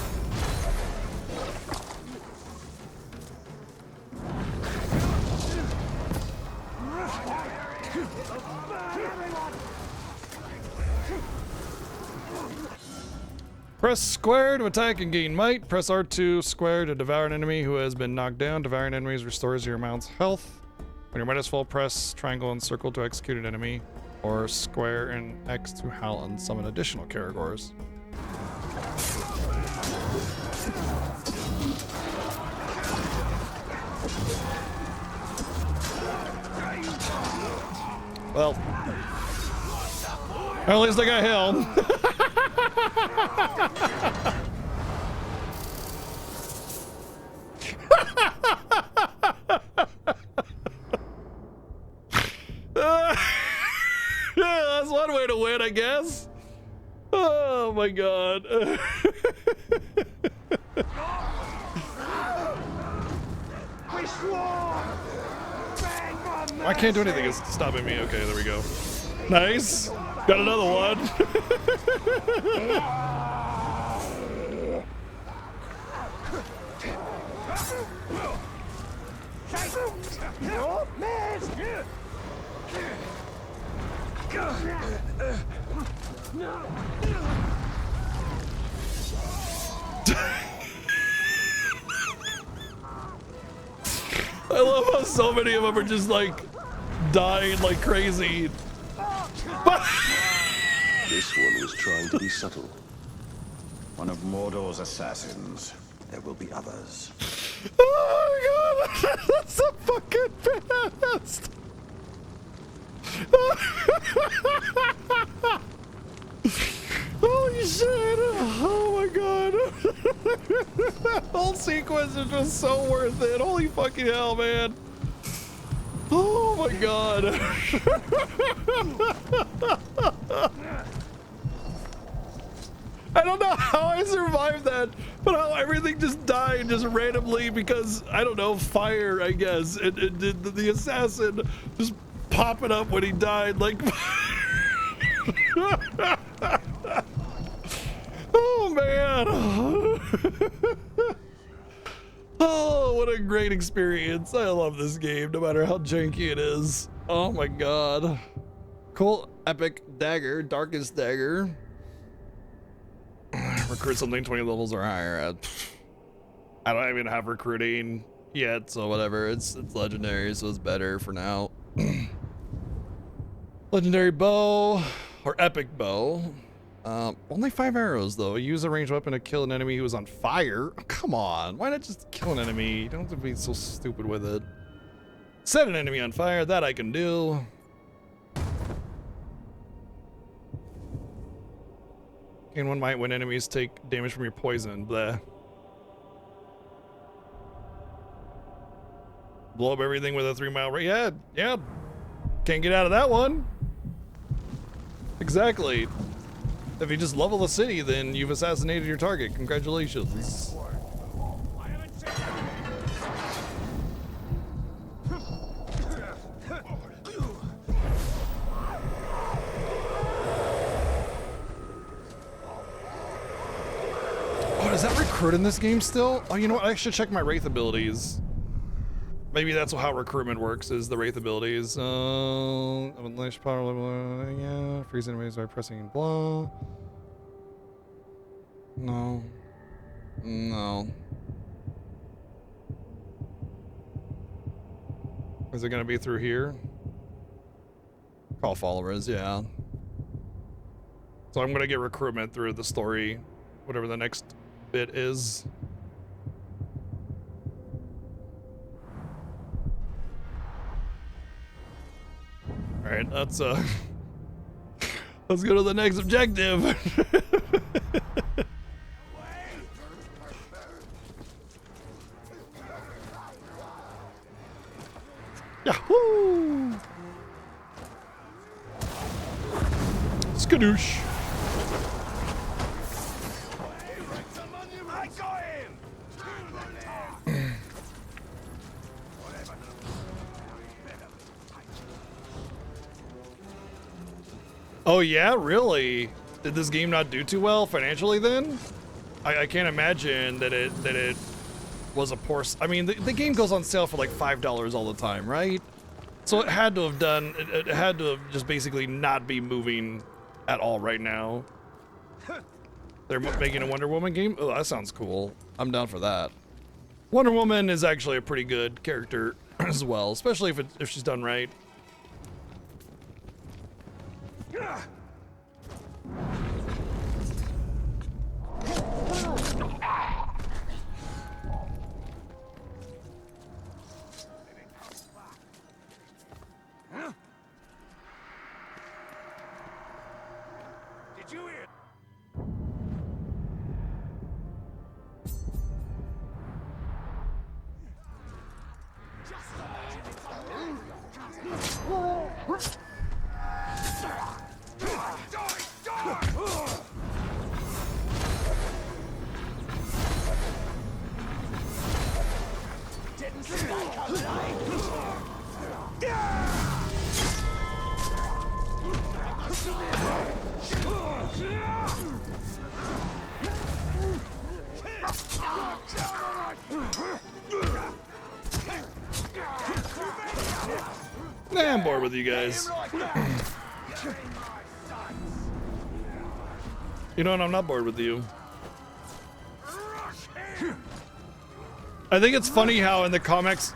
Press square to attack and gain might. Press R2 square to devour an enemy who has been knocked down. Devouring enemies restores your mount's health. When your might is full, press triangle and circle to execute an enemy, or square and X to howl and summon additional Caragors. Well, at least I got him. Yeah, that's one way to win, I guess. Oh my god. I can't do anything. It's stopping me. Okay, there we go. Nice. Got another one. I love how so many of them are just like dying like crazy.
This one was trying to be subtle.
One of Mordor's assassins. There will be others.
Oh my god, that's the fucking best. Holy shit! Oh my god! That whole sequence is just so worth it. Holy fucking hell, man! Oh my god! I don't know how I survived that, but how everything just died just randomly because, I don't know, fire, I guess. The assassin just popping up when he died, like... Oh, man. Oh, what a great experience. I love this game, no matter how janky it is. Oh my god. Cool, epic dagger, darkest dagger. Recruit something 20 levels or higher. I don't even have recruiting yet, so whatever. It's legendary, so it's better for now. Legendary bow or epic bow. Only 5 arrows though. Use a ranged weapon to kill an enemy who is on fire. Oh, come on, why not just kill an enemy? You don't have to be so stupid with it. Set an enemy on fire, that I can do. Gain 1 might when enemies take damage from your poison. Bleh. Blow up everything with a 3-mile range. Yeah. Can't get out of that one. Exactly. If you just level the city, then you've assassinated your target. Congratulations. Oh, does that recruit in this game still? Oh, you know what? I should check my Wraith abilities. Maybe that's how recruitment works, is the Wraith abilities. Unleash power level, yeah. Freeze enemies by pressing blah. No. Is it gonna be through here? Call followers, yeah. So I'm gonna get recruitment through the story, whatever the next bit is. Alright, let's go to the next objective. Yahoo! Skadoosh. Oh yeah, really? Did this game not do too well financially then? I can't imagine that it was a poor. I mean, the game goes on sale for like $5 all the time, right? So it had to have done. It had to have just basically not be moving at all right now. They're making a Wonder Woman game. Oh, that sounds cool. I'm down for that. Wonder Woman is actually a pretty good character as well, especially if she's done right.
Did you hear? Didn't see that coming.
Nah, I'm bored with you guys. You know what? I'm not bored with you. I think it's funny how in the comics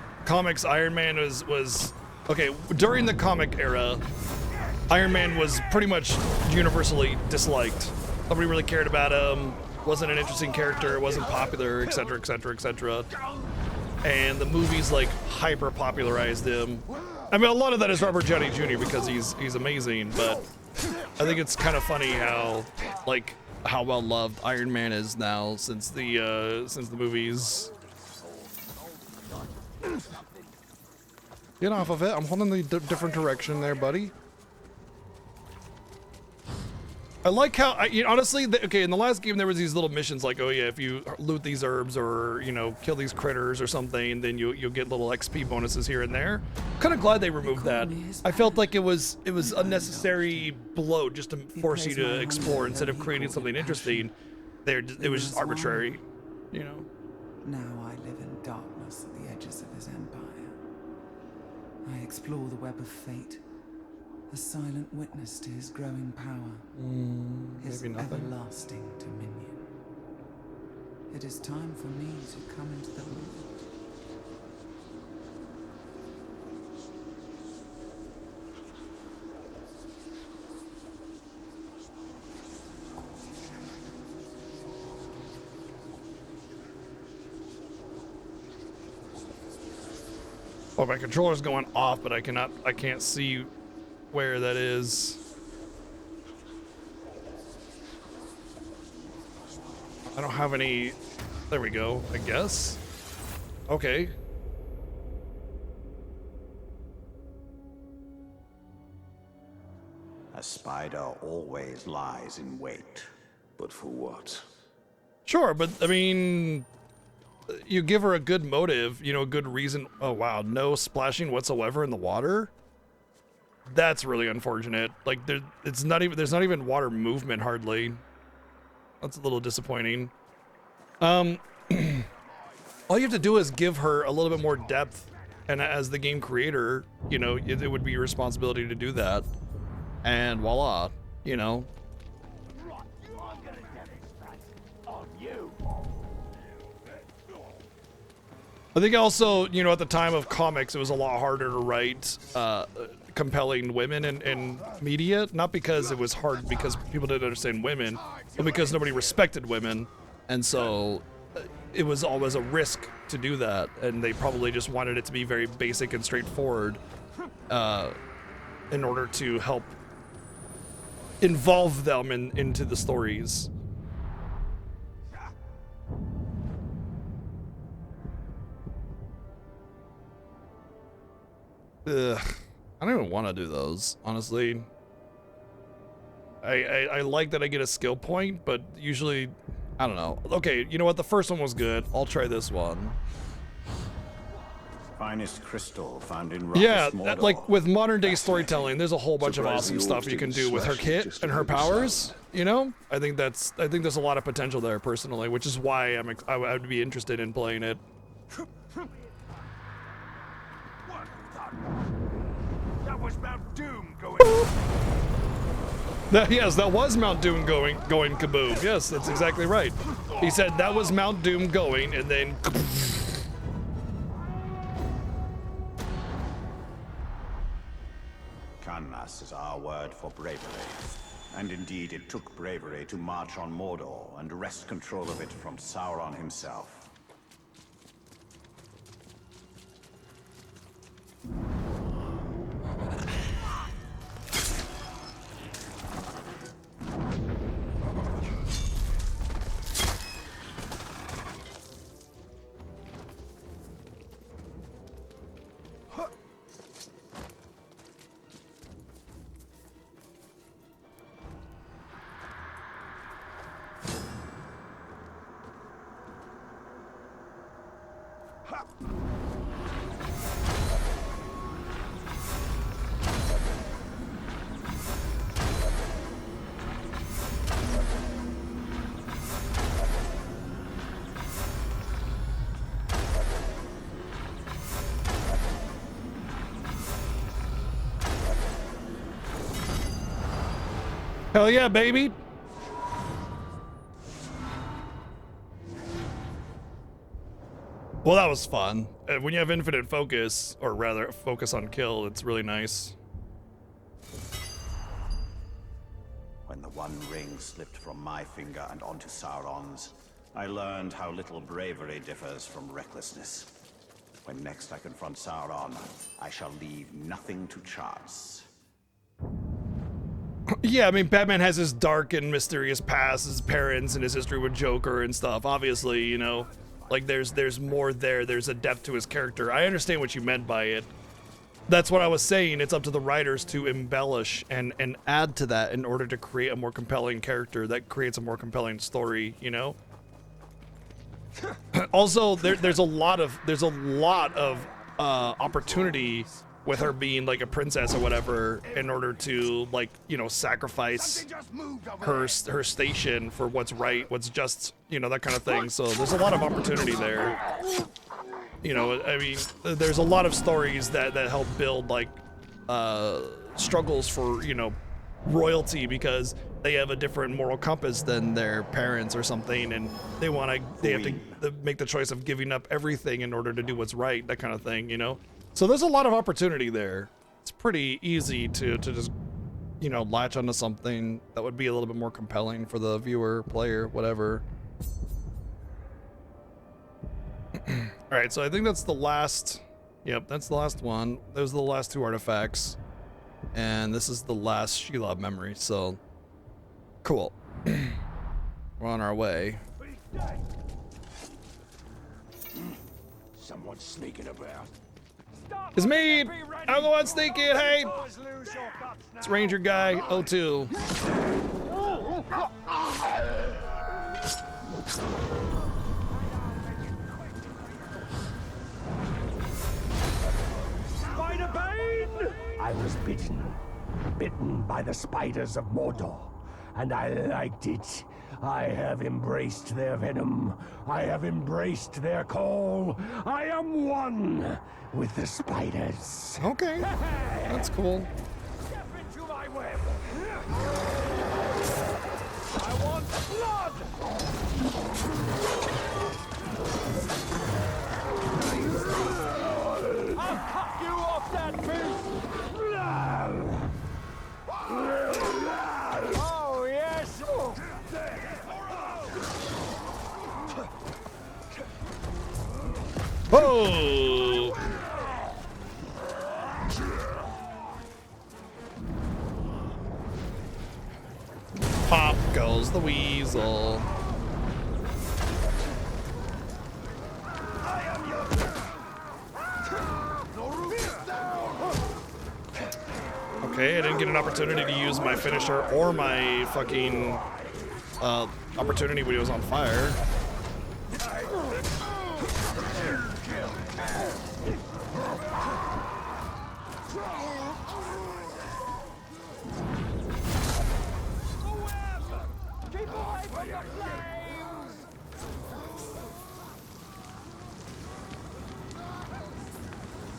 Iron Man was okay, during the comic era, Iron Man was pretty much universally disliked. Nobody really cared about him, wasn't an interesting character, wasn't popular, etc., etc., etc. And the movies like hyper popularized him. I mean, a lot of that is Robert Downey Jr. because he's amazing, but I think it's kind of funny how well loved Iron Man is now since the movies. Get off of it. I'm holding the different direction there, buddy. I like how, honestly, okay, in the last game there was these little missions like, oh yeah, if you loot these herbs or, kill these critters or something, then you'll get little XP bonuses here and there. Kind of glad they removed that. I felt like it was unnecessary bloat just to force you to explore instead of creating something interesting. It was just arbitrary,
Now I live in darkness at the edges of his empire. I explore the web of fate, a silent witness to his growing power, his everlasting dominion. It is time for me to come into the light.
Oh, my controller's going off, but I can't see where that is. I don't have any. There we go, I guess. Okay.
A spider always lies in wait.
But for what?
Sure, but I mean, you give her a good motive, you know, a good reason. Oh wow, no splashing whatsoever in the water. That's really unfortunate. Like there's not even water movement hardly. That's a little disappointing. All you have to do is give her a little bit more depth, and as the game creator, you know, it would be your responsibility to do that. And voila, you know. I think also, you know, at the time of comics, it was a lot harder to write compelling women in media. Not because it was hard because people didn't understand women, but because nobody respected women. And so it was always a risk to do that. And they probably just wanted it to be very basic and straightforward in order to help involve them into the stories. Ugh, I don't even want to do those, honestly. I like that I get a skill point, but usually, I don't know. Okay, you know what? The first one was good. I'll try this one.
Finest crystal found in
Yeah,
Mordor.
like with modern day storytelling, there's a whole bunch of awesome stuff you can do with her kit and her powers. You know, I think there's a lot of potential there personally, which is why I would be interested in playing it.
That was Mount Doom going.
Yes, that was Mount Doom going kaboom. Yes, that's exactly right. He said that was Mount Doom going, and then.
Canmas is our word for bravery. And indeed, it took bravery to march on Mordor and wrest control of it from Sauron himself.
Hell yeah, baby. Well, that was fun. When you have infinite focus, or rather focus on kill, it's really nice.
When the One Ring slipped from my finger and onto Sauron's, I learned how little bravery differs from recklessness. When next I confront Sauron, I shall leave nothing to chance.
Yeah, I mean, Batman has his dark and mysterious past, his parents and his history with Joker and stuff. Obviously, you know, like there's more there. There's a depth to his character. I understand what you meant by it. That's what I was saying. It's up to the writers to embellish and add to that in order to create a more compelling character that creates a more compelling story, you know? Also, there's a lot of opportunity with her being like a princess or whatever in order to, like, you know, sacrifice her station for what's right, what's just, you know, that kind of thing. So there's a lot of opportunity there. You know, I mean, there's a lot of stories that help build like struggles for, you know, royalty because they have a different moral compass than their parents or something, and they have to make the choice of giving up everything in order to do what's right, that kind of thing, you know? So there's a lot of opportunity there. It's pretty easy to just, you know, latch onto something that would be a little bit more compelling for the viewer, player, whatever. All right, so I think that's the last Yep, that's the last one. Those are the last 2 artifacts. And this is the last Shelob memory, so cool. We're on our way.
Someone's sneaking about.
It's me! I'm the one sneaking, hey! It's Ranger Guy 02.
Spider-Bane! I was bitten by the spiders of Mordor, and I liked it. I have embraced their venom. I have embraced their call. I am one with the spiders.
Okay, that's cool.
Step into my web. I want blood! I'll cut you off that beast! Oh, yes!
Whoa! Pop goes the weasel. Okay, I didn't get an opportunity to use my finisher or my fucking opportunity when he was on fire.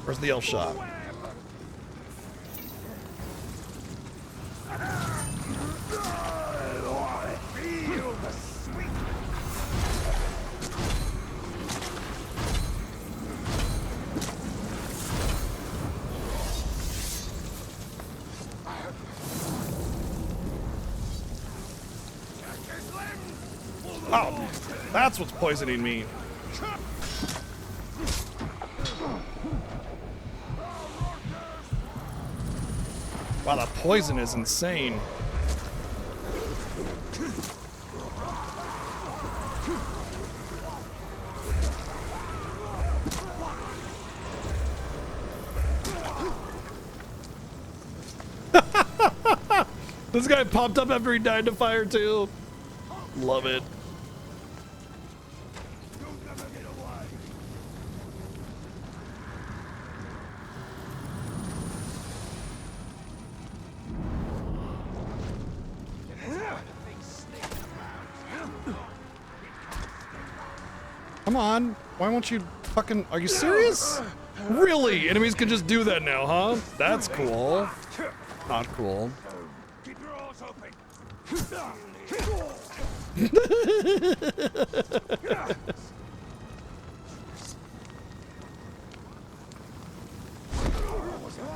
Where's the elf shot? Oh, that's what's poisoning me. Wow, the poison is insane. This guy popped up after he died to fire too. Love it. Come on, why won't you fucking, are you serious? Really? Enemies can just do that now, huh? That's cool. Not cool.
Keep your eyes open.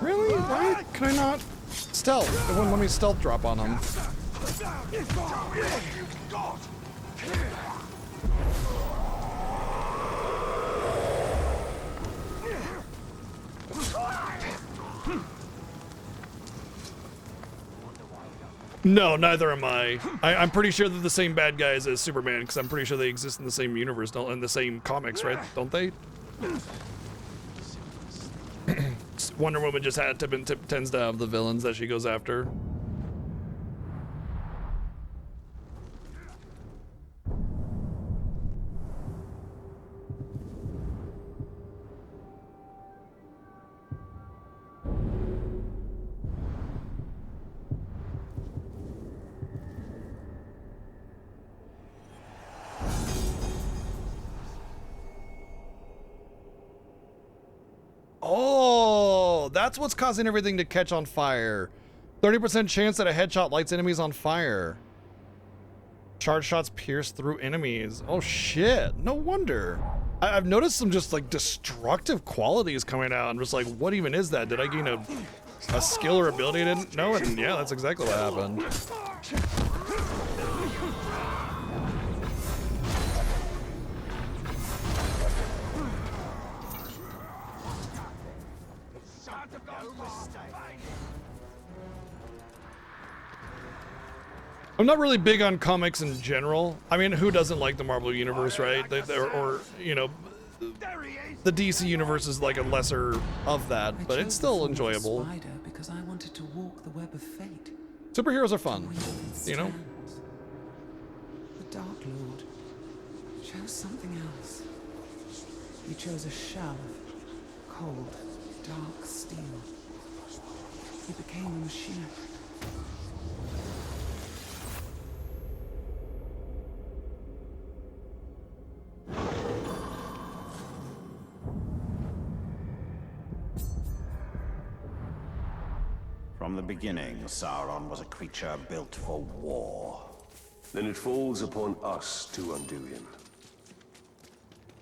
Really? Why can I not stealth? It wouldn't let me stealth drop on him. No, neither am I. I'm pretty sure they're the same bad guys as Superman, because I'm pretty sure they exist in the same universe, in the same comics, right? Don't they? Wonder Woman just tends to have the villains that she goes after. Oh, that's what's causing everything to catch on fire. 30% chance that a headshot lights enemies on fire. Charge shots pierce through enemies. Oh shit, no wonder. I've noticed some just like destructive qualities coming out. I'm just like, what even is that? Did I gain a skill or ability I didn't know? And yeah, that's exactly what happened. I'm not really big on comics in general. I mean, who doesn't like the Marvel Universe, right? Or you know, the DC Universe is like a lesser of that, but it's still enjoyable.
Spider because I wanted to walk the web of fate.
Superheroes are fun, you know?
The Dark Lord chose something else. He chose a shell of cold, dark steel. He became a machine.
From the beginning, Sauron was a creature built for war.
Then it falls upon us to undo him.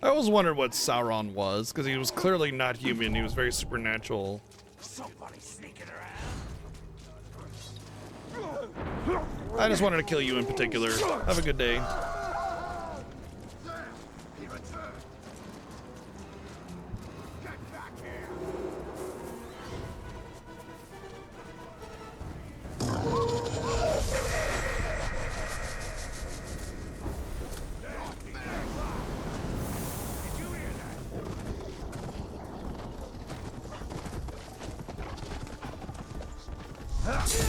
I always wondered what Sauron was, because he was clearly not human. He was very supernatural.
Somebody sneaking
I just wanted to kill you in particular. Have a good day.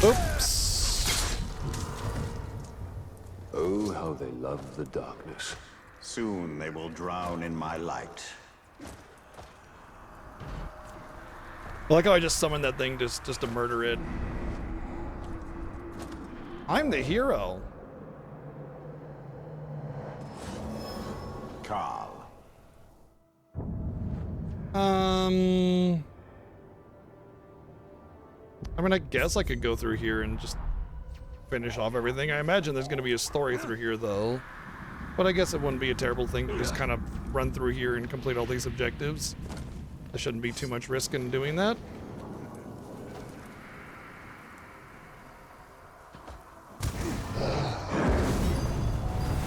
Oops.
Oh, how they love the darkness.
Soon they will drown in my light.
I like how I just summoned that thing just to murder it. I'm the hero.
Carl.
I mean, I guess I could go through here and just finish off everything. I imagine there's going to be a story through here, though. But I guess it wouldn't be a terrible thing to just kind of run through here and complete all these objectives. There shouldn't be too much risk in doing that.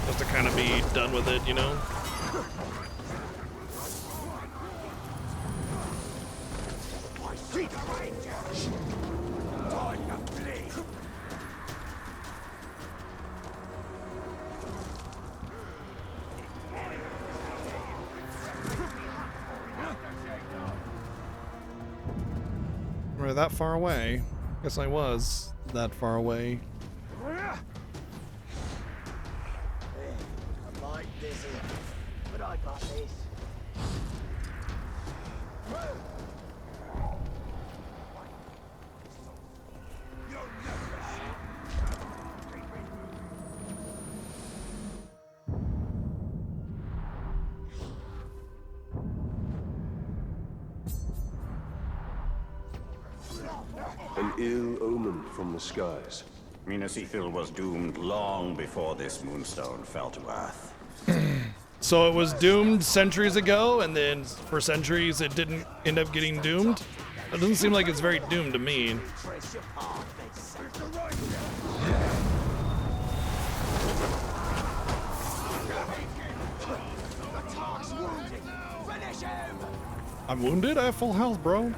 Just to kind of be done with it, you know?
I see the Rangers! Time to bleed!
We're that far away. Guess I was that far away.
I might dizzy, but I got this.
An ill omen from the skies.
Minas Ithil was doomed long before this moonstone fell to Earth.
So it was doomed centuries ago, and then for centuries it didn't end up getting doomed? It doesn't seem like it's very doomed to me. I'm wounded? I have full health, bro.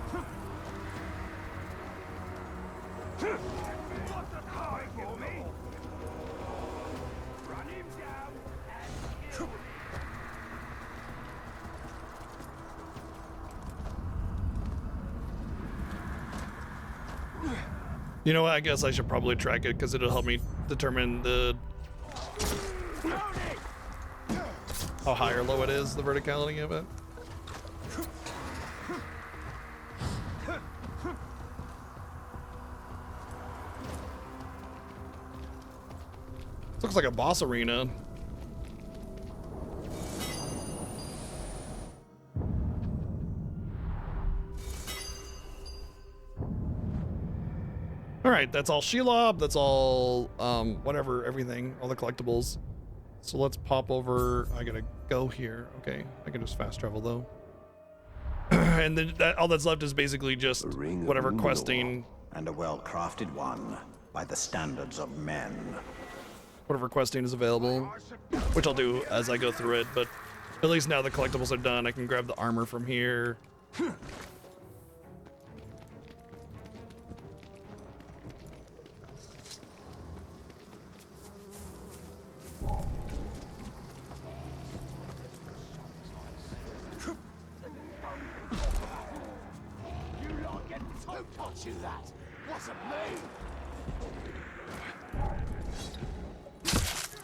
You know what? I guess I should probably track it because it'll help me determine the how high or low it is, the verticality of it. Looks like a boss arena. All right, that's all Shelob. That's all, whatever, everything, all the collectibles. So let's pop over. I gotta go here. Okay, I can just fast travel though. And then all that's left is basically just whatever questing.
And a well-crafted one by the standards of men.
Whatever questing is available, which I'll do as I go through it, but at least now the collectibles are done. I can grab the armor from here.
you that. Wasn't me.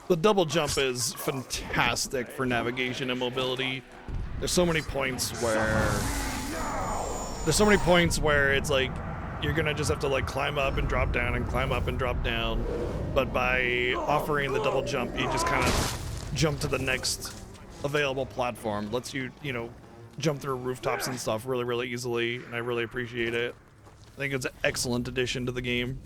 The double jump is fantastic for navigation and mobility. There's so many points where it's like you're gonna just have to like climb up and drop down and climb up and drop down. But by offering the double jump, you just kind of jump to the next available platform. Lets you, you know, jump through rooftops and stuff really, really easily, and I really appreciate it. I think it's an excellent addition to the game.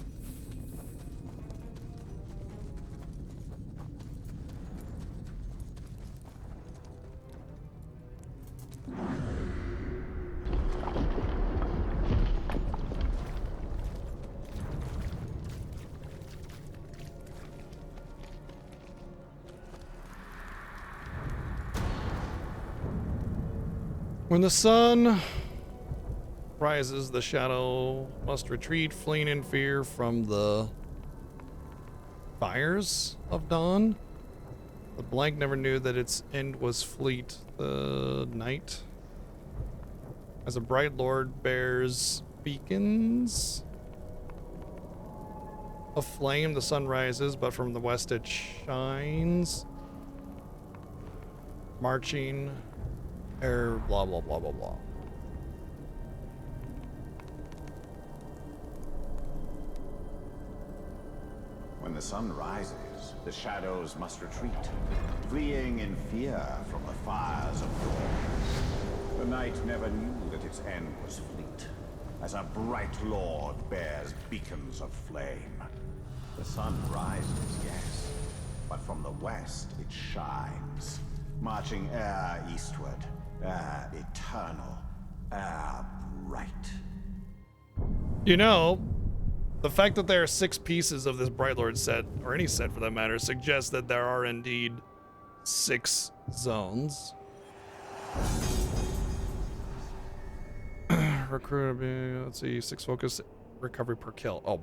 When the sun rises, the shadow must retreat, fleeing in fear from the fires of dawn. The blank never knew that its end was fleet. The night, as a bright lord bears beacons of flame, the sun rises, but from the west it shines, marching. Blah blah blah blah blah.
When the sun rises, the shadows must retreat, fleeing in fear from the fires of dawn. The night never knew that its end was fleet, as a bright lord bears beacons of flame. The sun rises, yes, but from the west it shines, marching e'er eastward. Eternal, bright.
You know, the fact that there are 6 pieces of this Bright Lord set, or any set for that matter, suggests that there are indeed 6 zones. Recruit, let's see, 6 focus recovery per kill. Oh,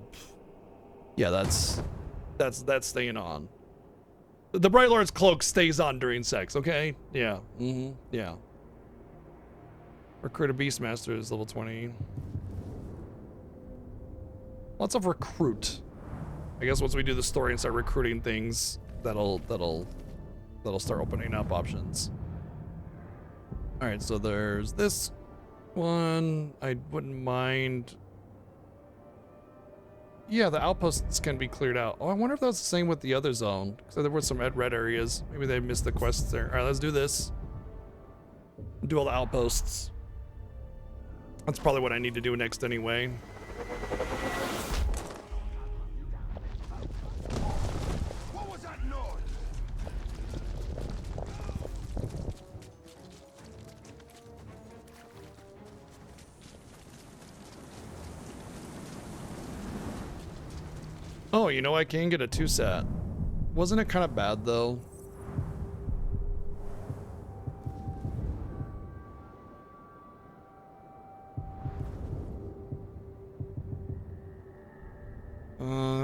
yeah, that's staying on. The Bright Lord's cloak stays on during sex, okay? Yeah, yeah. Recruit a Beastmaster is level 20. Lots of recruit. I guess once we do the story and start recruiting things, that'll start opening up options. All right, so there's this one. I wouldn't mind. Yeah, the outposts can be cleared out. Oh, I wonder if that's the same with the other zone. So there were some red areas. Maybe they missed the quests there. All right, let's do this. Do all the outposts. That's probably what I need to do next anyway.
What was that noise?
Oh, you know, I can get a 2-set. Wasn't it kind of bad though?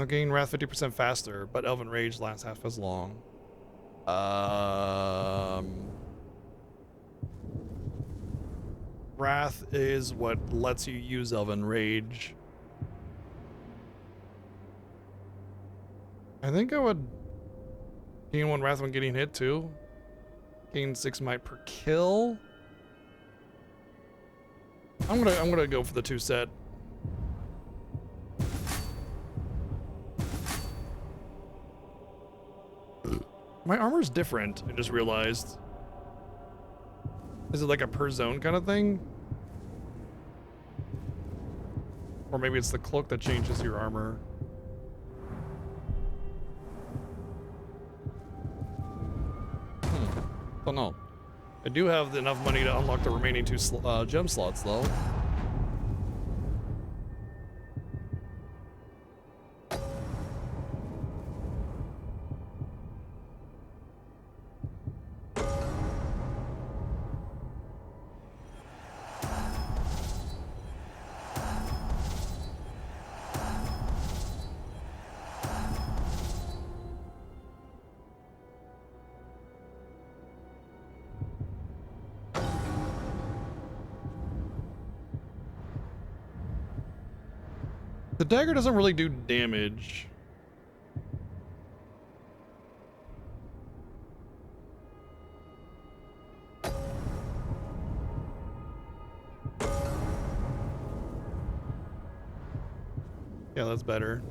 Gain Wrath 50% faster, but Elven Rage lasts half as long. Wrath is what lets you use Elven Rage. I think I would gain 1 Wrath when getting hit too. Gain 6 might per kill. I'm gonna go for the 2-set. My armor's different, I just realized. Is it like a per zone kind of thing? Or maybe it's the cloak that changes your armor. Don't know. I do have enough money to unlock the remaining 2 gem slots though. The dagger doesn't really do damage. Yeah, that's better.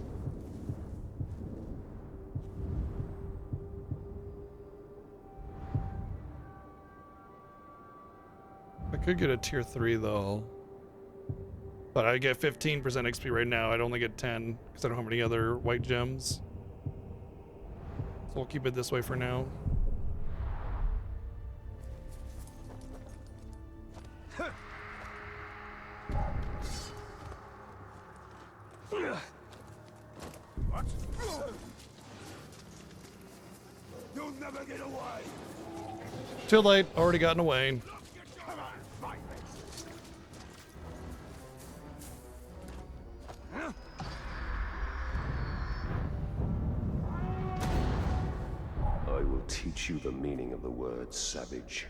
I could get a tier 3 though. But I get 15% XP right now. I'd only get 10 because I don't have any other white gems. So we'll keep it this way for now.
What? You'll never get away.
Too late. Already gotten away.
I will teach you the meaning of the word savage.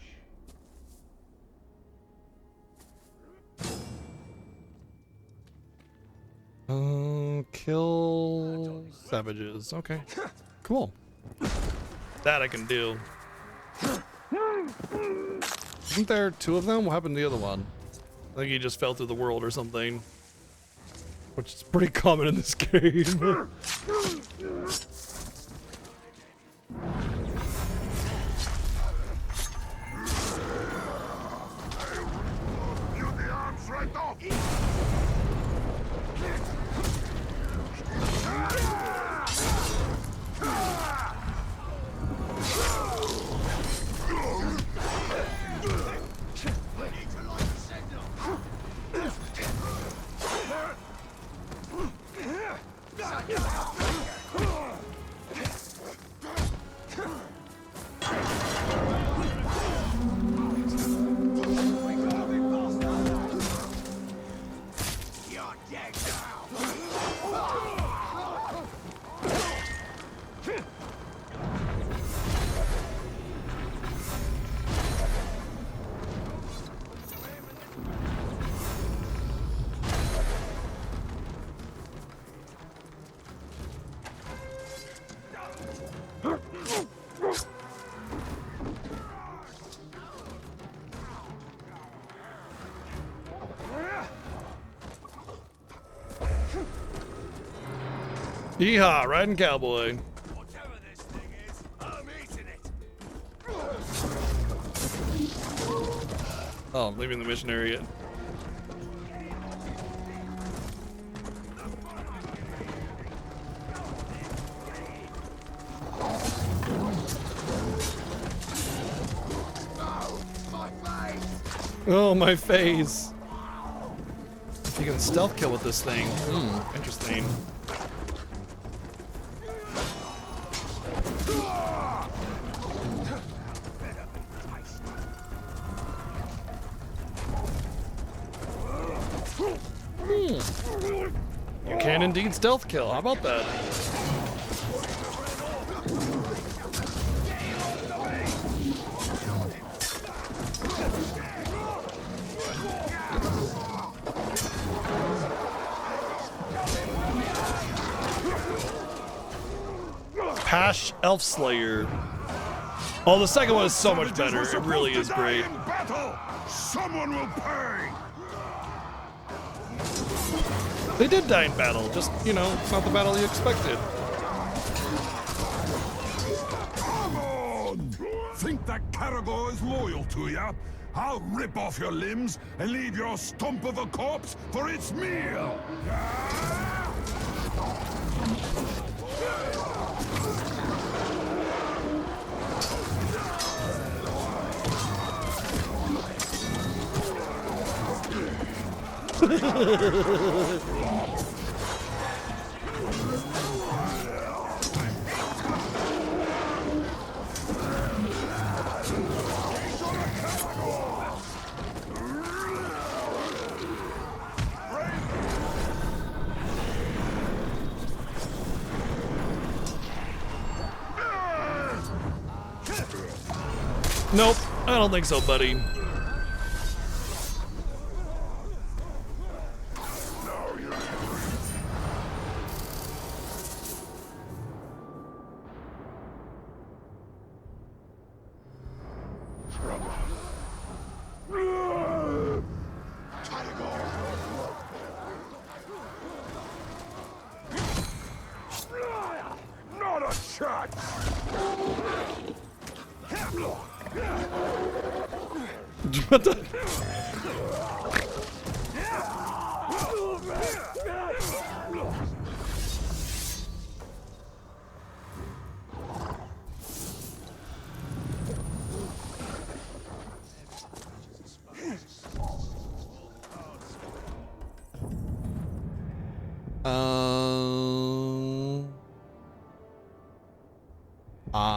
Kill savages. Okay. Cool. That I can do. Isn't there 2 of them? What happened to the other one? I think he just fell through the world or something. Which is pretty common in this game. Yeehaw, riding cowboy.
Whatever this thing is, I'm eating it.
Oh, I'm leaving the mission area. Oh, my face. You can stealth kill with this thing. Interesting. You can indeed stealth kill. How about that? Pash Elf Slayer. Oh, the second one is so much better. It really is great.
Someone will pay.
They did die in battle, just, you know, it's not the battle you expected.
Come on! Think that Caragor is loyal to ya? I'll rip off your limbs and leave your stump of a corpse for its meal!
Nope, I don't think so, buddy. What the?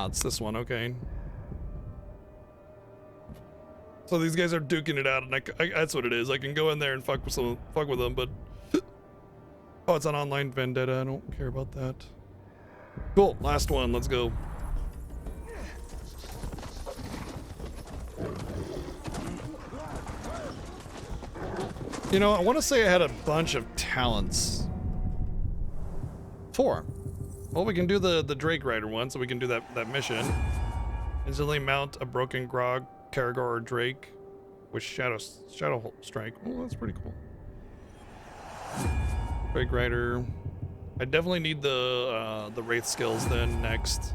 It's this one, okay. So these guys are duking it out, and that's what it is. I can go in there and fuck with them, but oh, it's an online vendetta. I don't care about that. Cool, last one. Let's go. You know, I want to say I had a bunch of talents. 4. Well, we can do the Drake Rider one, so we can do that mission. Instantly mount a broken Grog, Karagor, or Drake with Shadow Strike. Oh, that's pretty cool. Drake Rider. I definitely need the Wraith skills then next.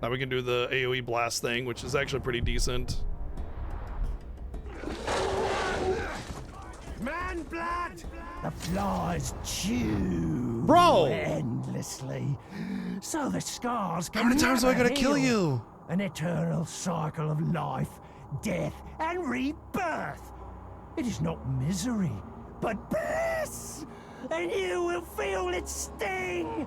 Now we can do the AoE blast thing, which is actually pretty decent.
Man blood! The flies chew endlessly, so the scars can
How many times do I
never
gotta kill
heal.
you?
An eternal cycle of life, death, and rebirth. It is not misery, but bliss, and you will feel its sting.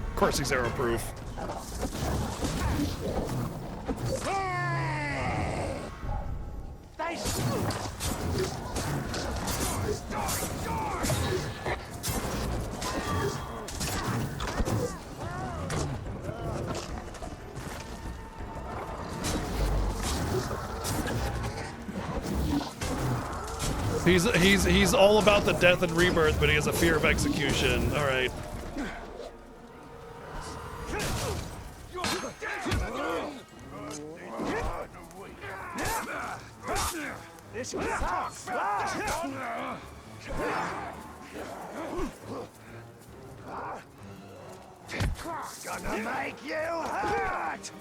Of course he's arrow proof. He's all about the death and rebirth, but he has a fear of execution. All right.
This is tough. Gonna make you hurt.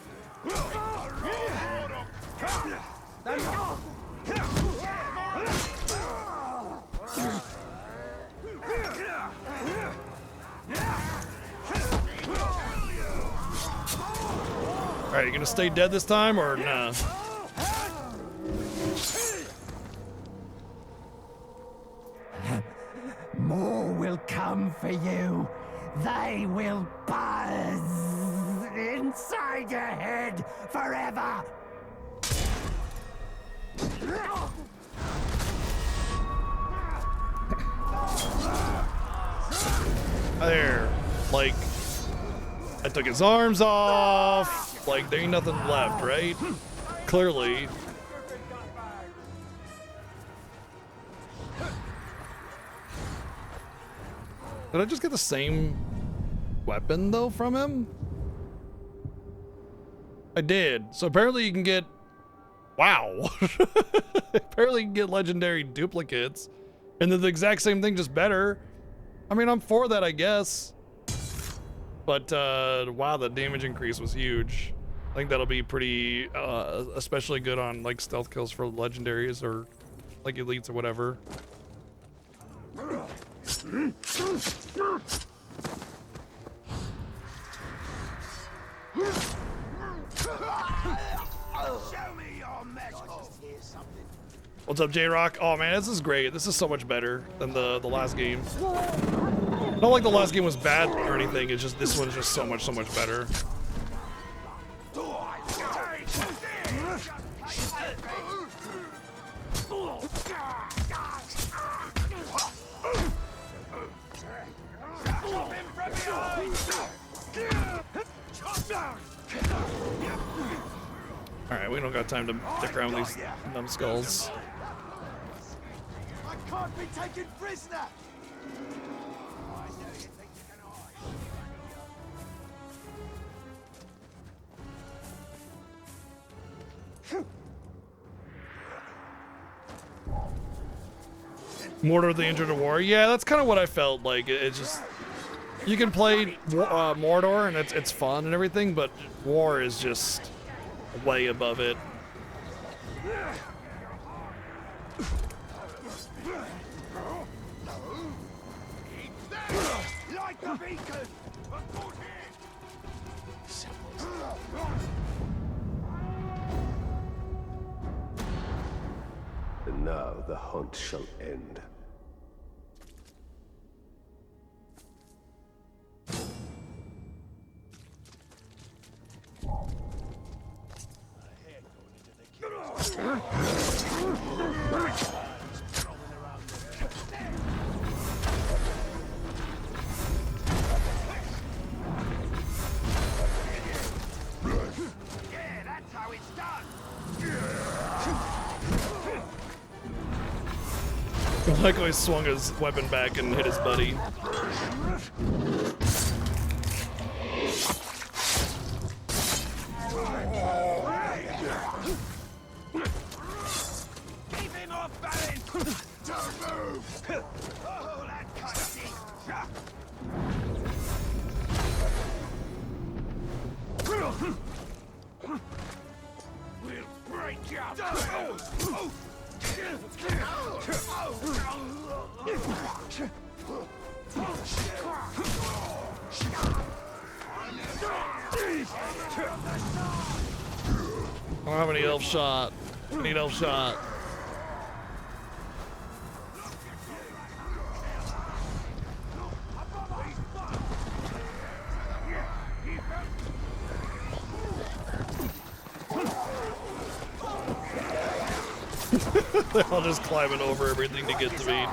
All right, you gonna stay dead this time or nah?
More will come for you. They will buzz inside your head forever.
There, like, I took his arms off. Like, there ain't nothing left, right? Clearly. Did I just get the same weapon, though, from him? I did. So apparently you can get... Wow. Apparently you can get legendary duplicates. And they're the exact same thing, just better. I mean, I'm for that, I guess. But, wow, the damage increase was huge. I think that'll be pretty, especially good on, like, stealth kills for legendaries or, like, elites or whatever.
Show me your metal.
What's up, J-Rock? Oh, man, this is great. This is so much better than the last game. Not like the last game was bad or anything. It's just, this one's just so much better. Alright, we don't got time to dick around with these numbskulls.
I can't be taken prisoner.
Mortar of the Injured War. Yeah, that's kind of what I felt like. It's just... You can play Mordor and it's fun and everything, but War is just way above it.
Like the beacon!
And now the hunt shall end.
Yeah, that's how it's done!
I like how he swung his weapon back and hit his buddy.
Keep him off balance! Don't move! Oh, that kind of thing! We'll break your bones!
I don't have any elf shot. I need elf shot. They're all just climbing over everything to get to me.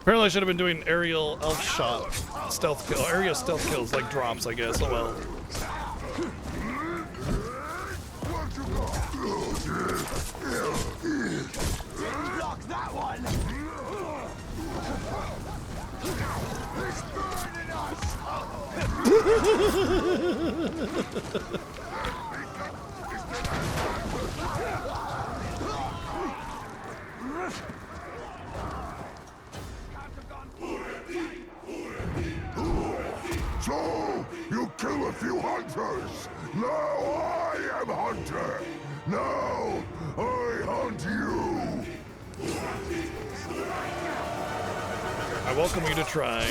Apparently I should have been doing aerial elf shot stealth kill, area stealth kills like drops, I guess. Oh well.
Lock that one! He's burning us!
So, you kill a few hunters. Now I am hunter. Now I hunt you.
I welcome you to try.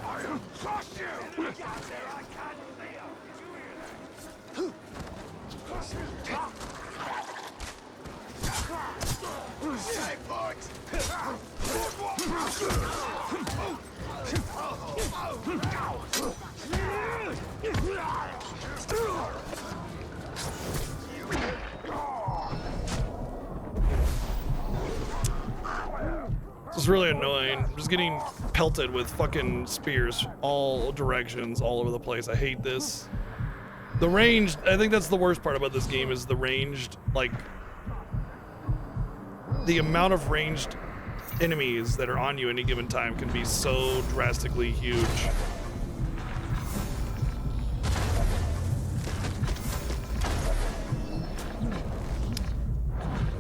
I'll crush you!
This is really annoying. I'm just getting pelted with fucking spears all directions, all over the place. I hate this. The ranged, I think that's the worst part about this game is the ranged, like, the amount of ranged enemies that are on you any given time can be so drastically huge.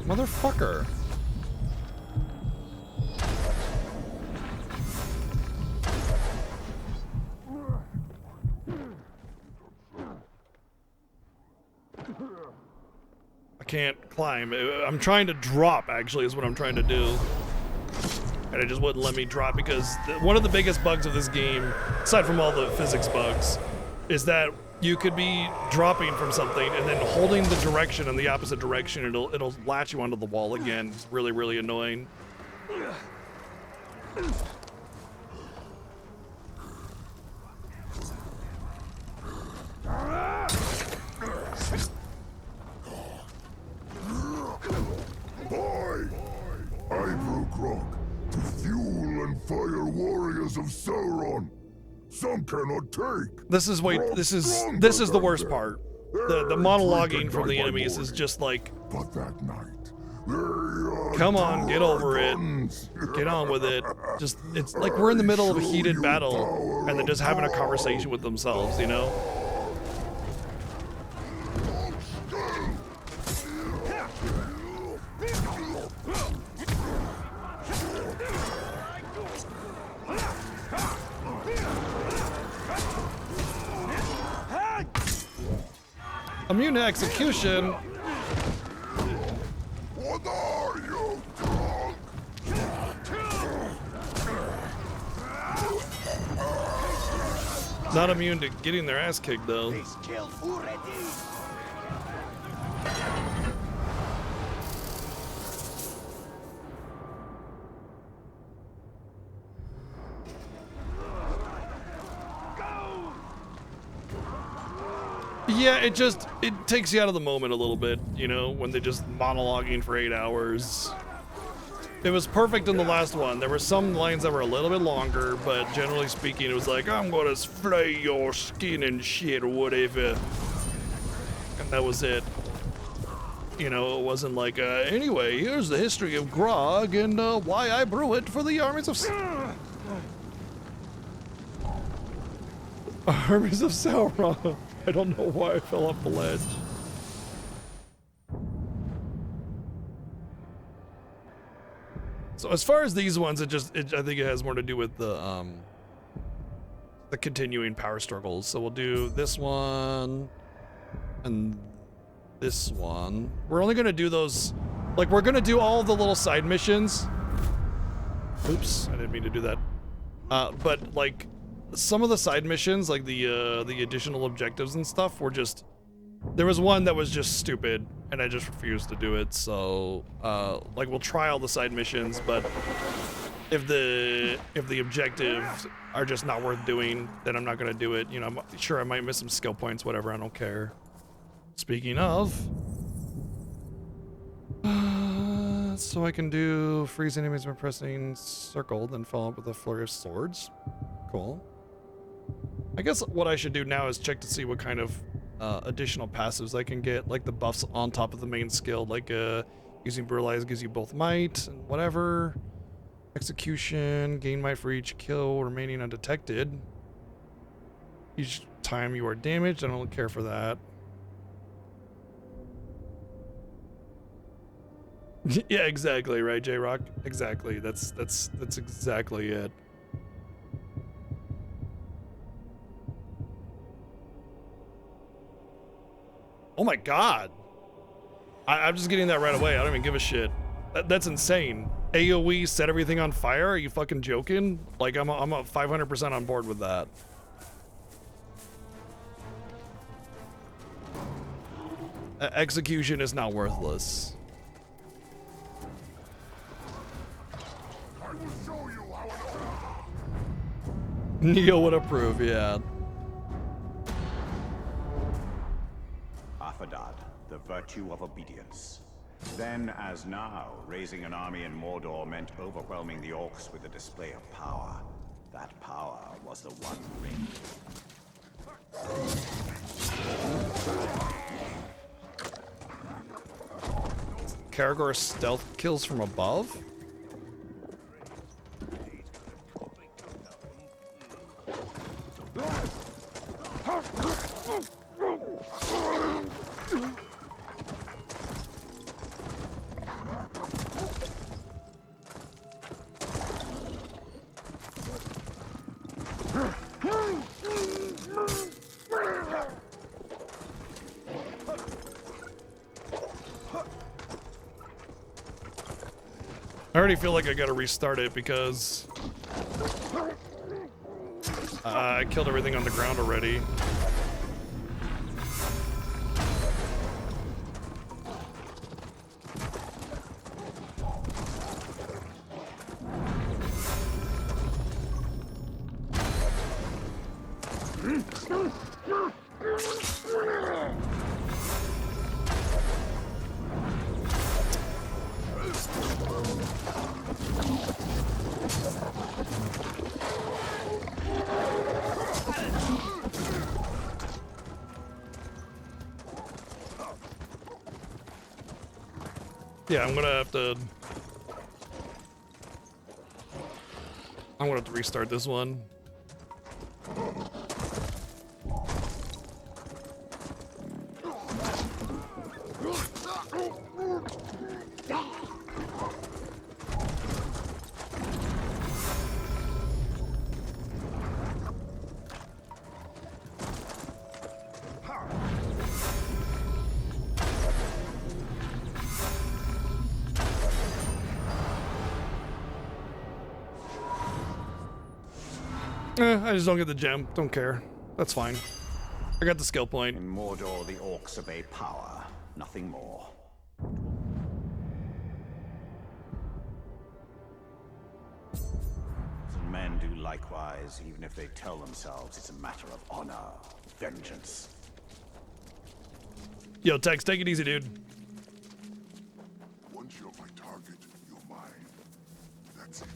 Motherfucker. I can't climb. I'm trying to drop, actually, is what I'm trying to do. And it just wouldn't let me drop because one of the biggest bugs of this game, aside from all the physics bugs, is that you could be dropping from something and then holding the direction in the opposite direction, it'll latch you onto the wall again. It's really, really annoying.
Boy, I broke rock to fuel and fire are warriors of Sauron. Some cannot take.
This is the worst part. The monologuing from the enemies is just like,
but that night,
come on, get over it. Get on with it. Just, it's like we're in the middle of a heated battle and they're just having a conversation with themselves, you know? Immune to execution.
What are you, drunk?
Not immune to getting their ass kicked though. Yeah, it takes you out of the moment a little bit, you know, when they're just monologuing for 8 hours. It was perfect in the last one. There were some lines that were a little bit longer, but generally speaking, it was like, I'm gonna flay your skin and shit or whatever. And that was it. You know, it wasn't like, anyway, here's the history of grog and why I brew it for the armies of... Armies of Sauron. I don't know why I fell off the ledge. So as far as these ones, I think it has more to do with the continuing power struggles. So we'll do this one and this one. We're only gonna do those, like we're gonna do all the little side missions. Oops, I didn't mean to do that. But like some of the side missions, like the additional objectives and stuff, were just, there was one that was just stupid and I just refused to do it. So like we'll try all the side missions, but if the objectives are just not worth doing, then I'm not gonna do it. You know, I'm sure I might miss some skill points, whatever, I don't care. Speaking of, so I can do freeze enemies by pressing circle, then follow up with a flurry of swords. Cool. I guess what I should do now is check to see what kind of additional passives I can get, like the buffs on top of the main skill, like using Brutalize gives you both might and whatever. Execution, gain might for each kill remaining undetected. Each time you are damaged, I don't care for that. Yeah, exactly, right, J-Rock? Exactly, that's exactly it. Oh my god. I'm just getting that right away. I don't even give a shit. That's insane. AoE set everything on fire? Are you fucking joking? Like, I'm a 500% on board with that. Execution is not worthless. Neo would approve, yeah.
Affadad, the virtue of obedience. Then, as now, raising an army in Mordor meant overwhelming the orcs with a display of power. That power was the One Ring.
Caragor stealth kills from above? I already feel like I gotta restart it because I killed everything on the ground already. Yeah, I'm gonna have to restart this one. I just don't get the gem. Don't care. That's fine. I got the skill point.
In Mordor, the orcs obey power, nothing more. And men do likewise, even if they tell themselves it's a matter of honor, vengeance.
Yo, Tex, take it easy, dude.
Once you're my target, you're mine. That's it.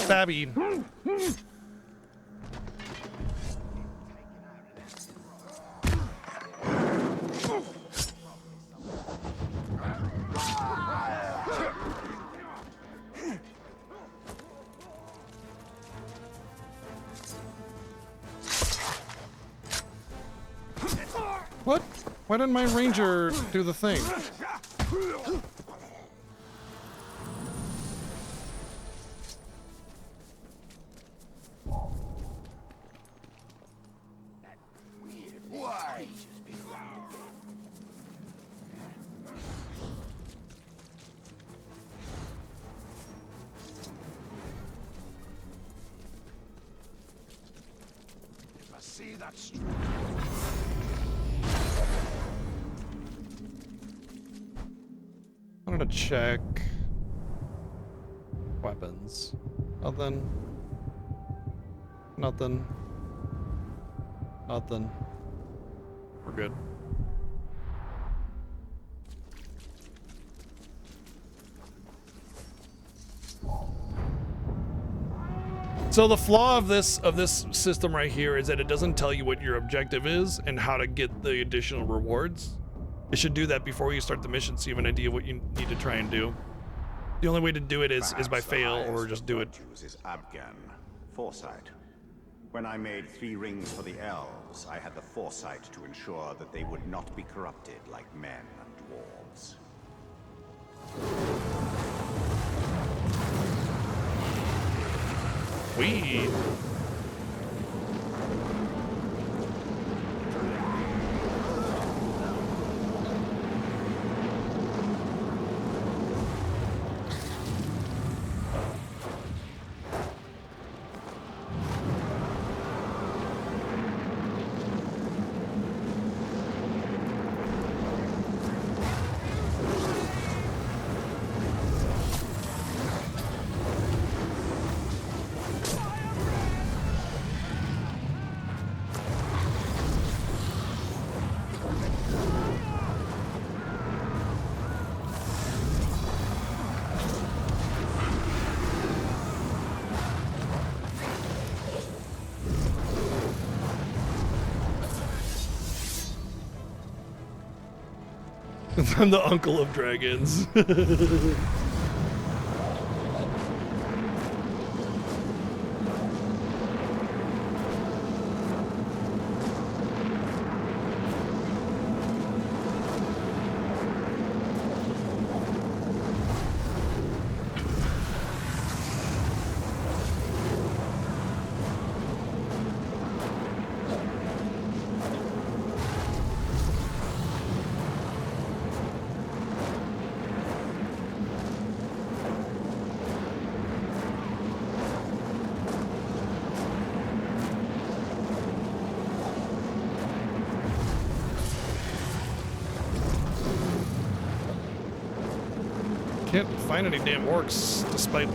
Babby. What? Why didn't my ranger do the thing?
Why? If I see that street.
I'm gonna check weapons. Nothing. Nothing. Nothing. We're good. So the flaw of this system right here is that it doesn't tell you what your objective is and how to get the additional rewards. It should do that before you start the mission, so you have an idea what you need to try and do. The only way to do it is by fail or just do it.
Is Abgan, foresight. When I made 3 rings for the elves, I had the foresight to ensure that they would not be corrupted like men and dwarves.
Weed. I'm the uncle of dragons. Can't find any damn orcs, despite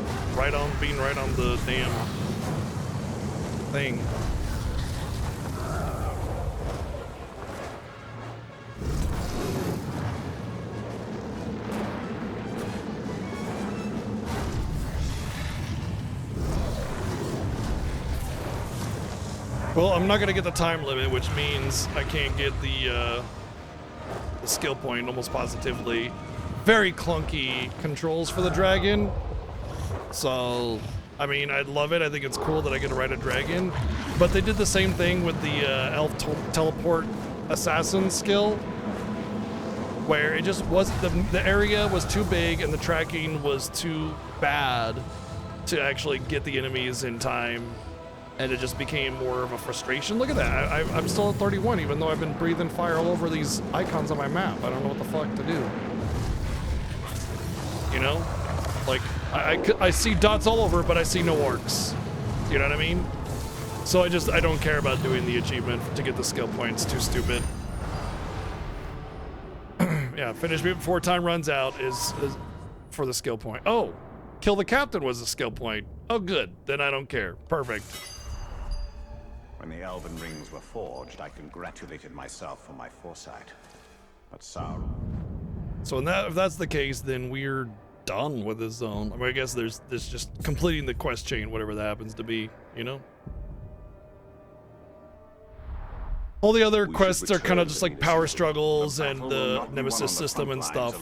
being right on the damn thing. Well, I'm not gonna get the time limit, which means I can't get the skill point almost positively. Very clunky controls for the dragon. So, I mean, I'd love it. I think it's cool that I get to ride a dragon. But they did the same thing with the elf teleport assassin skill, where it just wasn't, the area was too big and the tracking was too bad to actually get the enemies in time. And it just became more of a frustration. Look at that. I'm still at 31, even though I've been breathing fire all over these icons on my map. I don't know what the fuck to do. You know? Like, I see dots all over, but I see no orcs. You know what I mean? So I don't care about doing the achievement to get the skill points. Too stupid. Yeah, finish me before time runs out is for the skill point. Oh, kill the captain was a skill point. Oh, good. Then I don't care. Perfect.
When the Elven Rings were forged, I congratulated myself for my foresight. But Sauron...
So if that's the case, then we're done with this zone. I mean, I guess there's just completing the quest chain, whatever that happens to be, you know? All the other quests are kind of just like power struggles and the Nemesis system and stuff.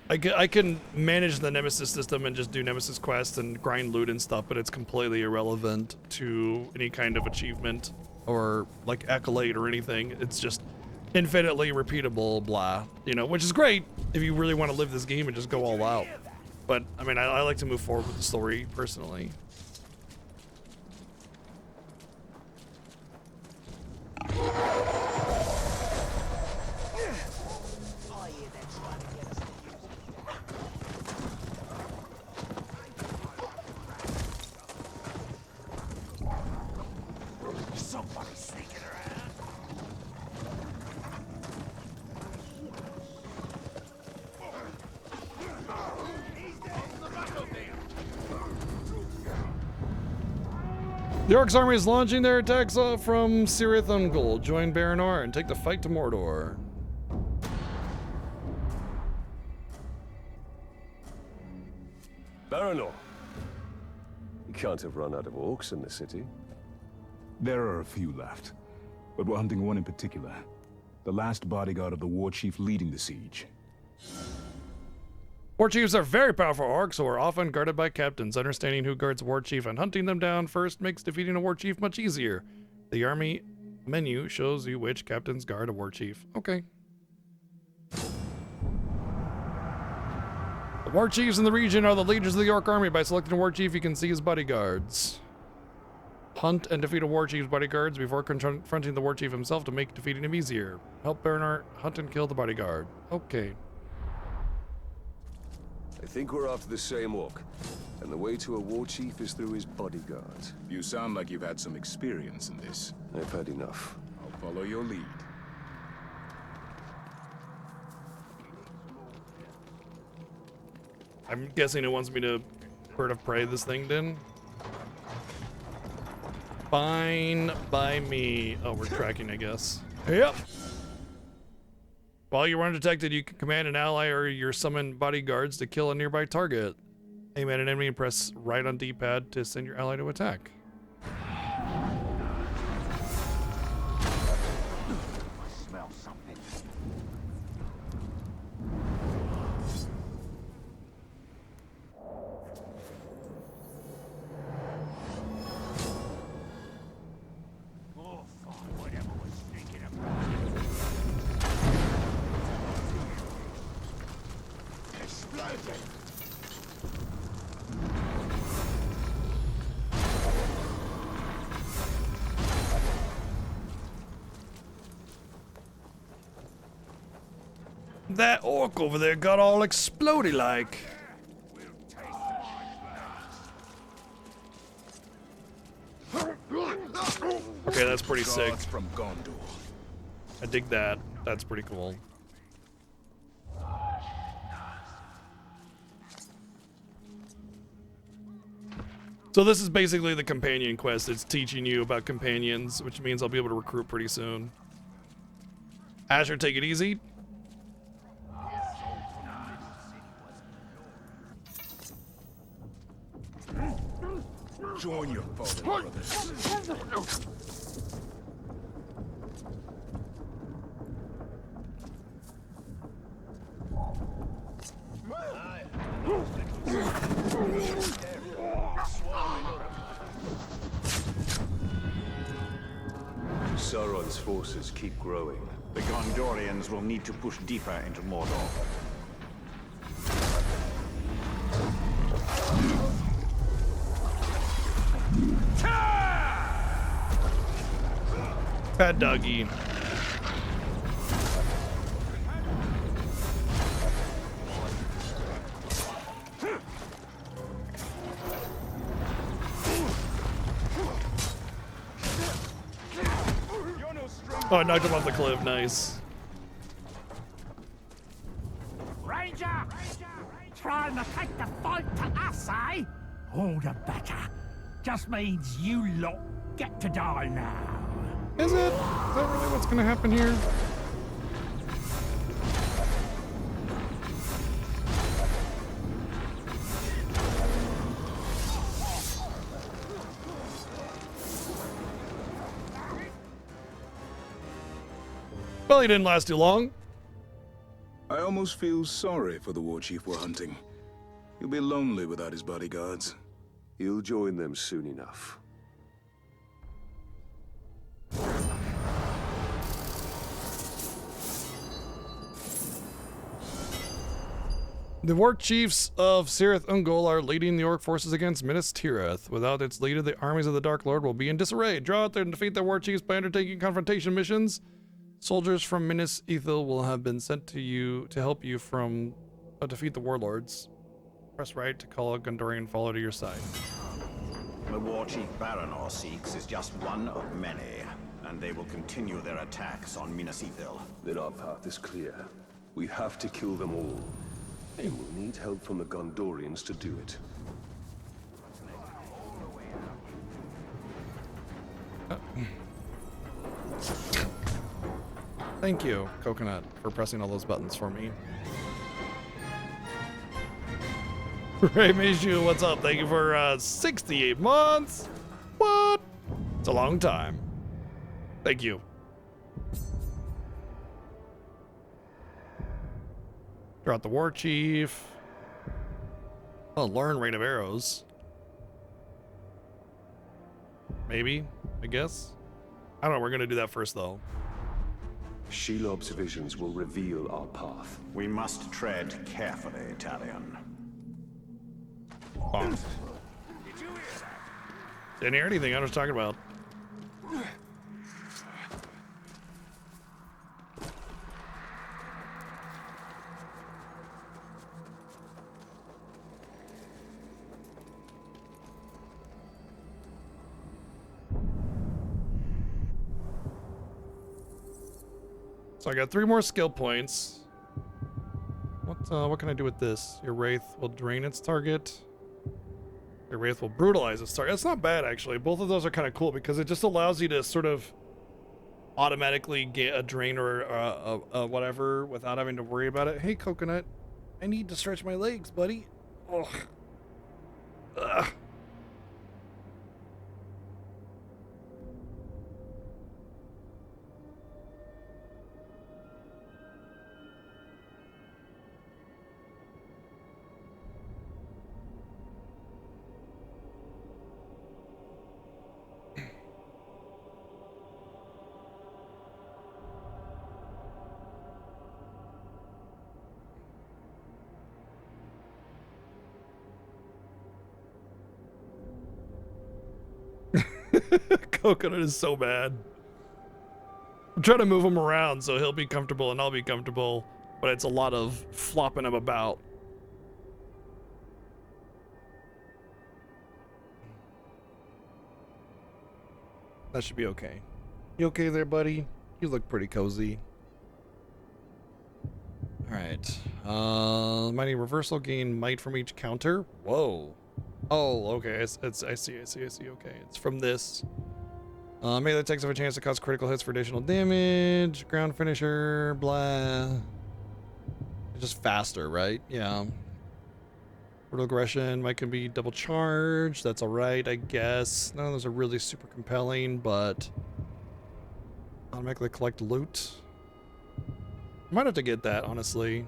I can manage the Nemesis system and just do Nemesis quests and grind loot and stuff, but it's completely irrelevant to any kind of achievement or like accolade or anything. It's just infinitely repeatable, blah, you know, which is great if you really want to live this game and just go all out. But I mean, I like to move forward with the story personally.
Somebody sneaking around.
The Orcs' army is launching their attacks from Cirith Ungol. Join Baranor and take the fight to Mordor.
Baranor, you can't have run out of orcs in the city.
There are a few left, but we're hunting one in particular. The last bodyguard of the war chief leading the siege.
War chiefs are very powerful orcs who are often guarded by captains. Understanding who guards a war chief and hunting them down first makes defeating a war chief much easier. The army menu shows you which captains guard a war chief. Okay. The war chiefs in the region are the leaders of the orc army. By selecting a war chief, you can see his bodyguards. Hunt and defeat a war chief's bodyguards before confronting the war chief himself to make defeating him easier. Help Baranor hunt and kill the bodyguard. Okay.
I think we're after the same orc, and the way to a war chief is through his bodyguards.
You sound like you've had some experience in this.
I've had enough.
I'll follow your lead.
I'm guessing it wants me to Bird of Prey this thing then. Fine by me. Oh, we're tracking, I guess. Yep. While you're undetected, you can command an ally or your summoned bodyguards to kill a nearby target. Aim at an enemy and press right on D-pad to send your ally to attack.
Smell something.
That orc over there got all explodey like. Okay, that's pretty sick.
From Gondor.
I dig that. That's pretty cool. So this is basically the companion quest. It's teaching you about companions, which means I'll be able to recruit pretty soon. Asher, take it easy.
Join your fallen brothers.
Sauron's forces keep growing.
The Gondorians will need to push deeper into Mordor.
Bad doggy. Oh, I knocked him off the cliff. Nice.
Ranger! Trying to take the fight to us, eh? All the better. Just means you lot get to die now.
Is it? Is that really what's gonna happen here? Well, he didn't last too long.
I almost feel sorry for the war chief we're hunting. He'll be lonely without his bodyguards.
He'll join them soon enough.
The war chiefs of Cirith Ungol are leading the orc forces against Minas Tirith. Without its leader, the armies of the Dark Lord will be in disarray. Draw out there and defeat the war chiefs by undertaking confrontation missions. Soldiers from Minas Ithil will have been sent to you to help you from defeat the warlords. Press right to call a Gondorian follow to your side.
The war chief Baranor seeks is just one of many, and they will continue their attacks on Minas Ithil.
Then our path is clear. We have to kill them all. And we'll need help from the Gondorians to do it.
Thank you, Coconut, for pressing all those buttons for me. Ray Mishu, what's up? Thank you for 68 months. What? It's a long time. Thank you. Draw out the war chief. Oh, learn rate of arrows. Maybe, I guess. I don't know, we're gonna do that first though.
Shelob's visions will reveal our path.
We must tread carefully, Talion.
Oh. Didn't hear anything I was talking about. So I got 3 more skill points. What can I do with this? Your Wraith will drain its target. Your Wraith will brutalize its target. That's not bad, actually. Both of those are kind of cool because it just allows you to sort of automatically get a drain or a whatever without having to worry about it. Hey, Coconut, I need to stretch my legs, buddy. Ugh. Ugh. Coconut is so bad. I'm trying to move him around so he'll be comfortable and I'll be comfortable, but it's a lot of flopping him about. That should be okay. You okay there, buddy? You look pretty cozy. Alright. Mighty reversal, gain might from each counter. Whoa. Oh, okay. I see. Okay, it's from this. Melee attacks have a chance to cause critical hits for additional damage. Ground finisher, blah. It's just faster, right? Yeah. Brutal aggression might can be double charged. That's alright, I guess. None of those are really super compelling, but automatically collect loot. Might have to get that, honestly.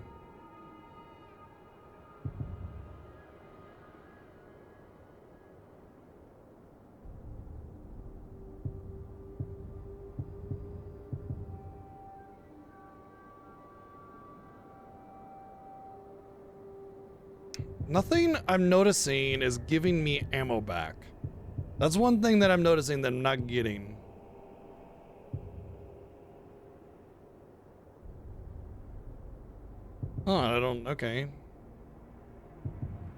Nothing I'm noticing is giving me ammo back. That's one thing that I'm noticing that I'm not getting. Oh, I don't, okay.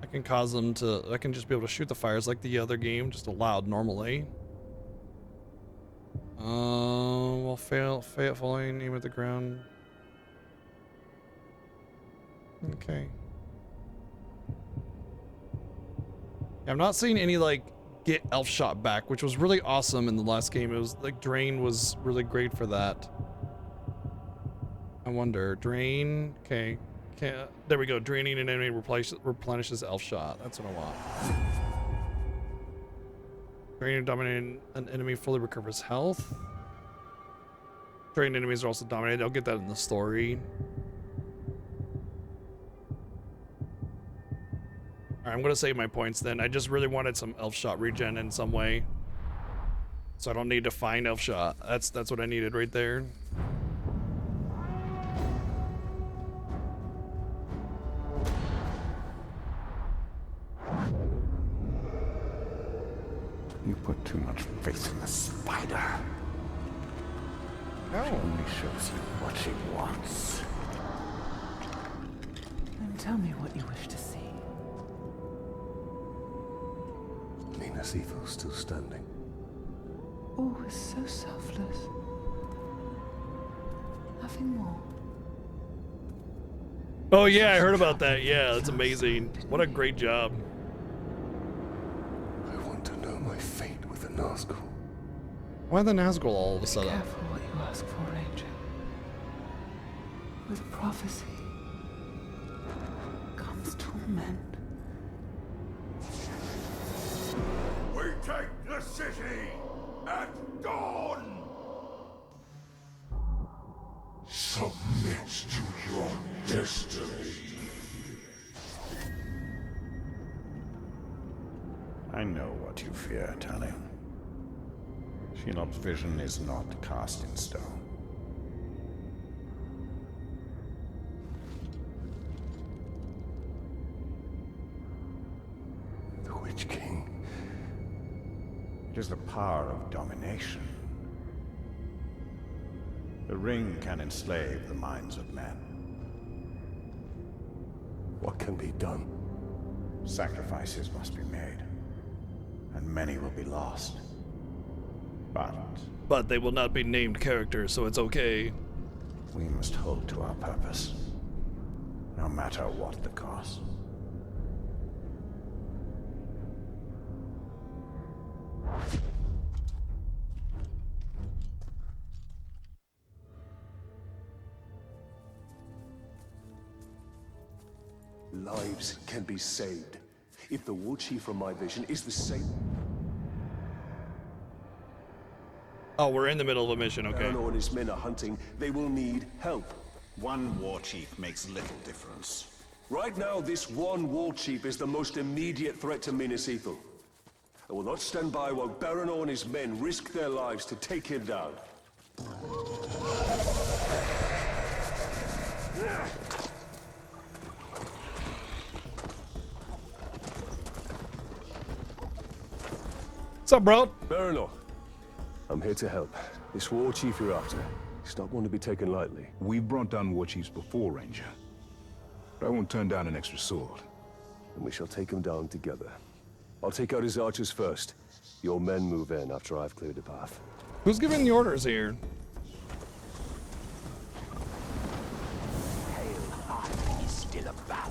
I can cause them to, I can just be able to shoot the fires like the other game, just allowed normally. Well, falling, aim at the ground. Okay. I'm not seeing any like get elf shot back, which was really awesome in the last game. It was like drain was really great for that. I wonder, drain, okay. There we go, draining an enemy replenishes elf shot. That's what I want. Draining and dominating an enemy fully recovers health. Drained enemies are also dominated. I'll get that in the story. Alright, I'm gonna save my points then. I just really wanted some elf shot regen in some way. So I don't need to find elf shot. That's what I needed right there.
You put too much faith in the spider.
No.
She only shows you what she wants.
Then tell me what you wish to see.
Minas Ethel still standing.
Oh, it's so selfless. Nothing more.
Oh yeah, I heard about that. Yeah, that's amazing. What a great job.
I want to know my fate with the Nazgul.
Why the Nazgul all of a sudden?
Be careful what you ask for, Ranger. With prophecy comes torment.
We take the city at dawn! Submit to your destiny.
I know what you fear, Talion. Shelob's vision is not cast in stone.
The Witch King.
It is the power of domination. The ring can enslave the minds of men.
What can be done?
Sacrifices must be made, and many will be lost.
But they will not be named characters, so it's okay.
We must hold to our purpose, no matter what the cost.
Lives can be saved. If the war chief from my vision is the same...
Oh, we're in the middle of a mission, okay.
Baranor and his men are hunting. They will need help.
One war chief makes little difference.
Right now, this one war chief is the most immediate threat to Minas Ethel. I will not stand by while Baranor and his men risk their lives to take him down.
What's up, bro?
Baranor, I'm here to help. This war chief you're after, he's not one to be taken lightly.
We've brought down war chiefs before, Ranger. But I won't turn down an extra sword.
And we shall take him down together. I'll take out his archers first. Your men move in after I've cleared the path.
Who's giving the orders here?
Hale-hearted is still about.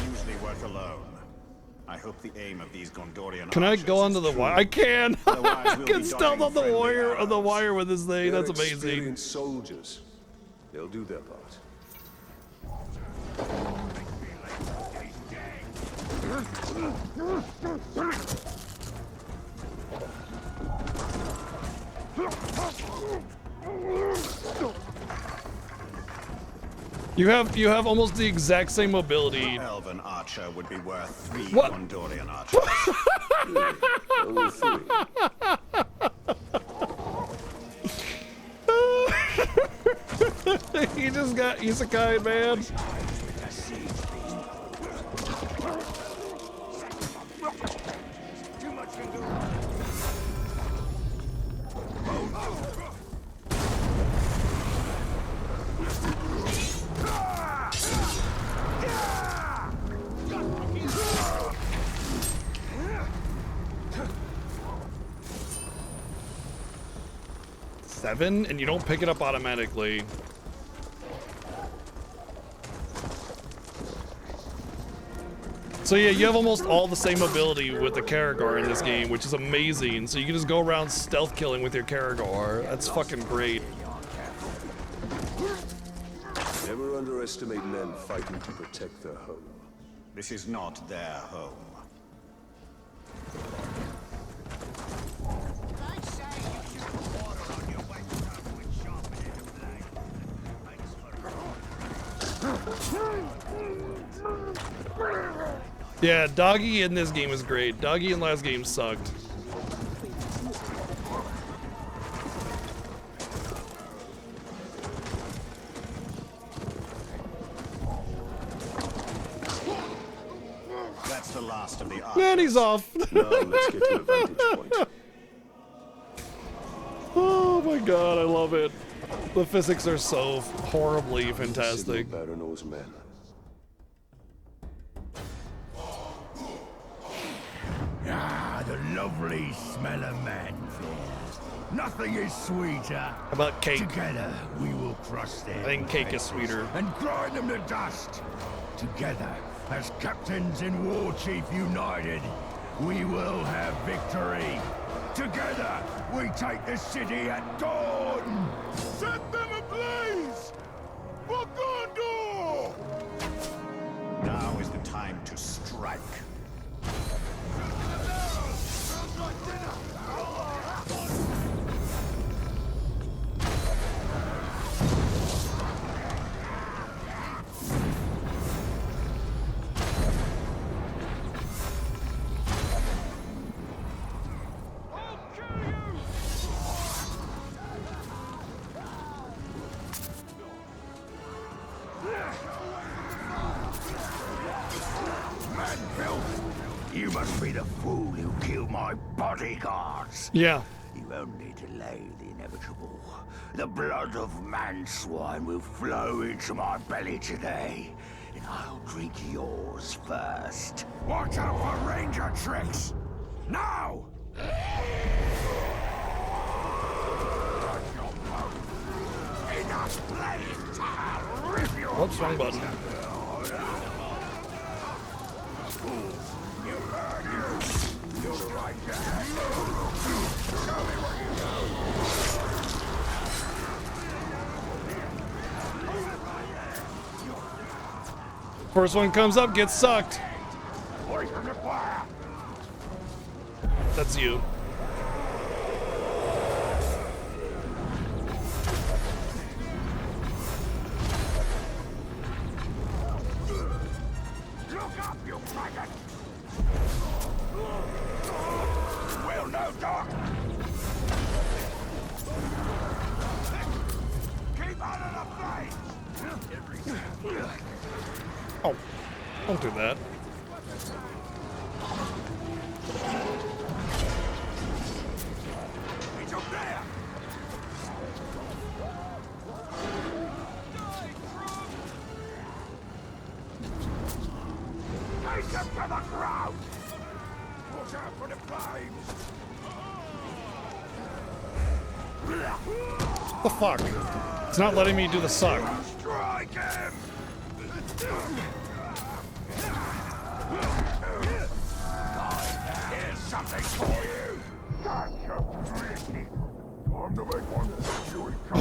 Usually work alone. I hope the aim of these Gondorian
Can I go onto the wire? I can. I
we'll
can
be
stealth on the
dodging
wire with this thing.
They're
That's amazing.
experienced soldiers. They'll do their part.
You have almost the exact same mobility.
Elven archer would be worth 3
What?
Gondorian archers.
Only 3.
He just got isekai, man. Seven, and you don't pick it up automatically. So yeah, you have almost all the same ability with the Karagor in this game, which is amazing. So you can just go around stealth killing with your Karagor. That's fucking great.
Never underestimate men fighting to protect their home.
This is not their home.
Yeah, Doggy in this game is great. Doggy in last game sucked.
That's the last of the archers.
Man, he's off.
Now let's get to a vantage point.
Oh my god, I love it. The physics are so horribly fantastic.
Baron's men.
Ah, the lovely smell of manfall. Nothing is sweeter.
How about cake?
Together we will crush them.
I think cake is sweeter.
And grind them to dust. Together, as captains in War Chief united, we will have victory. Together, we take the city at dawn. Set them ablaze! For Gondor!
Now is the time to strike.
You must be the fool who killed my bodyguards.
Yeah.
You only delay the inevitable. The blood of manswine will flow into my belly today, and I'll drink yours first. Watch out for ranger tricks! Now! Enough blaze to rip your
Whoops, wrong button. First one comes up, gets sucked. That's you.
Look up, you faggot! Well, no, Doc. Keep out of the flames!
Oh, don't do that.
It's up there! Take him to the ground! Watch out for the flames!
What the fuck? It's not letting me do the suck.
Strike him!
nothing for you! Such a pretty. Time to make one chewy cut.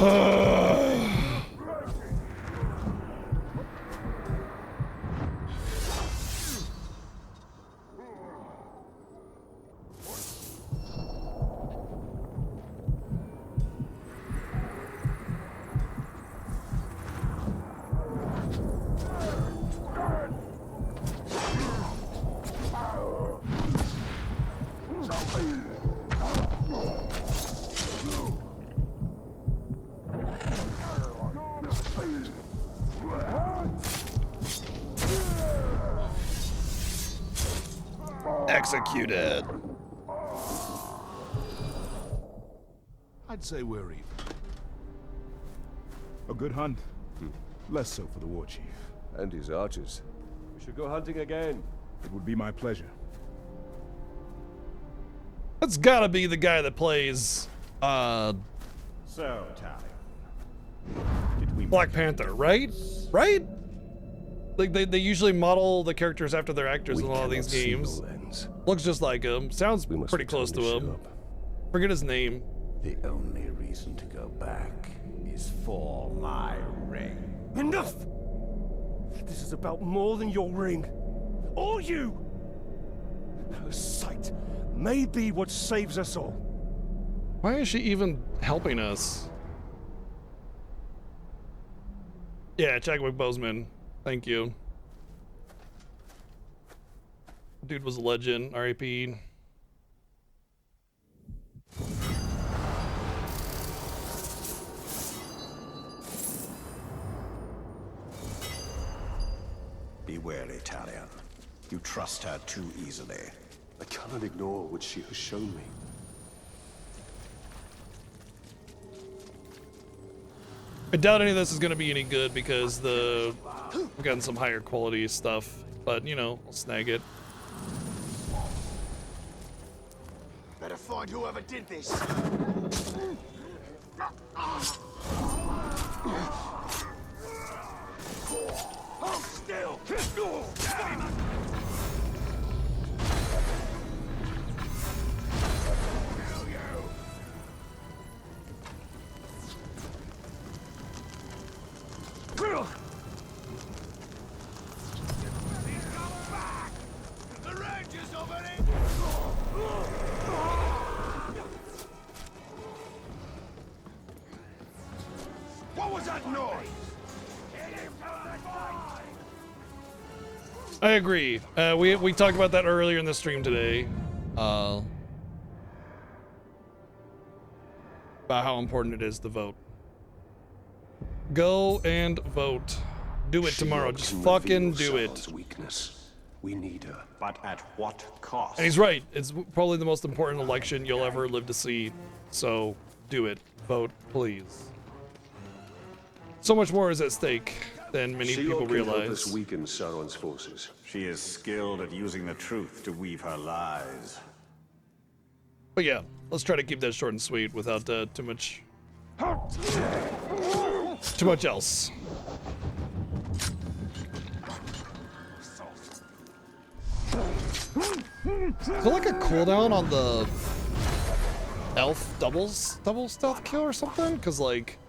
Executed.
I'd say we're even. A good hunt. Less so for the war chief.
And his archers. We should go hunting again.
It would be my pleasure.
That's gotta be the guy that plays
So, Talion, did we
Black Panther, right? Right? Like they usually model the characters after their actors in a lot of these games. Looks just like him. Sounds pretty close to him. Forget his name.
The only reason to go back is for my ring.
Enough! This is about more than your ring. Or you! Her sight may be what saves us all.
Why is she even helping us? Yeah, Chadwick Boseman. Thank you. Dude was a legend. R.I.P.
Be wary, Talion. You trust her too easily.
I cannot ignore what she has shown me.
I doubt any of this is going to be any good because we've gotten some higher quality stuff, but you know, I'll snag it.
Better find whoever did this. Hold still. What was that noise?
I agree. We talked about that earlier in the stream today. About how important it is to vote. Go and vote. Do it tomorrow. Just fucking do it.
Weakness. We need her.
But at what cost?
And he's right. It's probably the most important election you'll ever live to see. So do it. Vote, please. So much more is at stake than many people
Shelob can help
realize.
us weaken Sauron's forces.
She is skilled at using the truth to weave her lies.
But yeah, let's try to keep that short and sweet without too much else. Is there like a cooldown on the elf double stealth kill or something? Because like,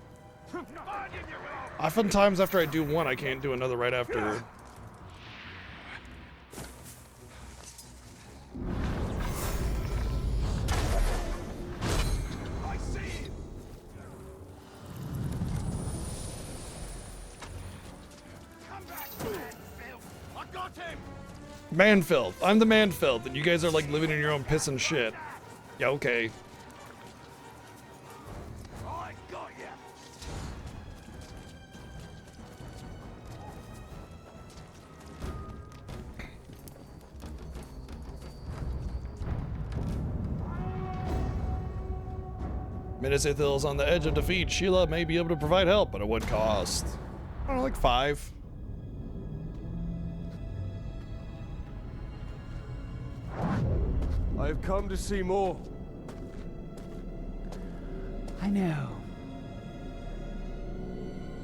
oftentimes after I do one, I can't do another right after. Man-filth. I'm the man-filth, and you guys are like living in your own piss and shit. Yeah, okay.
I got ya.
Minas Ithil is on the edge of defeat. Shelob may be able to provide help, but at what cost? I don't know, like 5.
I've come to see more.
I know.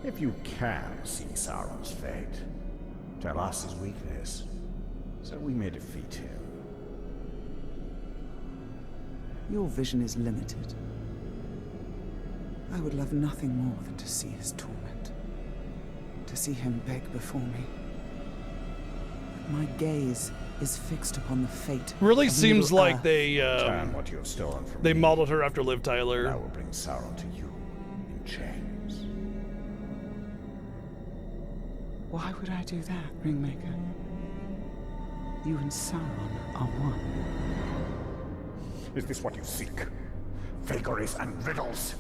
If you can see Sauron's fate, tell us his weakness, so we may defeat him.
Your vision is limited. I would love nothing more than to see his torment. To see him beg before me. But my gaze is fixed upon the fate.
Really
of
seems
Middle
like
Earth.
What you have stolen from
they
me.
modeled her after Liv Tyler.
I will bring Sauron to you in chains.
Why would I do that, Ringmaker? You and Sauron are one.
Is this what you seek? Vagaries and riddles?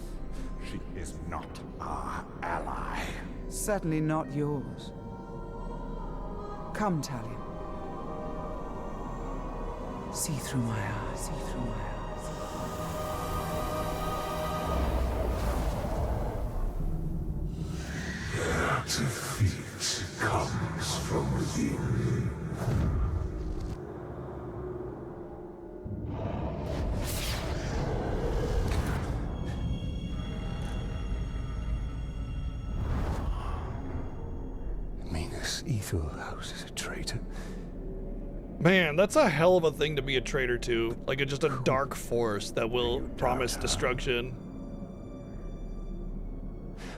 She is not our ally.
Certainly not yours. Come, Talion. See through my eyes. See through my eyes.
Their defeat comes from within.
Minas Ethelhouse is a traitor.
Man, that's a hell of a thing to be a traitor to. Like just a dark force that will promise destruction.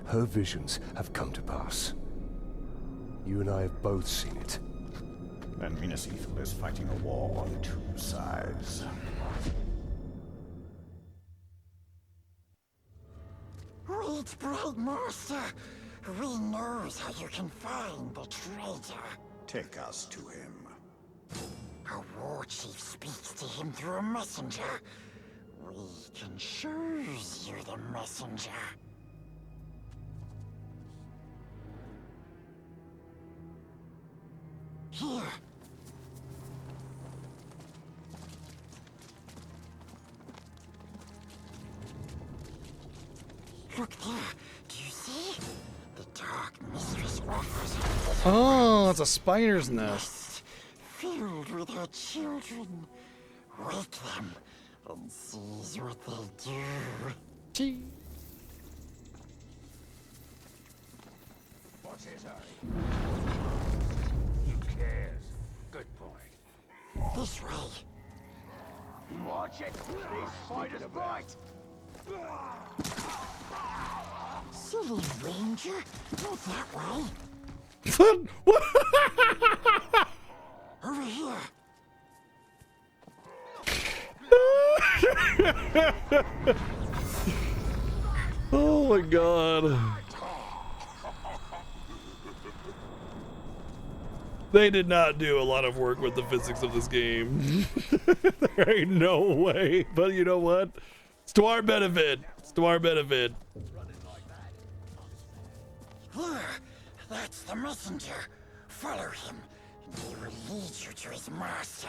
Her visions have come to pass. You and I have both seen it.
And Minas Ithil is fighting a war on two sides.
Wait, Bright Master. We knows how you can find the traitor.
Take us to him.
A war chief speaks to him through a messenger. We can choose you the messenger. Here. Look there. Do you see? The Dark Mistress offers her
Oh, it's a spider's nest.
filled with her children. Wake them and seize what they do.
What's his hurry? Who cares? Good boy.
This way.
Watch it! These spiders bite!
Silly ranger. Not that way.
What?
Over here.
Oh my god. They did not do a lot of work with the physics of this game. There ain't no way. But you know what? It's to our benefit. It's to our benefit.
Here. That's the messenger. Follow him, and he will lead you to his master.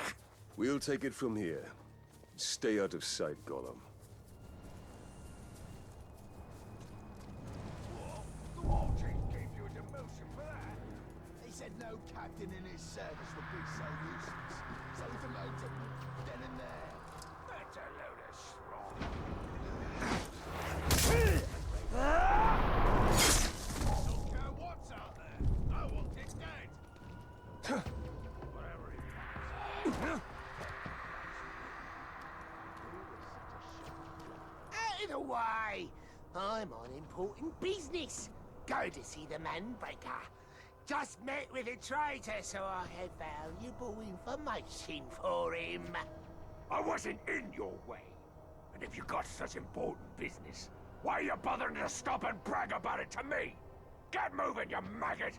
We'll take it from here. Stay out of sight, Gollum.
The war chief gave you a demotion for that. He said no captain in his service would be so useless. So he demoted me, then and there. That's a load of straw. Don't care what's out there. I want it dead. Whatever he wants.
Out of the way! I'm on important business. Go to see the Manbreaker. Just met with a traitor, so I have valuable information for him.
I wasn't in your way. And if you got such important business, why are you bothering to stop and brag about it to me? Get moving, you maggot!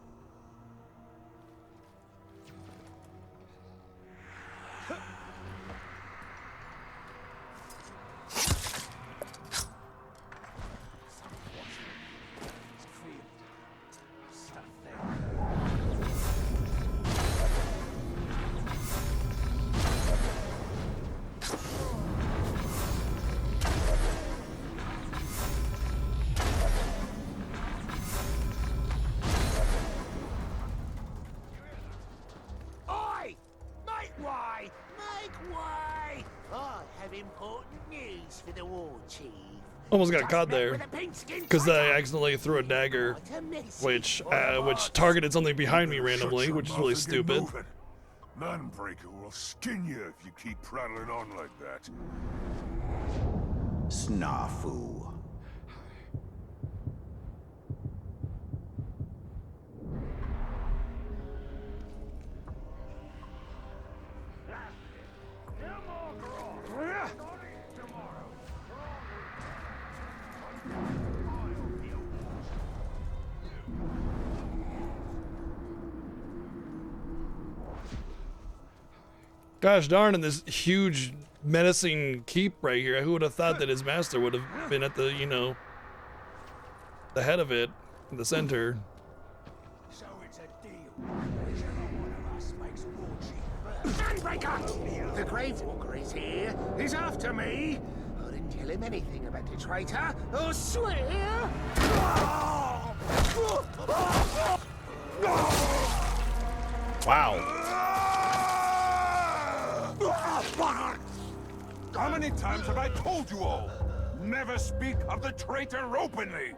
Oi! Make way! Make way! I have important news for the war chief.
Almost got caught there because I accidentally threw a dagger, which targeted something behind me randomly, which is really stupid.
Manbreaker will skin you if you keep prattling on like that.
Snafu.
Gosh darn, in this huge menacing keep right here, who would have thought that his master would have been at the, you know, the head of it, in the center.
So it's a deal. Whichever one of us makes war chief first.
Gunbreaker! The Gravewalker is here. He's after me. I didn't tell him anything about the traitor. I swear.
Wow.
How many times have I told you all? Never speak of the traitor openly.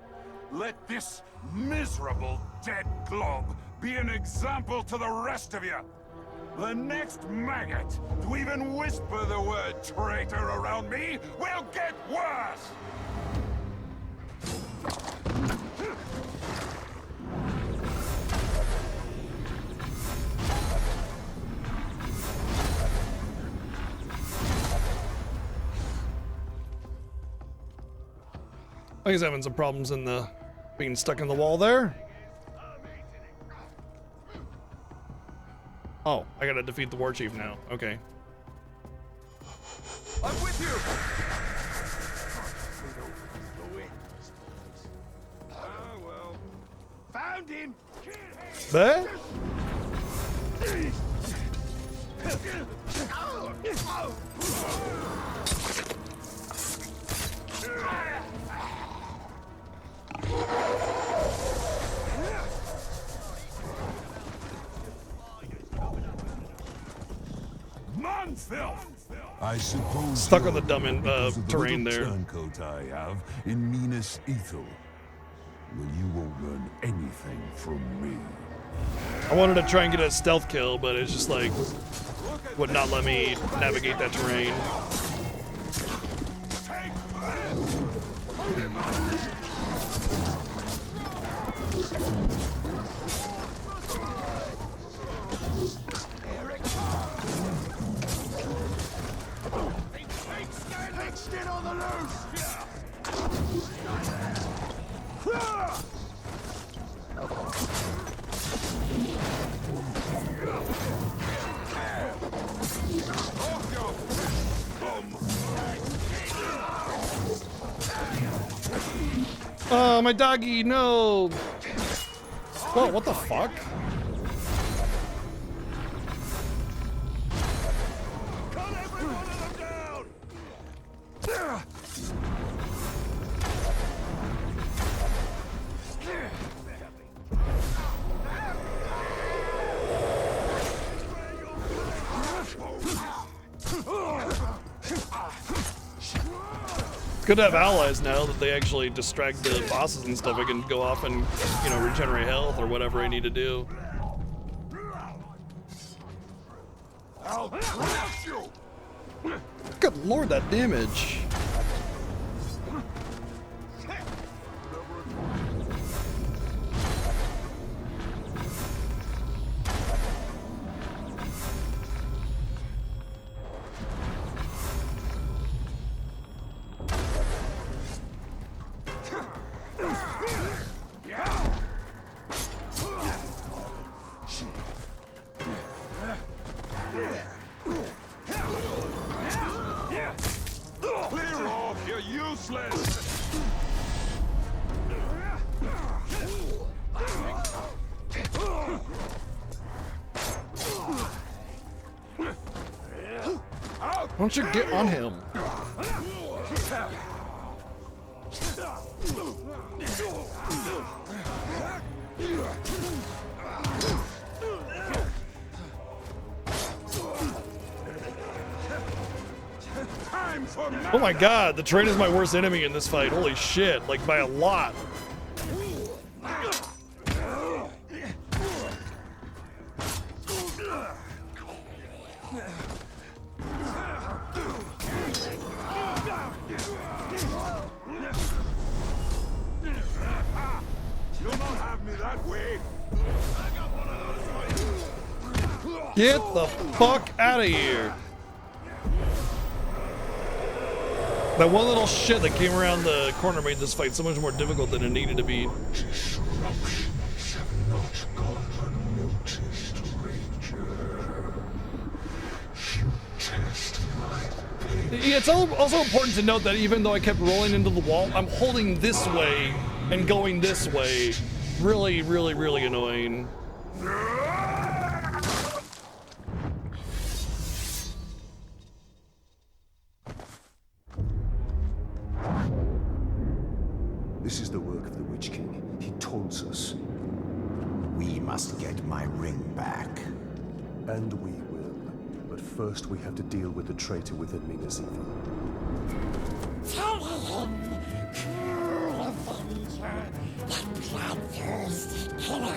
Let this miserable dead glob be an example to the rest of you. The next maggot to even whisper the word traitor around me will get worse!
I think he's having some problems in the being stuck in the wall there. Oh, I gotta defeat the war chief now. Okay.
I'm with you! Oh well.
Found him!
There?
I suppose
Stuck on the dumb
because of the
terrain
little
there.
turncoat I have in Minas Ithil. Well, you won't learn anything from me.
I wanted to try and get a stealth kill, but it's just like would not let me navigate that terrain.
Get on the loose!
Oh, my doggy, no! Whoa, what the fuck? Good to have allies now that they actually distract the bosses and stuff. I can go off and, you know, regenerate health or whatever I need to do. Good lord, that damage.
Clear off, you're useless!
Why don't you get on him? Oh my god, the train is my worst enemy in this fight. Holy shit, like by a lot. Get the fuck out of here. That one little shit that came around the corner made this fight so much more difficult than it needed to be. It's also important to note that even though I kept rolling into the wall, I'm holding this way and going this way. Really, really, really annoying.
This is the work of the Witch King. He taunts us.
We must get my ring back.
And we will. But first we have to deal with the traitor within Minas Ithil.
Tell him, cruel avenger, that bloodthirsty killer.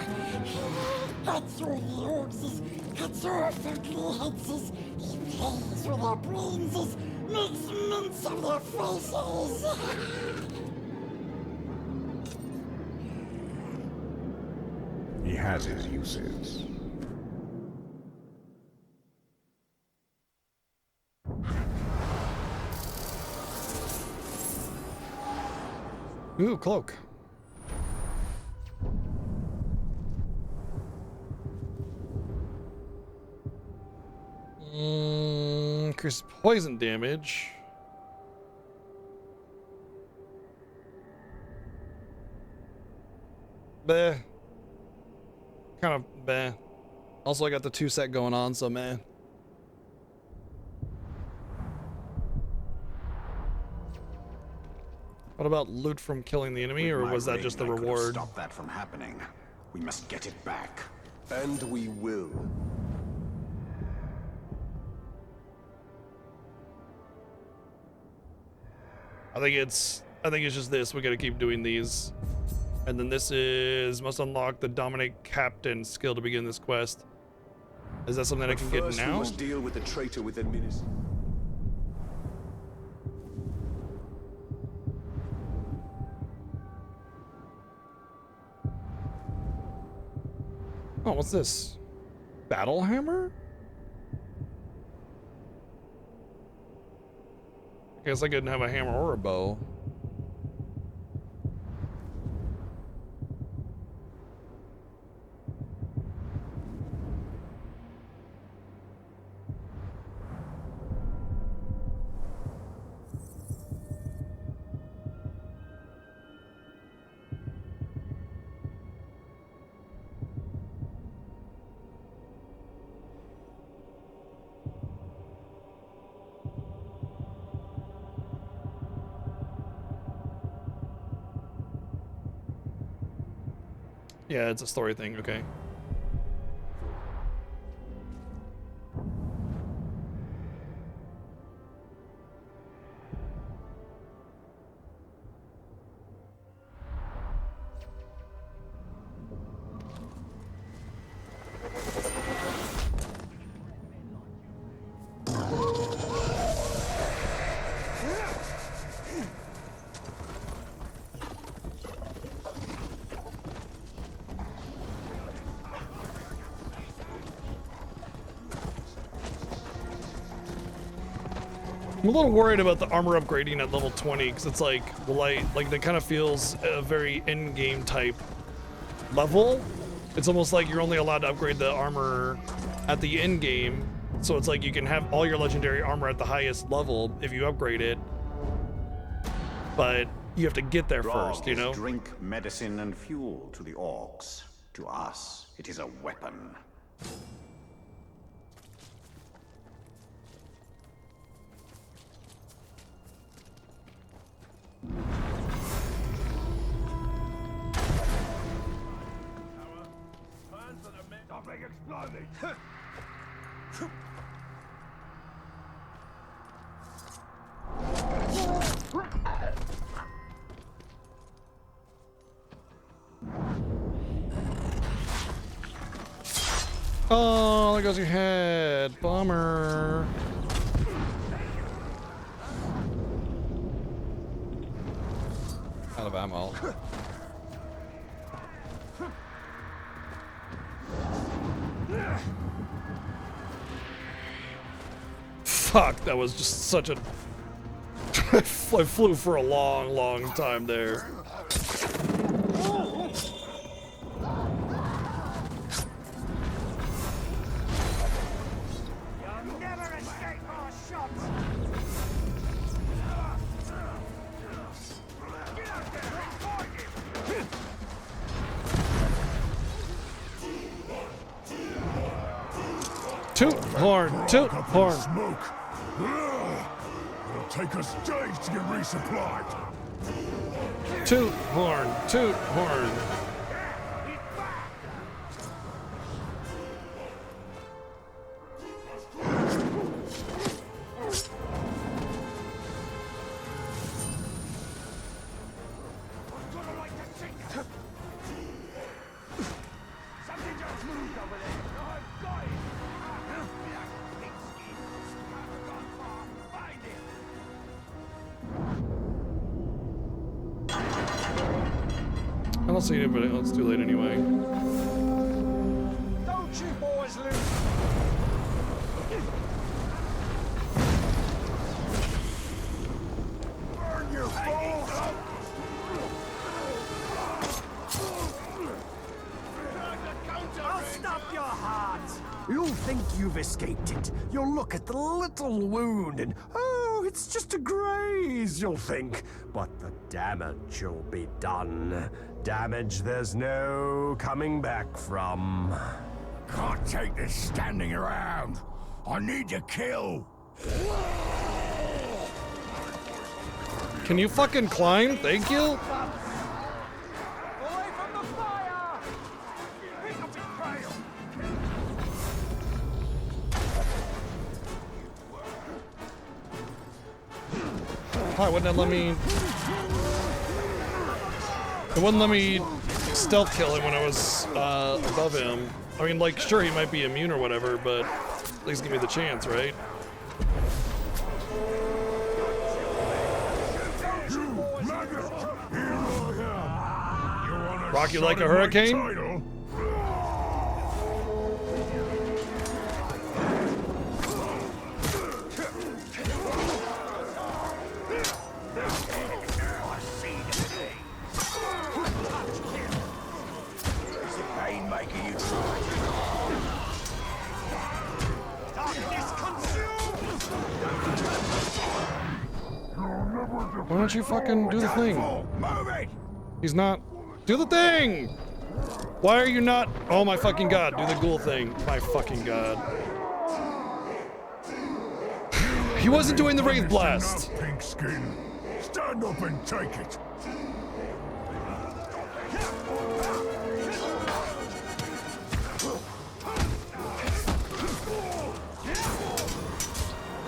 Cuts through the orcs, cuts off their clear heads, he plays with their brains, makes mince of their faces.
He has his uses.
Ooh, cloak. Increase poison damage. Bleh. Kind of bleh. Also, I got the 2 set going on, so meh. What about loot from killing the enemy, or was that just the reward?
Stop that from happening. We must get it back.
And we will.
I think it's just this. We gotta keep doing these. And then this is must unlock the Dominate Captain skill to begin this quest. Is that something I can get now?
We must deal with the traitor within Minas.
Oh, what's this? Battle hammer? I guess I couldn't have a hammer or a bow. Yeah, it's a story thing, okay. I'm a little worried about the armor upgrading at level 20 because it's like, that kind of feels a very end-game type level. It's almost like you're only allowed to upgrade the armor at the end game. So it's like you can have all your legendary armor at the highest level if you upgrade it. But you have to get there first, you know?
Drink, medicine, and fuel to the orcs. To us, it is a weapon.
Oh, there goes your head. Bummer. Out of ammo. Fuck, that was just such a... I flew for a long, long time there.
You'll never escape our shots! Get out there and fight him!
Toot horn, toot horn.
Smoke. It'll take us days to get resupplied.
Toot horn, toot horn.
Something just moved over there. I've got it. Find it.
I don't see anybody else. Too late anyway.
Don't you boys lose. Burn your balls. I'll stop your heart. You'll think you've escaped it. You'll look at the little wound and, oh, it's just a graze, you'll think. But the damage will be done. Damage there's no coming back from.
Can't take this standing around. I need to kill.
Can you fucking climb? Thank you.
Away from the fire! Pick up the trail!
Why wouldn't it let me? It wouldn't let me stealth kill him when I was above him. I mean, like, sure, he might be immune or whatever, but at least give me the chance, right? Rock you like a hurricane? Why don't you fucking do the thing? He's not. Do the thing! Why are you not? Oh my fucking god, do the ghoul thing. My fucking god. He wasn't doing the Wraith Blast!
Pink skin. Stand up and take it.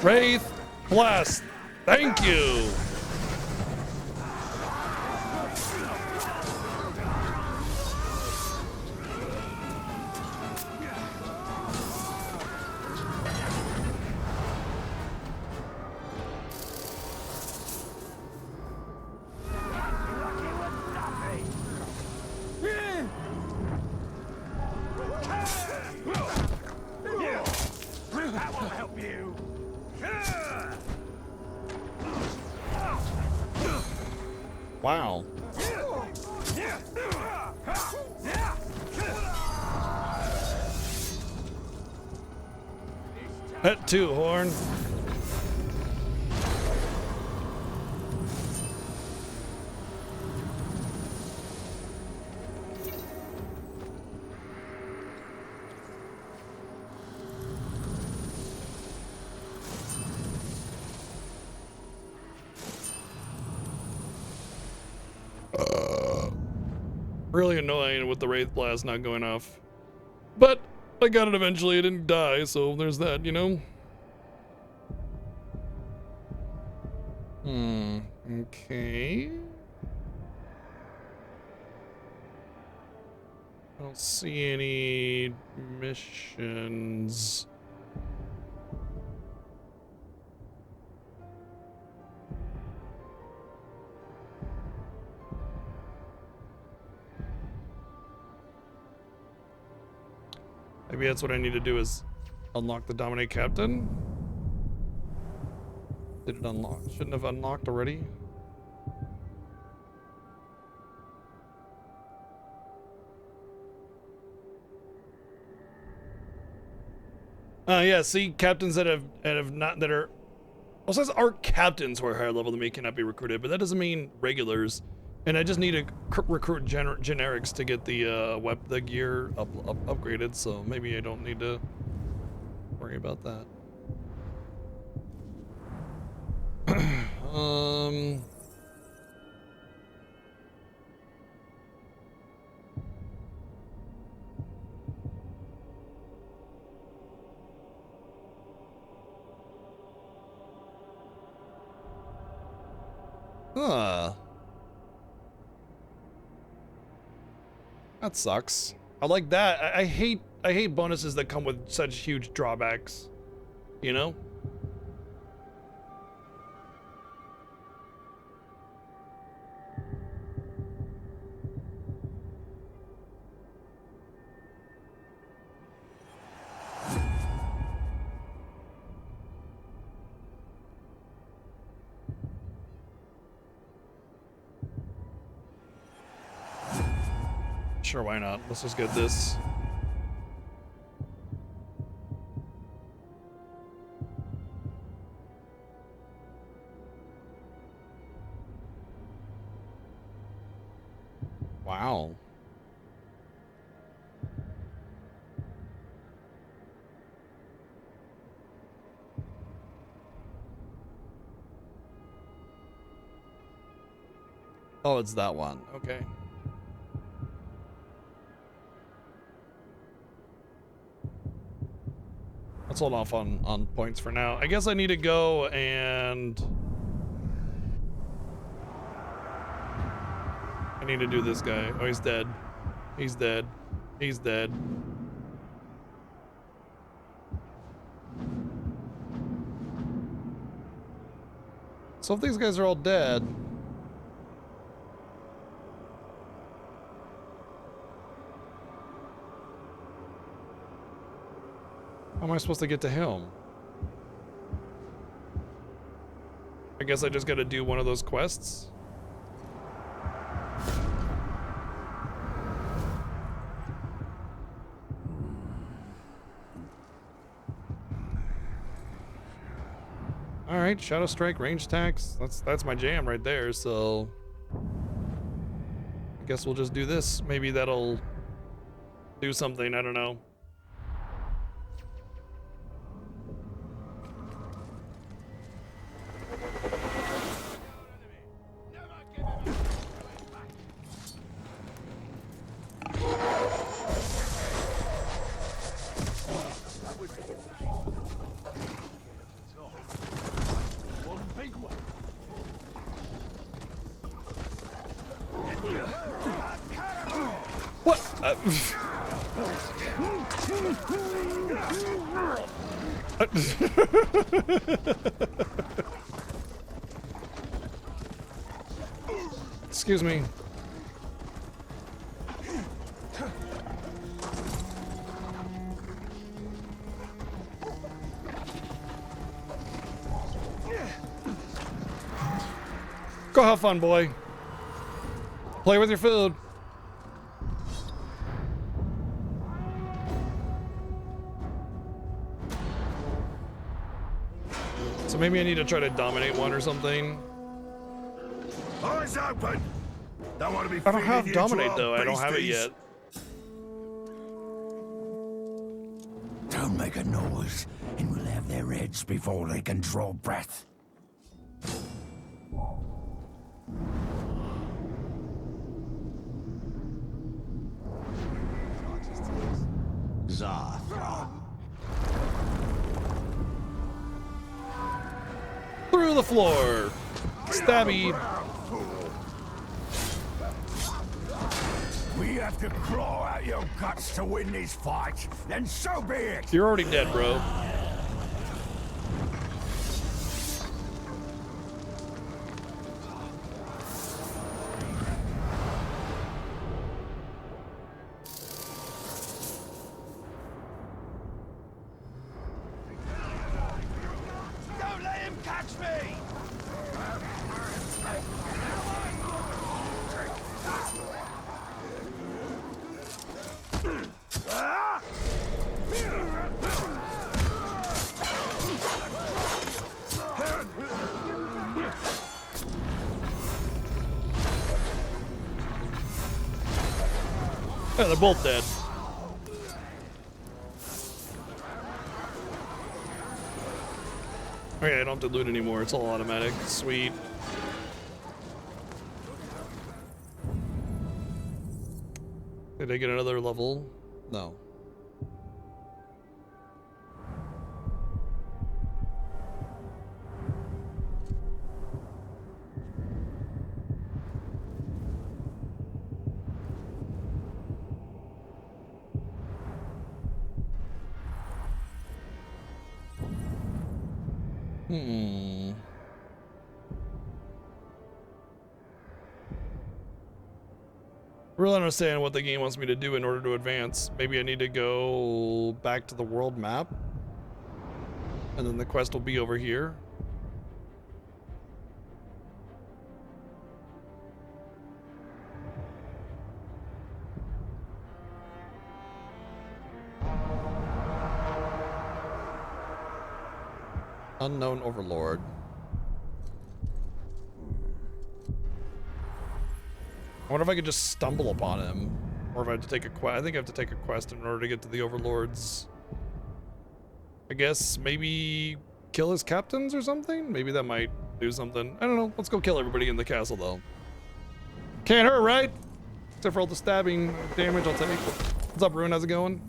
Wraith Blast! Thank you!
That will help you.
Wow. That too, Horn. Really annoying with the Wraith Blast not going off. But I got it eventually, it didn't die, so there's that, you know? Okay. I don't see any missions. Maybe that's what I need to do is unlock the Dominate Captain. Did it unlock? Shouldn't have unlocked already. Yeah, see, captains that have not, that are, well, it says our captains who are higher level than me cannot be recruited, but that doesn't mean regulars. And I just need to recruit generics to get the gear upgraded, so maybe I don't need to worry about that. That sucks. I like that. I hate bonuses that come with such huge drawbacks, you know? Sure, why not? Let's just get this. Wow. Oh, it's that one. Okay. Let's hold off on points for now. I guess I need to go and I need to do this guy. Oh, he's dead. He's dead. He's dead. So if these guys are all dead, how am I supposed to get to him? I guess I just gotta do one of those quests. All right, Shadow Strike, range attacks. That's my jam right there. So I guess we'll just do this. Maybe that'll do something. I don't know. Excuse me. Go have fun, boy. Play with your food. So maybe I need to try to dominate one or something.
Eyes open. Don't want to be
I don't have
feeding you
dominate
to
though.
our
I don't have it
beasties.
yet.
Don't make a noise, and we'll have their heads before they can draw breath.
Zarthra.
Through the floor. Stabby.
We have to claw out your guts to win this fight, then so be it.
You're already dead, bro.
Don't let him catch me!
Yeah, they're both dead. Okay, I don't have to loot anymore. It's all automatic. Sweet. Did I get another level? No. Really don't understand what the game wants me to do in order to advance. Maybe I need to go back to the world map. And then the quest will be over here. Unknown Overlord. I wonder if I could just stumble upon him, or if I have to take a quest. I think I have to take a quest in order to get to the Overlords. I guess maybe kill his captains or something? Maybe that might do something. I don't know. Let's go kill everybody in the castle, though. Can't hurt, right? Except for all the stabbing damage I'll take. What's up, Rune? How's it going?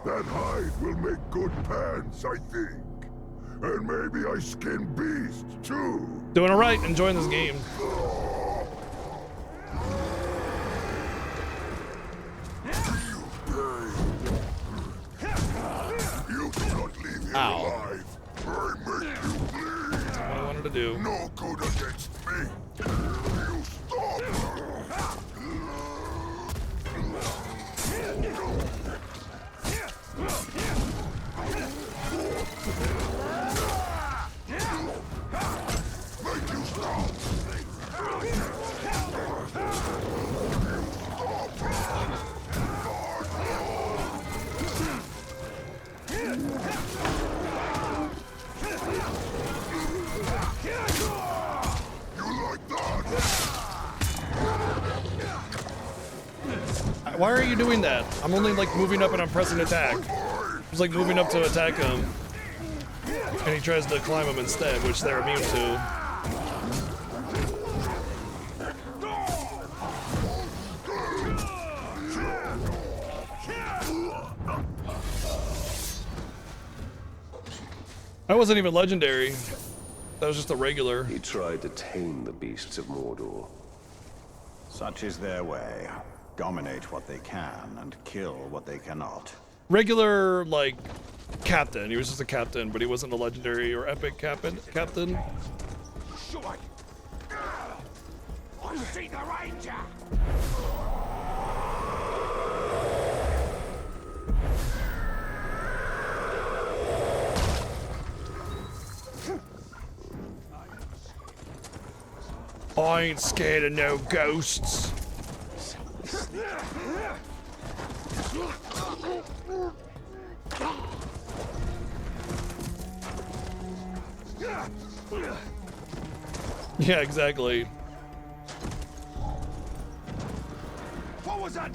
That hide will make good pants, I think. And maybe I skin beasts, too.
Doing it right, enjoying this game.
You do not leave here
Ow.
alive. I make you bleed.
That's what I wanted to do.
No good against me. You stop.
Why are you doing that? I'm only like moving up and I'm pressing attack. It's like moving up to attack him. And he tries to climb him instead, which they're immune to. That wasn't even legendary. That was just a regular.
He tried to tame the beasts of Mordor.
Such is their way. Dominate what they can and kill what they cannot.
Regular, like, captain. He was just a captain, but he wasn't a legendary or epic captain.
Sure. I see the Ranger.
I ain't scared of no ghosts. Yeah, exactly.
What was that?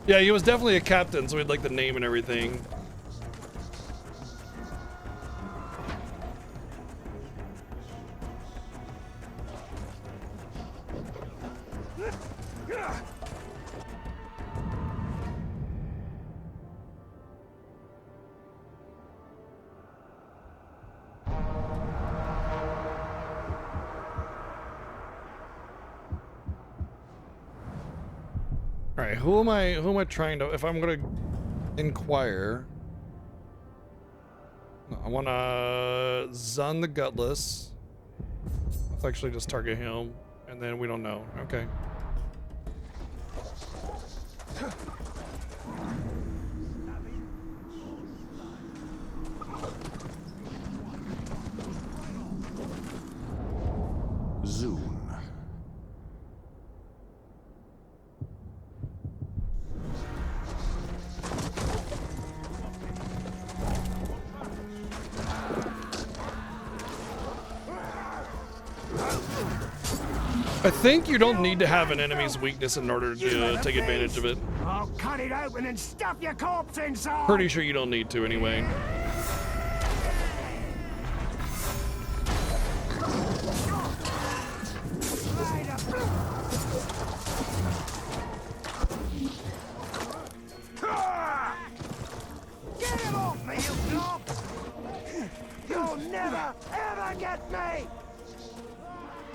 Yeah, he was definitely a captain, so he had like the name and everything. Alright, who am I trying to, if I'm gonna inquire? No, I wanna Zun the Gutless. Let's actually just target him, and then we don't know. Okay. I think you don't need to have an enemy's weakness in order to take advantage of it.
I'll cut it open and stuff your corpse inside.
Pretty sure you don't need to anyway.
Get him off me, you knob! You'll never, ever get me!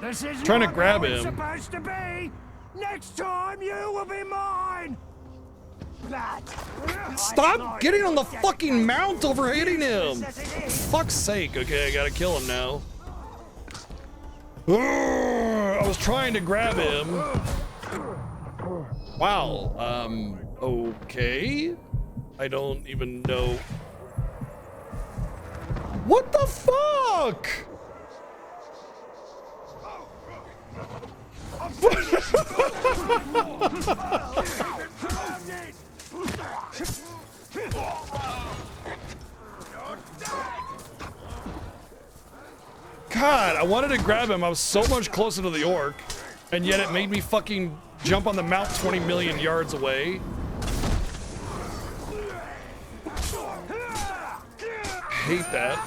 This is
Trying to
not
grab
how it's
him.
supposed to be! Next time, you will be mine!
Stop getting on the fucking mount over hitting him! Fuck's sake. Okay, I gotta kill him now. I was trying to grab him. Wow. Okay. I don't even know. What the fuck? God, I wanted to grab him. I was so much closer to the orc, and yet it made me fucking jump on the mount 20 million yards away. Hate that.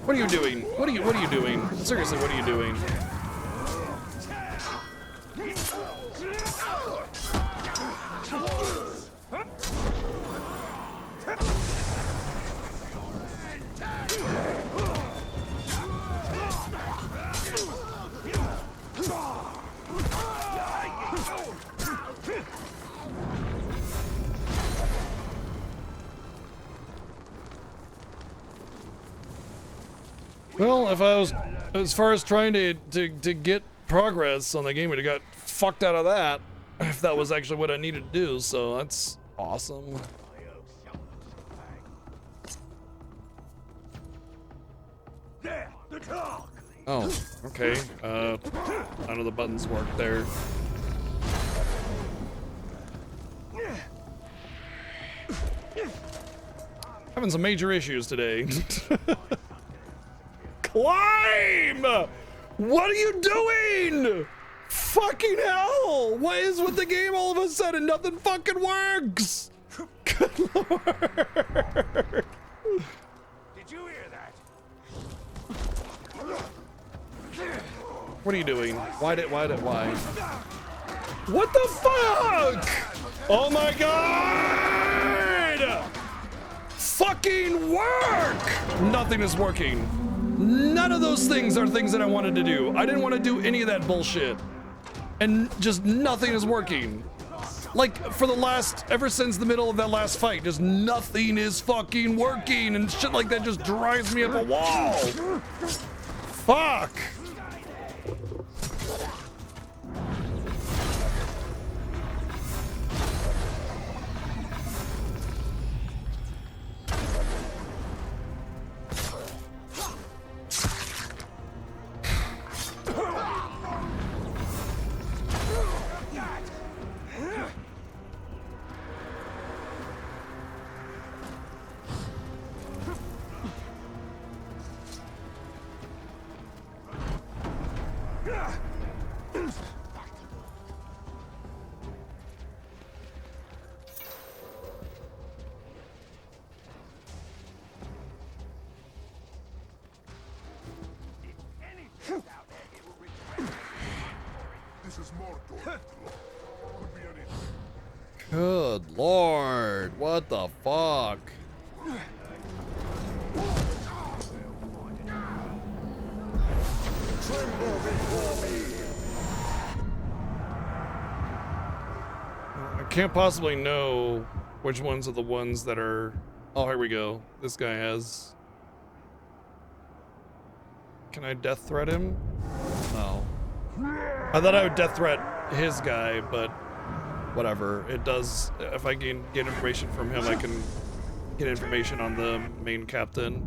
What are you doing? What are you doing? Seriously, what are you doing? Well, if I was, as far as trying to get progress on the game, I got fucked out of that. If that was actually what I needed to do, so that's awesome.
There, the clock!
Oh, okay. None of the buttons work there. Having some major issues today. Climb! What are you doing? Fucking hell! What is with the game all of a sudden? Nothing fucking works! Good lord!
Did you hear that?
What are you doing? Why? What the fuck? Oh my god! Fucking work! Nothing is working. None of those things are things that I wanted to do. I didn't want to do any of that bullshit. And just nothing is working. Like, for the last, ever since the middle of that last fight, just nothing is fucking working, and shit like that just drives me up a wall. Fuck.
This is Mordor. Could be anything.
Good lord. What the fuck? I can't possibly know which ones are the ones that are... Oh, here we go. This guy has... Can I death threat him? No. I thought I would death threat his guy, but whatever. It does... If I can get information from him, I can get information on the main captain.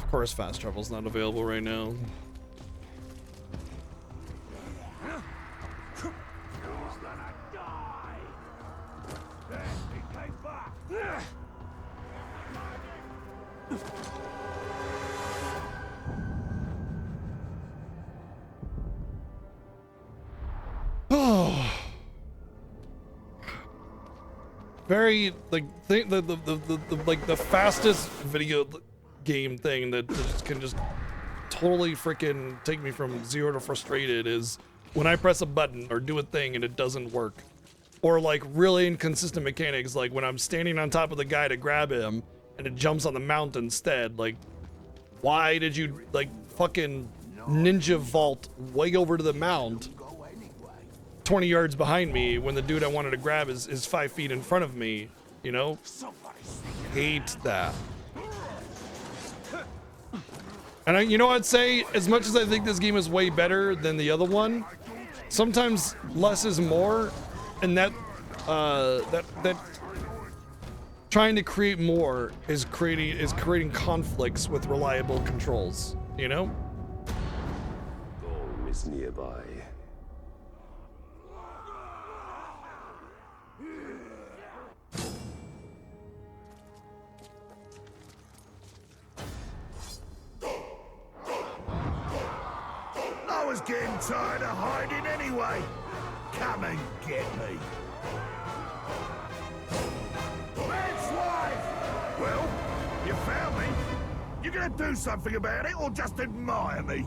Of course, fast travel's not available right now. Oh, very like the fastest video game thing that can just totally freaking take me from 0 to frustrated is when I press a button or do a thing and it doesn't work, or like really inconsistent mechanics, like when I'm standing on top of the guy to grab him and it jumps on the mount instead. Like, why did you like fucking ninja vault way over to the mount 20 yards behind me when the dude I wanted to grab is 5 feet in front of me, you know? Hate that. And you know what I'd say, as much as I think this game is way better than the other one, sometimes less is more, and that trying to create more is creating conflicts with reliable controls, you know?
Home is nearby.
I was getting tired of hiding anyway. Come and get me. Man's wife! Well, you found me. You gonna do something about it or just admire me?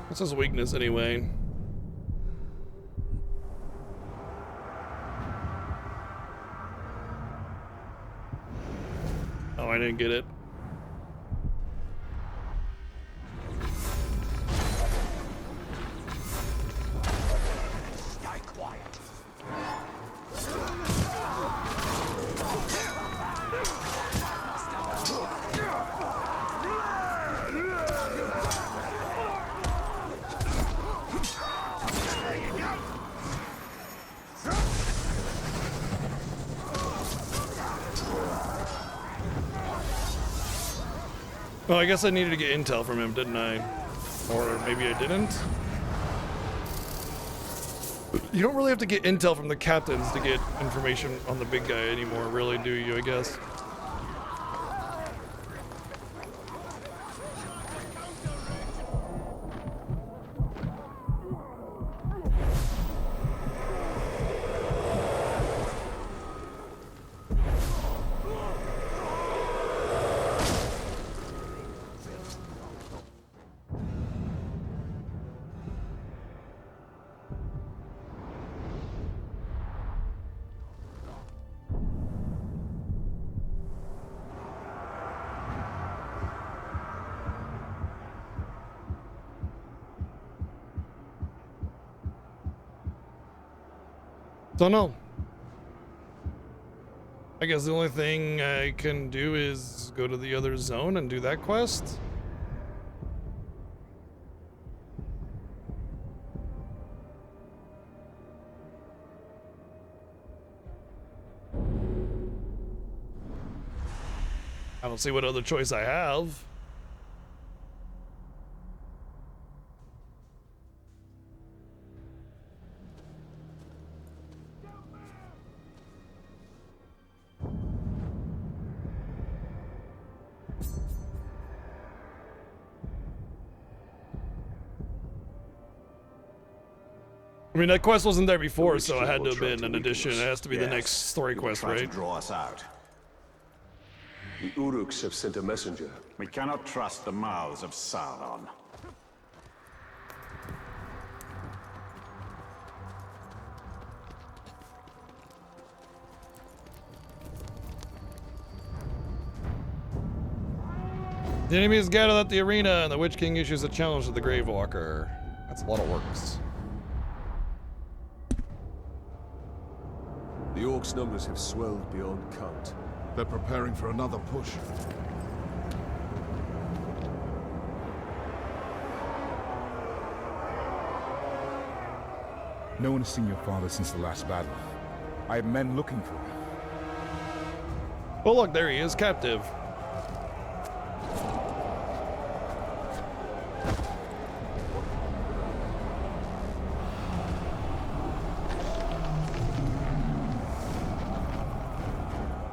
What's his weakness anyway? Oh, I didn't get it.
Stay quiet.
Well, I guess I needed to get intel from him, didn't I? Or maybe I didn't? You don't really have to get intel from the captains to get information on the big guy anymore, really, do you, I guess? Don't know. I guess the only thing I can do is go to the other zone and do that quest. I don't see what other choice I have. I mean, that quest wasn't there before, so I had to have been an addition. It has to be the next story quest, right?
To draw us out. The Uruks have sent a messenger.
We cannot trust the mouths of Sauron.
The enemy is gathered at the arena, and the Witch King issues a challenge to the Gravewalker. That's a lot of works.
The Orcs' numbers have swelled beyond count.
They're preparing for another push.
No one has seen your father since the last battle. I have men looking for him.
Oh look, there he is, captive.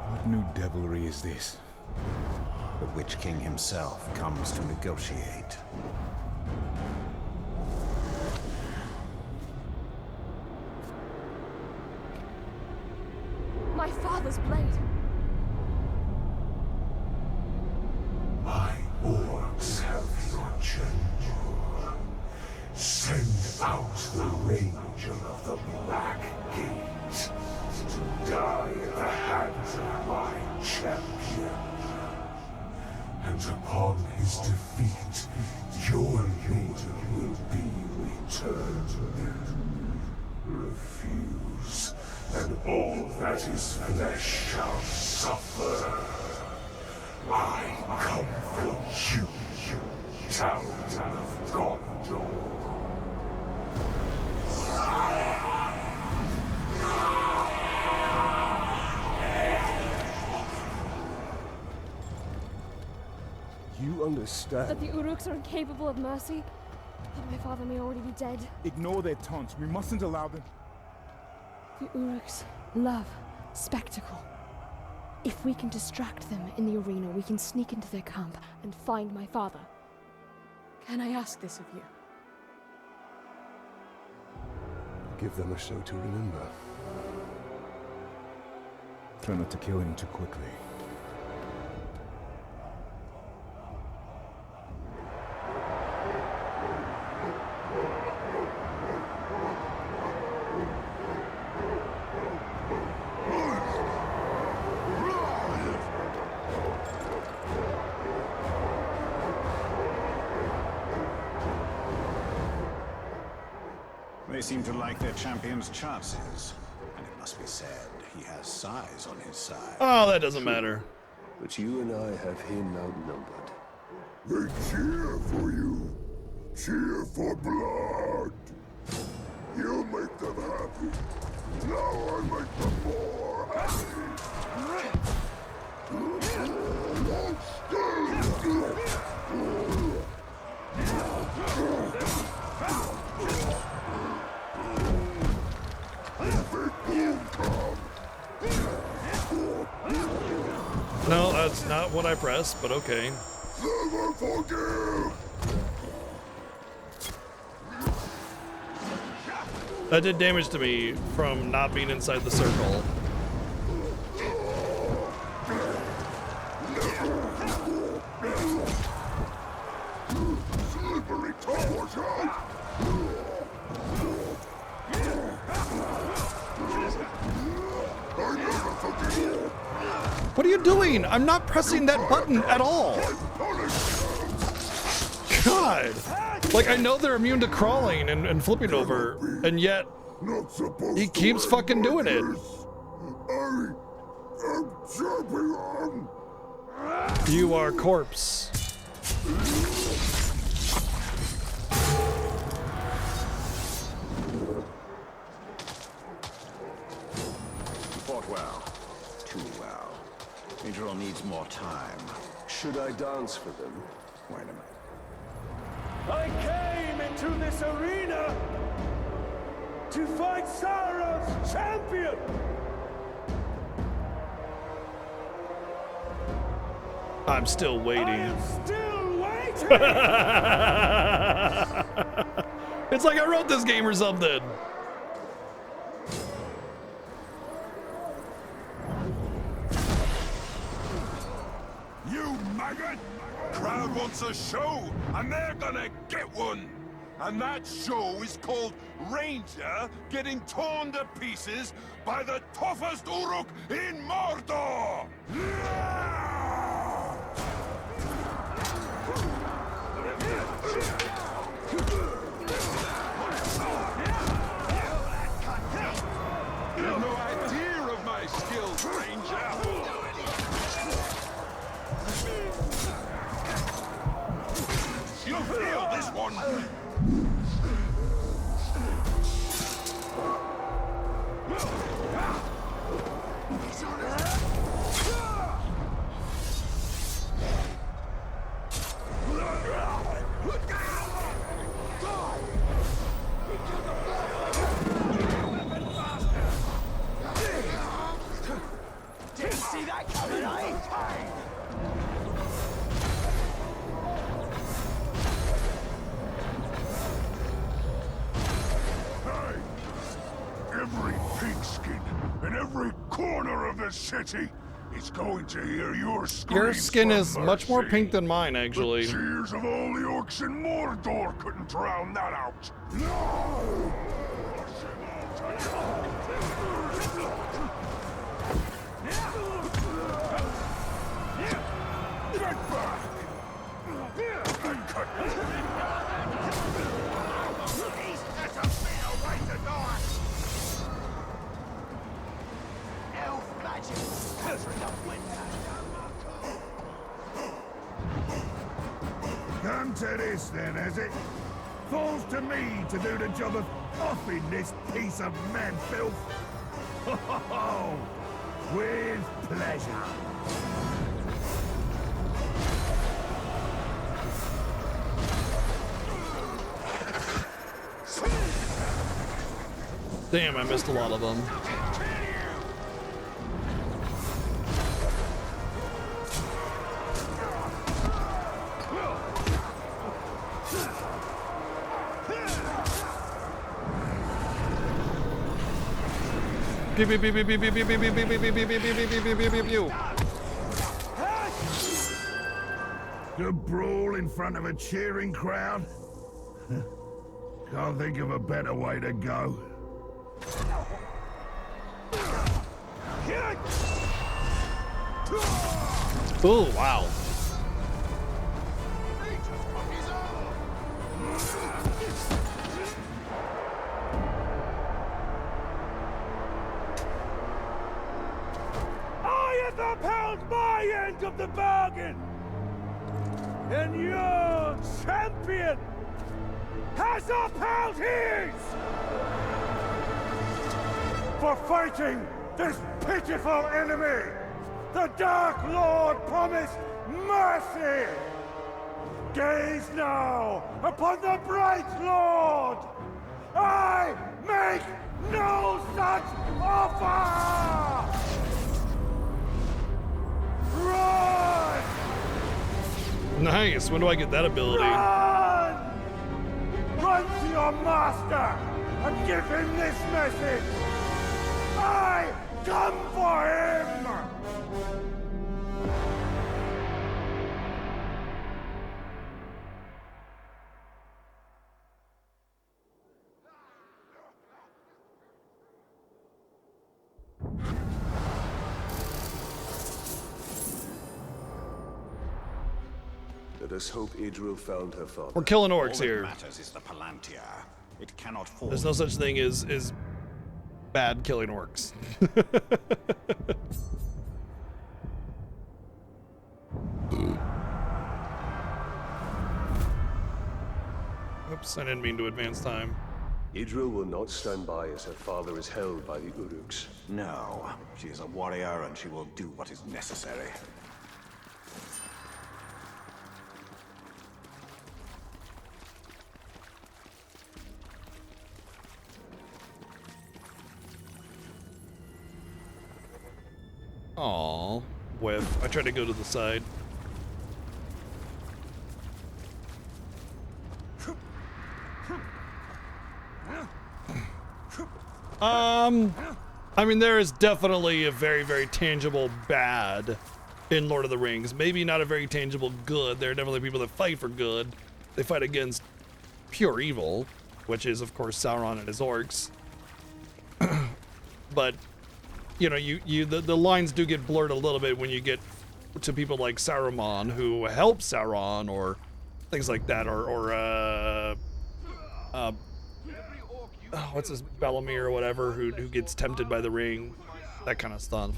What new devilry is this?
The Witch King himself comes to negotiate.
My father's blade.
My orcs have your general. Send out the Ranger of the Black Gate to die at the hands of my champion. And upon his defeat, your leader will be returned. Refuse, and all that is flesh shall suffer. I come for you, Town of Gondor.
You understand?
That the Uruks are incapable of mercy? That my father may already be dead?
Ignore their taunts. We mustn't allow them.
The Uruks love spectacle. If we can distract them in the arena, we can sneak into their camp and find my father. Can I ask this of you?
Give them a show to remember.
Try not to kill him too quickly.
They seem to like their champion's chances. And it must be said, he has size on his side.
Oh, that doesn't matter.
But you and I have him outnumbered.
They cheer for you. Cheer for blood. You make them happy. Now I make them more happy. Won't
No, that's not what I pressed, but okay.
never forgive.
That did damage to me from not being inside the circle.
Slippery toe, watch out. I never forgive.
What are you doing? I'm not pressing that button at all. God. Like, I know they're immune to crawling and flipping over, and yet he keeps fucking doing it.
I am champion.
You are corpse.
Fought well. Too well. Adriel needs more time.
Should I dance for them?
Wait a minute.
I came into this arena to fight Sauron's champion!
I'm still waiting.
I am still waiting!
It's like I wrote this game or something.
You maggot! Crowd wants a show, and they're gonna get one! And that show is called Ranger Getting Torn to Pieces by the toughest Uruk in Mordor! You've no idea of my skills, Ranger! You'll feel this one!
Every pigskin in every corner of the city is going to hear your screams.
Your skin
for
is much more
mercy.
pink than mine, actually.
The cheers of all the orcs in Mordor couldn't drown that out. No! Get back! And cut
That's a better way to die! Elf magic, covering up winter.
Come to this then, has it? Falls to me to do the job of offing this piece of man filth? Ho ho ho! With pleasure.
Damn, I missed a lot of them. Pew pew pew pew pew pew pew pew pew pew pew pew pew pew pew pew pew pew pew.
A brawl in front of a cheering crowd? Can't think of a better way to go.
Oh, wow.
I have upheld my end of the bargain! And your champion has upheld his! For fighting this pitiful enemy, the Dark Lord promised mercy! Gaze now upon the Bright Lord! I make no such offer! Run!
Nice. When do I get that ability?
Run! Run to your master and give him this message! I come for him!
Let us hope Idril found her father.
We're killing
All
orcs
that
here.
matters is the Palantir. It cannot fall.
There's no such thing as bad killing orcs. Oops, I didn't mean to advance time.
Idril will not stand by as her father is held by the Uruks.
No, she is a warrior and she will do what is necessary.
Aww, whiff. I tried to go to the side. I mean, there is definitely a very, very tangible bad in Lord of the Rings. Maybe not a very tangible good. There are definitely people that fight for good. They fight against pure evil, which is, of course, Sauron and his orcs. But, you know, the lines do get blurred a little bit when you get to people like Saruman, who help Sauron, or things like that, or what's his, Bellamir or whatever, who gets tempted by the ring, that kind of stuff.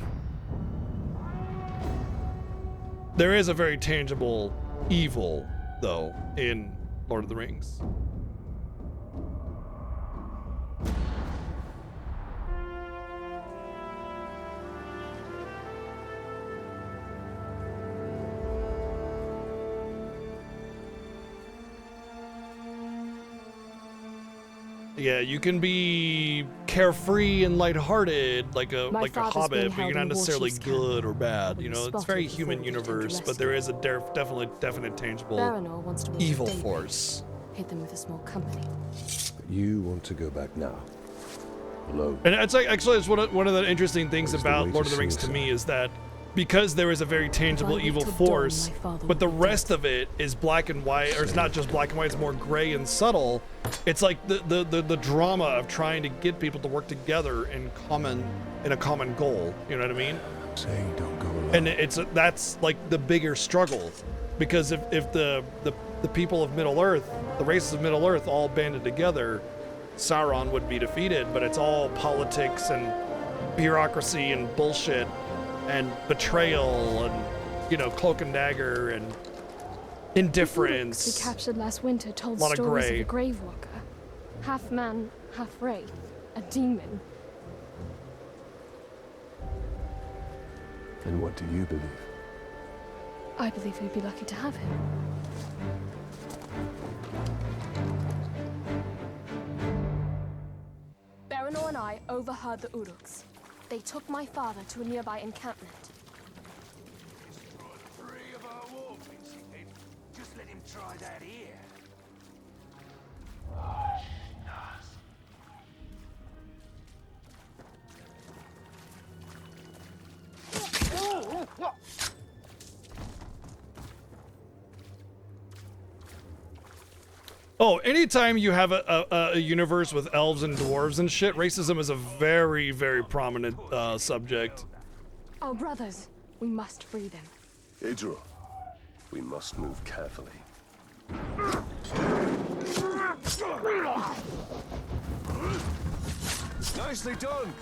There is a very tangible evil, though, in Lord of the Rings. Yeah, you can be carefree and lighthearted like a hobbit, but you're not necessarily good or bad. You know, it's very human universe, but there is a definite tangible
Baranor wants to
evil
David.
force.
Hit them with a small company.
You want to go back now? Alone.
And it's like, actually, it's one of the interesting things
What is the
about
way
Lord
to
of the Rings
see
to
us?
me is that because there is a very tangible
If I
evil
lived to dawn,
force,
my father
but the
would be
rest of it is black and white, or it's not just black and white, it's more gray and subtle. It's like the drama of trying to get people to work together in a common goal. You know what I mean?
Say don't go alone.
And that's like the bigger struggle, because if the people of Middle Earth, the races of Middle Earth, all banded together, Sauron would be defeated. But it's all politics and bureaucracy and bullshit and betrayal and cloak and dagger and indifference.
The Uruks we captured last winter told
Lot of
stories
grey.
of a grave walker, half man, half wraith, a demon.
And what do you believe?
I believe we'd be lucky to have him. Baranor and I overheard the Uruks. They took my father to a nearby encampment.
Three of our war pigs, you think? Just let him try that here.
Oh, anytime you have a universe with elves and dwarves and shit, racism is a very, very prominent subject.
Our brothers, we must free them.
Idril, we must move carefully.
Nicely done.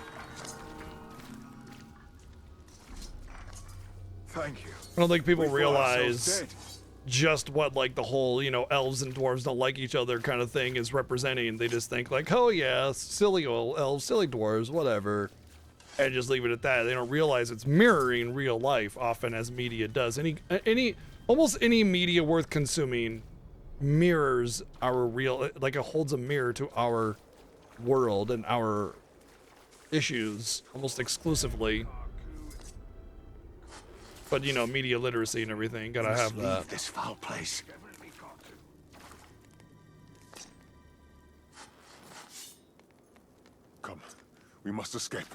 Thank you.
I don't think people
We thought ourselves
realize
dead.
just what like the whole, elves and dwarves don't like each other kind of thing is representing. They just think like, oh yeah, silly old elves, silly dwarves, whatever. And just leave it at that. They don't realize it's mirroring real life often, as media does. Almost any media worth consuming mirrors our real, like it holds a mirror to our world and our issues almost exclusively. But media literacy and everything, gotta
Let's
have that.
leave this foul place.
Come, we must escape.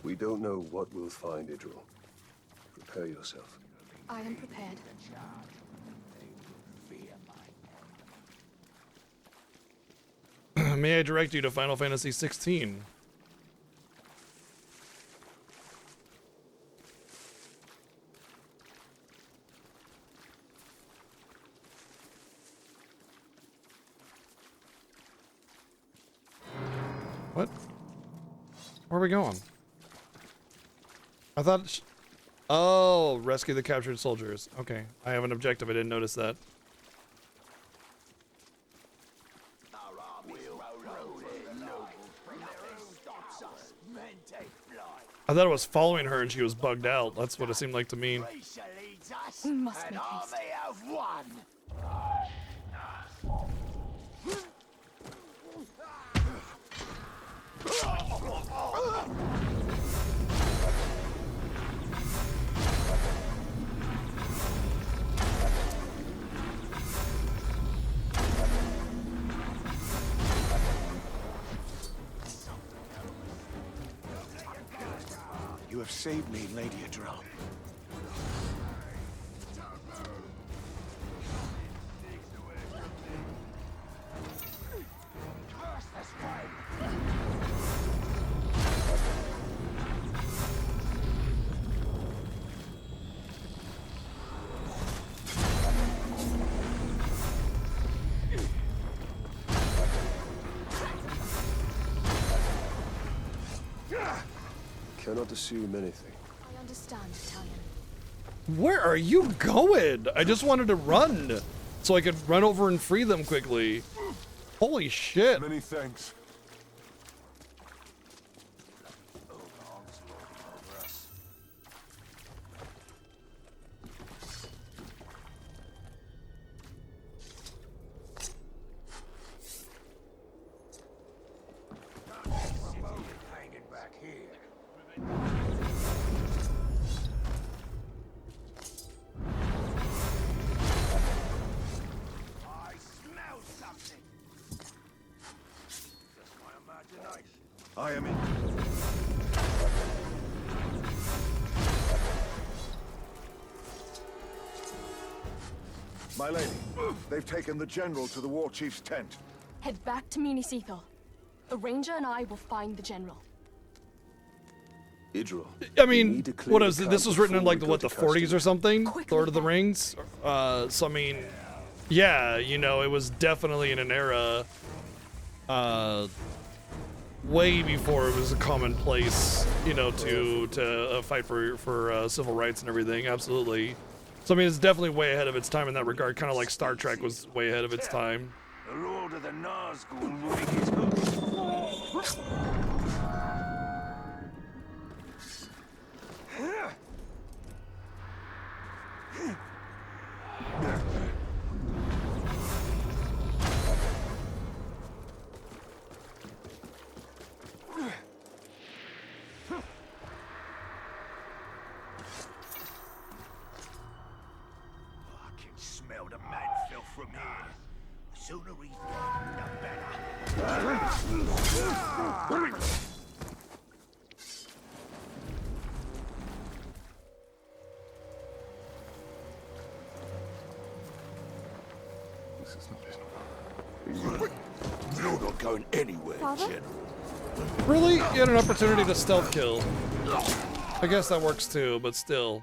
We don't know what we'll find, Idril. Prepare yourself.
I am prepared.
May I direct you to Final Fantasy 16? What? Where are we going? I thought... Oh, rescue the captured soldiers. Okay, I have an objective. I didn't notice that. I thought I was following her and she was bugged out. That's what it seemed like to me.
We must
An
make haste.
army of one.
You have saved me, Lady Idril.
Cannot assume anything.
I understand, Italian.
Where are you going? I just wanted to run so I could run over and free them quickly. Holy shit.
Many thanks.
Hanging back here. I smell something.
I am in.
My lady, they've taken the general to the war chief's tent.
Head back to Minas Ithil. The ranger and I will find the general.
Idril.
I mean, what is it? This was written in like the 40s or something? Lord of the Rings? So I mean, yeah, you know, it was definitely in an era way before it was a commonplace, you know, to fight for civil rights and everything. Absolutely. So I mean, it's definitely way ahead of its time in that regard, kind of like Star Trek was way ahead of its time.
The Lord of the Nazgul will rig his hooks. Smell the mad filth from here. The sooner he's dead, the better.
This is not it. You're not going anywhere, General.
Really? You had an opportunity to stealth kill. I guess that works too, but still.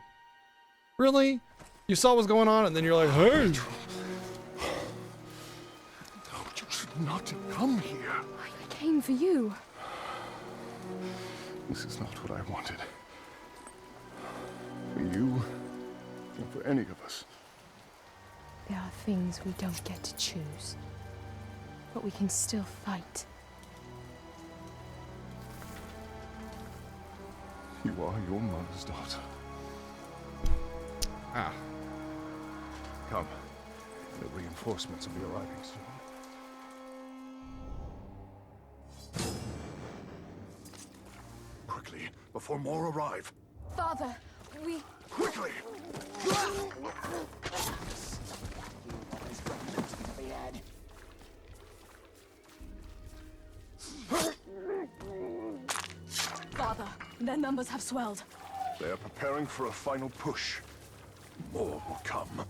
Really? You saw what was going on and then you're like, hey!
No, you should not come here.
I came for you.
This is not what I wanted. For you, or for any of us.
There are things we don't get to choose. But we can still fight.
You are your mother's daughter.
Ah.
Come. The reinforcements will be arriving soon. Quickly, before more arrive.
Father, we...
Quickly!
Father, their numbers have swelled.
They are preparing for a final push. More will come.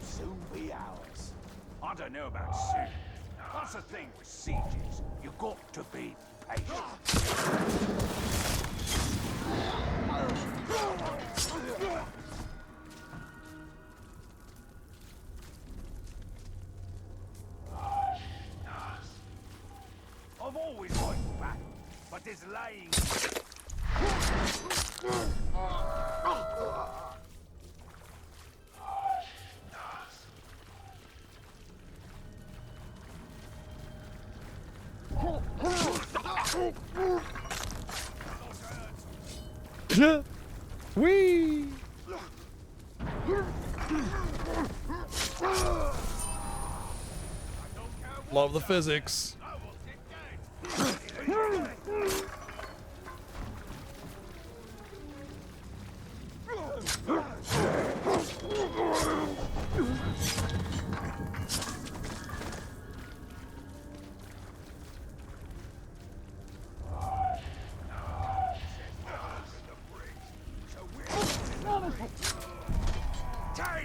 Soon be ours. I don't know about soon. That's the thing with sieges. You got to be patient. I've always liked battle, but this laying...
Whee! Love the physics.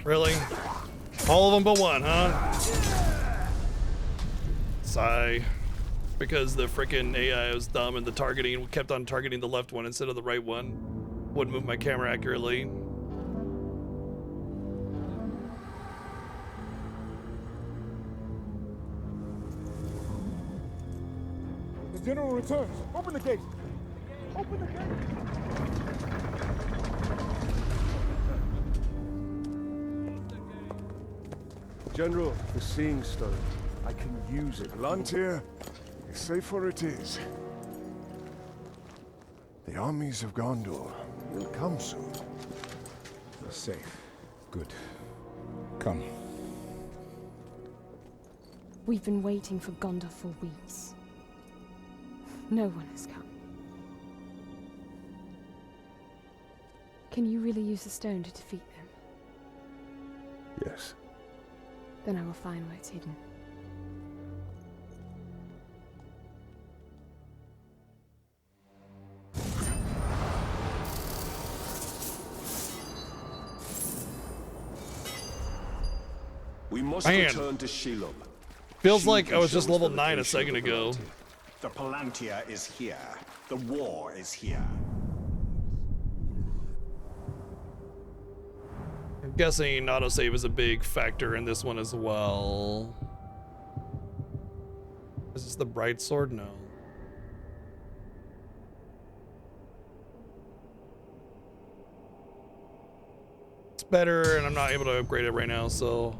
Really? All of them but one, huh? Sigh. Because the frickin' AI was dumb and the targeting kept on targeting the left one instead of the right one. Wouldn't move my camera accurately.
The general returns. Open the gate. Open the gate.
General, the Seeing Stone. I can use it.
Lantir, safer it is. The armies of Gondor will come soon.
We're safe. Good. Come.
We've been waiting for Gondor for weeks. No one has come. Can you really use the stone to defeat them?
Yes.
Then I will find where it's hidden.
We must
Man.
return to Shelob.
Feels
She
like
can
I was
show
just
us
level
the
9 a
location
second
of the
ago.
Palantir.
The Palantir is here. The war is here.
I'm guessing autosave is a big factor in this one as well. Is this the bright sword? No. It's better, and I'm not able to upgrade it right now, so...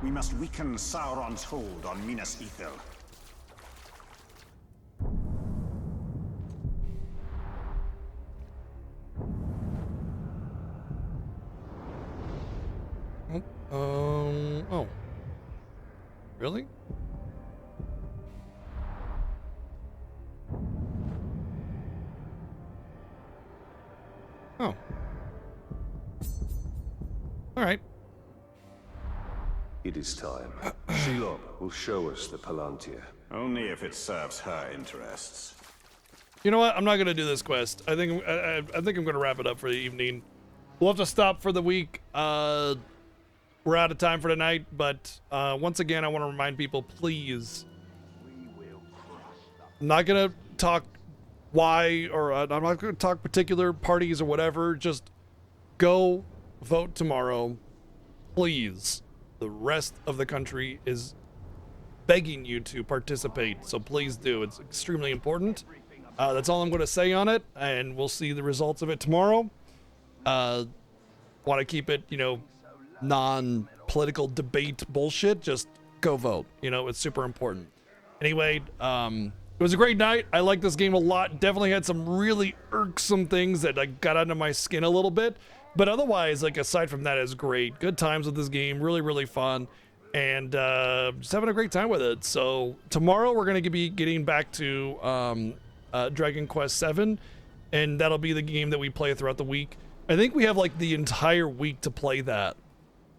We must weaken Sauron's hold on Minas Ithil.
Oh. Really? Oh. Alright.
It is time. Shelob will show us the Palantir.
Only if it serves her interests.
You know what? I'm not gonna do this quest. I think I'm gonna wrap it up for the evening. We'll have to stop for the week. We're out of time for tonight, but once again, I want to remind people, please. I'm not gonna talk why, or I'm not gonna talk particular parties or whatever. Just go vote tomorrow, please. The rest of the country is begging you to participate, so please do. It's extremely important. That's all I'm going to say on it, and we'll see the results of it tomorrow. Want to keep it, you know, non-political debate bullshit. Just go vote. You know, it's super important. Anyway, it was a great night. I like this game a lot. Definitely had some really irksome things that like got under my skin a little bit. But otherwise, like, aside from that, it's great. Good times with this game. Really, really fun. And just having a great time with it. So tomorrow we're going to be getting back to Dragon Quest VII. And that'll be the game that we play throughout the week. I think we have, like, the entire week to play that.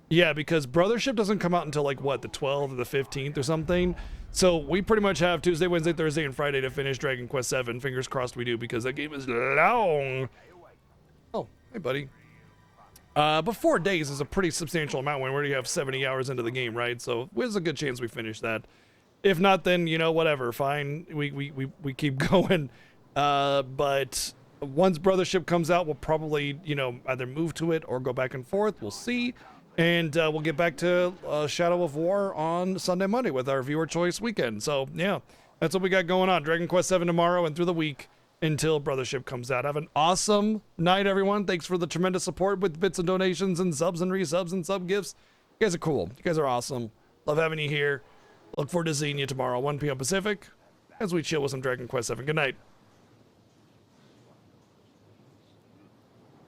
Yeah, because Brothership doesn't come out until, like, what, the 12th or the 15th or something? So we pretty much have Tuesday, Wednesday, Thursday, and Friday to finish Dragon Quest VII. Fingers crossed we do, because that game is long. Oh, hey, buddy. But 4 days is a pretty substantial amount when we already have 70 hours into the game, right? So there's a good chance we finish that. If not, then, you know, whatever, fine. We keep going. But once Brothership comes out, we'll probably, you know, either move to it or go back and forth. We'll see. And we'll get back to Shadow of War on Sunday, Monday with our viewer choice weekend. So, yeah, that's what we got going on. Dragon Quest VII tomorrow and through the week until Brothership comes out. Have an awesome night, everyone. Thanks for the tremendous support with bits and donations and subs and resubs and sub gifts. You guys are cool. You guys are awesome. Love having you here. Look forward to seeing you tomorrow, 1 p.m. Pacific, as we chill with some Dragon Quest VII. Good night.